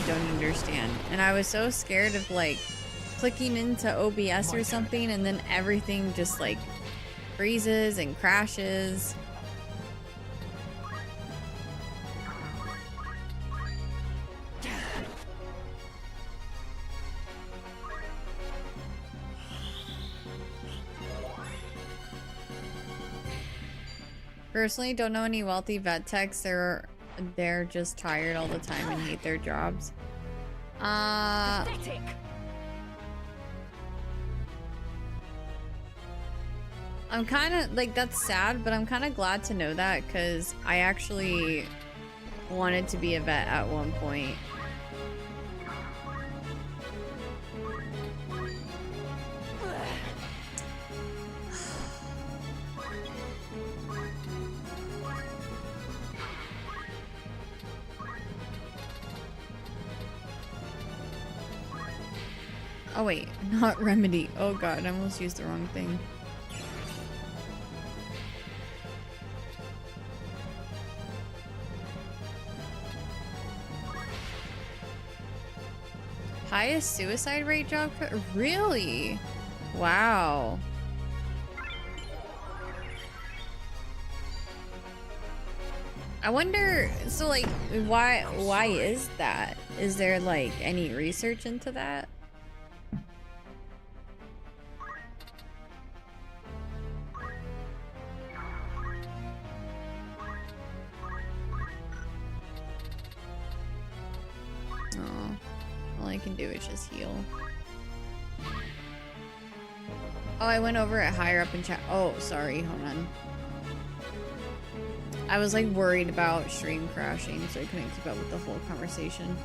don't understand. And I was so scared of, like, clicking into OBS or something and then everything just, like, freezes and crashes. Personally, don't know any wealthy vet techs. They're just tired all the time and hate their jobs. Pathetic. I'm kind of like, that's sad, but I'm kind of glad to know that because I actually wanted to be a vet at one point. Oh wait, not remedy. Oh god, I almost used the wrong thing. Highest suicide rate job? Really? Wow. I wonder, so like, why is that? Is there like any research into that? Oh, all I can do is just heal. Oh, I went over it higher up in chat. Oh, sorry, hold on. I was like worried about stream crashing, so I couldn't keep up with the whole conversation.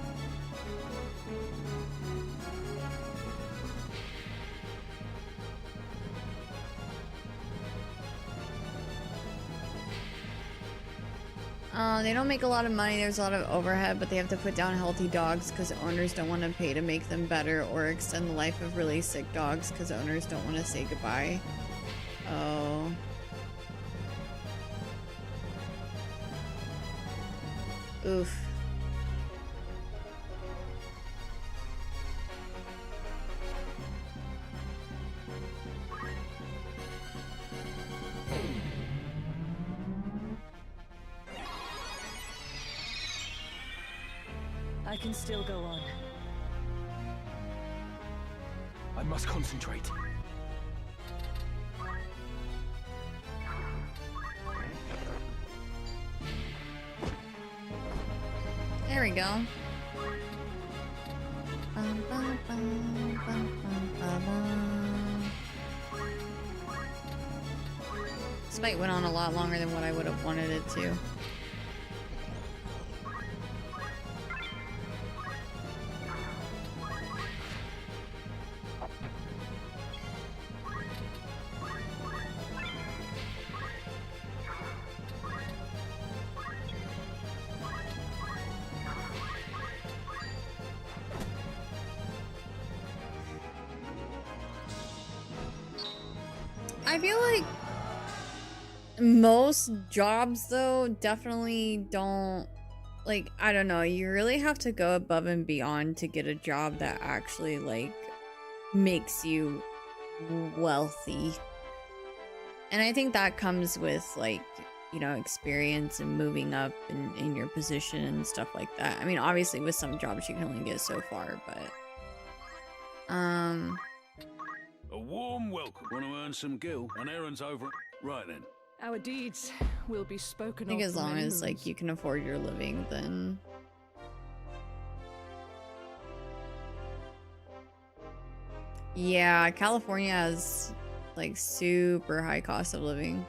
They don't make a lot of money, there's a lot of overhead, but they have to put down healthy dogs because owners don't want to pay to make them better or extend the life of really sick dogs because owners don't want to say goodbye. Oh. Oof. I can still go on. I must concentrate. There we go. This fight went on a lot longer than what I would have wanted it to. I feel like most jobs though definitely don't, like, I don't know, you really have to go above and beyond to get a job that actually like makes you wealthy. And I think that comes with like, you know, experience and moving up in your position and stuff like that. I mean, obviously with some jobs you can only get so far, but A warm welcome. Want to earn some gil? An errand's over. Right then. Our deeds will be spoken I think of as for long many as like moons. you can afford your living, then yeah, California has like super high cost of living.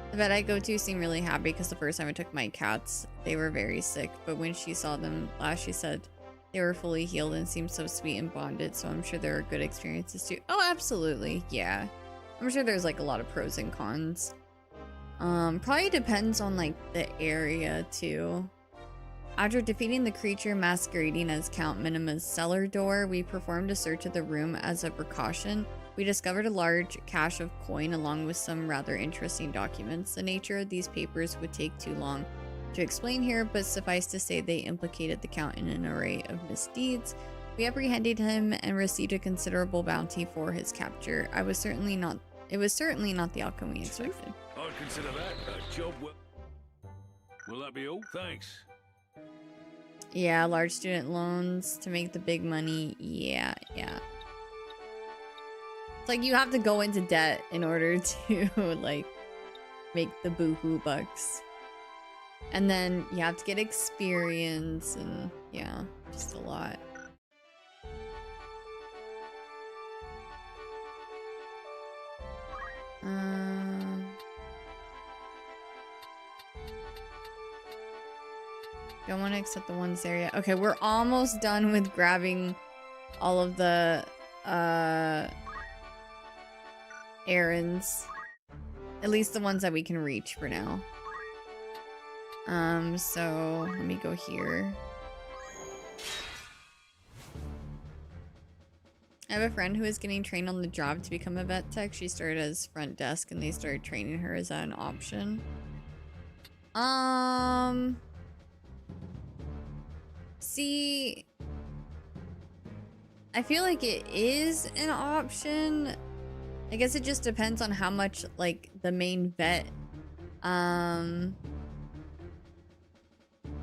The vet I go to seemed really happy because the first time I took my cats, they were very sick, but when she saw them last, she said they were fully healed and seemed so sweet and bonded, so I'm sure there are good experiences too. Oh, absolutely, yeah. I'm sure there's like a lot of pros and cons. Probably depends on like the area too. After defeating the creature masquerading as Count Minima's cellar door, we performed a search of the room as a precaution. We discovered a large cache of coin along with some rather interesting documents. The nature of these papers would take too long to explain here, but suffice to say they implicated the Count in an array of misdeeds. We apprehended him and received a considerable bounty for his capture. It was certainly not the outcome we expected. I'd consider that a job well. Will that be all? Thanks. Yeah, large student loans to make the big money. Yeah. It's like you have to go into debt in order to like make the boohoo bucks. And then you have to get experience and yeah, just a lot. Don't want to accept the ones there yet. Okay, we're almost done with grabbing all of the errands. At least the ones that we can reach for now. So let me go here. I have a friend who is getting trained on the job to become a vet tech. She started as front desk and they started training her. Is that an option? See, I feel like it is an option. I guess it just depends on how much like the main vet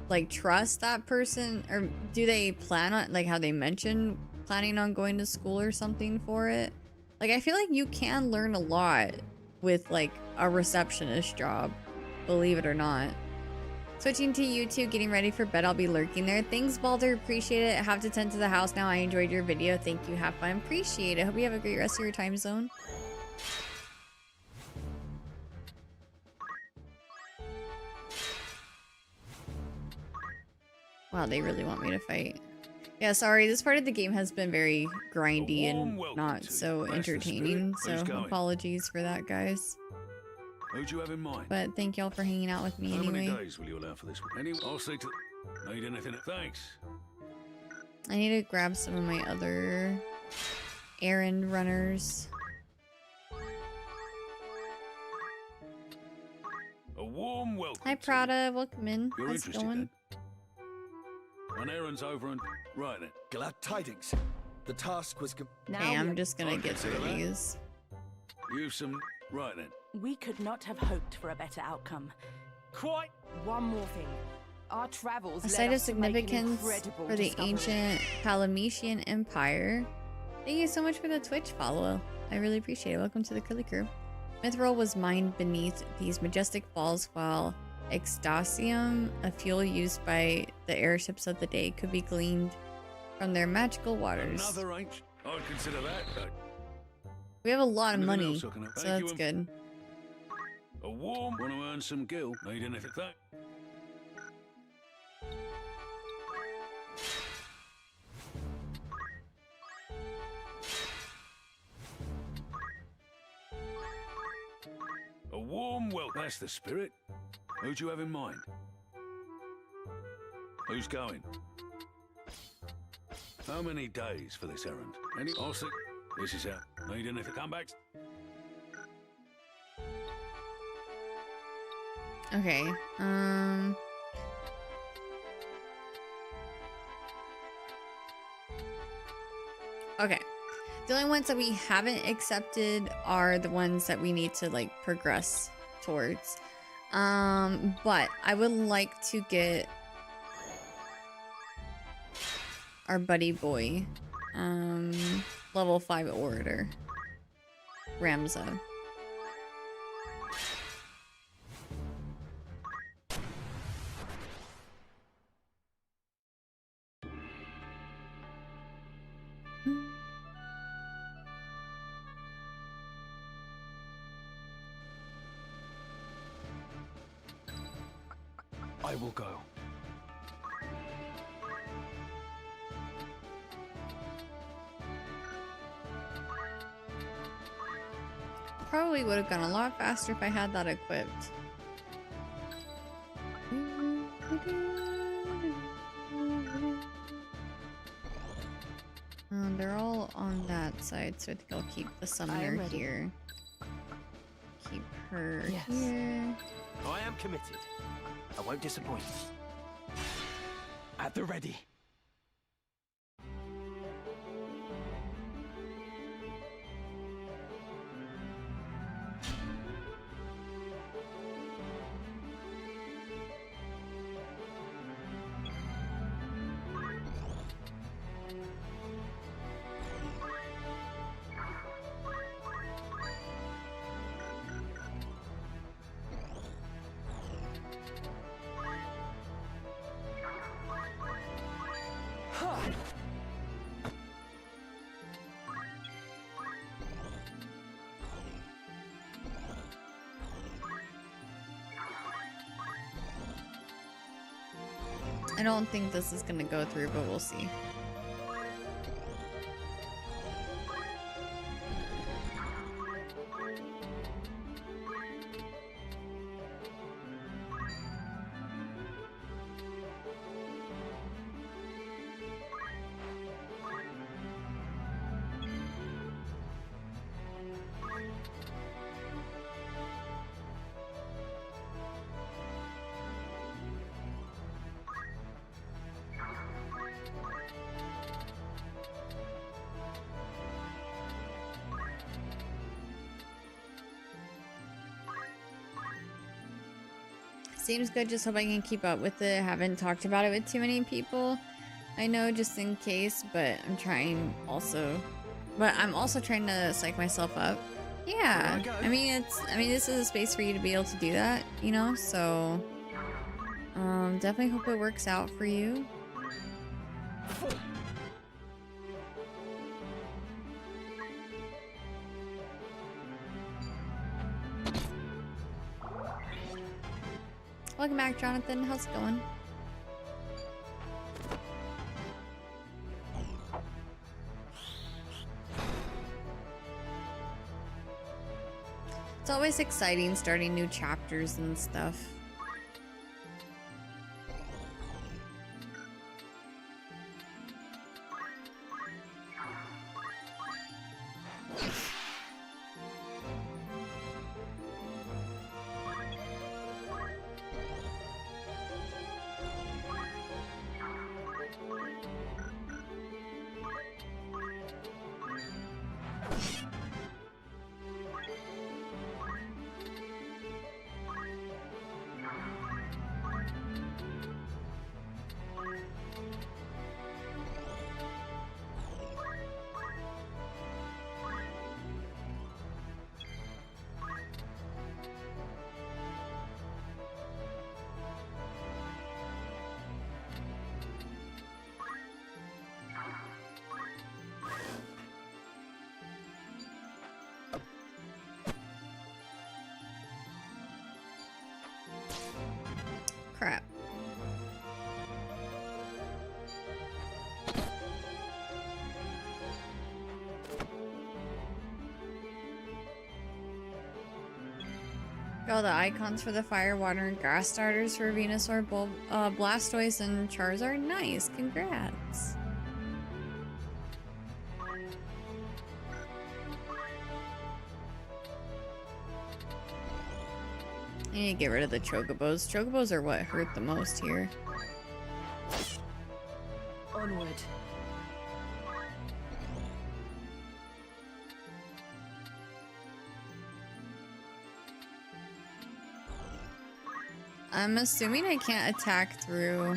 like trust that person, or do they plan on, like how they mentioned planning on going to school or something for it. Like I feel like you can learn a lot with like a receptionist job, believe it or not. Switching to YouTube, getting ready for bed. I'll be lurking there. Thanks, Balder. Appreciate it. I have to tend to the house now. I enjoyed your video. Thank you. Have fun. Appreciate it. Hope you have a great rest of your time zone. Wow, they really want me to fight. Yeah, sorry. This part of the game has been very grindy and not so entertaining. So apologies for that, guys. Who'd you have in mind? But thank y'all for hanging out with me anyway. How many days will you allow for this? I'll see to... Need anything? Thanks. I need to grab some of my other errand runners. A warm welcome. Hi, Prada. Welcome in. You're How's it interested going? then? An errand's over and... Right then. Glad tidings. The task was... Okay, I'm just gonna get through these. You've some... Right then. We could not have hoped for a better outcome. Quite. One more thing. Our travels A led site of us to make an significance incredible for the discovery. ancient Palametian Empire. Thank you so much for the Twitch follow. I really appreciate it. Welcome to the Curly Crew. Mithril was mined beneath these majestic falls, while Extasium, a fuel used by the airships of the day, could be gleaned from their magical waters. Another ancient... I'd consider that. We have a lot of Anything money, else I can help? so Thank you, that's good. A warm... Want to earn some gil? Need anything? Thanks. A warm welcome. That's the spirit. Who'd you have in mind? Who's going? How many days for this errand? I'll see. This is out. Need anything? Come back. Okay, okay. The only ones that we haven't accepted are the ones that we need to like progress towards. But I would like to get our buddy boy, level 5 orator, Ramza. I will go. Probably would have gone a lot faster if I had that equipped. They're all on that side, so I think I'll keep the summoner here. Keep her here. I am committed. I won't disappoint. At the ready. I don't think this is gonna go through, but we'll see. Seems good, just hope I can keep up with it. Haven't talked about it with too many people. I know, just in case, but I'm trying also. But I'm also trying to psych myself up. Yeah, I mean, this is a space for you to be able to do that, you know, so definitely hope it works out for you. Welcome back, Jonathan. How's it going? It's always exciting starting new chapters and stuff. Crap. Got the icons for the fire, water, and grass starters for Venusaur, Blastoise, and Charizard. Nice, congrats. I need to get rid of the Chocobos. Chocobos are what hurt the most here. Onward. I'm assuming I can't attack through...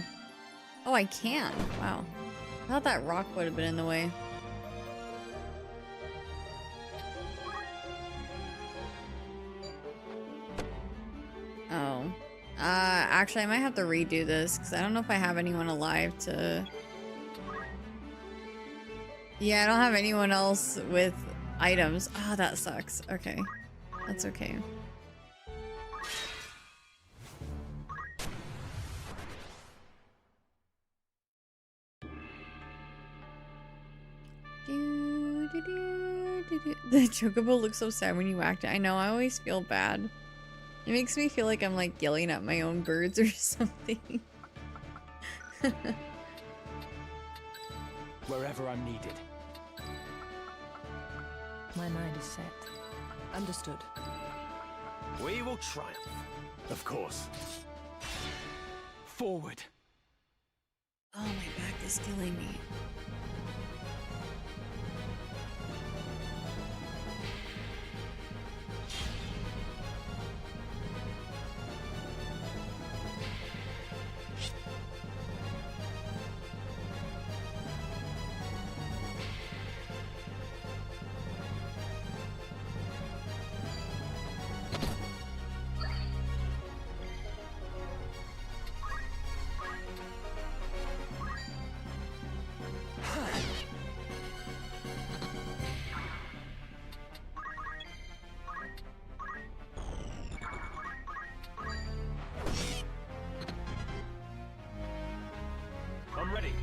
Oh, I can. Wow. I thought that rock would have been in the way. Oh. Actually, I might have to redo this, because I don't know if I have anyone alive to... Yeah, I don't have anyone else with items. Oh, that sucks. Okay. That's okay. The Chocobo looks so sad when you act it. I know, I always feel bad. It makes me feel like I'm like yelling at my own birds or something. Wherever I'm needed. My mind is set. Understood. We will triumph. Of course. Forward. Oh, my back is killing me. I'm ready.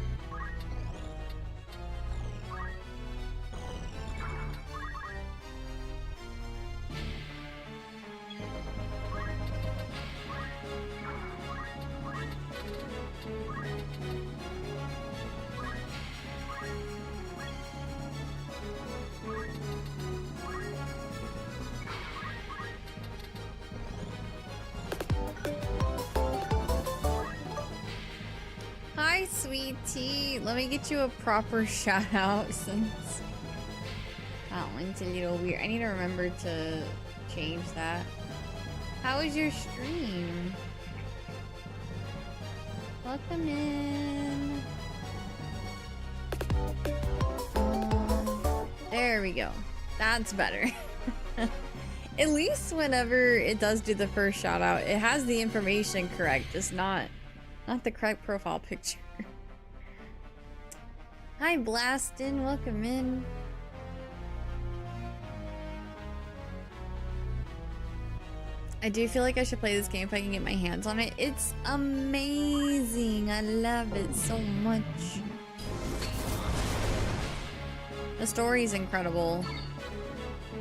Hi, sweet tea. Let me get you a proper shout out since that one's a little weird. I need to remember to change that. How was your stream? Welcome in. There we go. That's better. At least whenever it does do the first shout out, it has the information correct, just not the correct profile picture. Hi Blastin, welcome in. I do feel like I should play this game if I can get my hands on it. It's amazing. I love it so much. The story is incredible.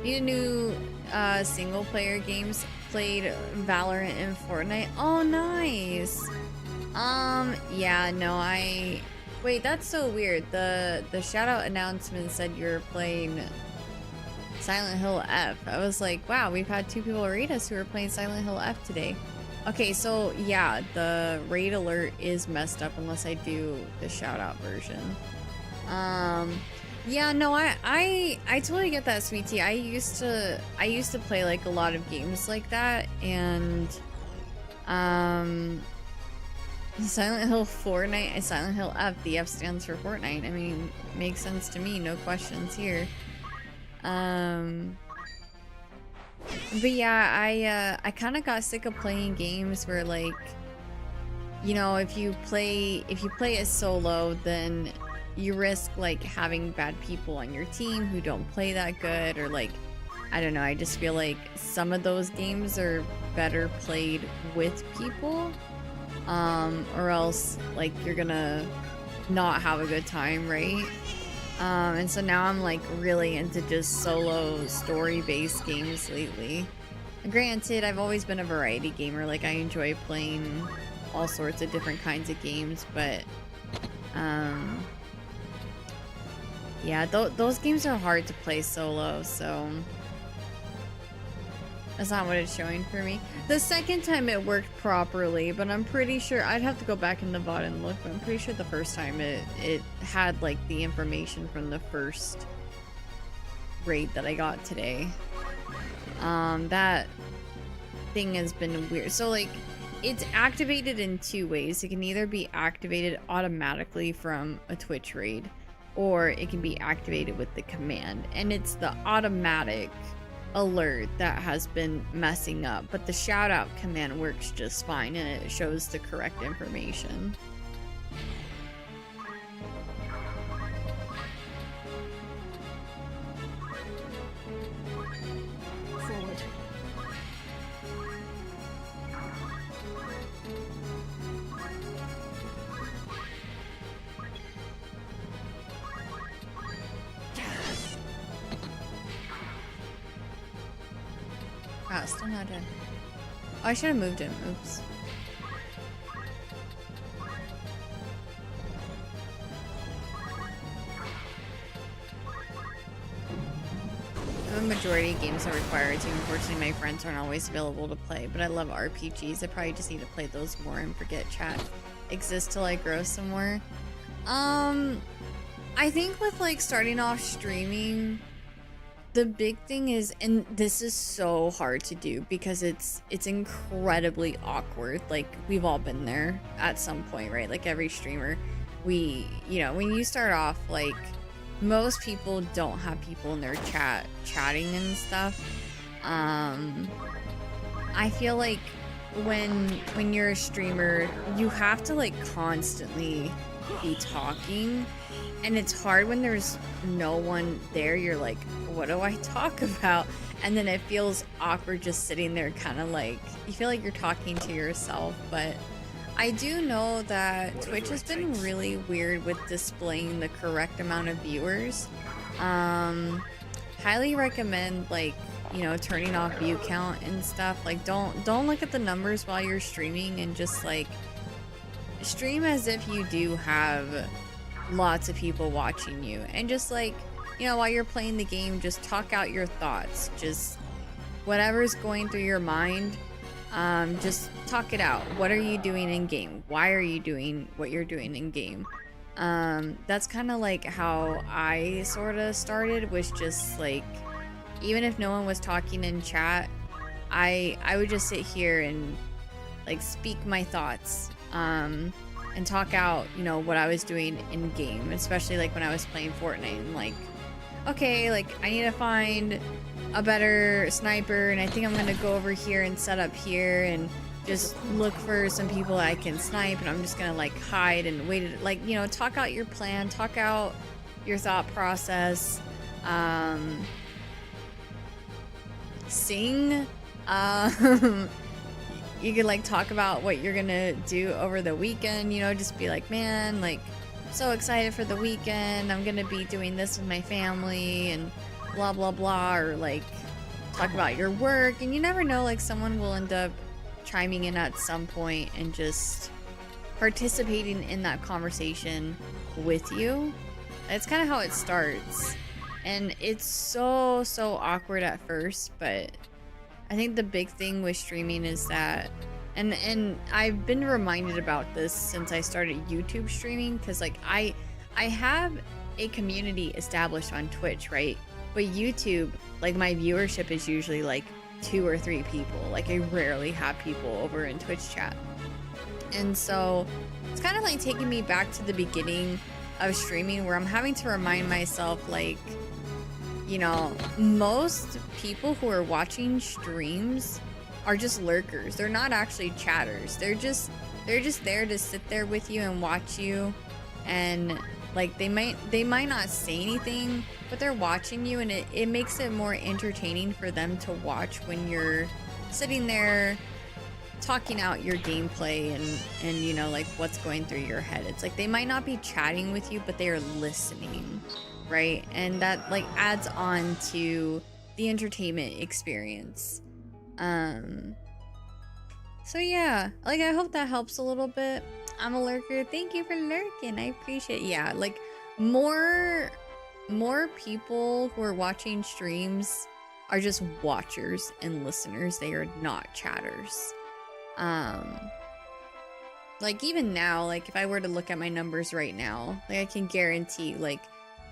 Need a new single player games. Played Valorant and Fortnite. Oh, nice. Yeah, no, wait, that's so weird. The shout out announcement said you're playing Silent Hill F. I was like, wow, we've had 2 people rate us who are playing Silent Hill F today. Okay, so yeah, the raid alert is messed up unless I do the shout out version. Yeah, no, I totally get that, Sweet Tea. I used to play like a lot of games like that, and Silent Hill Fortnite and Silent Hill F. The F stands for Fortnite. I mean, makes sense to me. No questions here. But yeah, I kind of got sick of playing games where, like, you know, if you play it solo, then you risk like having bad people on your team who don't play that good, or like, I don't know, I just feel like some of those games are better played with people, or else like you're gonna not have a good time, right? And so now I'm like really into just solo story-based games lately. Granted, I've always been a variety gamer, like I enjoy playing all sorts of different kinds of games, but yeah, those games are hard to play solo, so that's not what it's showing for me. The second time it worked properly, but I'm pretty sure, I'd have to go back in the VOD and look, but I'm pretty sure the first time it had like the information from the first raid that I got today. That thing has been weird. So like, it's activated in 2 ways. It can either be activated automatically from a Twitch raid, or it can be activated with the command, and it's the automatic alert that has been messing up, but the shout out command works just fine and it shows the correct information. Forward. Wow, still not dead. Oh, I should have moved him. Oops. A majority of games that require it to. Unfortunately, my friends aren't always available to play, but I love RPGs. I probably just need to play those more and forget chat exists till I grow some more. I think with like starting off streaming, the big thing is, and this is so hard to do because it's incredibly awkward. Like, we've all been there at some point, right? Like every streamer, you know, when you start off, like most people don't have people in their chatting and stuff. I feel like when you're a streamer, you have to like constantly be talking, and it's hard when there's no one there. You're like, what do I talk about? And then it feels awkward just sitting there, kind of like you feel like you're talking to yourself. But I do know that Twitch has been really weird with displaying the correct amount of viewers. Highly recommend, like, you know, turning off view count and stuff. Like, don't look at the numbers while you're streaming, and just like stream as if you do have lots of people watching you, and just like, you know, while you're playing the game, just talk out your thoughts, just whatever's going through your mind, just talk it out. What are you doing in game? Why are you doing what you're doing in game? That's kind of like how I sort of started, was just like, even if no one was talking in chat, I would just sit here and like speak my thoughts, and and talk out, you know, what I was doing in game, especially like when I was playing Fortnite and like, okay, like I need to find a better sniper and I think I'm gonna go over here and set up here and just look for some people I can snipe and I'm just gonna like hide and wait, like, you know, talk out your plan, talk out your thought process, sing, you could like talk about what you're gonna do over the weekend, you know, just be like, man, like I'm so excited for the weekend, I'm gonna be doing this with my family and blah blah blah, or like talk about your work, and you never know, like someone will end up chiming in at some point and just participating in that conversation with you. It's kind of how it starts, and it's so awkward at first, but I think the big thing with streaming is that, and I've been reminded about this since I started YouTube streaming, because like I have a community established on Twitch, right? But YouTube, like my viewership is usually like 2 or 3 people. Like I rarely have people over in Twitch chat. And so it's kind of like taking me back to the beginning of streaming, where I'm having to remind myself, like, you know, most people who are watching streams are just lurkers. They're not actually chatters. They're just there to sit there with you and watch you, and like they might not say anything, but they're watching you, and it makes it more entertaining for them to watch when you're sitting there talking out your gameplay and you know, like what's going through your head. It's like they might not be chatting with you, but they are listening, right? And that like adds on to the entertainment experience. So yeah, like I hope that helps a little bit. I'm a lurker. Thank you for lurking. I appreciate it. Yeah, like more people who are watching streams are just watchers and listeners. They are not chatters. Like even now, like if I were to look at my numbers right now, like I can guarantee like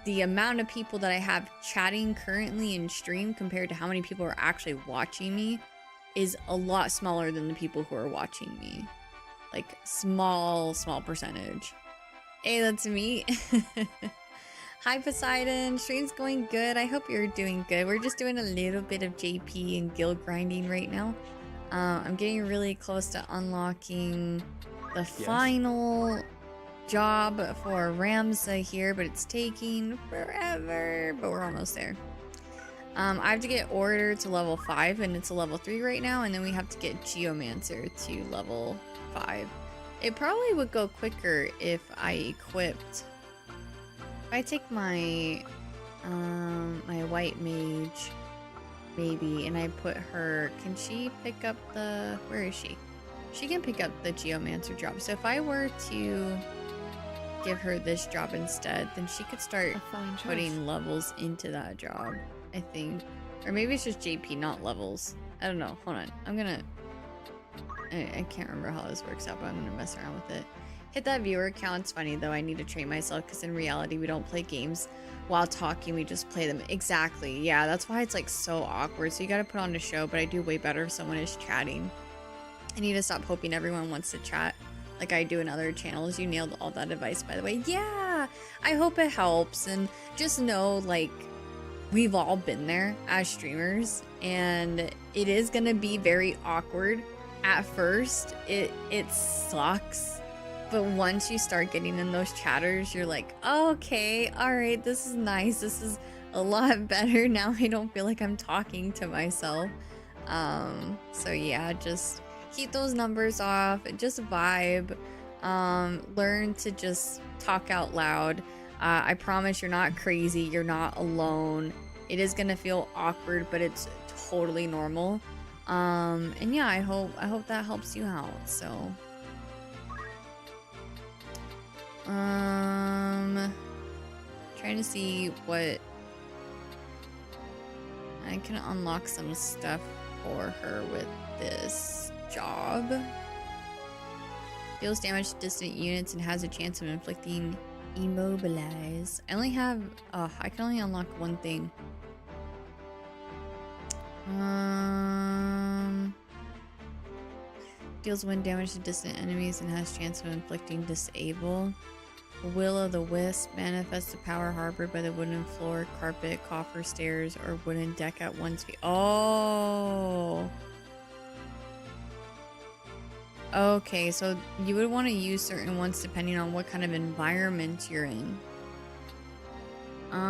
the amount of people that I have chatting currently in stream compared to how many people are actually watching me is a lot smaller than the people who are watching me. Like small percentage. Hey, that's me. Hi Poseidon, stream's going good. I hope you're doing good. We're just doing a little bit of JP and guild grinding right now. I'm getting really close to unlocking the final job for Ramza here, but it's taking forever, but we're almost there. I have to get Orator to level 5, and it's a level 3 right now, and then we have to get Geomancer to level 5. It probably would go quicker if I equipped... If I take my my white mage, maybe, and I put her... Can she pick up the... Where is she? She can pick up the Geomancer job. So if I were to give her this job instead, then she could start putting levels into that job, I think. Or maybe it's just JP, not levels. I don't know. Hold on. I'm gonna... I can't remember how this works out, but I'm gonna mess around with it. Hit that viewer count. It's funny though, I need to train myself because in reality we don't play games while talking, we just play them. Exactly. Yeah, that's why it's like so awkward. So you gotta put on a show, but I do way better if someone is chatting. I need to stop hoping everyone wants to chat like I do in other channels. You nailed all that advice, by the way. Yeah, I hope it helps. And just know, like, we've all been there as streamers, and it is gonna be very awkward at first. It sucks. But once you start getting in those chatters, you're like, oh, okay, all right, this is nice. This is a lot better. Now I don't feel like I'm talking to myself. So yeah, just keep those numbers off. Just vibe. Learn to just talk out loud. I promise you're not crazy. You're not alone. It is gonna feel awkward, but it's totally normal. And yeah, I hope that helps you out. So. Trying to see what I can unlock some stuff for her with this job. Deals damage to distant units and has a chance of inflicting immobilize. I only have I can only unlock one thing. deals wind damage to distant enemies and has chance of inflicting disable. Will-o'-the-wisp manifests the power harbored by the wooden floor, carpet, coffer, stairs, or wooden deck at one's feet. Oh! Okay, so you would want to use certain ones depending on what kind of environment you're in. Oh,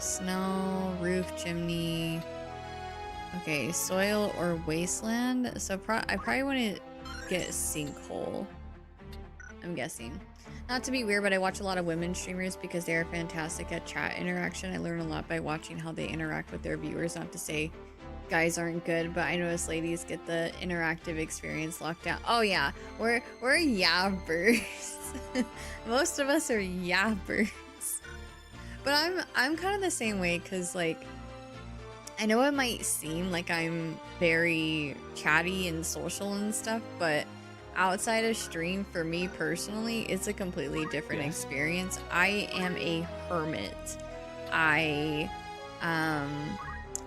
snow, roof, chimney. Okay, soil or wasteland. So I probably want to get sinkhole. I'm guessing. Not to be weird, but I watch a lot of women streamers because they are fantastic at chat interaction. I learn a lot by watching how they interact with their viewers. Not to say guys aren't good, but I notice ladies get the interactive experience locked down. Oh yeah, we're yappers. Most of us are yappers. But I'm kind of the same way, because like I know it might seem like I'm very chatty and social and stuff, but outside of stream, for me personally, it's a completely different experience. I am a hermit.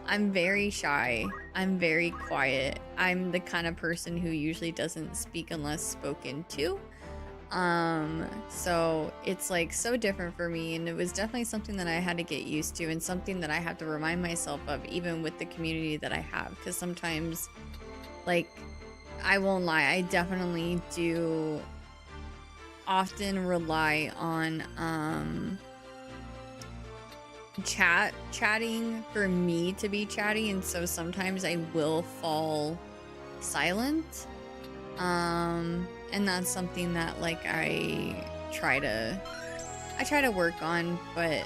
I'm very shy. I'm very quiet. I'm the kind of person who usually doesn't speak unless spoken to. So it's like so different for me, and it was definitely something that I had to get used to, and something that I have to remind myself of even with the community that I have, because sometimes, like, I won't lie, I definitely do often rely on chatting for me to be chatty, and so sometimes I will fall silent, and that's something that like I try to work on, but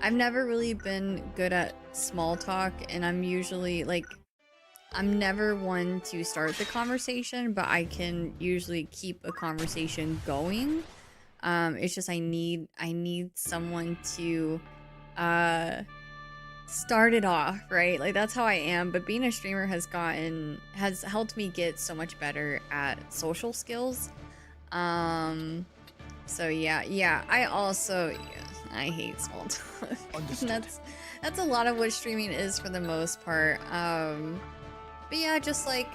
I've never really been good at small talk, and I'm usually like, I'm never one to start the conversation, but I can usually keep a conversation going. It's just I need someone to start it off, right? Like, that's how I am. But being a streamer has helped me get so much better at social skills. So yeah, I hate small talk. That's a lot of what streaming is for the most part. But yeah, just like,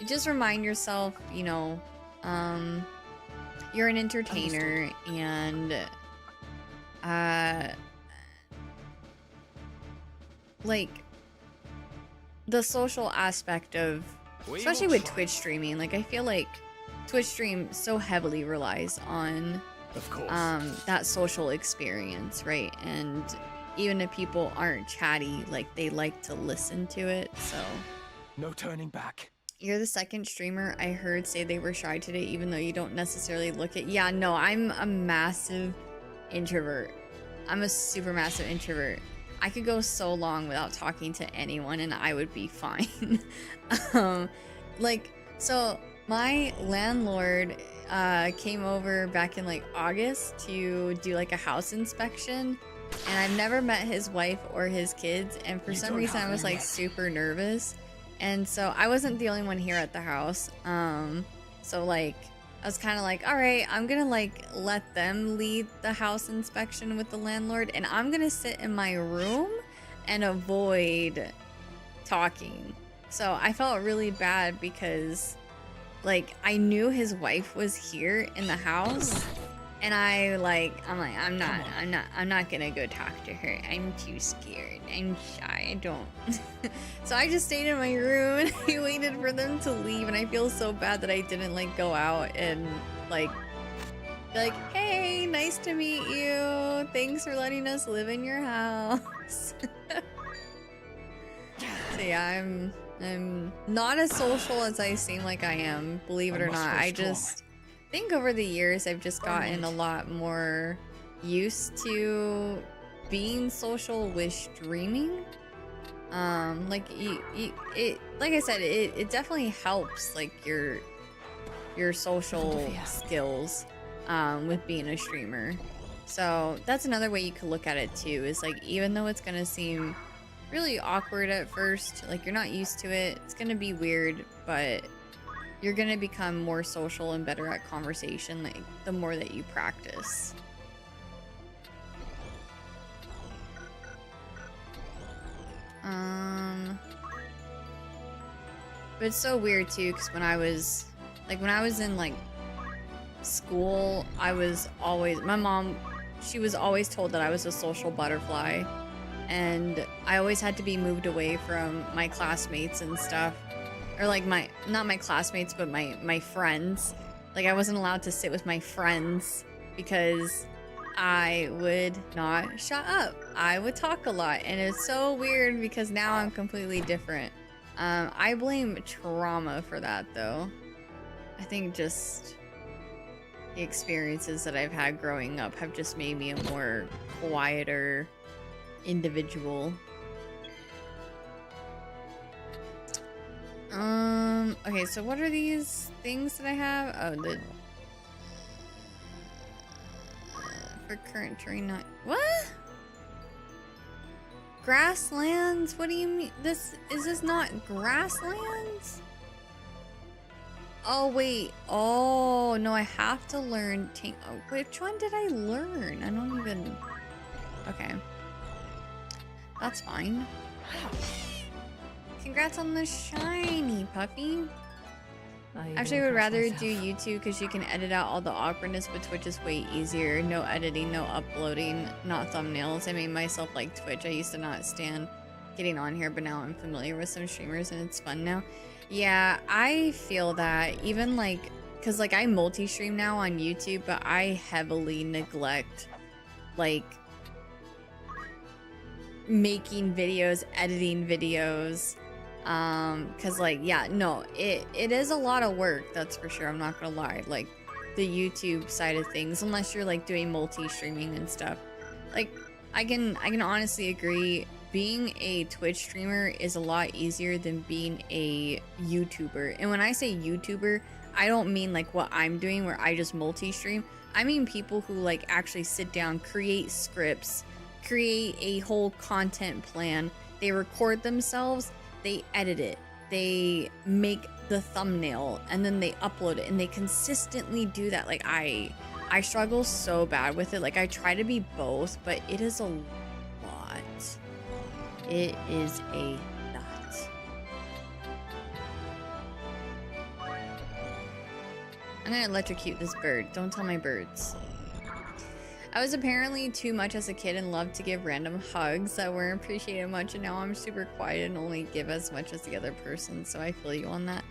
just remind yourself, you know, you're an entertainer, and like the social aspect of, especially with Twitch streaming, like I feel like Twitch stream so heavily relies on that social experience, right? And even if people aren't chatty, like they like to listen to it, so no turning back. You're the second streamer I heard say they were shy today, even though you don't necessarily look it. Yeah, no, I'm a massive introvert. I'm a super massive introvert. I could go so long without talking to anyone and I would be fine. Like, so my landlord came over back in like August to do like a house inspection, and I've never met his wife or his kids, and for some reason I was like super nervous, and so I wasn't the only one here at the house. So like I was kind of like, all right, I'm gonna like let them lead the house inspection with the landlord, and I'm gonna sit in my room and avoid talking. So I felt really bad because like I knew his wife was here in the house, and I'm not gonna go talk to her. I'm too scared. I'm shy. I don't. So I just stayed in my room and I waited for them to leave, and I feel so bad that I didn't like go out and like be like, hey, nice to meet you. Thanks for letting us live in your house. So yeah, I'm not as social as I seem like I am, believe it or not. I just think over the years I've just gotten a lot more used to being social with streaming. Like like I said, it definitely helps like your social skills with being a streamer. So that's another way you could look at it too, is like, even though it's gonna seem really awkward at first, like you're not used to it, it's gonna be weird, but you're gonna become more social and better at conversation like the more that you practice. But it's so weird too, because when I was in like school, I was always, my mom, she was always told that I was a social butterfly, and I always had to be moved away from my classmates and stuff, or like not my classmates, but my friends. Like I wasn't allowed to sit with my friends because I would not shut up. I would talk a lot, and it's so weird because now I'm completely different. I blame trauma for that though. I think just the experiences that I've had growing up have just made me a more quieter individual. Okay, so what are these things that I have? Oh, the for current terrain, not what? Grasslands? What do you mean? Is this not grasslands? Oh wait. Oh no, I have to learn tank. Oh, which one did I learn? I don't even. Okay, that's fine. Congrats on the shiny, Puffy. Actually, I would rather do YouTube because you can edit out all the awkwardness, but Twitch is way easier. No editing, no uploading, not thumbnails. I made myself like Twitch. I used to not stand getting on here, but now I'm familiar with some streamers and it's fun now. Yeah, I feel that even like, because like I multi-stream now on YouTube, but I heavily neglect like making videos, editing videos. Cause like, yeah, no, it is a lot of work, that's for sure. I'm not gonna lie. Like the YouTube side of things, unless you're like doing multi-streaming and stuff. Like I can honestly agree, being a Twitch streamer is a lot easier than being a YouTuber. And when I say YouTuber, I don't mean like what I'm doing where I just multi-stream. I mean people who like actually sit down, create scripts, create a whole content plan. They record themselves, they edit it, they make the thumbnail, and then they upload it, and they consistently do that. Like I struggle so bad with it. Like I try to be both, but it is a lot. It is a lot. I'm gonna electrocute this bird. Don't tell my birds. I was apparently too much as a kid and loved to give random hugs that weren't appreciated much, and now I'm super quiet and only give as much as the other person, so I feel you on that.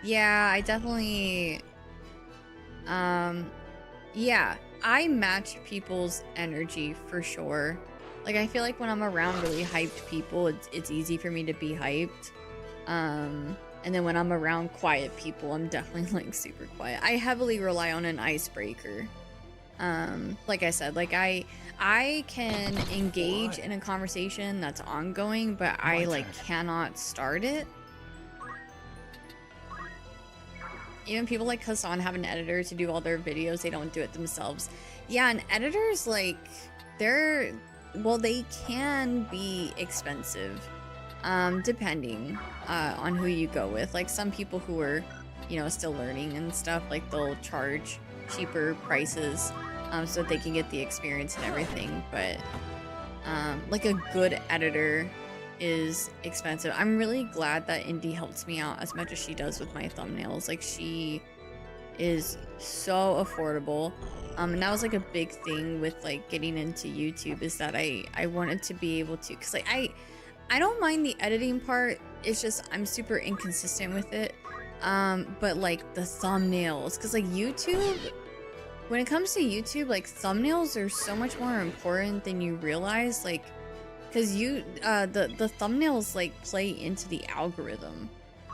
Yeah, I definitely... yeah, I match people's energy for sure. Like, I feel like when I'm around really hyped people, it's easy for me to be hyped. And then when I'm around quiet people, I'm definitely, like, super quiet. I heavily rely on an icebreaker. Like I said, like I can engage in a conversation that's ongoing, but I like cannot start it. Even people like Hassan have an editor to do all their videos. They don't do it themselves. Yeah, and editors, like, they can be expensive, depending on who you go with. Like some people who are, you know, still learning and stuff, like they'll charge cheaper prices so that they can get the experience and everything, but like a good editor is expensive. I'm really glad that Indy helps me out as much as she does with my thumbnails. Like she is so affordable, and that was like a big thing with like getting into YouTube, is that I wanted to be able to, because like I don't mind the editing part, it's just I'm super inconsistent with it. But like the thumbnails, because like YouTube, when it comes to YouTube, like thumbnails are so much more important than you realize. Like, because the thumbnails like play into the algorithm.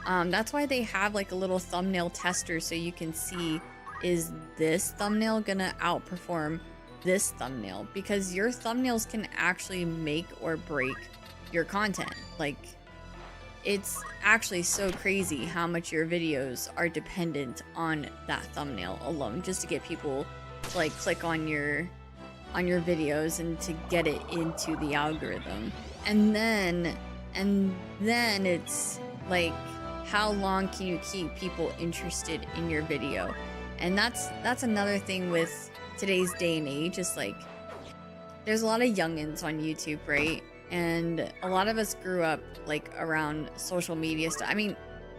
That's why they have like a little thumbnail tester, so you can see, is this thumbnail gonna outperform this thumbnail? Because your thumbnails can actually make or break your content. Like, it's actually so crazy how much your videos are dependent on that thumbnail alone, just to get people to like click on your videos and to get it into the algorithm. And then it's like, how long can you keep people interested in your video? And that's another thing with today's day and age, is like, there's a lot of youngins on YouTube, right? And a lot of us grew up like around social media stuff. I mean,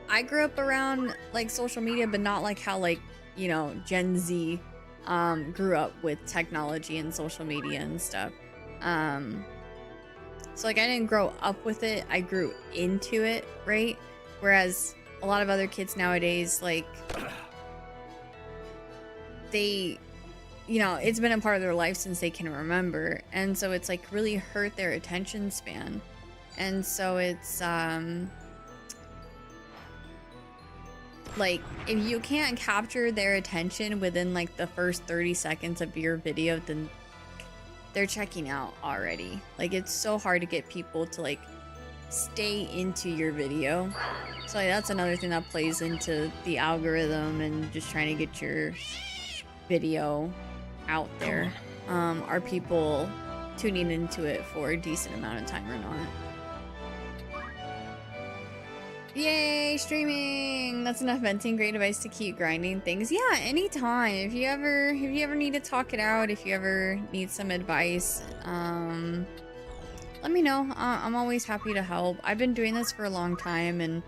I grew up around like social media, but not like how like, you know, Gen Z grew up with technology and social media and stuff. So like I didn't grow up with it, I grew into it, right? Whereas a lot of other kids nowadays, like they, you know, it's been a part of their life since they can remember, and so it's like really hurt their attention span. And so it's like if you can't capture their attention within like the first 30 seconds of your video, then they're checking out already. Like it's so hard to get people to like stay into your video. So like, that's another thing that plays into the algorithm and just trying to get your video out there. Are people tuning into it for a decent amount of time or not? Yay, streaming! That's enough venting. Great advice to keep grinding things. Yeah, anytime. If you ever need to talk it out, if you ever need some advice, let me know. I'm always happy to help. I've been doing this for a long time, and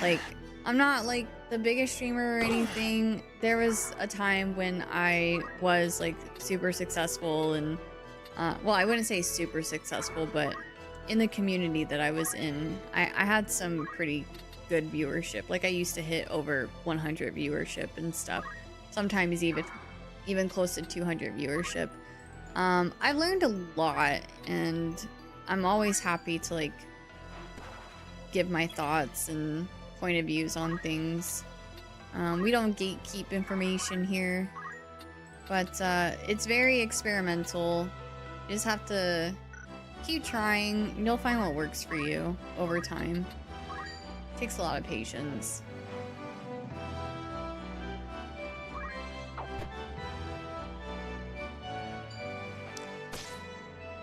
like I'm not like the biggest streamer or anything. There was a time when I was like super successful, and well, I wouldn't say super successful, but in the community that I was in, I had some pretty good viewership. Like I used to hit over 100 viewership and stuff, sometimes even close to 200 viewership. I've learned a lot, and I'm always happy to like give my thoughts and point of views on things. We don't gatekeep information here, but it's very experimental. You just have to keep trying, and you'll find what works for you over time. It takes a lot of patience.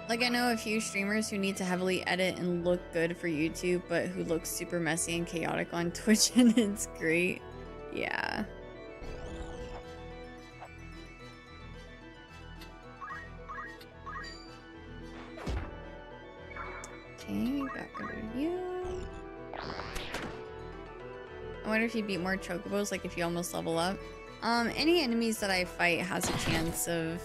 Like I know a few streamers who need to heavily edit and look good for YouTube, but who look super messy and chaotic on Twitch, and it's great. Yeah. Okay, back over to you. I wonder if you beat more chocobos, like if you almost level up. Any enemies that I fight has a chance of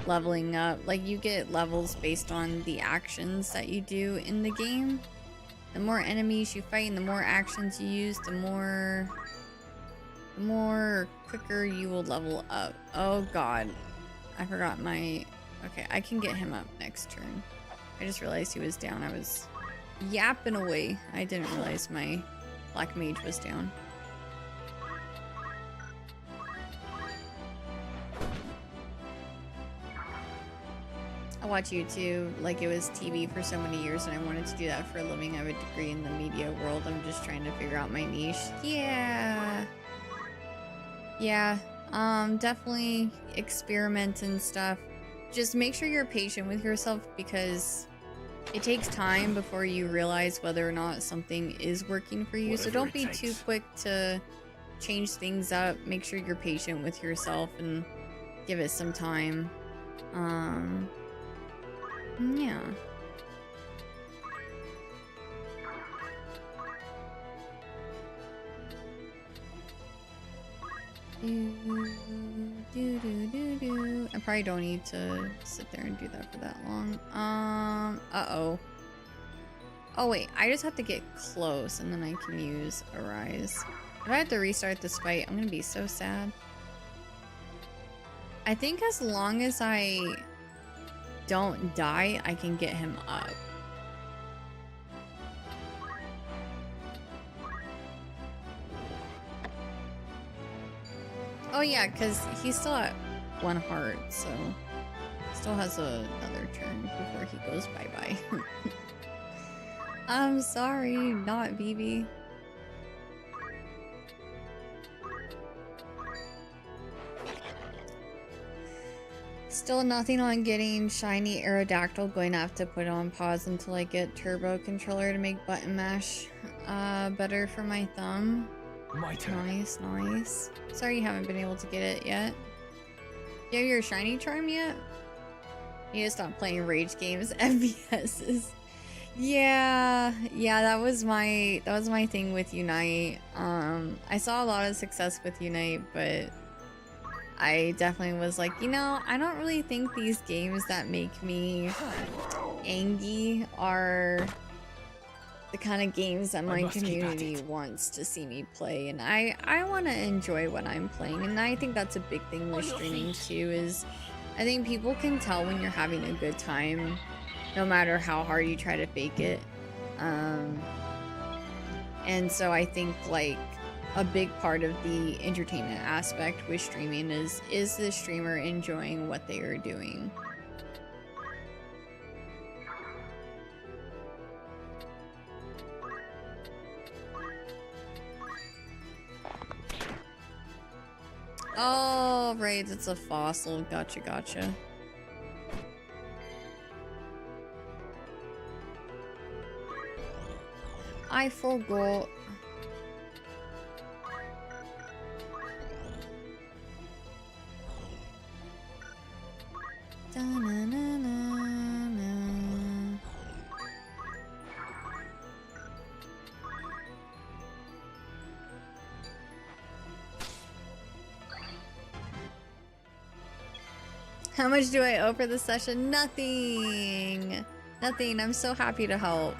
leveling up. Like you get levels based on the actions that you do in the game. The more enemies you fight and the more actions you use, the more quicker you will level up. Oh god. I forgot my... Okay, I can get him up next turn. I just realized he was down. I was yapping away. I didn't realize my black mage was down. I watch YouTube like it was TV for so many years, and I wanted to do that for a living. I have a degree in the media world. I'm just trying to figure out my niche. Yeah. Yeah. Definitely experiment and stuff. Just make sure you're patient with yourself, because it takes time before you realize whether or not something is working for you. So don't be too quick to change things up. Make sure you're patient with yourself and give it some time. Yeah. I probably don't need to sit there and do that for that long. Uh-oh. Oh wait, I just have to get close and then I can use Arise. If I have to restart this fight, I'm gonna be so sad. I think as long as I don't die, I can get him up. Oh yeah, because he's still at 1 heart, so still has another turn before he goes bye-bye. I'm sorry, not Vivi. Still nothing on getting shiny Aerodactyl. Going to have to put it on pause until I get Turbo Controller to make button mash better for my thumb. My turn. Nice, nice. Sorry you haven't been able to get it yet. You have your shiny charm yet? You need to stop playing rage games, FPSs. Yeah, that was my thing with Unite. I saw a lot of success with Unite, but I definitely was like, you know, I don't really think these games that make me angry are the kind of games that my community wants to see me play, and I want to enjoy what I'm playing, and I think that's a big thing with streaming too, is I think people can tell when you're having a good time no matter how hard you try to fake it. And so I think like a big part of the entertainment aspect with streaming is the streamer enjoying what they are doing. Oh, right, it's a fossil. Gotcha. I forgot. How much do I owe for the session? Nothing. Nothing. I'm so happy to help.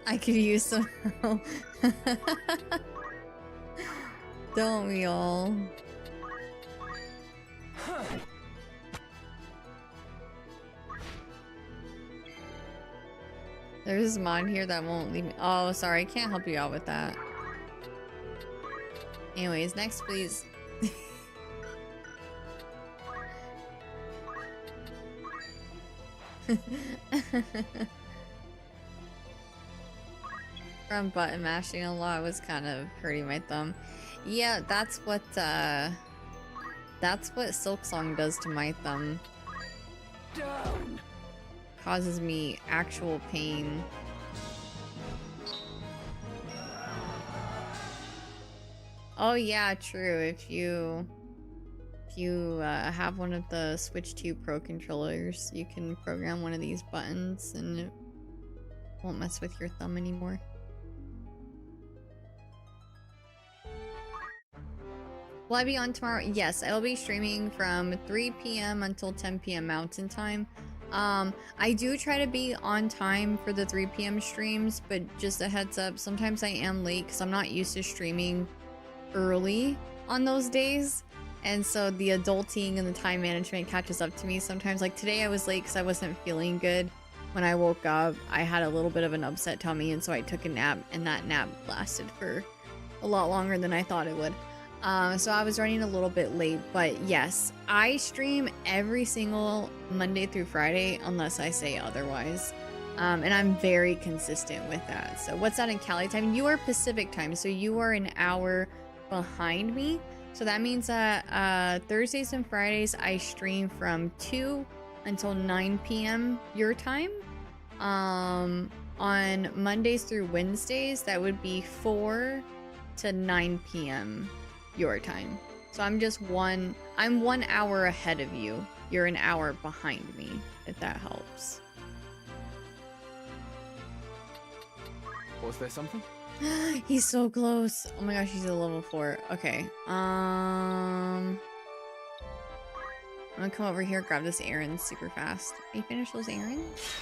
I could use some help. Don't we all? There's a mod here that won't leave me. Oh, sorry, I can't help you out with that. Anyways, next please. From button mashing a lot was kind of hurting my thumb. Yeah, that's what Silksong does to my thumb. Down. Causes me actual pain. Oh yeah, true. If you have one of the Switch 2 Pro controllers, you can program one of these buttons and it won't mess with your thumb anymore. Will I be on tomorrow? Yes, I will be streaming from 3 p.m. until 10 p.m. Mountain Time. I do try to be on time for the 3 p.m. streams, but just a heads up, sometimes I am late because I'm not used to streaming early on those days. And so the adulting and the time management catches up to me sometimes. Like today I was late because I wasn't feeling good. When I woke up, I had a little bit of an upset tummy, and so I took a nap, and that nap lasted for a lot longer than I thought it would. So I was running a little bit late, but yes, I stream every single Monday through Friday unless I say otherwise. And I'm very consistent with that. So what's that in Cali time? You are Pacific time, so you are an hour behind me. So that means that Thursdays and Fridays I stream from 2 until 9 p.m. your time. On Mondays through Wednesdays, that would be 4 to 9 p.m. your time. So I'm 1 hour ahead of you. You're an hour behind me, if that helps. Was there something? He's so close. Oh my gosh, he's a level 4. Okay. I'm gonna come over here, grab this errand super fast. Can you finish those errands?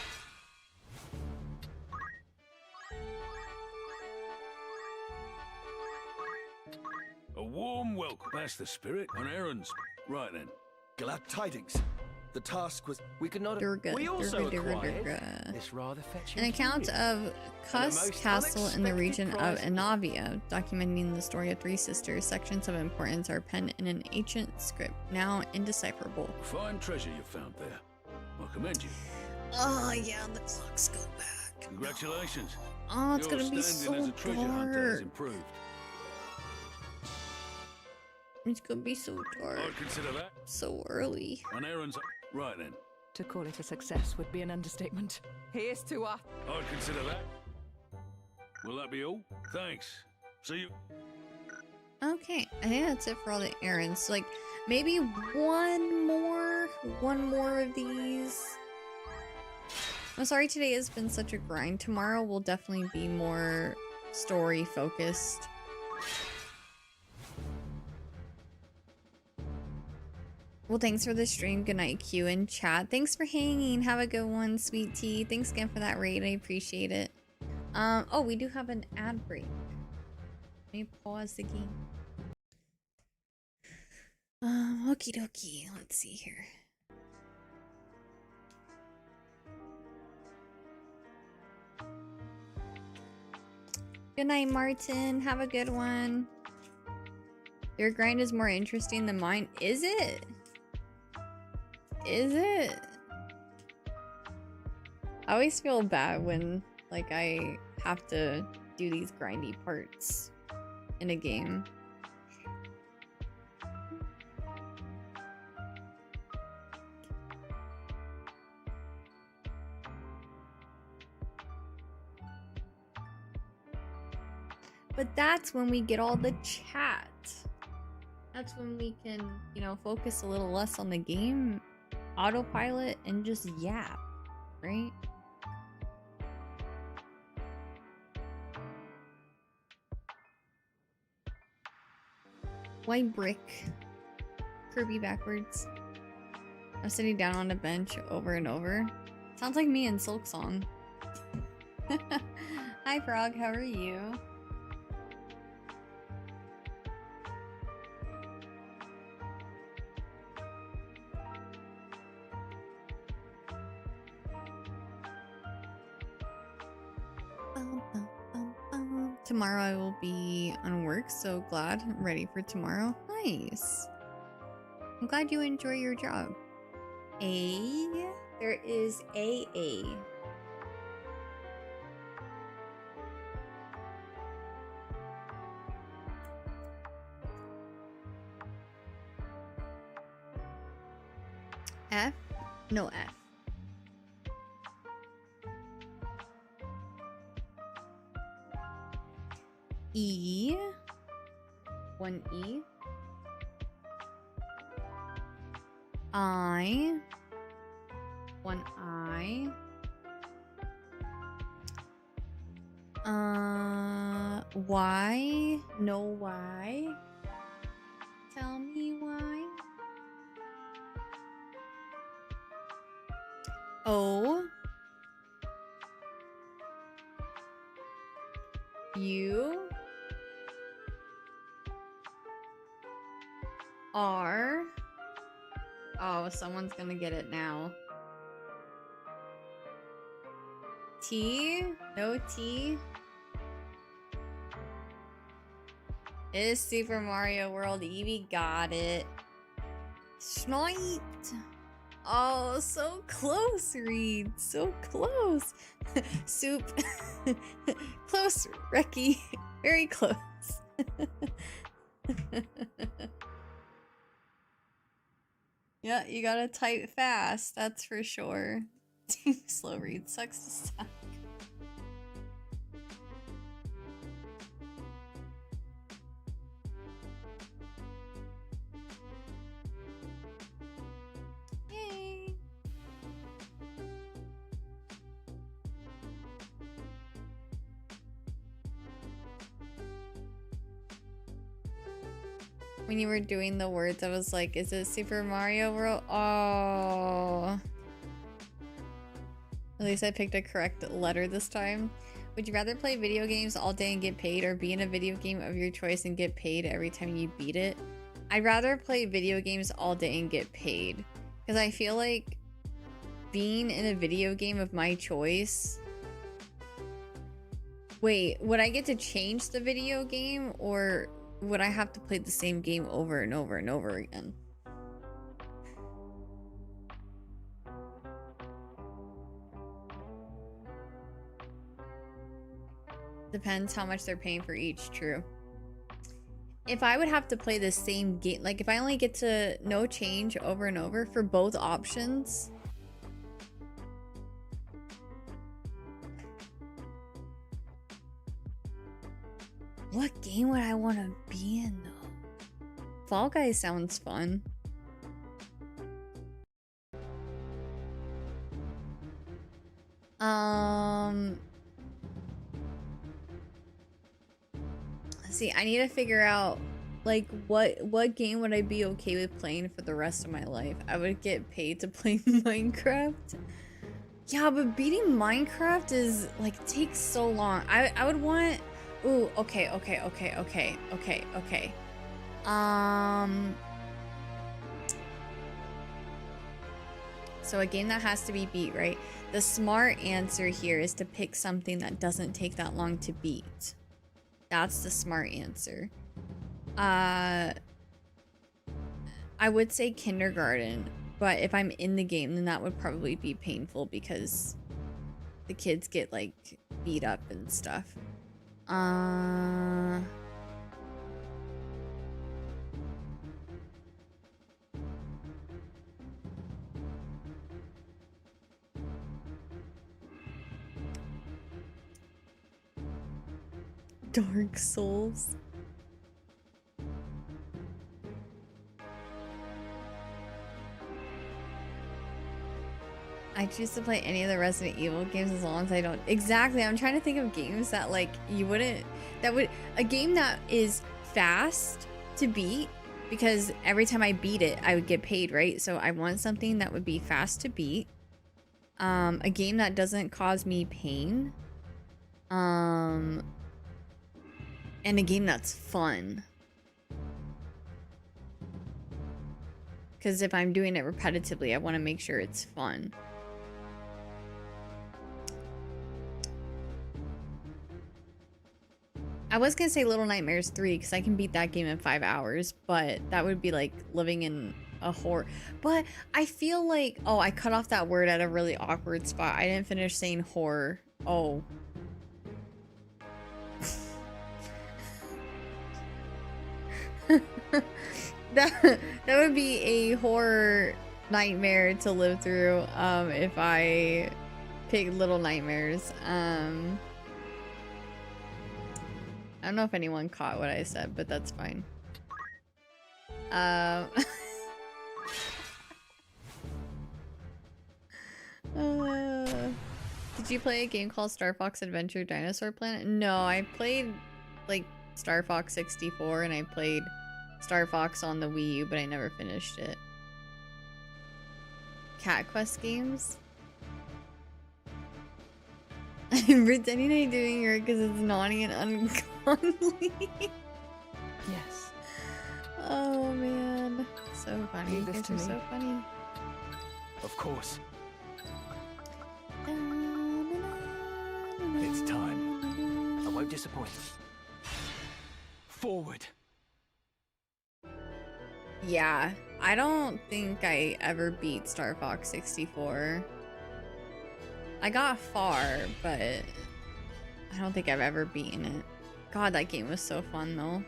A warm welcome. That's the spirit. On errands. Right then. Glad tidings. The task was... We could not... We also acquired this rather fetching an account of Kuss Castle in the region of Anavia, documenting the story of 3 sisters. Sections of importance are penned in an ancient script, now indecipherable. Fine treasure you found there. I commend you. Oh yeah, the clocks go back. Congratulations. Oh, it's Your gonna be standing so as a treasure hunter has dark. improved. It's gonna be so dark. I'd consider that. So early. On errands. Right then. To call it a success would be an understatement. Here's to us. I'd consider that. Will that be all? Thanks. See you. Okay, I think that's it for all the errands. Like, maybe one more of these. I'm sorry today has been such a grind. Tomorrow will definitely be more story focused. Well, thanks for the stream. Good night, Q and chat. Thanks for hanging. Have a good one, sweet tea. Thanks again for that raid. I appreciate it. Oh, we do have an ad break. Let me pause the game. Okie dokie. Let's see here. Good night, Martin. Have a good one. Your grind is more interesting than mine. Is it? Is it? I always feel bad when, like, I have to do these grindy parts in a game. But that's when we get all the chat. That's when we can, you know, focus a little less on the game, autopilot, and just yap, right? White brick. Kirby backwards. I'm sitting down on a bench over and over. Sounds like me in Silk Song. Hi Frog, how are you? Tomorrow I will be on work, so glad. I'm ready for tomorrow. Nice. I'm glad you enjoy your job. A? There is AA. F? No F. E. One E. I. One I. Y. No Y. Tell me why. O. U. R. Oh, someone's gonna get it now. T. No T. It is Super Mario World. Eevee got it. Sniped. Oh, so close, Reed. So close. Soup. Close, Reki. Very close. Yeah, you gotta type fast, that's for sure. Slow read sucks to suck. Yay! When you were doing the words, I was like, is it Super Mario World? Oh. At least I picked a correct letter this time. Would you rather play video games all day and get paid, or be in a video game of your choice and get paid every time you beat it? I'd rather play video games all day and get paid. Because I feel like being in a video game of my choice... Wait, would I get to change the video game, or... would I have to play the same game over and over and over again? Depends how much they're paying for each, true. if I would have to play the same game, like if I only get to no change over and over for both options. What game would I want to be in though? Fall Guys sounds fun. See, I need to figure out like what game would I be okay with playing for the rest of my life. I would get paid to play Minecraft. Yeah, but beating Minecraft is like takes so long. I would want. Ooh, okay. So a game that has to be beat, right? The smart answer here is to pick something that doesn't take that long to beat. That's the smart answer. I would say kindergarten, but if I'm in the game, then that would probably be painful because the kids get like beat up and stuff. Dark Souls. I choose to play any of the Resident Evil games as long as I don't. Exactly. I'm trying to think of games that like you wouldn't. That would a game that is fast to beat because every time I beat it, I would get paid, right? So I want something that would be fast to beat. A game that doesn't cause me pain. And a game that's fun. Because if I'm doing it repetitively, I want to make sure it's fun. I was going to say Little Nightmares 3 because I can beat that game in 5 hours, but that would be like living in a horror. But I feel like, oh, I cut off that word at a really awkward spot. I didn't finish saying horror. Oh. that would be a horror nightmare to live through if I picked Little Nightmares. I don't know if anyone caught what I said, but that's fine. Did you play a game called Star Fox Adventure Dinosaur Planet? No, I played like Star Fox 64 and I played Star Fox on the Wii U, but I never finished it. Cat Quest games? I'm pretending I'm doing it because it's naughty and uncomely. Yes. Oh man. So funny. You guys are so funny. Of course. It's time. I won't disappoint. Forward. Yeah, I don't think I ever beat Star Fox 64. I got far, but I don't think I've ever beaten it. God, that game was so fun though.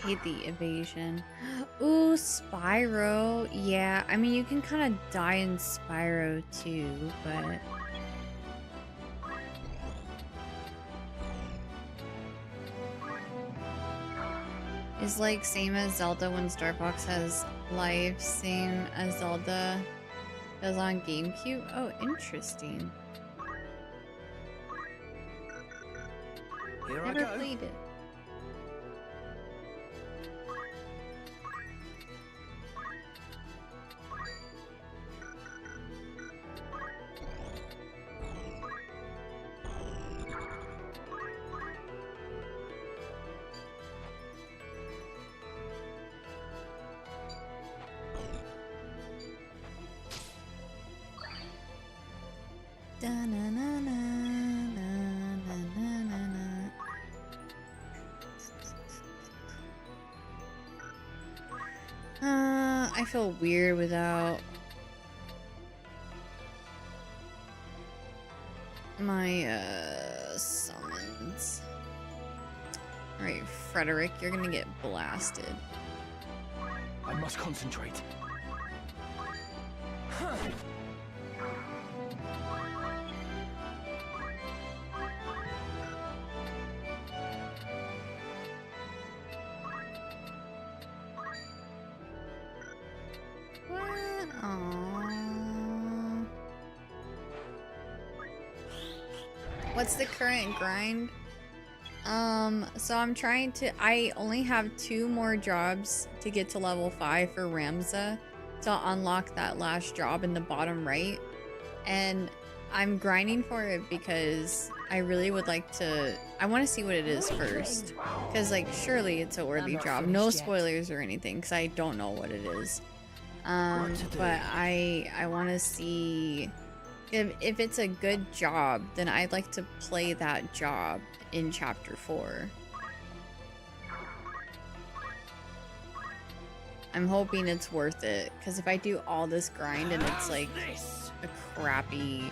Hate the evasion. Ooh, Spyro. Yeah, I mean, you can kind of die in Spyro too, but... It's like same as Zelda when Star Fox has life, same as Zelda does on GameCube. Oh, interesting. Here Never I go. played it. I feel weird without my summons. Alright, Frederick, you're gonna get blasted. I must concentrate. What's the current grind? So I'm trying to, I only have 2 more jobs to get to level 5 for Ramza to unlock that last job in the bottom right. And I'm grinding for it because I really would like to, I want to see what it is first. Because like, surely it's a worthy job. No spoilers or anything, because I don't know what it is. But I want to see if it's a good job, then I'd like to play that job in chapter 4. I'm hoping it's worth it, because if I do all this grind and it's like a crappy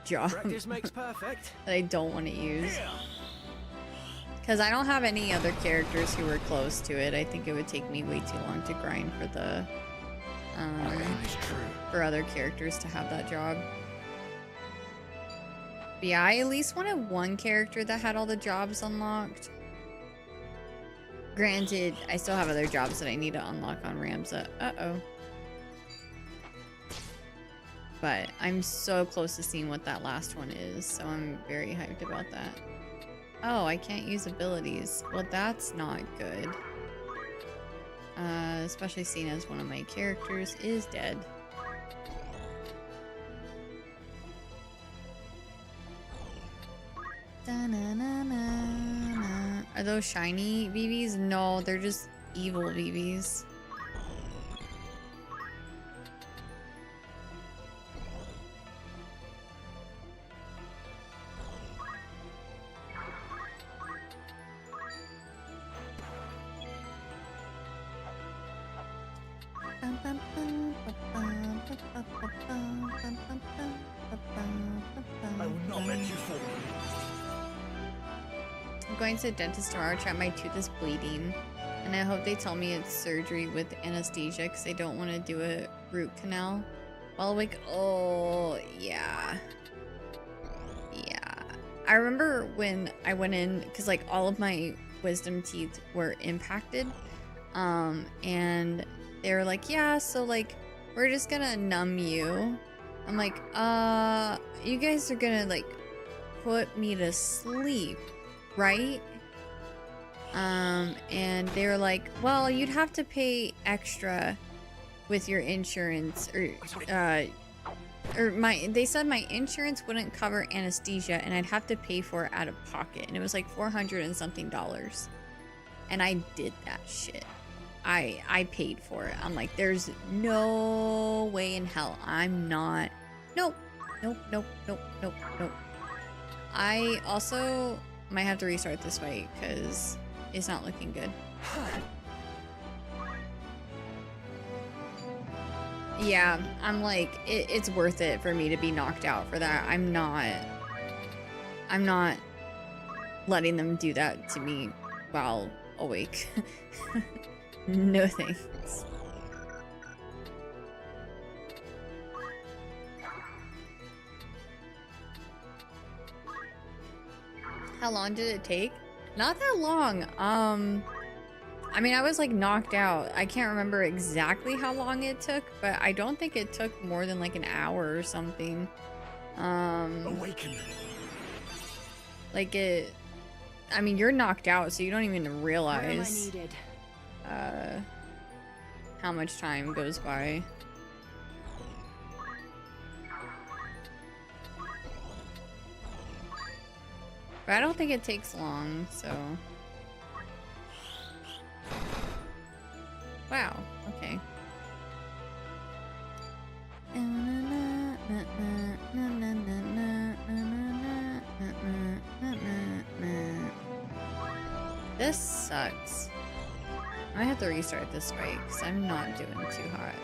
job Practice makes perfect. that I don't want to use, because I don't have any other characters who are close to it. I think it would take me way too long to grind for the for other characters to have that job. But yeah, I at least wanted one character that had all the jobs unlocked. Granted, I still have other jobs that I need to unlock on Ramza. Uh-oh. But I'm so close to seeing what that last one is, so I'm very hyped about that. Oh, I can't use abilities. Well, that's not good. Especially seeing as one of my characters is dead. Are those shiny VVs? No, they're just evil VVs. I will not let you fall. I'm going to the dentist tomorrow, chat my tooth is bleeding, and I hope they tell me it's surgery with anesthesia because I don't want to do a root canal while awake. Oh, yeah. Yeah. I remember when I went in, because like all of my wisdom teeth were impacted, and they were like, yeah, so like, we're just gonna numb you. I'm like, you guys are gonna like put me to sleep, right? And they were like, well, you'd have to pay extra with your insurance, or they said my insurance wouldn't cover anesthesia and I'd have to pay for it out of pocket, and it was like $400 and something, and I did that shit. I paid for it. I'm like, there's no way in hell I'm not. Nope. I also might have to restart this fight because it's not looking good. Yeah, I'm like, it's worth it for me to be knocked out for that. I'm not letting them do that to me while awake. No thanks. How long did it take? Not that long. I mean, I was like knocked out. I can't remember exactly how long it took, but I don't think it took more than like an hour or something. Awaken. Like it, I mean, you're knocked out, so you don't even realize Where am I needed? how much time goes by. But I don't think it takes long, so. Wow, okay. This sucks. I have to restart this fight because I'm not doing too hot.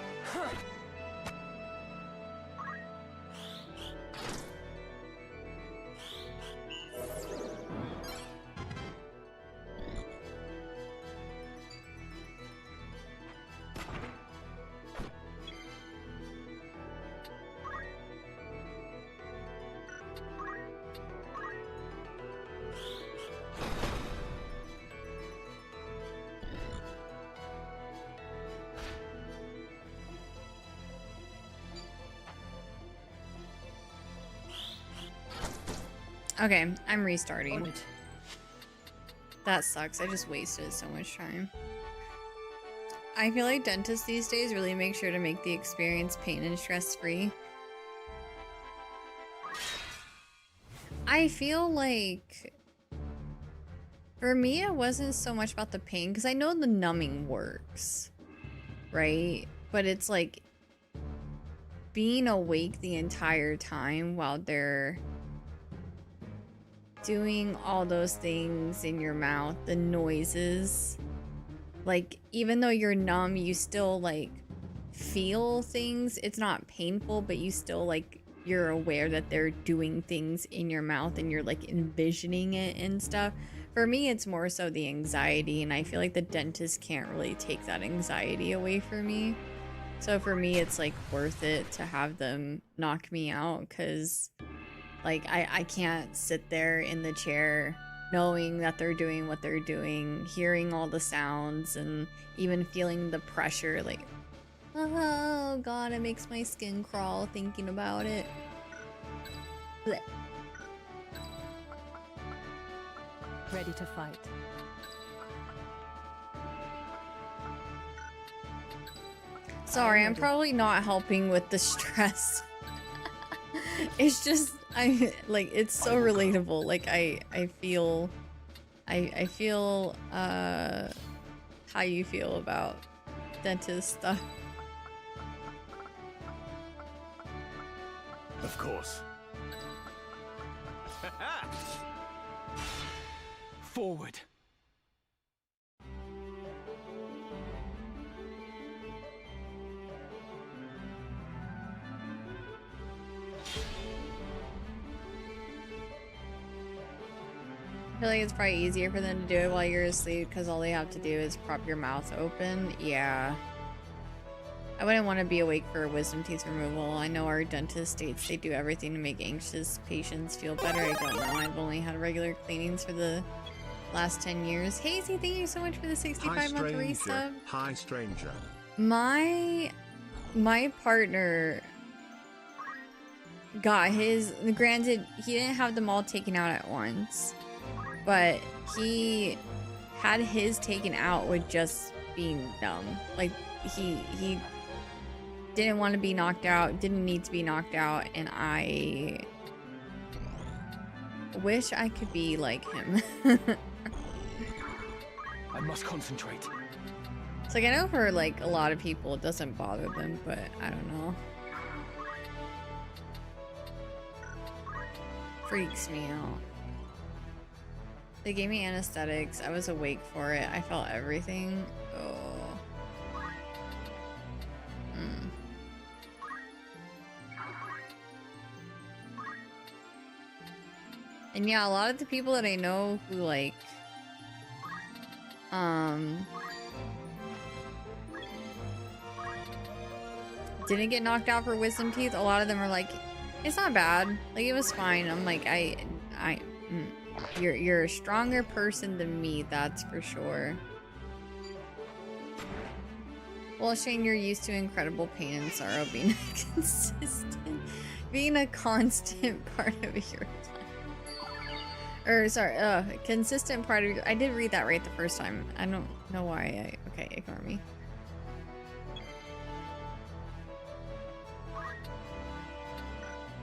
Okay, I'm restarting. That sucks. I just wasted so much time. I feel like dentists these days really make sure to make the experience pain and stress-free. I feel like for me it wasn't so much about the pain because I know the numbing works, right? But it's like being awake the entire time while they're doing all those things in your mouth, the noises, like even though you're numb, you still like feel things. It's not painful, but you still like, you're aware that they're doing things in your mouth and you're like envisioning it and stuff. For me, it's more so the anxiety, and I feel like the dentist can't really take that anxiety away from me. So for me, it's like worth it to have them knock me out, because like I can't sit there in the chair knowing that they're doing what they're doing, hearing all the sounds, and even feeling the pressure. Like, oh god, it makes my skin crawl thinking about it. Blech. Ready to fight. Sorry, I'm probably not helping with the stress. It's just, I like, it's so relatable. Like I feel how you feel about dentist stuff. Of course. Forward. I feel like it's probably easier for them to do it while you're asleep because all they have to do is prop your mouth open. Yeah. I wouldn't want to be awake for wisdom teeth removal. I know our dentist states they do everything to make anxious patients feel better. I don't know. I've only had regular cleanings for the last 10 years. Hazy, thank you so much for the 65-month resub. Hi, stranger. My partner got his, granted, he didn't have them all taken out at once, but he had his taken out with just being dumb. Like, he didn't want to be knocked out, didn't need to be knocked out, and I wish I could be like him. I must concentrate. It's like, I know for like a lot of people it doesn't bother them, but I don't know. Freaks me out. They gave me anesthetics. I was awake for it. I felt everything. Oh. And yeah, a lot of the people that I know who like didn't get knocked out for wisdom teeth, a lot of them are like, it's not bad, like it was fine. I'm like, you're a stronger person than me, that's for sure. Well, Shane, you're used to incredible pain and sorrow being a constant part of your life. Or sorry, consistent part of your, I did read that right the first time. I don't know why okay, ignore me.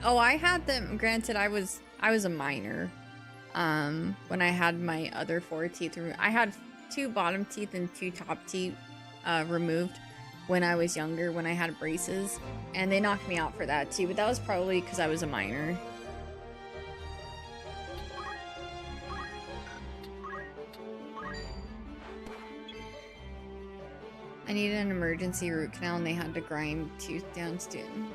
Oh, I had them, granted I was a minor when I had my other 4 teeth removed. I had 2 bottom teeth and 2 top teeth removed when I was younger, when I had braces, and they knocked me out for that too, but that was probably because I was a minor. I needed an emergency root canal and they had to grind tooth down soon.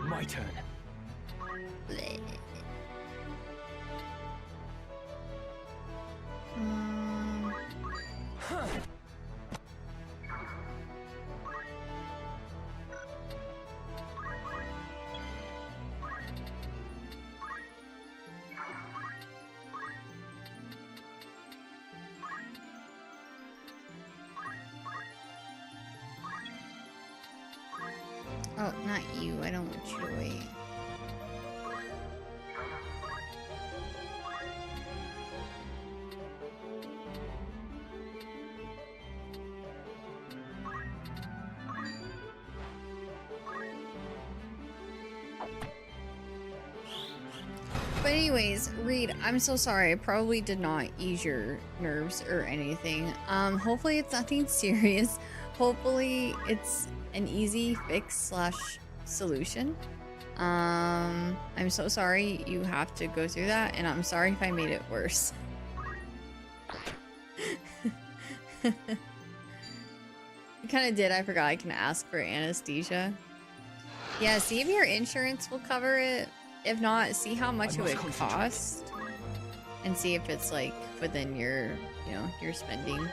My turn. Bleh. Oh, not you. I don't want you to wait. But anyways, Reed, I'm so sorry. I probably did not ease your nerves or anything. Hopefully it's nothing serious. Hopefully it's an easy fix / solution. I'm so sorry you have to go through that, and I'm sorry if I made it worse. I kind of did. I forgot I can ask for anesthesia. Yeah, see if your insurance will cover it. If not, see how much it would cost, and see if it's like within your, you know, your spending.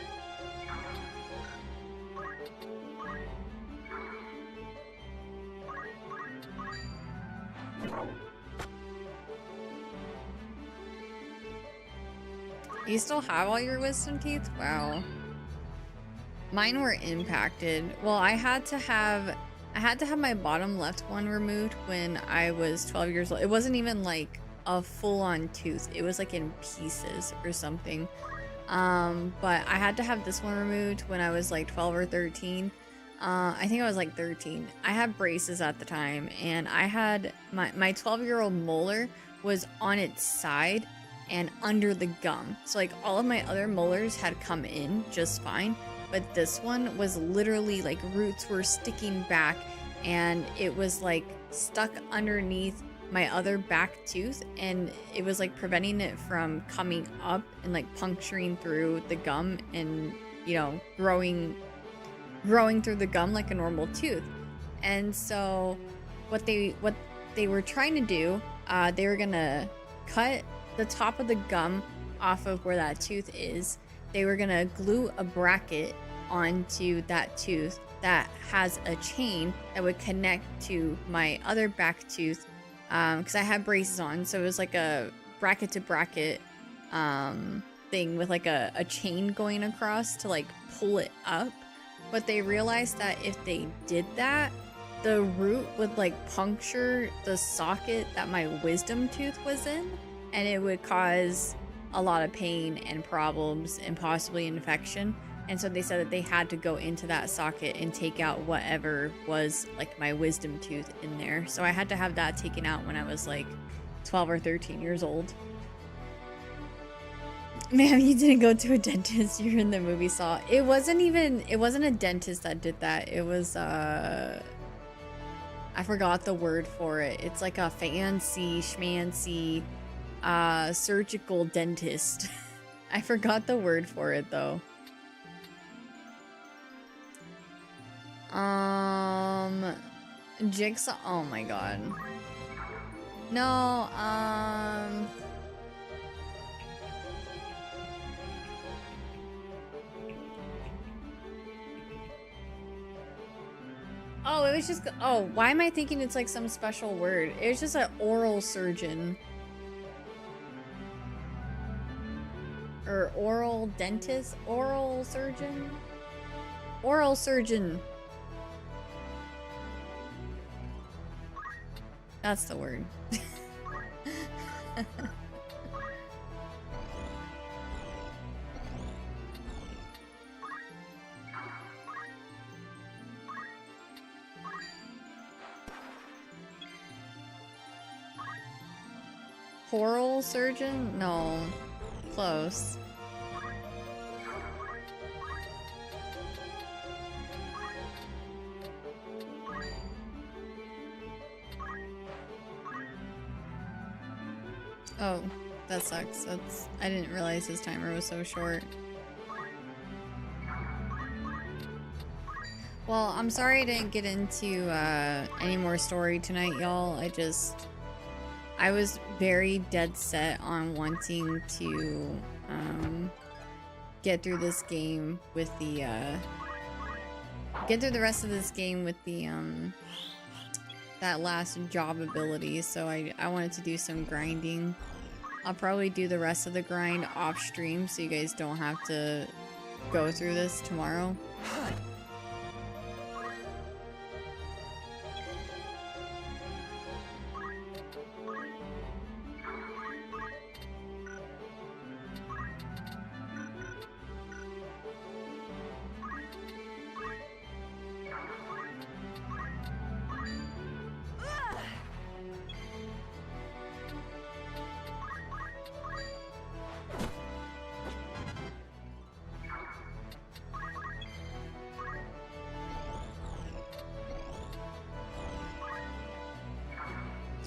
You still have all your wisdom teeth? Wow. Mine were impacted. Well, I had to have my bottom left one removed when I was 12 years old. It wasn't even like a full-on tooth. It was like in pieces or something. But I had to have this one removed when I was like 12 or 13. I think I was like 13. I had braces at the time, and I had my 12-year-old molar was on its side and under the gum. So like all of my other molars had come in just fine, but this one was literally like roots were sticking back, and it was like stuck underneath my other back tooth, and it was like preventing it from coming up and like puncturing through the gum and, you know, growing through the gum like a normal tooth. And so what they were trying to do, they were gonna cut the top of the gum off of where that tooth is. They were gonna glue a bracket onto that tooth that has a chain that would connect to my other back tooth, because I had braces on, so it was like a bracket to bracket thing with like a chain going across to like pull it up. But they realized that if they did that, the root would like puncture the socket that my wisdom tooth was in, and it would cause a lot of pain and problems and possibly infection. And so they said that they had to go into that socket and take out whatever was like my wisdom tooth in there. So I had to have that taken out when I was like 12 or 13 years old. Ma'am, you didn't go to a dentist. You're in the movie Saw. It wasn't a dentist that did that. It was, I forgot the word for it. It's like a fancy schmancy surgical dentist. I forgot the word for it though. Jigsaw. Oh my god. No, oh, it was just, oh, why am I thinking it's like some special word? It was just an oral surgeon. Or oral dentist? Oral surgeon? Oral surgeon. That's the word. Oral surgeon? No. Close. Oh, That sucks. I didn't realize his timer was so short. Well, I'm sorry I didn't get into any more story tonight, y'all. I was very dead set on wanting to get through this game with the get through the rest of this game with the that last job ability. So I wanted to do some grinding. I'll probably do the rest of the grind off stream so you guys don't have to go through this tomorrow.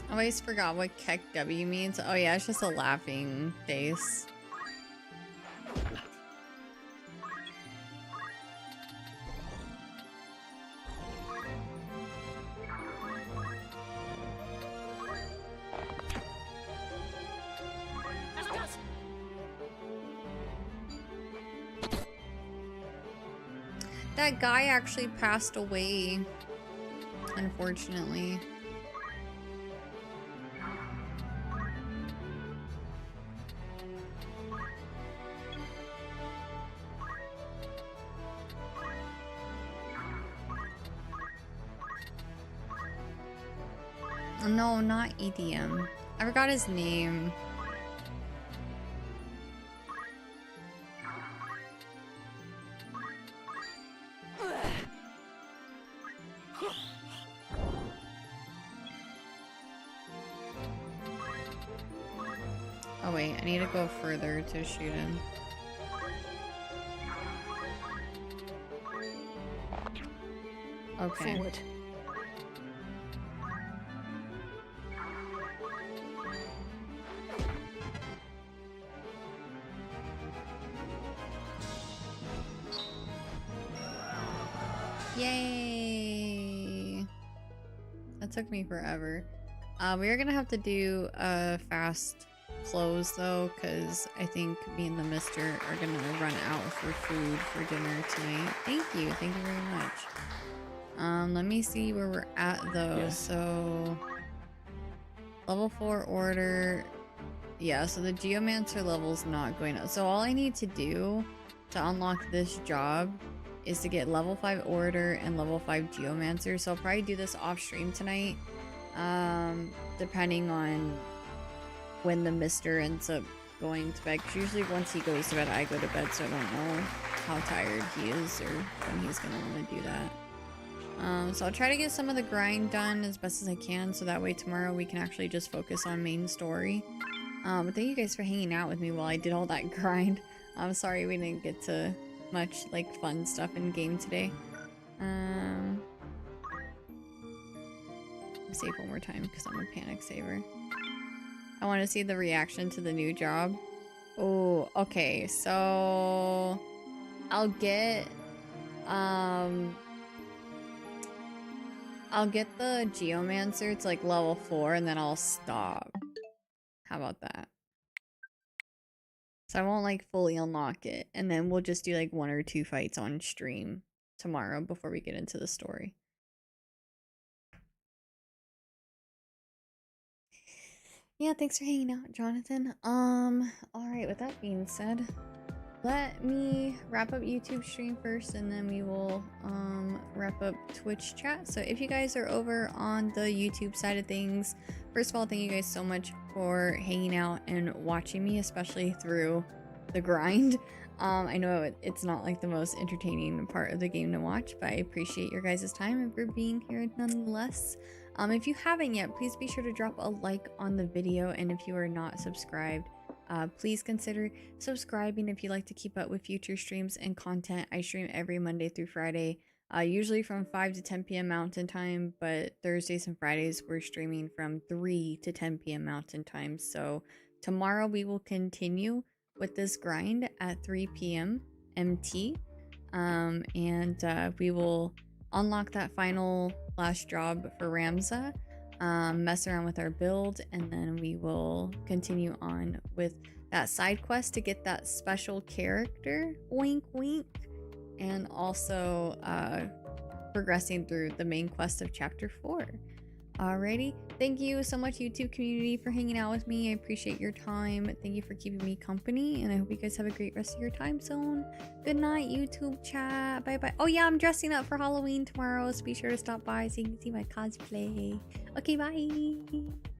I always forgot what Kek W means. Oh yeah, it's just a laughing face. That guy actually passed away, unfortunately. No, not EDM. I forgot his name. Oh wait, I need to go further to shoot him. Okay. Forward. Yay! That took me forever. We are gonna have to do a fast close though, because I think me and the mister are gonna run out for food for dinner tonight. Thank you very much. Let me see where we're at though. Yes. So level 4 order. Yeah, so the Geomancer level's not going up. So all I need to do to unlock this job is to get level 5 order and level 5 Geomancer. So I'll probably do this off stream tonight, depending on when the mister ends up going to bed. 'Cause usually once he goes to bed, I go to bed, so I don't know how tired he is or when he's gonna want to do that. So I'll try to get some of the grind done as best as I can, so that way tomorrow we can actually just focus on main story. But thank you guys for hanging out with me while I did all that grind. I'm sorry we didn't get to much like fun stuff in game today. I'll save one more time because I'm a panic saver. I want to see the reaction to the new job. Oh, okay, so I'll get the Geomancer to like level 4 and then I'll stop. How about that? So I won't like fully unlock it, and then we'll just do like 1 or 2 fights on stream tomorrow before we get into the story. Yeah, thanks for hanging out, Jonathan. Alright, with that being said, let me wrap up YouTube stream first, and then we will wrap up Twitch chat. So if you guys are over on the YouTube side of things, first of all, thank you guys so much for hanging out and watching me, especially through the grind. I know it's not like the most entertaining part of the game to watch, but I appreciate your guys' time and for being here nonetheless. If you haven't yet, please be sure to drop a like on the video, and if you are not subscribed, please consider subscribing if you like to keep up with future streams and content. I stream every Monday through Friday, usually from 5 to 10 p.m. Mountain Time, but Thursdays and Fridays we're streaming from 3 to 10 p.m. Mountain Time, so tomorrow we will continue with this grind at 3 p.m. MT. And we will unlock that final last job for Ramza, mess around with our build, and then we will continue on with that side quest to get that special character, wink wink, and also progressing through the main quest of chapter 4. Alrighty, thank you so much, YouTube community, for hanging out with me. I appreciate your time. Thank you for keeping me company, and I hope you guys have a great rest of your time zone. Good night, YouTube chat. Bye bye. Oh yeah, I'm dressing up for Halloween tomorrow, so be sure to stop by so you can see my cosplay. Okay, bye.